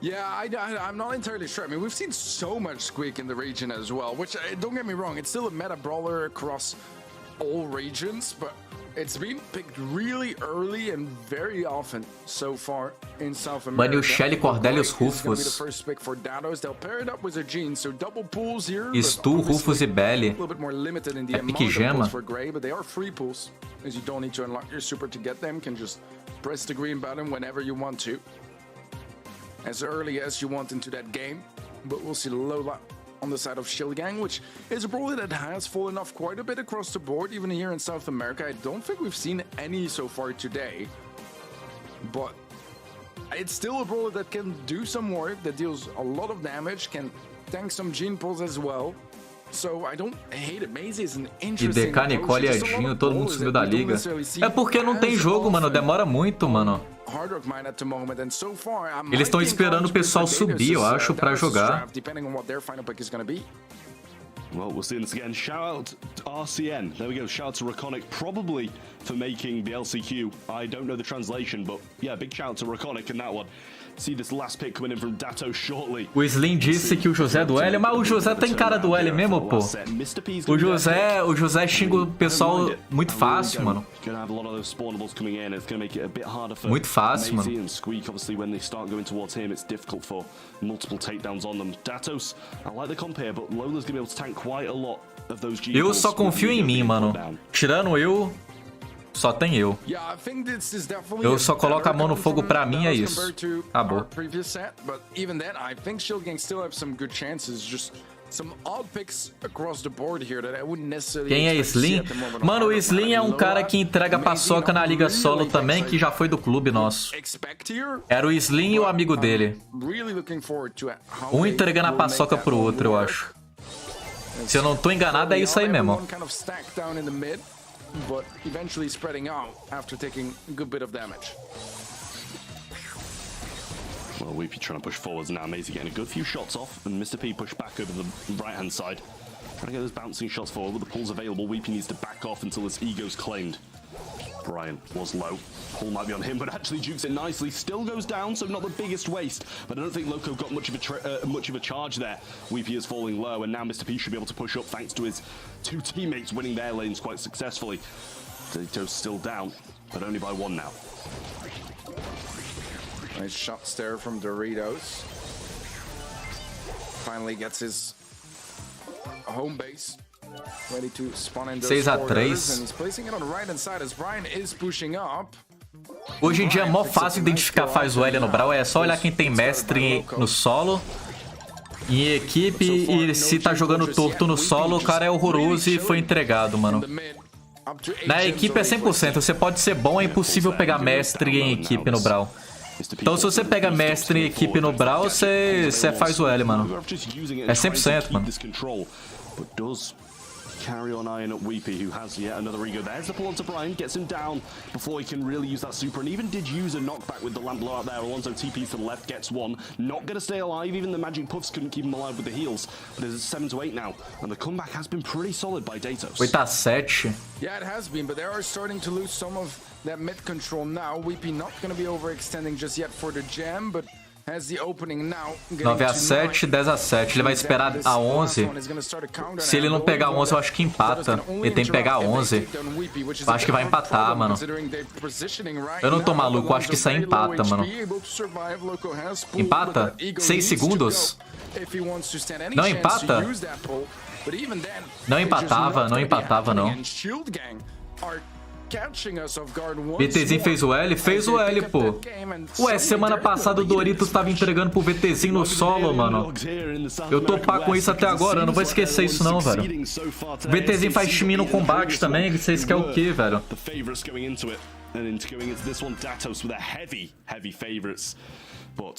Yeah, I'm not entirely sure. I mean, we've seen so much Squeak in the region as well, which, don't get me wrong, it's still a meta brawler across all regions, but it's been picked really early and very often so far in South America. Mano, o Shelly Cordelius Rufus. Stu, Rufus e Belly. É pique gema. But they are free pools, as you don't need to unlock your super to get them. Can just press the green button whenever you want to, as early as you want into that game. But we'll see Lola on the side of Shield Gang, which is a brawler that has fallen off quite a bit across the board, even here in South America. I don't think we've seen any so far today, but it's still a brawler that can do some work, that deals a lot of damage, can tank some gene pulls as well. So I don't hate it. Maze is an interesting IDK, Nicole e Edinho, todo mundo subiu da liga. É porque não tem jogo, mano. Demora muito, mano. Eles estão esperando o pessoal subir, eu acho, pra jogar. Well, we'll see this again. Shout out to RCN. There we go. Shout out to Raconic, probably for making the LCQ. I don't know the translation, but yeah, big shout out to Raconic in that one. See this last pick coming in from Dato shortly. O Slim disse que o José é do L, mas o José tem cara do L mesmo, pô. O José xinga o pessoal muito fácil, mano. Muito fácil, mano. Squeak, obviously, when they start going towards him, it's difficult for multiple takedowns on them. Datos, I like the comp here, but Lola's gonna be able to tank quite a lot of those G. Eu só confio em mim, mano. Tirando eu, só tem eu. Eu só coloco a mão no fogo pra mim, é isso. Acabou. Quem é Slim? Mano, o Slim é um cara que entrega paçoca na liga solo também, que já foi do clube nosso. Era o Slim e o amigo dele. Um entregando a paçoca pro outro, eu acho. Se eu não tô enganado, é isso aí mesmo. But eventually spreading out after taking a good bit of damage. Well, Weepy trying to push forwards now. Mazy getting a good few shots off, and Mr. P pushed back over the right-hand side. Trying to get those bouncing shots forward, but the pull's available. Weepy needs to back off until his ego's claimed. Brian was low. Pull might be on him, but actually jukes it nicely. Still goes down, so not the biggest waste. But I don't think Loco got much of a charge there. Weepy is falling low, and now Mr. P should be able to push up thanks to his two teammates winning their lanes quite successfully. Dato's still down, but only by 1 now. Nice shots there from Doritos. Finally gets his home base. Ready to spawn in those 6 a 3. and he's placing it on the right hand side as Brian is pushing up. Hoje em dia é mó fácil identificar faz o L no Brawl, é só olhar quem tem mestre no solo, em equipe, e se tá jogando torto no solo, o cara é horroroso e foi entregado, mano. Na equipe é 100%, você pode ser bom, é impossível pegar mestre em equipe no Brawl. Então se você pega mestre em equipe no Brawl, você faz o L, mano. É 100%, mano. Carry on eyeing up Weepy, who has yet another ego. There's the pull onto Brian, gets him down before he can really use that super, and even did use a knockback with the lamp blow out there. Alonso TPs to the left, gets one. Not gonna stay alive, even the magic puffs couldn't keep him alive with the heals. But it's 7 to 8 now, and the comeback has been pretty solid by Datos. 8 a 7. Yeah, it has been, but they are starting to lose some of that mid control now. Weepy not gonna be overextending just yet for the jam, but has the opening now. 9 a 7, 10 a 7. Ele vai esperar a 11. Se ele não pegar 11, eu acho que empata. Ele tem que pegar 11. Eu acho que vai empatar, mano. Eu não tô maluco, eu acho que isso aí empata, mano. Empata? 6 segundos? Não empata? Não empatava, não empatava, não. VTzinho fez o L? Fez o L, pô. Ué, semana passada o Doritos tava entregando pro VTzinho no solo, mano. Eu tô pá com isso até agora, eu não vou esquecer isso não, velho. O VTzinho faz time no combate também, vocês querem o quê, velho?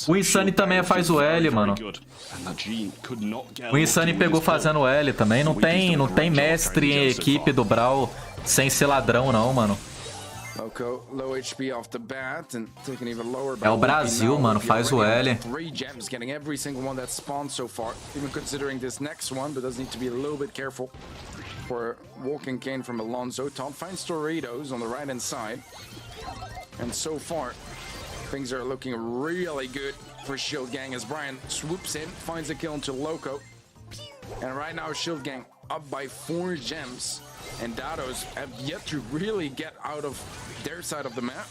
O Insane também faz o L, mano. O Insane pegou fazendo L também. Não tem mestre em equipe do Brawl sem ser ladrão, não, mano. É o Brasil, mano. Faz o L. Walking Kane from Alonso. Tom finds Doritos on the right hand side. And so far, things are looking really good for Shield Gang as Brian swoops in, finds a kill into Loco. And right now, Shield Gang up by 4 gems. And Dados have yet to really get out of their side of the map.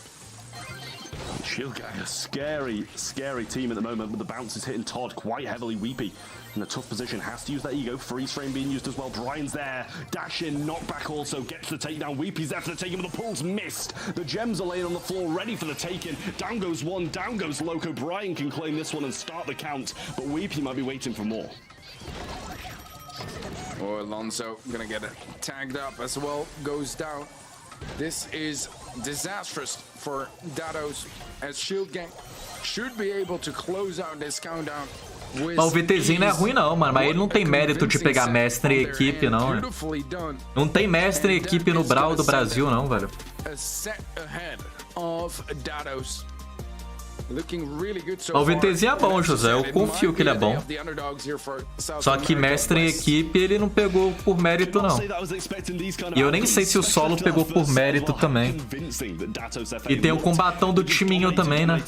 Shield Gang, a scary, scary team at the moment, but the bounce is hitting Todd quite heavily. Weepy in a tough position, has to use that ego. Freeze frame being used as well. Brian's there. Dash in, knockback also, gets the takedown. Weepy's there for the taking, but the pull's missed. The gems are laying on the floor, ready for the taking. Down goes one, down goes Loco. Brian can claim this one and start the count, but Weepy might be waiting for more. Oh, Alonso gonna get it tagged up as well, goes down. This is disastrous for Dados as Shield Gang should be able to close out this countdown. Mas o VTzinho não é ruim não, mano. Mas ele não tem mérito de pegar mestre em equipe, não. Né? Não tem mestre em equipe no Brawl do Brasil, não, velho. O VTzinho é bom, José. Eu confio que ele é bom. Só que mestre em equipe ele não pegou por mérito, não. E eu nem sei se o solo pegou por mérito também. E tem o combatão do timinho também, né?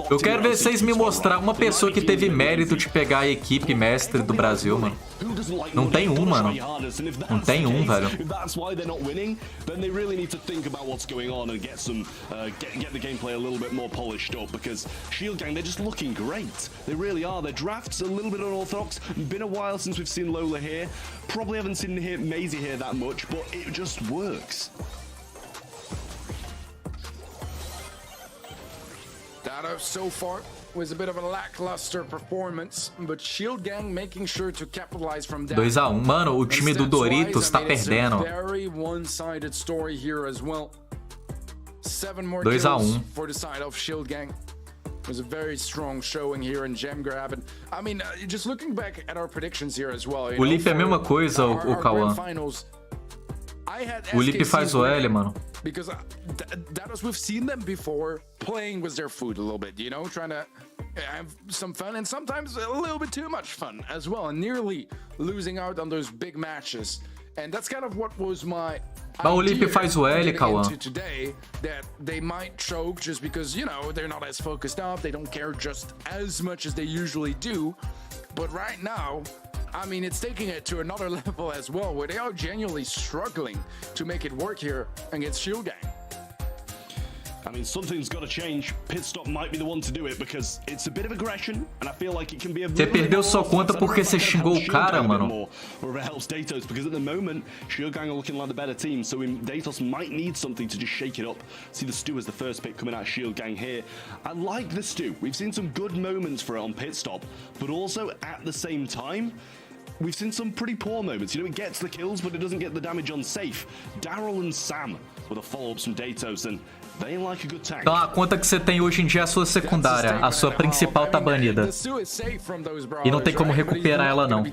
Eu quero ver vocês me mostrar uma pessoa que teve mérito de pegar a equipe mestre do Brasil, mano. Não tem um, mano. Não tem um, velho. Need to think about what's going on and get some get the gameplay a little bit more polished up, because Shield Gang, they're just looking great. They really are. Their drafts a little bit unorthodox. Been a while since we've seen Lola here. Probably haven't seen Maisie here that much, but it just works. That so far was a bit of a lackluster performance, but Shield Gang making sure to capitalize from that. 2 a 1, mano, o time do Doritos tá perdendo. 2 a 1 for the side of Shield Gang. It was a very strong showing here in gem grab, and I mean, just looking back at our predictions here as well. O Lip é a mesma coisa, o Kawan. O Lip faz o L, mano. Because that was, we've seen them before playing with their food a little bit, you know, trying to have some fun and sometimes a little bit too much fun as well, and nearly losing out on those big matches. And that's kind of what was my Mas o Lip faz o L, Kawan. Today, that they might choke just because, you know, they're not as focused up, they don't care just as much as they usually do. But right now, I mean, it's taking it to another level as well, where they are genuinely struggling to make it work here against Shield Gang. I mean, something's got to change. Pit stop might be the one to do it because it's a bit of aggression, and I feel like it can be a. Você perdeu sua conta porque você xingou o cara, mano. Or it helps Datos because at the moment, Shield Gang are looking like the better team, so Datos might need something to just shake it up. See the Stu as the first pick coming out of Shield Gang here. I like the Stu. We've seen some good moments for it on pit stop, but also at the same time, we've seen some pretty poor moments. You know, it gets the kills, but it doesn't get the damage on safe. Daryl and Sam with a follow-up from Datos, and they like a good tank. Então a conta que você tem hoje em dia é a sua secundária. A sua principal tá banida. E não tem como recuperar ela, não.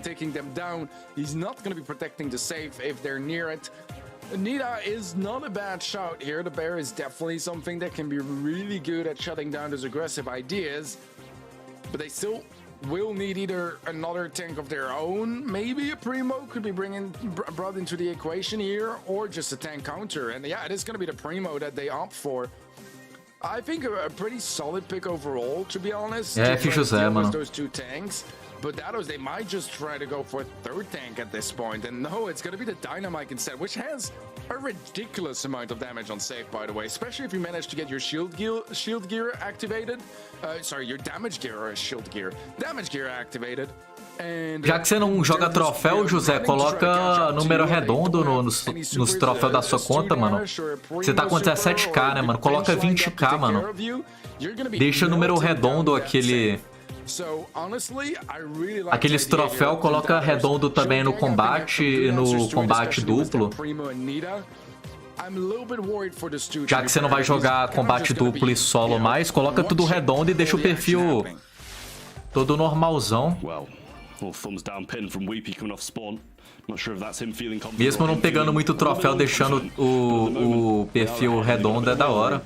Nita is not a bad shout here. The bear is definitely something that can be really good at shutting down those aggressive ideas, but they still will need either another tank of their own, maybe a Primo could be brought into the equation here, or just a tank counter. And yeah, it is going to be the Primo that they opt for. I think a pretty solid pick overall, to be honest. É, ficha Zé, mano. Those two tanks. But Datos, they might just try to go for a third tank at this point. And no, it's going to be the Dynamite instead, which has a ridiculous amount of damage on safe, by the way. Especially if you manage to get your shield gear activated. Sorry, your damage gear or shield gear. Damage gear activated. Já que você não joga troféu, José, coloca número redondo nos troféus da sua conta, mano. Você tá com 17k, né, mano? Coloca 20k, mano. Deixa o número redondo aqueles troféus, coloca redondo também no combate e no combate duplo. Já que você não vai jogar combate duplo e solo mais, coloca tudo redondo e deixa o perfil todo normalzão. Mesmo não pegando muito troféu, deixando o perfil redondo é da hora.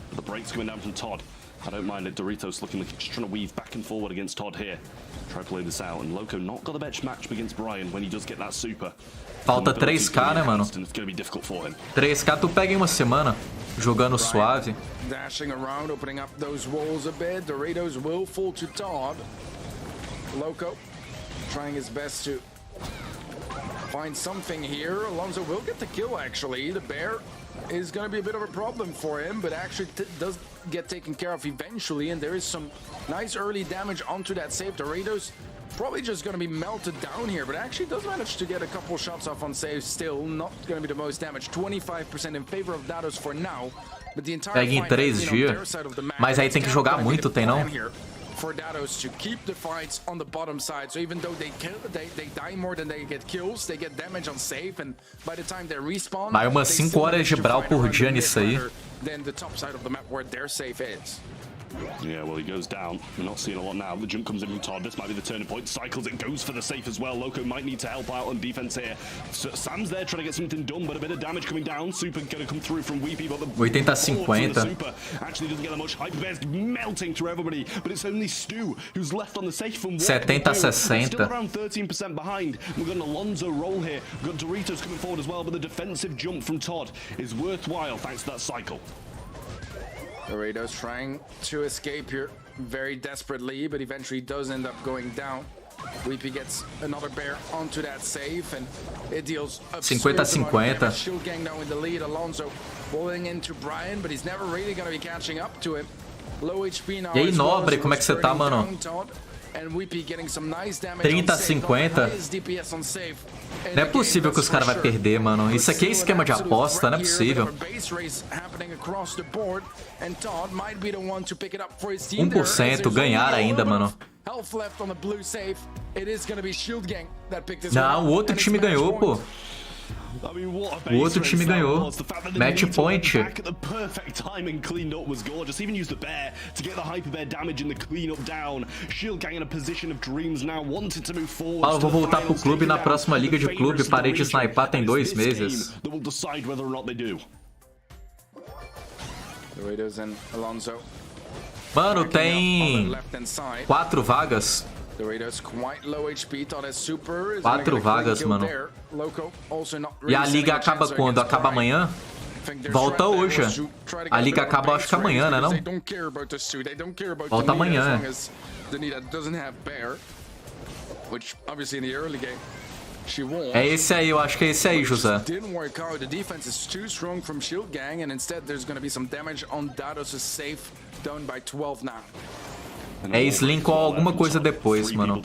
I don't mind it. Doritos looking like he's trying to weave back and forward against Todd here. Try to play this out, and Loco not got the best match against Brian when he does get that super. Falta 3k, né, mano? 3k tu pega em uma semana, jogando suave. Dashing around, opening up those walls a bit. Doritos will fall to Todd. Loco trying his best to find something here. Alonso will get the kill, actually. The bear is going to be a bit of a problem for him, but actually does get taken care of eventually, and there is some nice early damage onto that save. Doritos probably just going to be melted down here, but actually does manage to get a couple shots off on save. Still not going to be the most damage. 25% in favor of Datos for now, but the entire pega em 3 dias, mas aí tem que jogar muito, tem não? For Datos to keep the fights on the bottom side, so even though they die more than they get kills, they get damage on safe, and by the time they respawn, vai umas 5 horas de brawl por dia nisso aí. Then the top side of the map where their safe is. Yeah, well, he goes down. We're not seeing a lot now. The jump comes in from Todd. This might be the turning point. Cycles it, goes for the safe as well. Loco might need to help out on defense here. So Sam's there trying to get something done, but a bit of damage coming down. Super going to come through from Weepy, but the 80-50 Super actually doesn't get that much. Hyperbear's melting through everybody, but it's only Stu who's left on the safe from 70-60. Still around 13% behind. We've got an Alonso roll here. We've got Doritos coming forward as well, but the defensive jump from Todd is worthwhile thanks to that cycle. Doritos trying to escape here very desperately, but eventually does end up going down. Weepy gets another bear onto that safe, and it deals 50-50. Shield Gang now in the lead. Alonso rolling into Brian, but he's never really going to be catching up to him. Low HP now. E aí, Nobre, como é que você tá, mano? 30-50. Não é possível que os caras vão perder, mano. Isso aqui é esquema de aposta, não é possível. 1% ganhar ainda, mano. Não, o outro time ganhou, pô. O outro time ganhou. Match point. Ah, eu vou voltar pro clube na próxima liga de clube. Parei de sniper tem 2 meses. Mano, tem 4 vagas. 4 vagas, mano. E a liga acaba quando? Acaba amanhã? Volta hoje. A liga acaba, acho que amanhã, né, não? Volta amanhã, which obviously in the early game she won. É esse aí, eu acho que é esse aí, José. Didn't work out. The defense is too strong from Shield Gang, and instead there's going to be some damage on Dados' safe, down by 12 now. É Slink ou alguma coisa depois, mano.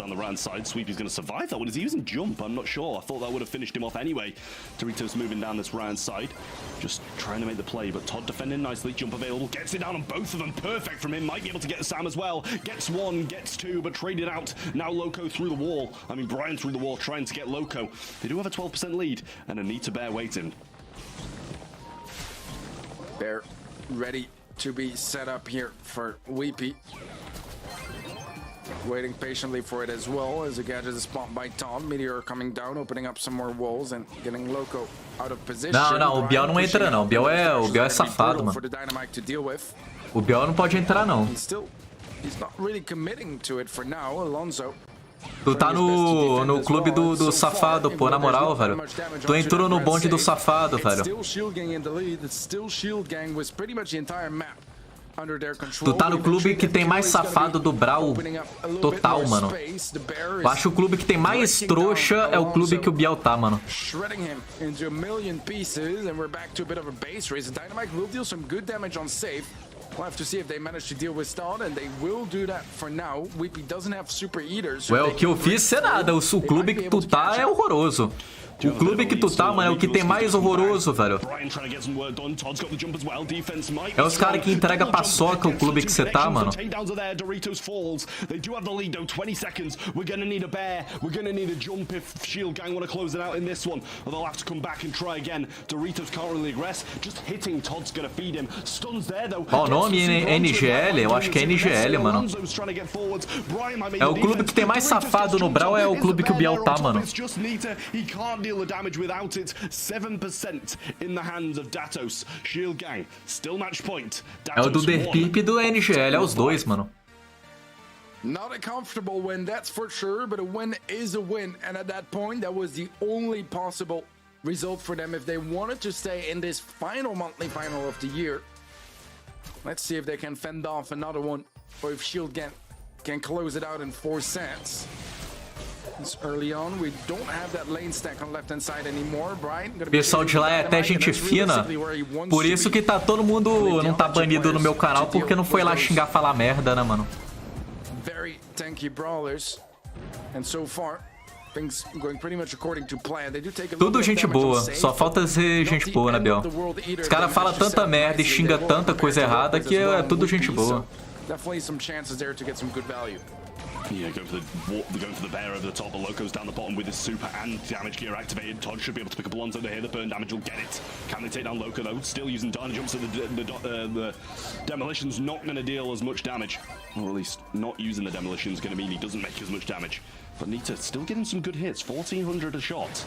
Sweep is going to survive that one. Is he using jump? I'm not sure. I thought that would have finished him off anyway. Doritos moving down this right side, just trying to make the play, but Todd defending nicely. Jump available, gets it down on both of them. Perfect from him. Might be able to get Sam as well. Gets one, gets two, but traded out. Now Loco through the wall. I mean, Brian through the wall trying to get Loco. They do have a 12% lead and a need to bear waiting. Bear ready to be set up here for Weepy. Waiting patiently for it as well as it catches a spot by Tom. Meteor coming down, opening up some more walls and getting Loco out of position. Não, o Biel não entra não. O Biel é safado, mano. O Biel não pode entrar não. He's not really committing to it for now, Alonso. Tu tá no clube do safado, pô, na moral, velho. Tu entrou no bonde do safado, velho. Tu tá no clube que tem mais safado do Brawl total, mano. Eu acho que o clube que tem mais trouxa é o clube que o Biel tá, mano. Ué, o que eu fiz é nada. O clube que tu tá é horroroso. O clube que tu tá, mano, é o que tem mais horroroso, velho. É os caras que entregam paçoca o clube que você tá, mano. Ó, o nome NGL? Eu acho que é NGL, mano. É o clube que tem mais safado no Brawl, é o clube que o Biel tá, mano. Deal the damage without it. 7% in the hands of Datos. Shield Gang still match point. É o do Derpip e do NGL, é os dois, mano. Not a comfortable win, that's for sure, but a win is a win, and at that point that was the only possible result for them if they wanted to stay in this final monthly final of the year. Let's see if they can fend off another one, or if Shield Gang can close it out in 4 sets. Early on, we don't have that lane stack on left hand side anymore. Brian, pessoal de lá é até gente fina. Por isso que tá todo mundo não tá banido no meu canal, porque não foi lá xingar, falar merda, né, mano? Very tanky brawlers. And so far, things going pretty much according to plan. They do take a tudo gente boa, só falta ser gente boa, né, Biel? Os caras falam tanta merda e xinga tanta coisa errada que é tudo gente boa. Definitely some chances there to get some good value. Yeah, going for the bear over the top. The Loco's down the bottom with his super and damage gear activated. Todd should be able to pick up Alonso here. The burn damage will get it. Can they take down Loco though? Still using Dana jumps, so the demolition's not going to deal as much damage. Or at least not using the demolition is going to mean he doesn't make as much damage. But Nita still getting some good hits. 1400 a shot.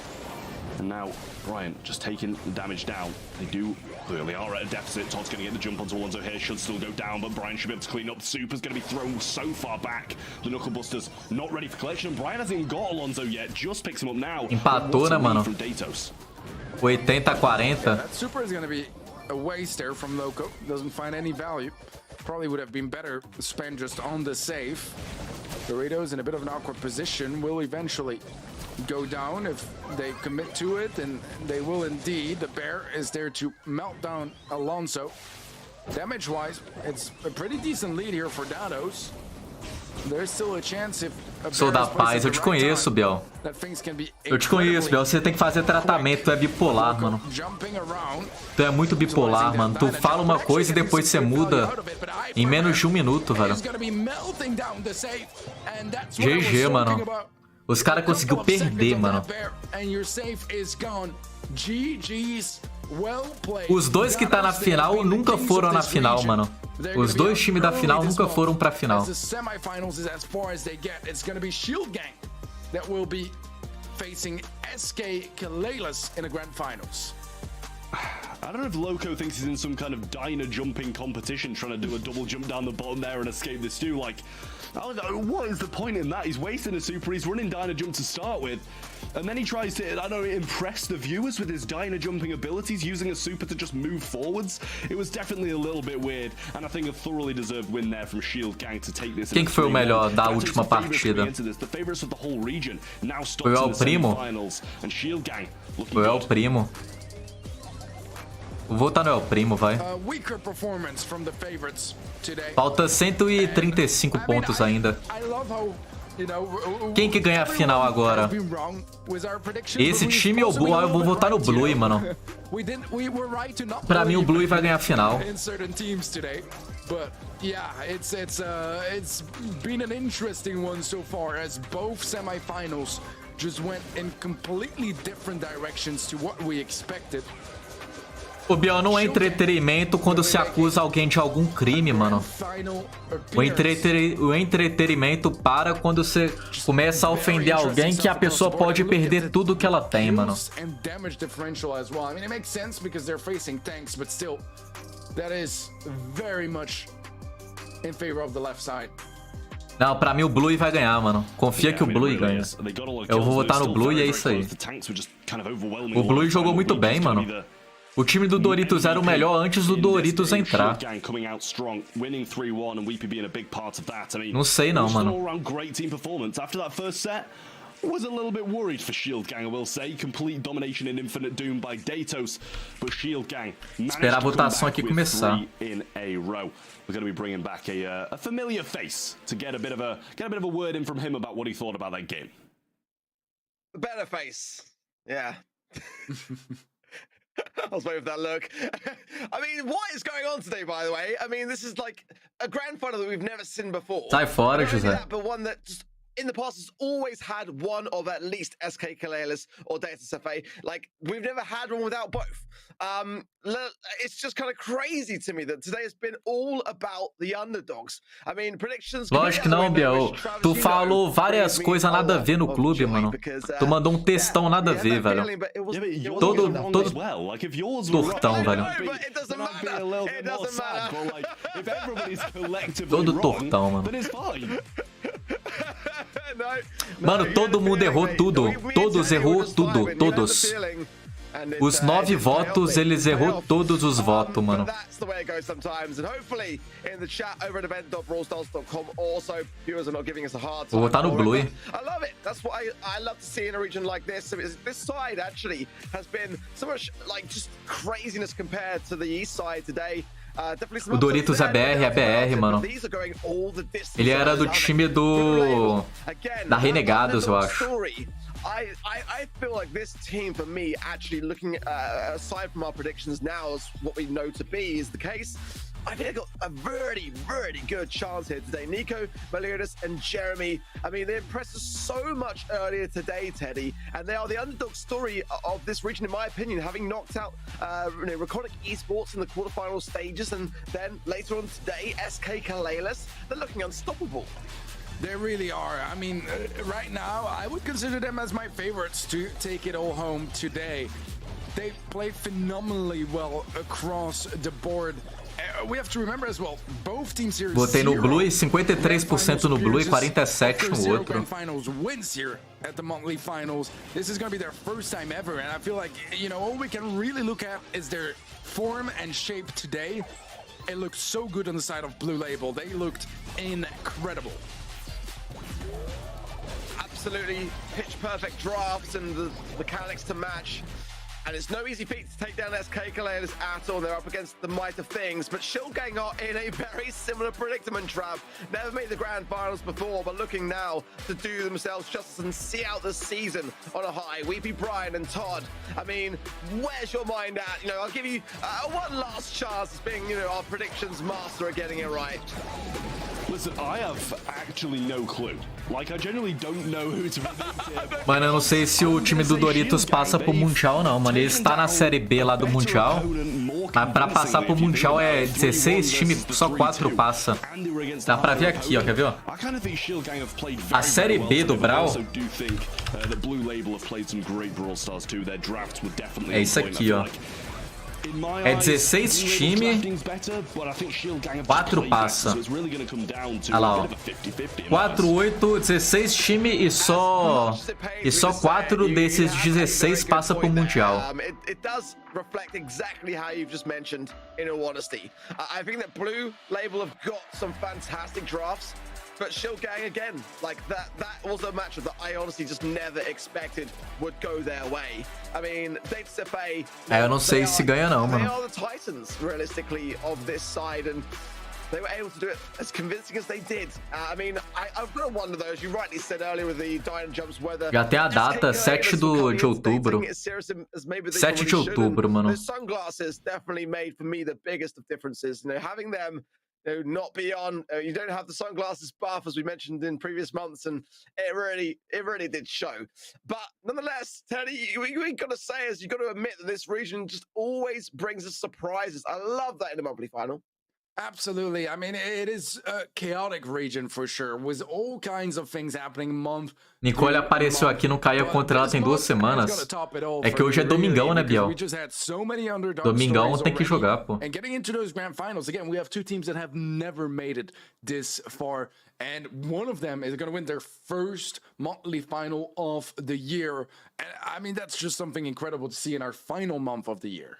And now Brian just taking the damage down. They do clearly are at a deficit. Todd's going to get the jump onto Alonso here. Should still go down, but Brian should be able to clean up. Super's going to be thrown so far back. The Knuckle Busters not ready for collection. And Brian hasn't even got Alonso yet. Just picks him up now. Empatou, né, mano? 80-40. That super is going to be a waste there from Loco. Doesn't find any value. Probably would have been better spent just on the save. Doritos in a bit of an awkward position. Will eventually go down if they commit to it, and they will indeed. The bear is there to melt down Alonso. Damage-wise, it's a pretty decent lead here for Dados. There's still a chance if sou da paz, eu te conheço, Biel. Eu te conheço, Biel. Você tem que fazer tratamento, tu é bipolar, mano. Tu é muito bipolar, mano. Tu fala uma coisa e depois você muda em menos de 1 minuto, velho. GG, mano. Os caras conseguiu perder, mano. Os dois que tá na final nunca foram na final, mano. Os dois times da final nunca foram pra final. I don't know if Loco thinks he's in some kind of diner jumping competition, trying to do a double jump down the bottom there and escape this too. Like, I don't know, what is the point in that? He's wasting a super, he's running diner jump to start with, and then he tries to, I don't know, impress the viewers with his diner jumping abilities, using a super to just move forwards. It was definitely a little bit weird, and I think a thoroughly deserved win there from Shield Gang to take this. Quem que foi o melhor da última partida? Foi o El Primo? Foi o El Primo. Vou votar no El Primo, vai. Falta 135 pontos ainda. Quem que ganha a final agora? Esse time ou o Blue? Eu vou votar no Blue, mano. Pra mim o Blue vai ganhar a final. But yeah, it's been an interesting one so far, as both semifinals just went in completely different directions to what we expected. O Biel, não é entretenimento quando se acusa alguém de algum crime, mano. O entretenimento para quando você começa a ofender alguém que a pessoa pode perder tudo que ela tem, mano. Não, pra mim o Blue vai ganhar, mano. Confia que o Blue ganha. Eu vou votar no Blue e é isso aí. O Blue jogou muito bem, mano. O time do Doritos era o melhor antes do Doritos entrar. Não sei não, mano. Was a little bit worried for Shield Gang, I will say. Complete domination and infinite doom by Datos, but Shield Gang esperar a votação aqui começar. In a row. We're going to be bringing back a familiar face to get a bit of a word in from him about what he thought about that game. A better face, yeah. I was waiting for that look. I mean, what is going on today, by the way? I mean, this is like a grand final that we've never seen before. Sai fora, José. But one that just in the past has always had one of at least SK Kalelis or Datus FA. Like, we've never had one without both. It's just kind of crazy to me that today has been all about the underdogs. I mean, predictions. Lógico que não, Biel. Tu falou várias coisas nada a ver no clube, mano. Tu mandou um textão nada a ver, velho. Todo tortão, velho. Todo tortão, mano. Mano, todo mundo errou tudo. Todos errou tudo. Todos. Os 9 votos, eles errou todos os votos, mano. Vou votar no Blue. O Doritos é BR, mano. Ele era do time da Renegados, eu acho. I feel like this team, for me, actually looking aside from our predictions now as what we know to be is the case, I think they've got a very, very good chance here today. Nico, Meliodas, and Jeremy. I mean, they impressed us so much earlier today, Teddy, and they are the underdog story of this region, in my opinion, having knocked out Reconic Esports in the quarterfinal stages, and then later on today, SK Kalelis. They're looking unstoppable. They really are. I mean, right now, I would consider them as my favorites to take it all home today. They play phenomenally well across the board. We have to remember as well, both teams here. Botei no Blue, 53% no Blue e 47% no outro. Finals wins here at the monthly finals. This is going to be their first time ever, and I feel like, you know, all we can really look at is their form and shape today. It looked so good on the side of Blue Label. They looked incredible. Absolutely pitch perfect drafts and the mechanics to match. And it's no easy feat to take down SK Kalelis at all. They're up against the might of things, but Shield Gang are in a very similar predicament, Trav. Never made the grand finals before, but looking now to do themselves justice and see out the season on a high. Weepy Brian and Todd, I mean, where's your mind at? You know, I'll give you one last chance as being, you know, our predictions master at getting it right. Listen, I have actually no clue. Like, I genuinely don't know who to predict here. Mano, eu não sei se o time do Doritos passa pro Mundial, não, mano. Ele está na Série B lá do Mundial. Mas pra passar pro Mundial é 16 times, só 4 passa. Dá pra ver aqui, ó, quer ver, ó? A Série B do Brawl é isso aqui, ó. É 16 time, 4 passa. Olha lá, ó. 4, 8, 16 time e só 4 desses 16 passa pro Mundial. Reflect exactly how you've just mentioned, in all honesty. I think that Blue Label have got some fantastic drafts, but Shield Gang again, like that was a matchup that I honestly just never expected would go their way. I mean, Data CFA, eu não sei se ganha não, mano. They are the Titans, realistically, of this side, and they were able to do it as convincing as they did. I mean, I've got to wonder though, as you rightly said earlier with the Dyna Jumps, whether já tem a data, 7 de outubro. 7 de outubro, mano. The sunglasses definitely made for me the biggest of differences. You know, having them, you know, not be on, you don't have the sunglasses buff as we mentioned in previous months, and it really did show. But nonetheless, Teddy, we got to say is you got to admit that this region just always brings us surprises. I love that in a monthly final. Absolutely. I mean, it is a chaotic region for sure, with all kinds of things happening month. Nicole apareceu aqui, não caía contra ela tem 2 semanas. É que hoje é domingão, né, Biel? Domingão tem que jogar, pô. And getting into those grand finals, again, we have 2 teams that have never made it this far, and one of them is going to win their first monthly final of the year. And I mean, that's just something incredible to see in our final month of the year.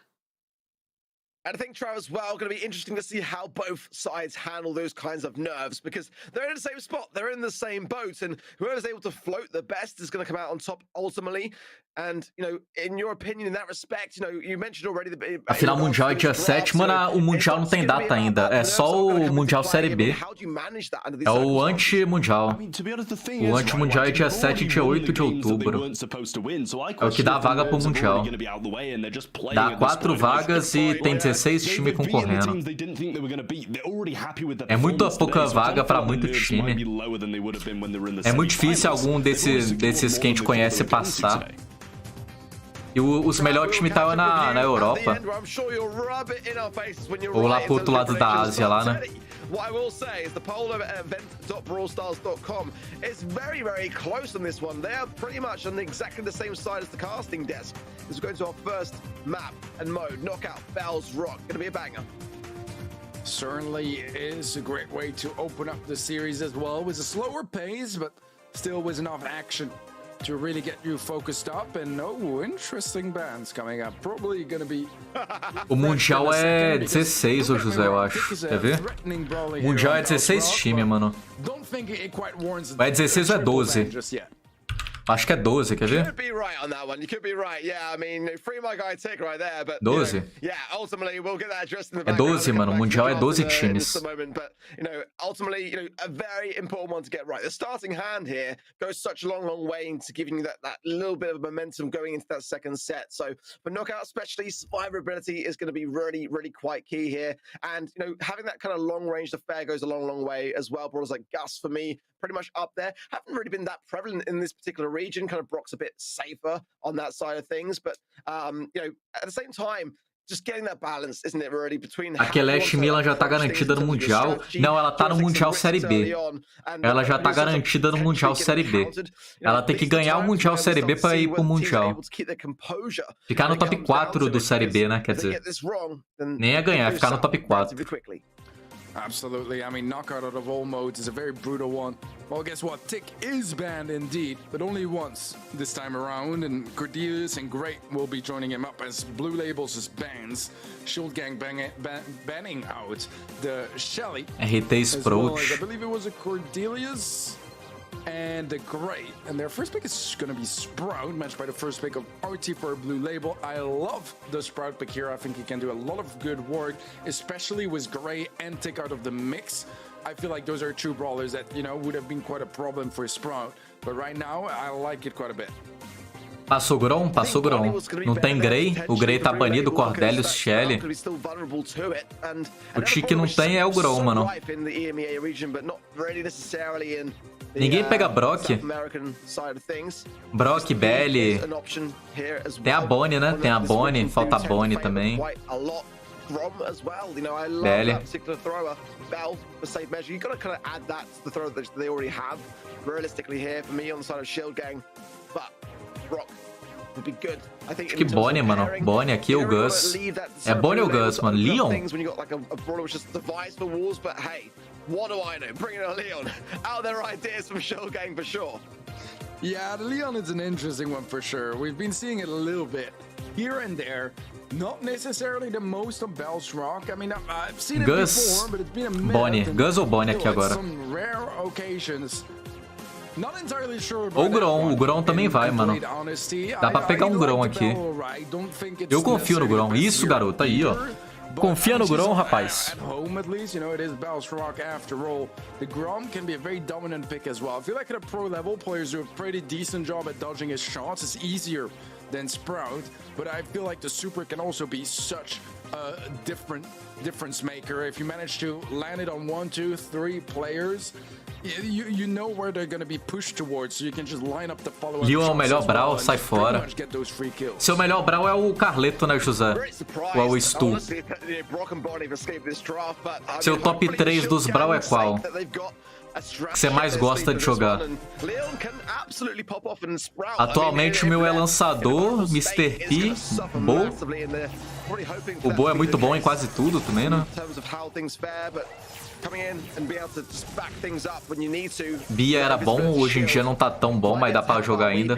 And I think, Travis, well, going to be interesting to see how both sides handle those kinds of nerves, because they're in the same spot, they're in the same boat, and whoever's able to float the best is going to come out on top ultimately. And, you know, in your opinion, in that respect, you know, you mentioned already the... A final mundial é dia 7, mano, o mundial não tem data ainda, é só o mundial série B. É o anti-mundial. O anti-mundial é dia 7 e dia 8 de outubro. É o que dá vaga pro mundial. Dá 4 vagas e tem 16 times concorrendo. É muito pouca vaga pra muito time. É muito difícil algum desses que a gente conhece passar. E os melhores times estavam na Europa. Ou lá pro outro lado da Ásia, lá, né? What I will say is the poll of event.brawlstars.com is very, very close on this one. They are pretty much on exactly the same side as the casting desk. This is going to our first map and mode. Knockout, Bells, Rock. Going to be a banger. Certainly is a great way to open up the series as well. It was a slower pace, but still was enough action to really get you focused up, and interesting bands coming up. Probably gonna be... O Mundial é 16, ô José, eu acho. Quer ver? O Mundial é 16 time, mano. Ou é 16 ou é 12? Acho que é 12, quer ver? 12? É 12, mano. O Mundial é 12 times. Ultimately, you know, a very important one to get right. The starting hand here goes such a long way into giving you that little bit of momentum going into that second set. So for knockout, especially, survivability is going to be really, really quite key here. And, you know, having that kind of long range affair goes a long way as well. Brawlers like Gus, for me, pretty much up there. Haven't really been that prevalent in this particular region. Kind of Brock's a bit safer on that side of things. But, you know, at the same time, just getting that balance, isn't it, really, between... A Celeste Milan já tá garantida no Mundial. Não, ela tá no Mundial Série B. Ela já tá garantida no Mundial Série B. Ela tem que ganhar o Mundial Série B pra ir pro Mundial. Ficar no top 4 do Série B, né? Quer dizer, nem é ganhar, é ficar no top 4. Absolutely. I mean, knockout out of all modes is a very brutal one. Well, guess what? Tick is banned indeed, but only once this time around. And Cordelius and Great will be joining him up as Blue Labels as bans. Shield Gang banning out the Shelly. RT Approach. I believe it was a Cordelius and the Great. And their first pick is going to be Sprout, matched by the first pick of RT for Blue Label. I love the Sprout pick here. I think he can do a lot of good work, especially with Great and Tick out of the mix. I feel like those are two brawlers that, you know, would have been quite a problem for Sprout. But right now, I like it quite a bit. Passou Grom? Passou Grom. Não tem Grey. O Grey tá banido, Cordelius, Shelly. O Tick não tem é o Grom, mano. Ninguém pega Brock. Brock, Belly. Tem a Bonnie, né? Tem a Bonnie. Falta a Bonnie também. Belly. Acho que Bonnie, mano. Bonnie aqui, o Gus. É Bonnie ou Gus, mano? Leon? What do I know? Bring it on Leon. Out there ideas from Show Gang for sure. Yeah, the Leon is an interesting one for sure. We've been seeing it a little bit here and there. Not necessarily the most of Bell's Rock. I mean, I've seen it before, but it's been a minute. Bonnie. Gus ou Bonnie aqui agora? Some rare occasions. Not entirely sure ou Grom. O Grom também vai, mano. Dá pra pegar um Grom aqui. Eu confio no Grom. Isso, garoto. Aí, ó. Confia no Grom, rapaz. At home, at least, you know, it is Bell's Rock after all. The Grom can be a very dominant pick as well. I feel like at a pro level, players do a pretty decent job at dodging his shots. It's easier than Sprout, but I feel like the Super can also be such a difference maker. If you manage to land it on 1, 2, 3 players, you know where they're going to be pushed towards, so you can just line up the following. Leon é o melhor Brawl, sai fora. Seu melhor Brawl é o Carleto, né, José? Ou é o Stu? Seu top 3 dos Brawl é qual? Que você mais gosta de jogar? Atualmente o meu é lançador, Mr. P, Bo. O Bo é muito bom em quase tudo também, né? Bia era bom, hoje em dia não tá tão bom, mas dá pra jogar ainda.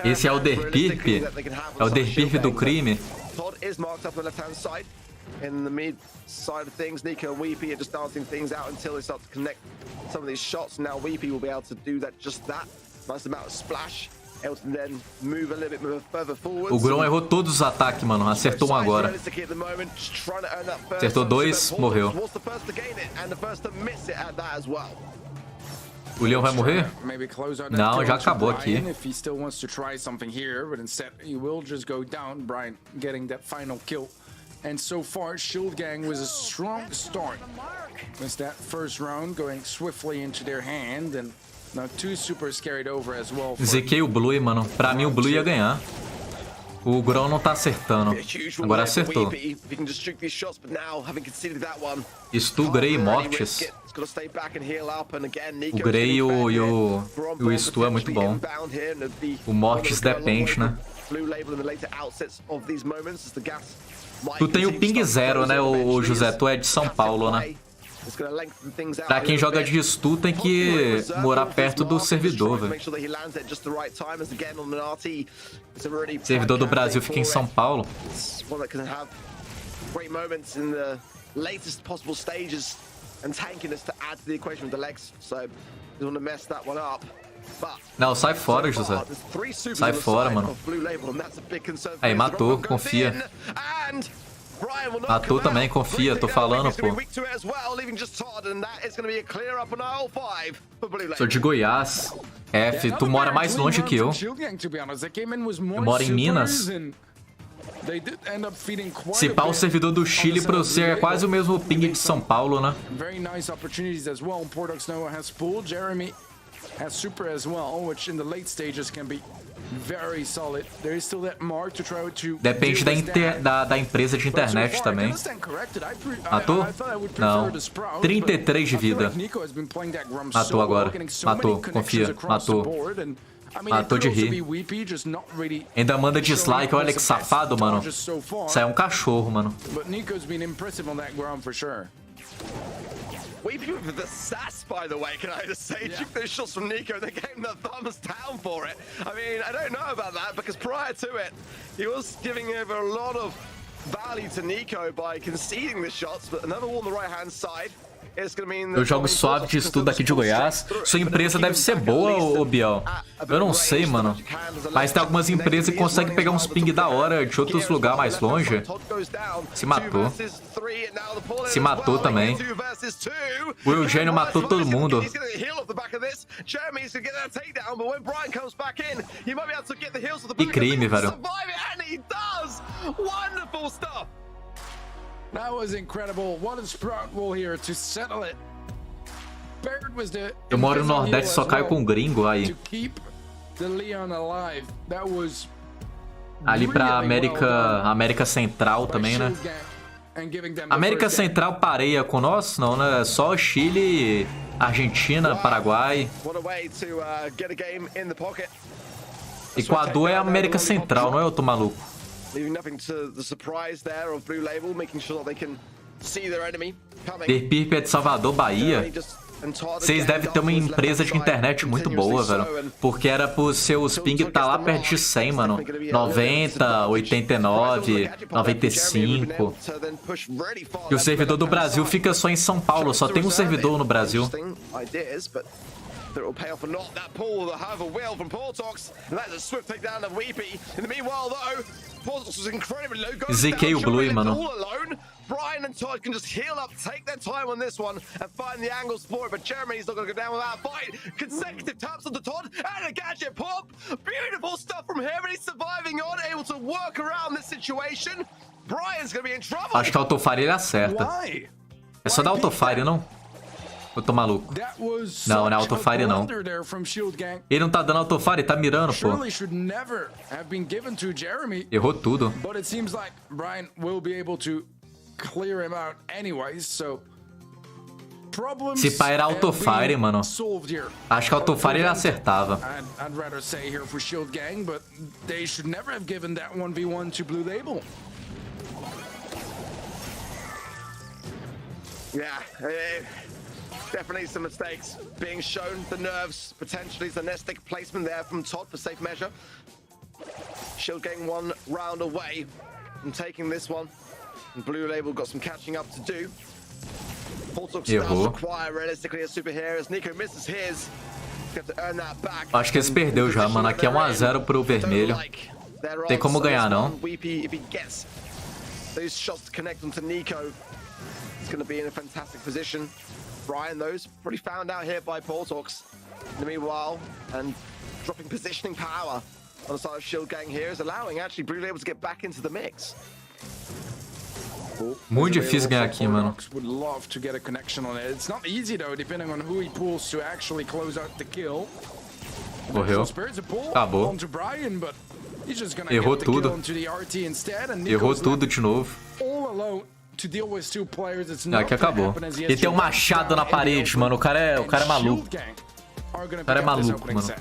Esse é o Derpirp? É o Derpirp do crime? In the mid side of things, Nico and Weepy are just dancing things out until they start to connect some of these shots. Now Weepy will be able to do just that. Nice amount of splash. Able to then move a little bit further forward. O Grom errou todos os ataques, mano. Acertou um agora. Acertou 2, morreu. O Leon vai morrer? Não, já acabou aqui. And so far, Shield Gang was a strong start. With that first round going swiftly into their hand, and now 2 supers carried over as well. Ziquei o Blue, mano. Pra mim o Blue ia ganhar. O Grom não tá acertando. Agora acertou. Stu, Grey e Mortis. O Grey e o Stu é muito bom. O Mortis depende, né? Tu tem o ping 0, né, o José? Tu é de São Paulo, né? Pra quem joga de Stu, tem que morar perto do servidor, velho. O servidor do Brasil fica em São Paulo. Não, sai fora, José. Sai fora, mano. Aí, matou, confia. Matou também, confia, tô falando, pô. Sou de Goiás. F, tu mora mais longe que eu. Eu moro em Minas. Se pá, o servidor do Chile pra você é quase o mesmo ping de São Paulo, né? Has super as well, which in the late stages can be very solid. There is still that mark to try to. Depende da empresa de internet também. Matou? Não. 33 de vida. Matou agora. Matou, confia. Matou. Matou de rir. Ainda manda dislike, olha que safado, mano. Isso aí é um cachorro, mano. Weepy with the sass, by the way, can I just say? Took those shots from Nico, they gave him the thumbs down for it. I mean, I don't know about that, because prior to it, he was giving over a lot of value to Nico by conceding the shots, but another one on the right-hand side. Eu jogo suave de estudo aqui de Goiás. Sua empresa deve ser boa, ô Biel. Eu não sei, mano. Mas tem algumas empresas que conseguem pegar uns ping da hora de outros lugares mais longe. Se matou. Se matou também. O Eugênio matou todo mundo. Que crime, velho. That was incredible. What a Sprout roll here to settle it. Baird was the. Eu moro no Nordeste, só caio com gringo aí. To keep the Leon alive. That was ali pra América Central também, né? América Central pareia com nós? Não, né? Só Chile, Argentina, Paraguai. Equador é América Central, não é, eu tô maluco? Derpirp é de Salvador, Bahia. Vocês devem ter uma empresa de internet muito boa, velho. Porque era pro seus ping tá lá perto de 100, mano. 90, 89, 95. E o servidor do Brasil fica só em São Paulo. Só tem um servidor no Brasil. That will pay off or not. That pull, however, will from Paullopx. And that's a swift takedown of Weepy. In the meanwhile, though, Paullopx was incredibly low. ZK o Blue, mano. All alone. Brian and Todd can just heal up, take their time on this one, and find the angles for it. But Jeremy's not going to go down without a fight. Consecutive taps onto Todd, and a gadget pop. Beautiful stuff from him, and he's surviving on, able to work around this situation. Brian's going to be in trouble. Acho que a autofire ele acerta. É só dar autofire, não? Eu tô maluco. Não, não é autofire, não. Ele não tá dando autofire, ele tá mirando, pô. Errou tudo. Se pá era autofire, mano. Acho que autofire ele acertava. Definitely some mistakes being shown. The nerves, potentially the nest stick placement there from Todd for safe measure. Shield getting one round away from taking this one. And Blue Label got some catching up to do. Paullopx does require realistically a superhero as Nico misses his. Have to earn that back. Acho que eles perdeu já, mano. Aqui é 1 a 0 pro vermelho. Tem como ganhar, não? Weepy, if he gets those shots to connect onto Nico, he's going to be in a fantastic position. Brian, those pretty found out here by Paullopx. In the meanwhile, and dropping positioning power on the side of Shield Gang here is allowing actually Blue Label to get back into the mix. Muito difícil ganhar aqui, mano. Would love to get a connection on it. It's not easy though, depending on who he pulls to actually close out the kill. Morreu. Acabou. Errou tudo. Errou tudo de novo. Aqui acabou. Ele tem um machado na parede, mano. O cara é maluco. O cara é maluco, mano.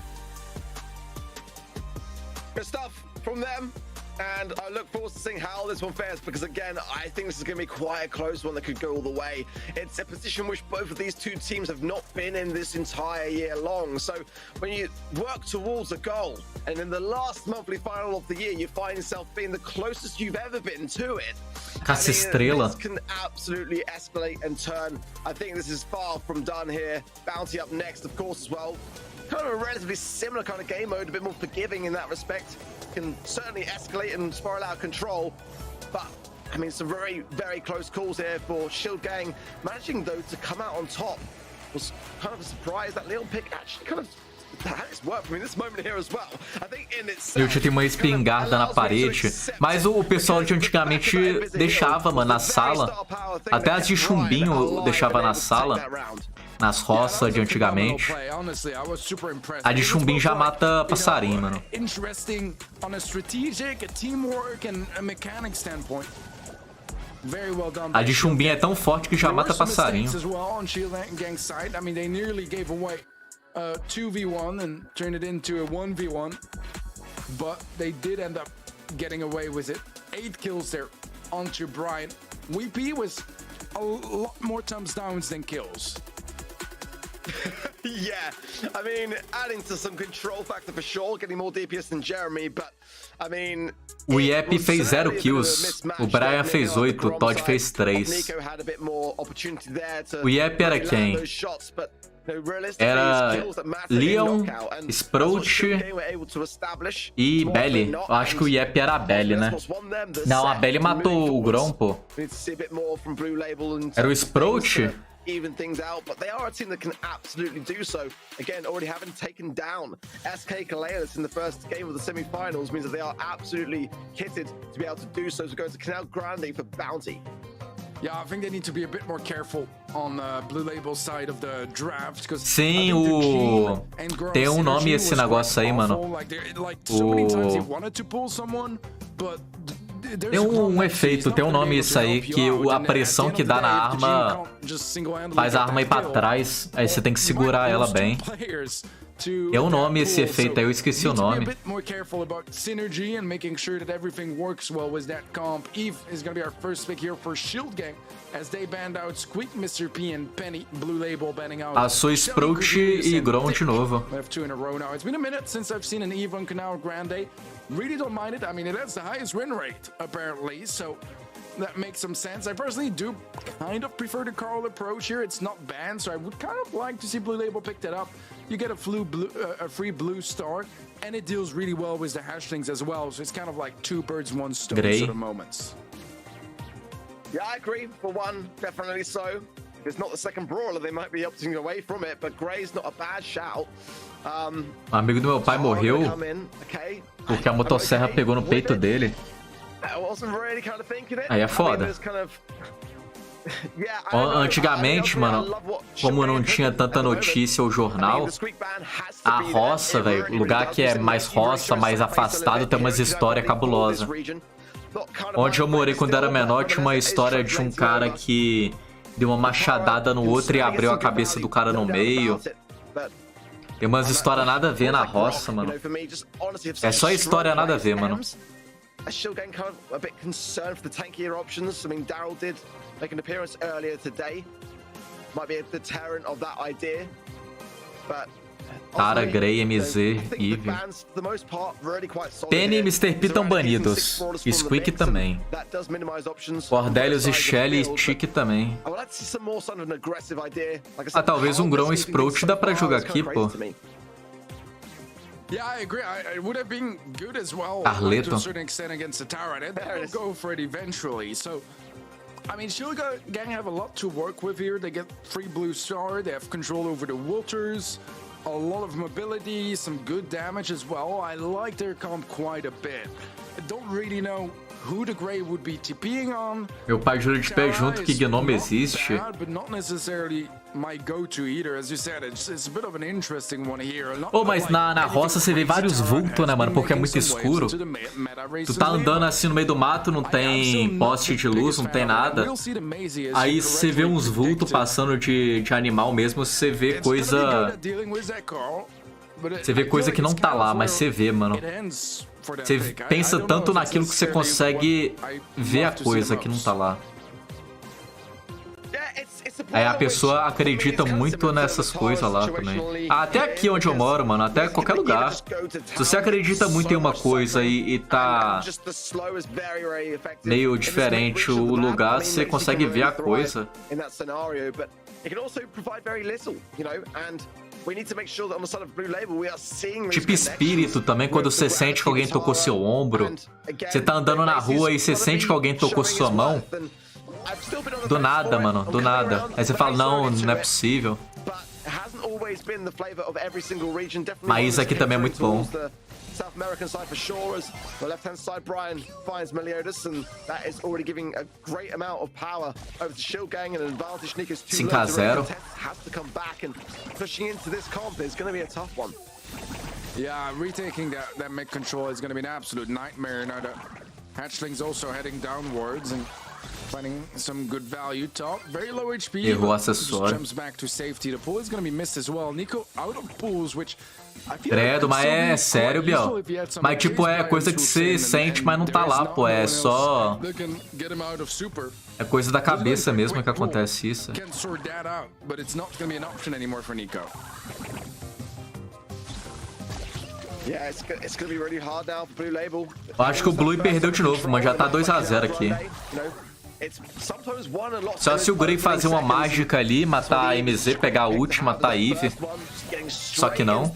Good stuff from them. And I look forward to seeing how this one fares, because again, I think this is going to be quite a close one that could go all the way. It's a position which both of these two teams have not been in this entire year long. So when you work towards a goal, and in the last monthly final of the year, you find yourself being the closest you've ever been to it. Caça estrela. This can absolutely escalate and turn. I think this is far from done here. Bounty up next, of course, as well. Kind of a relatively similar kind of game mode, a bit more forgiving in that respect. Can certainly escalate and spiral out of control, but I mean some very, very close calls here for Shield Gang. Managing though to come out on top was kind of a surprise. That little pick actually kind of had its work for me this moment here as well. I think in itself. Eu tinha uma espingarda na parede, mas o pessoal de antigamente deixava, mano, na sala. Até as de chumbinho deixava na sala. Nas roças de antigamente. A de chumbinho já mata passarinho, mano. A de chumbinho é tão forte que já mata passarinho. 2v1 and turn it into a 1v1, but they did end up getting away with it. 8 kills there onto Brian. Weepy was a lot more thumbs downs than kills. Yeah, I mean, adding to some control factor for sure, getting more DPS than Jeremy, but I mean. O Yep fez 0 kills, o Brian fez 8, o Todd fez 3. O Yep era quem? Era Leon, Sprout e Belly. Eu acho que o Yep era a Belly, né? Não, a Belly matou o Grom, pô. Era o Sprout? Even things out, but they are a team that can absolutely do so. Again, already having taken down SK Kaleas in the first game of the semi-finals means that they are absolutely kitted to be able to do so. So go to Canal Grande for bounty. Yeah, I think they need to be a bit more careful on Blue Label's side of the draft. Sim, tem um nome esse negócio aí, mano. Tem um efeito, tem um nome isso aí, que a pressão que dá na arma faz a arma ir pra trás, aí você tem que segurar ela bem. É um nome esse efeito aí, eu esqueci o nome. Passou Sprout e Grom de novo. Really don't mind it. I mean, it has the highest win rate, apparently, so that makes some sense. I personally do kind of prefer the Carl approach here. It's not banned, so I would kind of like to see Blue Label pick that up. You get a free blue star, and it deals really well with the hashlings as well, so it's kind of like two birds, one stone sort of moments. Yeah, I agree. For one, definitely so. It's not the second brawler, they might be opting away from it, but Gray's not a bad shout. Amigo do meu pai morreu porque a motosserra pegou no peito dele. Aí é foda. Antigamente, mano, como não tinha tanta notícia ou jornal, a roça, velho, lugar que é mais roça, mais afastado, tem umas histórias cabulosas. Onde eu morei quando era menor, tinha uma história de um cara que deu uma machadada no outro e abriu a cabeça do cara no meio. Tem umas histórias nada a ver na roça, mano. É só história nada a ver, mano. Tara, Gray, MZ, Eve. Penny e Mr. P estão banidos. Squeak também. Cordelius e Shelly e Chick também. Ah, talvez um Grom Sprout dá pra jogar aqui, pô. Yeah, I agree. It would have been good as well Carleto. to a certain extent against the Tower. They'll go for it eventually. So, I mean, Shield Gang have a lot to work with here. They get free blue star. They have control over the Walters. A lot of mobility, some good damage as well. I like their comp quite a bit. I don't really know who the Grey would be TPing on. Meu pai jura de pé junto que Gnome existe. Pô, mas na roça você vê vários vultos, né, mano? Porque é muito escuro. Tu tá andando assim no meio do mato, não tem poste de luz, não tem nada. Aí você vê uns vultos passando de animal mesmo, você vê coisa... Você vê coisa que não tá lá, mas você vê, mano. Você pensa tanto naquilo que você consegue ver a coisa que não tá lá. Aí a pessoa acredita muito nessas coisas lá também. Até aqui onde eu moro, mano, até qualquer lugar. Se você acredita muito em uma coisa e tá meio diferente o lugar, você consegue ver a coisa. Tipo espírito também, quando você sente que alguém tocou seu ombro. Você tá andando na rua e você sente que alguém tocou sua mão. Do nada, mano, do nada. Aí você fala, não, não é possível. Mas isso aqui também é muito bom. South American side for sure, as the left-hand side, Brian finds Meliodas, and that is already giving a great amount of power over the Shield Gang, and an advantage Nico's 5-0. has to come back, and pushing into this comp is going to be a tough one. Yeah, retaking that mid control is going to be an absolute nightmare. Now the hatchlings also heading downwards, and finding some good value top. Very low HP. Errou o acessório. Jumps back to safety. The pool is going to be missed as well. Nico out of pools, which Credo, mas é sério, Biel. Mas tipo, é coisa que você sente, mas não tá lá, pô. É só... É coisa da cabeça mesmo que acontece isso. Eu acho que o Blue perdeu de novo, mas já tá 2-0 aqui. Só se o Grey fazer uma mágica ali, matar a MZ, pegar a ult, matar a Eve. Só que não.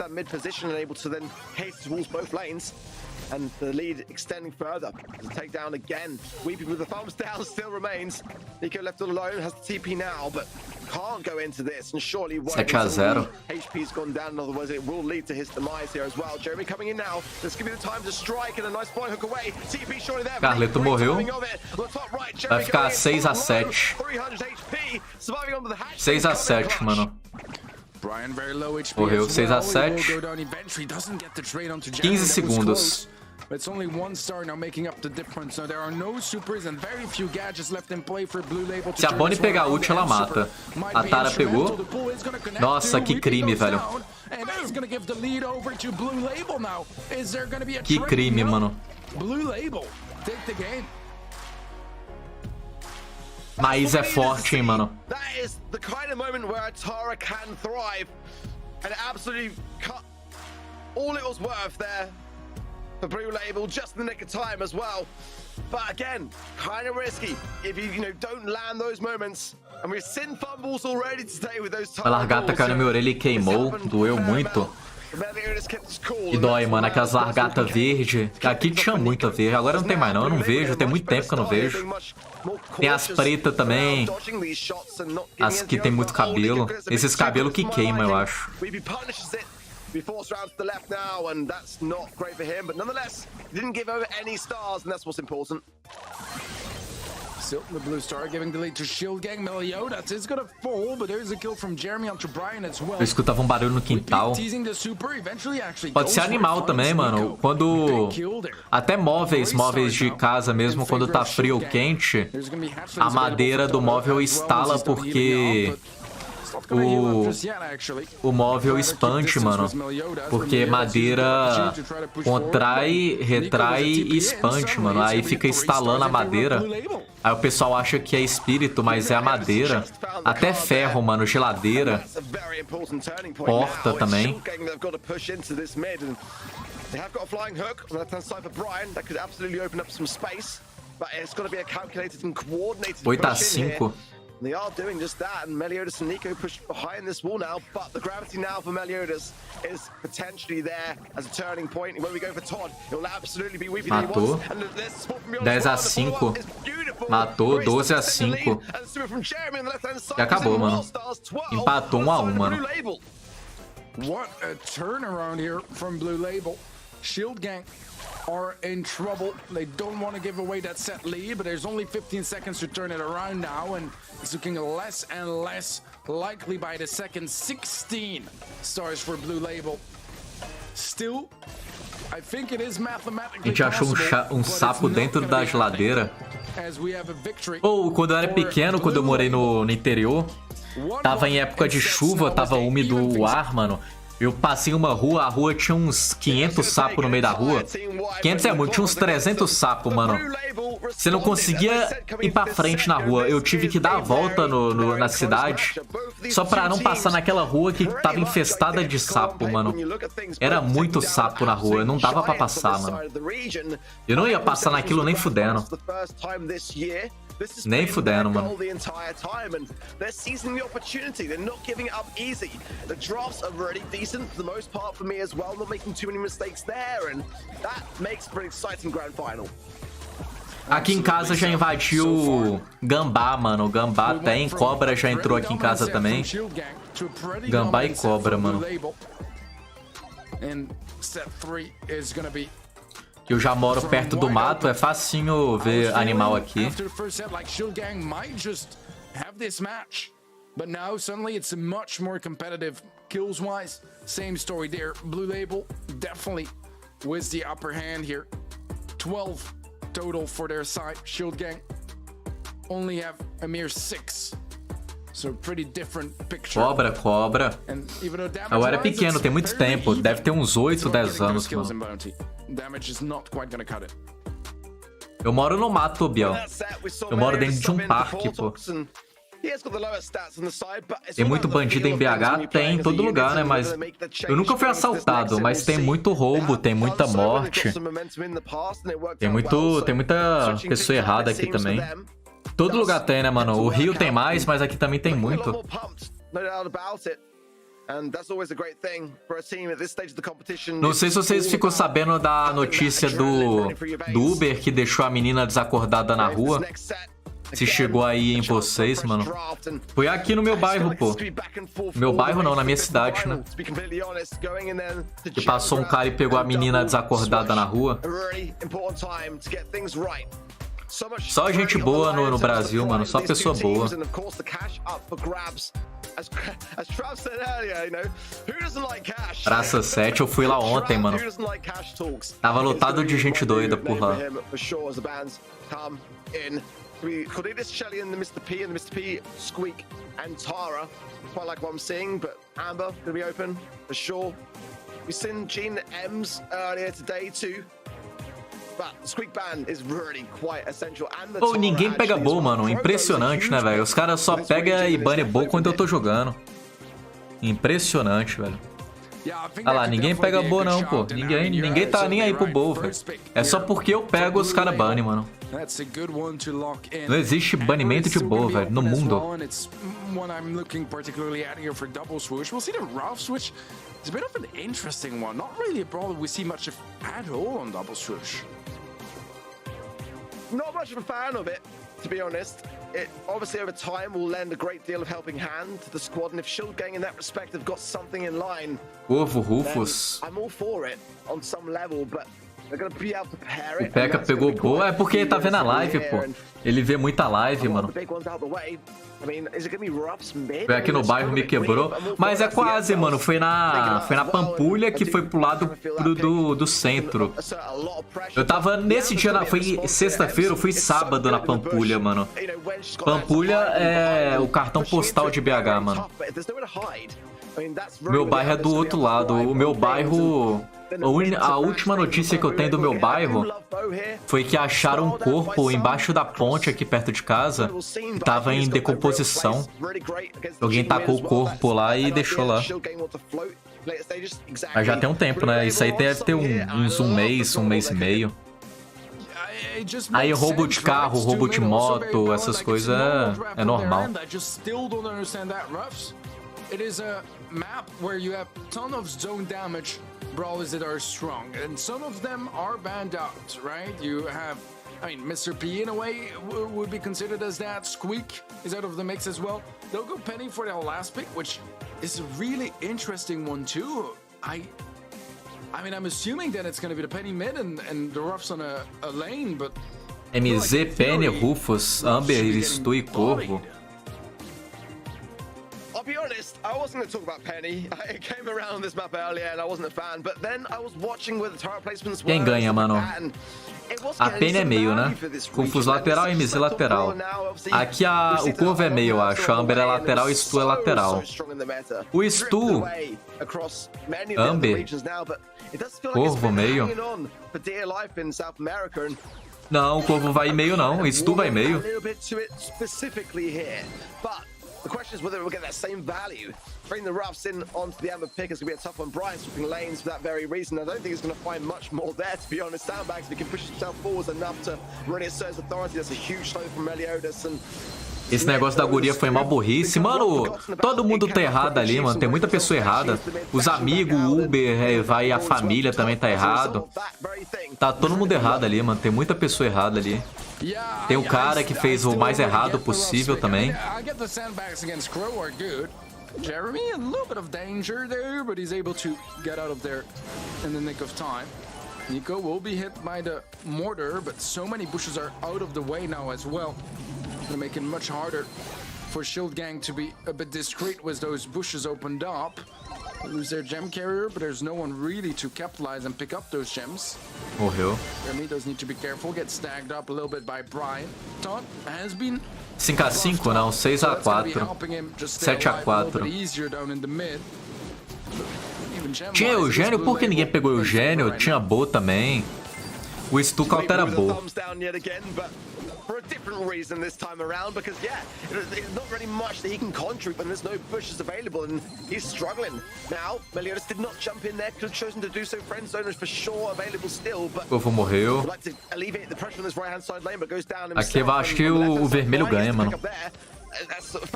And the lead extending further. The takedown again. Weepy with the thumbs down still remains. Nico left all alone, has the TP now, but can't go into this. And surely 7-0. HP's gone down, in other words, it will lead to his demise here as well. Jeremy coming in now. Let's give you the time to strike and a nice fly hook away. TP surely there. Carleto morreu. Vai ficar 6-7. 6-7, mano. Brian very low HP. Morreu 6-7. 15 segundos. It's only one star now making up the difference. So there are no supers and very few gadgets left in play for Blue Label. Se a Bonnie pegar a ult, ela mata. A Tara pegou. Nossa, que crime, velho. Que crime, mano. Mas é forte, hein, mano. That is the kind of moment where a Tara can thrive and absolutely cut all it was worth there for Blue Label, just in the nick of time as well. But again, kind of risky if you don't land those moments. And we've seen fumbles already today with those A largata caiu na minha orelha e queimou, doeu muito. E dói, mano, aquelas largatas verde. Aqui tinha muita verde, agora não tem mais não, eu não vejo, tem muito tempo que eu não vejo. Tem as pretas também, as que tem muito cabelo. Esses cabelos que queimam, eu acho. We forced round to the left now, and that's not great for him. But nonetheless, he didn't give over any stars, and that's what's important. Still the blue star giving the lead to Shield Gang. Meliodas is gonna fall, but there's a kill from Jeremy onto Brian as well. Eu escutava um barulho no quintal. Pode ser animal também, mano. Quando até móveis de casa mesmo, quando tá frio ou quente, a madeira do móvel estala porque o móvel expande, mano. Porque madeira contrai, retrai e expande, mano. Aí fica instalando a madeira. Aí o pessoal acha que é espírito, mas é a madeira. Até ferro, mano, geladeira. Porta também. They have got a flying hook on the left-hand side for Brian. That could absolutely open up some space. But it's got to be a calculated and coordinated push in here. They are doing just that, and Meliodas and Nico push behind this wall now, but the gravity now for Meliodas is potentially there as a turning point. When we go for Todd, it will absolutely be weeping. Matou. 10-5. Matou. 12-5. E acabou, mano. Empatou 1-1, mano. What a turnaround here from Blue Label. Shield Gang are in trouble. They don't want to give away that set lead, but there's only 15 seconds to turn it around now, and it's looking less and less likely by the second. 16 stars for Blue Label. Still, I think it is mathematically a gente achou um sapo dentro da geladeira. Ou quando eu era pequeno, quando eu morei no interior, tava em época de chuva, tava úmido o ar, mano. Eu passei uma rua, a rua tinha uns 500 sapos no meio da rua. 500 é muito, tinha uns 300 sapos, mano. Você não conseguia ir pra frente na rua. Eu tive que dar a volta na cidade só pra não passar naquela rua que tava infestada de sapo, mano. Era muito sapo na rua, não dava pra passar, mano. Eu não ia passar naquilo nem fudendo. Nem fudendo, mano. For the most part for me as well, not making too many mistakes there, and that makes for an exciting grand final. Aqui em casa já invadiu Gambá, mano. Gambá tem, Cobra já entrou aqui em casa também. Gambá e Cobra, mano. Eu já moro perto do mato, é facinho ver animal aqui. But now suddenly it's much more competitive kills wise. Same story there. Blue Label definitely with the upper hand here. 12 total for their side. Shield Gang only have a mere 6. So pretty different picture. Cobra. Eu era pequeno, tem muito tempo. Deve ter uns 8, 10 anos, mano. Damage is not quite gonna cut it. Eu moro no mato, Biel. Eu moro dentro de um parque, pô. Tem muito bandido em BH? Tem em todo lugar, né? Mas eu nunca fui assaltado, mas tem muito roubo, tem muita morte. Tem muita pessoa errada aqui também. Todo lugar tem, né, mano? O Rio tem mais, mas aqui também tem muito. Não sei se vocês ficou sabendo da notícia do Uber que deixou a menina desacordada na rua. Se chegou aí em vocês, mano. Foi aqui no meu bairro, pô. Meu bairro não, na minha cidade, né? Que passou um cara e pegou a menina desacordada na rua. Só gente boa no Brasil, mano. Só pessoa boa. Praça 7, eu fui lá ontem, mano. Tava lotado de gente doida por lá. Cornelius, Shelly, and the Mr. P, and the Mr. P, Squeak, and Tara. Quite like what I'm seeing, but Amber gonna be open for sure. We've seen Gene M's earlier today too. But the Squeak ban is really quite essential. And the Pô, ninguém pega bow, mano. Impressionante, né, velho? Os caras só pegam e bane bow quando eu tô jogando. Impressionante, velho. Ah lá, ninguém pega bow não, pô. Ninguém tá nem aí pro bow, velho. É só porque eu pego os caras bane, mano. Não existe banimento de bow, velho, no mundo. It's a bit of an interesting one. Not really a brawl we see much of at all on double swoosh. Not much of a fan of it, to be honest. It obviously over time will lend a great deal of helping hand to the squad, and if Shield Gang in that respect have got something in line, Ovo Rufus. I'm all for it on some level, but they're gonna be able to pair it. O P.E.K.K.A pegou boa, é porque ele tá vendo a live, pô. Ele vê muita live, mano. Foi aqui no bairro, me quebrou. Mas é quase, mano. Foi na Pampulha, que foi pro lado do centro. Eu tava nesse dia, foi sexta-feira, eu fui sábado na Pampulha, mano. Pampulha é o cartão postal de BH, mano. Meu bairro é do outro lado. O meu bairro... A última notícia que eu tenho do meu bairro foi que acharam um corpo embaixo da ponte aqui perto de casa e tava em decomposição. Alguém tacou o corpo lá e deixou lá. Mas já tem um tempo, né? Isso aí deve ter uns um mês e meio. Aí roubo de carro, roubo de moto, essas coisas é normal. It is a map where you have ton of zone damage brawlers that are strong, and some of them are banned out, right? You have, I mean, Mr. P in a way would be considered as that. Squeak is out of the mix as well. They'll go Penny for their last pick, which is a really interesting one too. I mean, I'm assuming that it's going to be the Penny mid and the Roughs on a lane, but... MZ, Penny, Rufus, Amber, Stu e Corvo. I'll be honest, I wasn't going to talk about Penny. I came around this map earlier and I wasn't a fan, but then I was watching where the turret placements were. Quem ganha, mano? A Penny é meio, né? Rufus lateral e MZ lateral. Aqui o Corvo é meio, eu acho. A Amber é lateral e Stu é lateral. O Stu... Amber... Corvo meio... Não, o Corvo vai meio não. O Stu vai meio. The question is whether we'll get that same value. Bring the Roughs in onto the Amber pick is going to be a tough one. Brian's swapping lanes for that very reason. I don't think he's going to find much more there, to be honest. Sandbags, if he can push himself forwards enough to really assert his authority, that's a huge slow from Meliodas. And esse negócio da guria foi uma burrice. Mano, todo mundo tá errado ali, mano. Tem muita pessoa errada. Os amigos, o Uber, vai a família também tá errado. Tá todo mundo errado ali, mano. Tem muita pessoa errada ali. Tem o cara que fez o mais errado possível também. Jeremy, a little bit of danger there, but he's able to get out of there in the nick of time. Nico will be hit by the mortar, but so many bushes are out of the way now as well. Gonna make it much harder for Shield Gang to be a bit discreet with those bushes opened up. They lose their gem carrier, but there's no one really to capitalize and pick up those gems. Morreu. Jeremy does need to be careful, get stagged up a little bit by Brian. Taunt has been 5x5 não, 6x4. 7x4. Tinha Eugênio, por que ninguém pegou Eugênio? Tinha Bo também. O Stu cautera Bo. For a different reason this time around, because there's not really much that he can contribute when there's no bushes available, and he's struggling. Now, Meliodas did not jump in there, could have chosen to do so. Friend zone is for sure available still, but Corvo morreu. like to alleviate the pressure on this right hand side lane, but goes down aqui eu acho que o vermelho ganha, mano.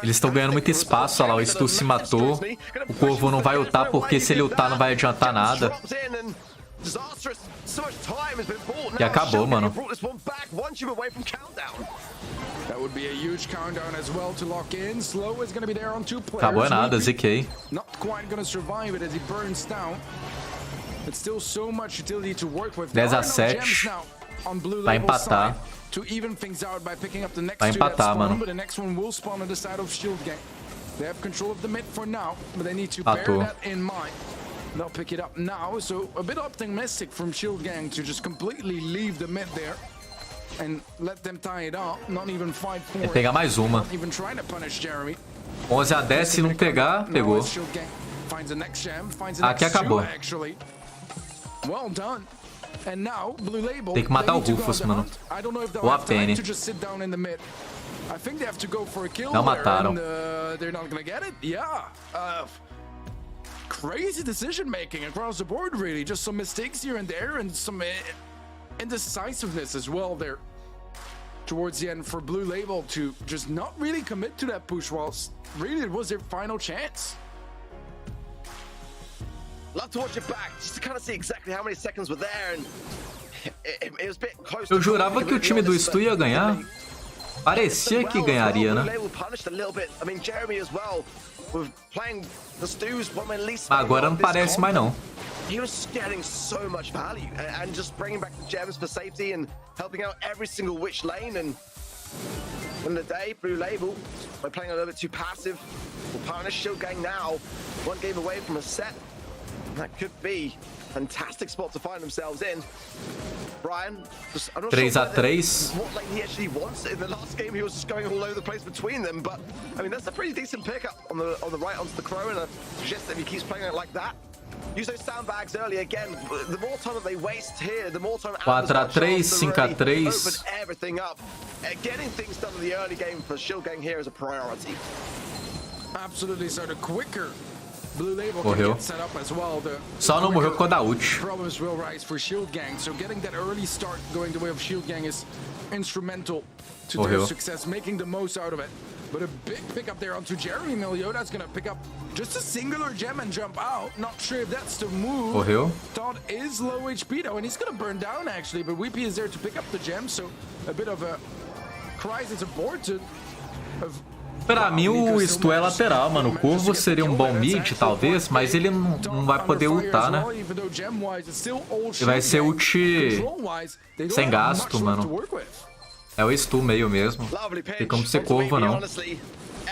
Eles estão ganhando muito espaço, olha lá, o Stu se matou. O Corvo não vai ultar, porque se ele ultar não vai adiantar nada. E acabou, mano. Acabou é nada, ZK. 10x7. on Blue Vai Label's empatar. side to even things out by picking up the next Vai two that empatar, spawn, mano. but the next one will spawn on the side of Shield Gang. They have control of the mid for now, but they need to bear Empatou. that in mind. They'll pick it up now, so a bit optimistic from Shield Gang to just completely leave the mid there and let them tie it up, not even fight for Vai it. pegar mais uma. Not even trying to punish Jeremy. 11 a 10, se não pegar, Now pegou. it's Shield Gang finds the next gem, finds the Aqui next acabou. two, actually. Well done. And now Blue Label, Tem que matar they o need to go Rufus, on the mano. hunt. I don't know if they'll Ou a have time Penny. to just sit down in the mid. I think they have to go for a kill Não there, mataram. and they're not gonna get it. Yeah. Crazy decision making across the board, really. Just some mistakes here and there, and some indecisiveness as well there towards the end for Blue Label to just not really commit to that push, whilst really it was their final chance. Love to watch it back, just to kind of see exactly how many seconds were there, and it was a bit close. Eu jurava que o time do Stu ia ganhar. Parecia que ganharia, né? Agora não parece mais não. He was getting so much value and just bringing back the gems for safety and helping out every single which lane. And in the day, Blue Label, by playing a little bit too passive, will punish Shield Gang now. One game away from a set. That could be a fantastic spot to find themselves in. Brian, I'm not 3 sure a 3. what lane he actually wants. In the last game, he was just going all over the place between them. But I mean, that's a pretty decent pickup on the right onto the Crow, and I suggest that if he keeps playing it like that, use those sandbags early again. The more time that they waste here, the more time. 4 a 3, 5 a 3. Open everything up. Getting things done in the early game for Shield Gang here is a priority. Absolutely, so the quicker Blue Label Morreu. can get set up as well, the Só não morreu por causa da ult. problems will rise for Shield Gang. So getting that early start going the way of Shield Gang is instrumental to their Morreu. success, making the most out of it. But a big pickup there onto Jeremy Milio. That's gonna pick up just a singular gem and jump out. Not sure if that's the move. Morreu. Todd is low HP though, and he's gonna burn down actually. But Weepy is there to pick up the gem, so a bit of a crisis aborted. Pra mim o Stu é lateral, mano. O Corvo seria um bom mid, talvez, mas ele não vai poder ultar, né? Ele vai ser ult sem gasto, mano. É o Stu meio mesmo. Tem como ser Corvo, não.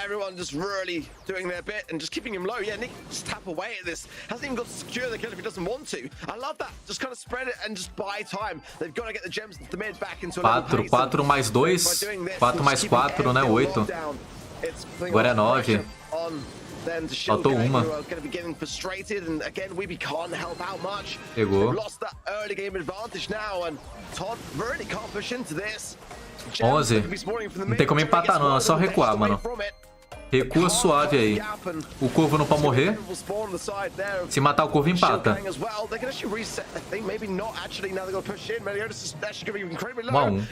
Everyone just really doing their bit and just keeping him low. Yeah, Nick just tap away at this. Hasn't even got to secure the kill if he doesn't want to. I love that. Just kind of spread it and just buy time. They've got to get the gems, the mid back into a level pace. 4 mais 2, 4 mais 4, né? 8. Agora é 9. Faltou uma. Pegou. 11. Não tem como empatar não, é só recuar, mano. Recua suave aí. O Corvo não pode morrer. Se matar o Corvo, empata. 1 a 1.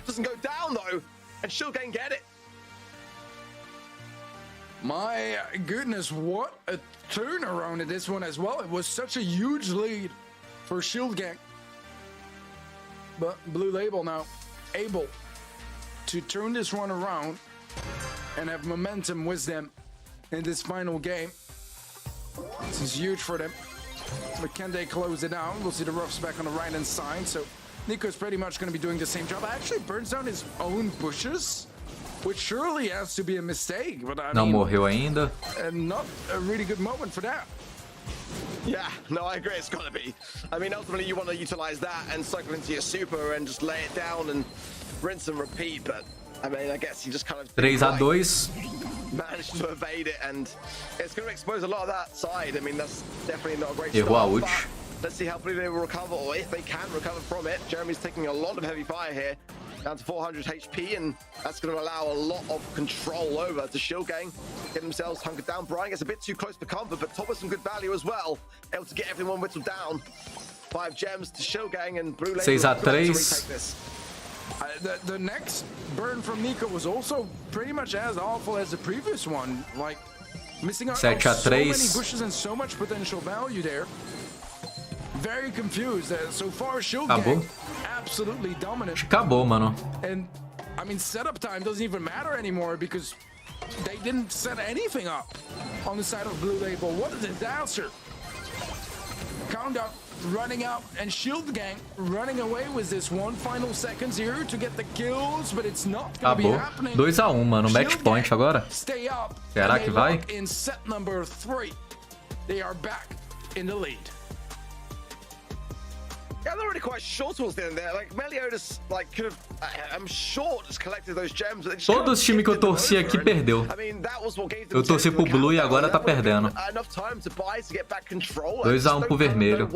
My goodness, what a turnaround in this one as well. It was such a huge lead for Shield Gang. But Blue Label now able to turn this one around and have momentum with them in this final game. This is huge for them. But can they close it down? We'll see the roughs back on the right hand side. So Nico's pretty much going to be doing the same job. Actually burns down his own bushes, which surely has to be a mistake. But I Não mean, morreu ainda. not a really good moment for that. Yeah, no, I agree. It's got to be. I mean, ultimately, you want to utilize that and cycle into your super and just lay it down and rinse and repeat. But I mean, I guess you just kind of 3 a 2. managed to evade it, and it's going to expose a lot of that side. I mean, that's definitely not a great Errou a start. ult. But let's see how quickly they will recover, or if they can recover from it. Jeremy's taking a lot of heavy fire here, down to 400 HP, and that's going to allow a lot of control over to Shield Gang, getting themselves hunkered down. Brian gets a bit too close for comfort, but Top with some good value as well, able to get everyone whittled down. 5 gems to Shield Gang, and Blue Label 6 a got to 3. retake this. The next burn from Nico was also pretty much as awful as the previous one. Like, missing out 7 on a so many 3. bushes and so much potential value there. Very confused. So far, Shield Acabou. Gang absolutely dominant. Acabou, mano. And, I mean, setup time doesn't even matter anymore because they didn't set anything up on the side of Blue Label. What a disaster. Countdown running out and Shield Gang running away with this one final seconds here to get the kills, but it's not gonna be Acabou. happening. 2 a 1, mano. Match point agora. Stay up. Será que vai? In set number 3, they are back in the lead. Yeah, they're already quite short towards the end there. Like, Meliodas, like, could have, I'm sure, just collected those gems. Todos os times que eu torci aqui perdeu. Eu torci pro Blue e agora tá perdendo. 2 a 1 pro vermelho.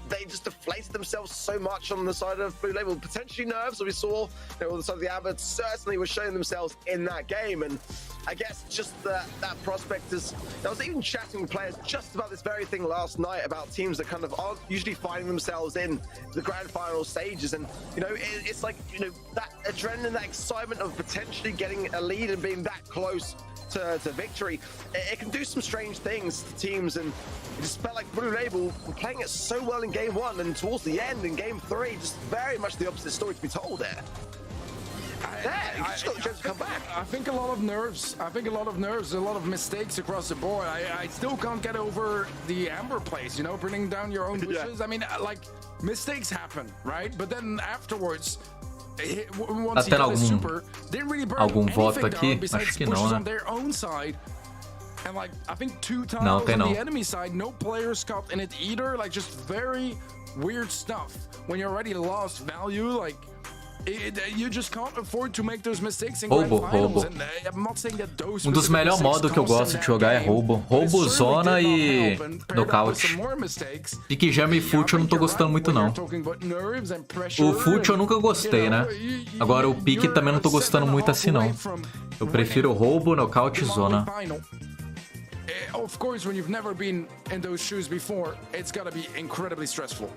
They just deflated themselves so much on the side of Blue Label. Potentially nerves, as we saw, on the side of the Amber, certainly were showing themselves in that game. And I guess just that prospect is... I was even chatting with players just about this very thing last night, about teams that kind of aren't usually finding themselves in the grand final stages. And, you know, it's like, you know, that adrenaline, that excitement of potentially getting a lead and being that close to victory, it can do some strange things to teams, and it just felt like Blue Label were playing it so well in game 1, and towards the end in game 3, just very much the opposite story to be told there. You just got the chance to come back. I think a lot of nerves. A lot of mistakes across the board. I still can't get over the Amber plays, you know, bringing down your own bushes. Yeah. I mean, like, mistakes happen, right? But then afterwards, Tá tendo algum voto aqui? Acho que não, né? Não, tem não. No players caught in it either. Like, just very weird stuff. When you already lost value, like, you just can't afford to make those mistakes in grand finals. And I'm not saying that those dos melhores modos que eu gosto de jogar é roubo. Roubo, zona e nocaute. Pique Gem e Fute eu não tô gostando muito, não. O Fute eu nunca gostei, né? Agora o pique também não tô gostando muito assim, não. Eu prefiro roubo, nocaute e zona. Of course, when you've never been in those shoes before, it's gotta be incredibly stressful.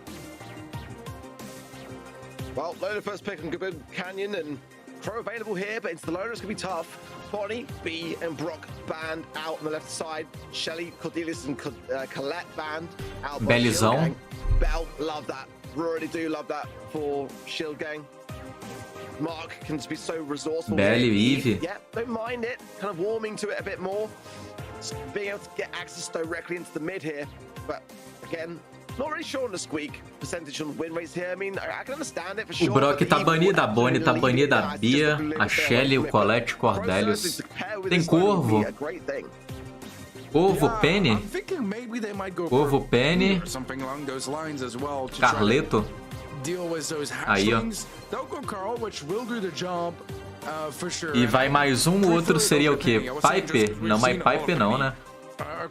Well, Loner first pick on Gaboon Canyon, and Pro available here, but into the Loner, it's going to be tough. Bonnie, B, and Brock banned out on the left side. Shelly, Cordelius, and Colette banned out. Belizão. Bell, love that. Really do love that for Shield Gang. Mark can just be so resourceful. Belly, Eve. Yeah, don't mind it. Kind of warming to it a bit more. Just being able to get access directly into the mid here. But again, not really sure on the squeak percentage on win rates here. I mean, I can understand it for sure. O Brock tá banido, a Bonnie tá banida, a Bia, a Shelly, o Colette, o Cordelius. Tem Corvo. Corvo, Penny. Corvo, Penny. Carleto. Aí, ó. E vai mais um, o outro seria o quê? Piper? Não, mas Piper não, né? Acho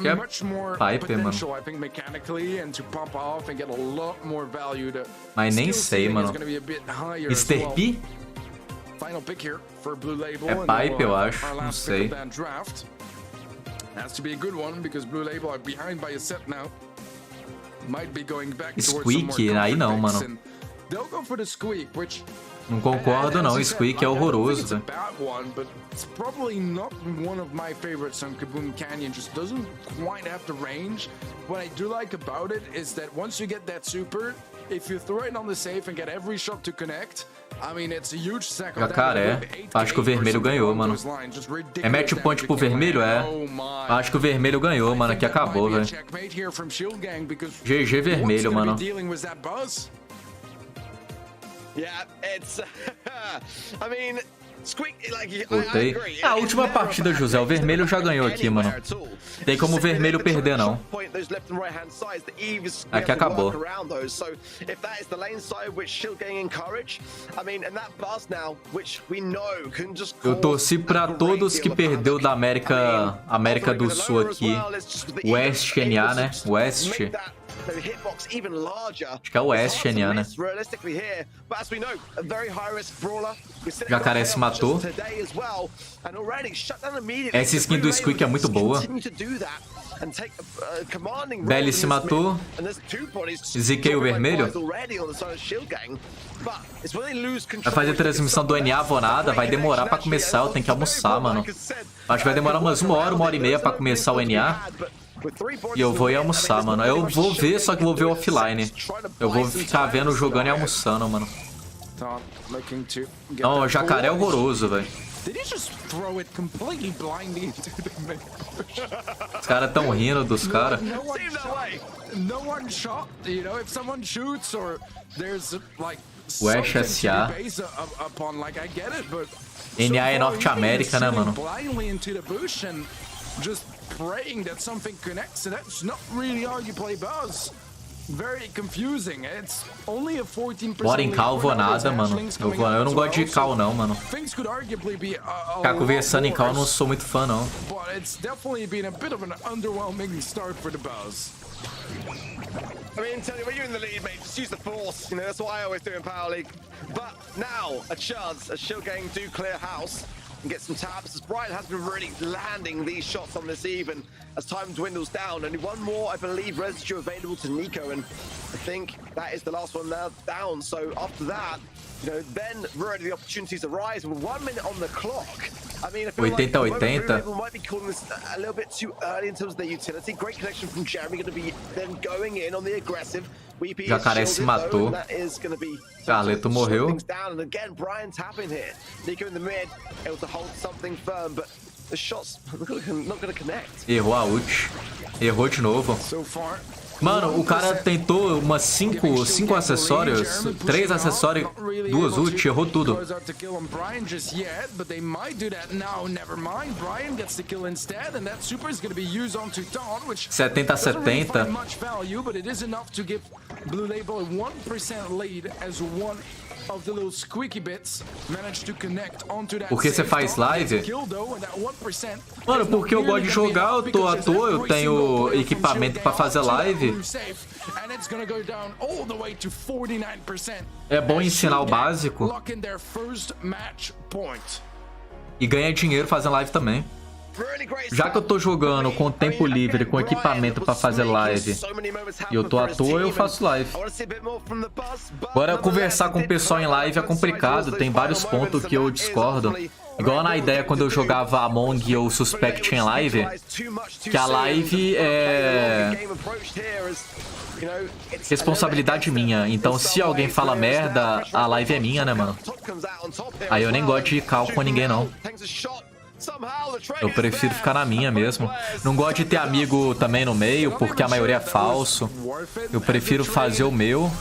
que é Piper, mano. Mas nem sei, mano. Mr. P? É Piper, eu acho. Não sei. Squeak? Aí não, mano. Não concordo, não. Squeak é horroroso, velho. Jacaré. Acho que o vermelho ganhou, mano. É match point pro vermelho? É. Acho que o vermelho ganhou, mano. Aqui acabou, velho. GG vermelho, mano. Yeah, it's. I mean, Voltei. A última partida, José. O vermelho já ganhou aqui, mano. Tem como o vermelho perder, não. Aqui acabou. Eu torci pra todos que perdeu da América do Sul aqui. West NA, né? West. Acho que é o West NA, né? Jacaré se matou. Essa skin do Squeak é muito boa. Belly se matou. Ziquei o vermelho. Vai fazer transmissão do NA, vou nada. Vai demorar pra começar, eu tenho que almoçar, mano. Acho que vai demorar umas 1 hora e meia pra começar o NA. E eu vou ir almoçar, mano. Eu vou ver, só que vou ver offline. Eu vou ficar vendo, jogando e almoçando, mano. Não, o Jacaré é horroroso, velho. caras tão rindo dos caras. O Ash SA. NA é Norte América, né, mano? Just praying that something connects, and that's not really how you play Buzz. Very confusing. It's only a 14%. Bora em cal, vou nada, mano. Eu não gosto de cal, não, mano. Ficar conversando em cal, eu não sou muito fã, não. But it's definitely been a bit of an underwhelming start for the Buzz. I mean, Tony, when you're in the lead, mate, just use the force. You know, that's what I always do in Power League. But now, a chance, as Shilgang do clear house and get some taps, as Brian has been really landing these shots on this even as time dwindles down. Only one more, I believe, residue available to Nico, and I think that is the last one now down. So after that, you know, then really the opportunities arise with 1 minute on the clock. I mean, I feel like people might be calling this a little bit too early in terms of their utility. Great connection from Jeremy, going to be then going in on the aggressive. Jacaré se matou. Carleto morreu. And again, Brian tapping here. Nico in the mid, able to hold something firm, but the shots not going to connect. Errou a ult. Errou de novo. Mano, o cara tentou umas 5 acessórios, 3 acessórios, 2 ult, errou tudo. 70-70. Por que você faz live? Mano, porque eu gosto de jogar, eu tô à toa, eu tenho equipamento pra fazer live. É bom ensinar o básico. E ganhar dinheiro fazendo live também. Já que eu tô jogando com tempo livre, com equipamento pra fazer live, e eu tô à toa, eu faço live. Agora, conversar com o pessoal em live é complicado, tem vários pontos que eu discordo. Igual na ideia quando eu jogava Among ou Suspect em live, que a live é responsabilidade minha. Então, se alguém fala merda, a live é minha, né, mano? Aí eu nem gosto de cal com ninguém, não. Eu prefiro ficar na minha mesmo. Não gosto de ter amigo também no meio, porque a maioria é falso. Eu prefiro fazer o meu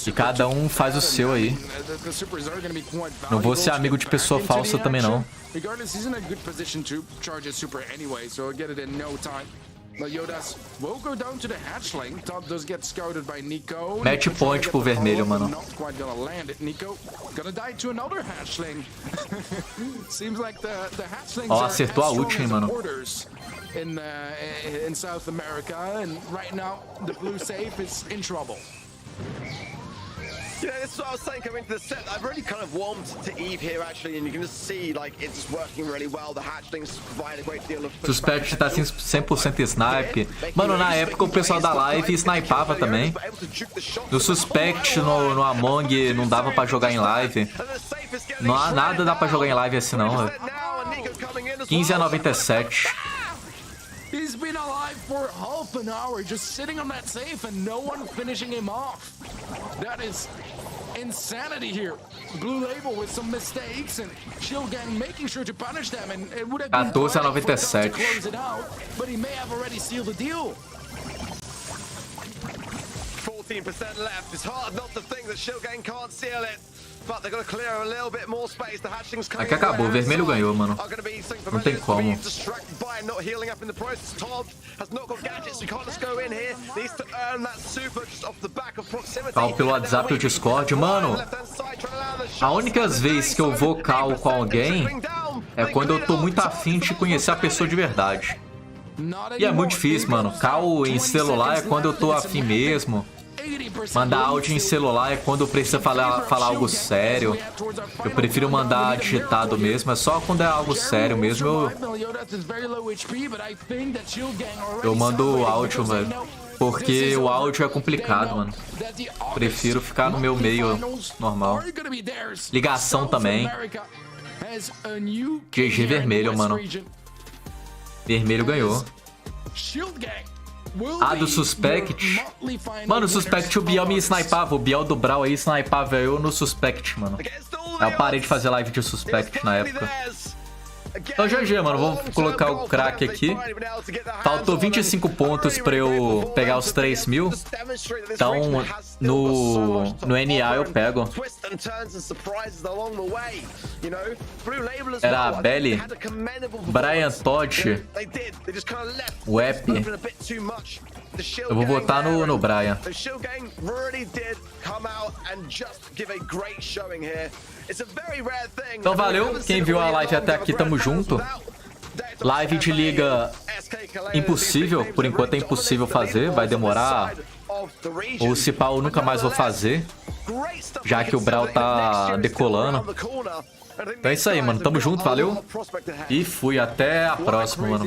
e cada um faz o seu aí. Não vou ser amigo de pessoa falsa também, não. Match point pro vermelho, mano. Ó, acertou a ult, hein, mano. You know, this is what I was saying coming into the set. I've really kind of warmed to Eve here, actually, and you can just see, like, it's working really well. The hatchlings provide a great deal of... Suspect tá 100% snipe. Mano, na época o pessoal da live snipava também. No Suspect, no Among, não dava pra jogar em live. Não há nada dá pra jogar em live assim, não. 15-97. He's been alive for half an hour, just sitting on that safe and no one finishing him off. That is insanity here. Blue Label with some mistakes and Shilgang making sure to punish them, and it would have been 14-97. to close it out, but he may have already sealed the deal. 14% left. It's hard not to think that Shilgang can't seal it. Aqui acabou, o vermelho ganhou, mano. Não tem como. Cal pelo WhatsApp e o Discord. Mano, a única vez que eu vou cal com alguém é quando eu tô muito afim de conhecer a pessoa de verdade. E é muito difícil, mano. Cal em celular é quando eu tô afim mesmo. Mandar áudio em celular é quando eu preciso falar algo sério. Eu prefiro mandar digitado mesmo. É só quando é algo sério mesmo eu mando áudio, velho. Porque o áudio é complicado, mano. Prefiro ficar no meu meio normal. Ligação também. GG vermelho, mano. Vermelho ganhou. Ah, do Suspect? Mano, o Suspect, o Biel me snipava. O Biel do Brawl aí snipava eu no Suspect, mano. Aí eu parei de fazer live de Suspect na época. Então GG, mano. Vou colocar o craque aqui. Faltou 25 pontos pra eu pegar os 3.000. Então no NA eu pego. Era a Belly, Brian Todd, o Ep. Eu vou votar no Brian. Então valeu, quem viu a live até aqui, tamo junto. Live de liga impossível, por enquanto é impossível fazer, vai demorar. Ou se pá, eu nunca mais vou fazer, já que o Brawl tá decolando. Então é isso aí, mano, tamo junto, valeu. E fui, até a próxima, mano.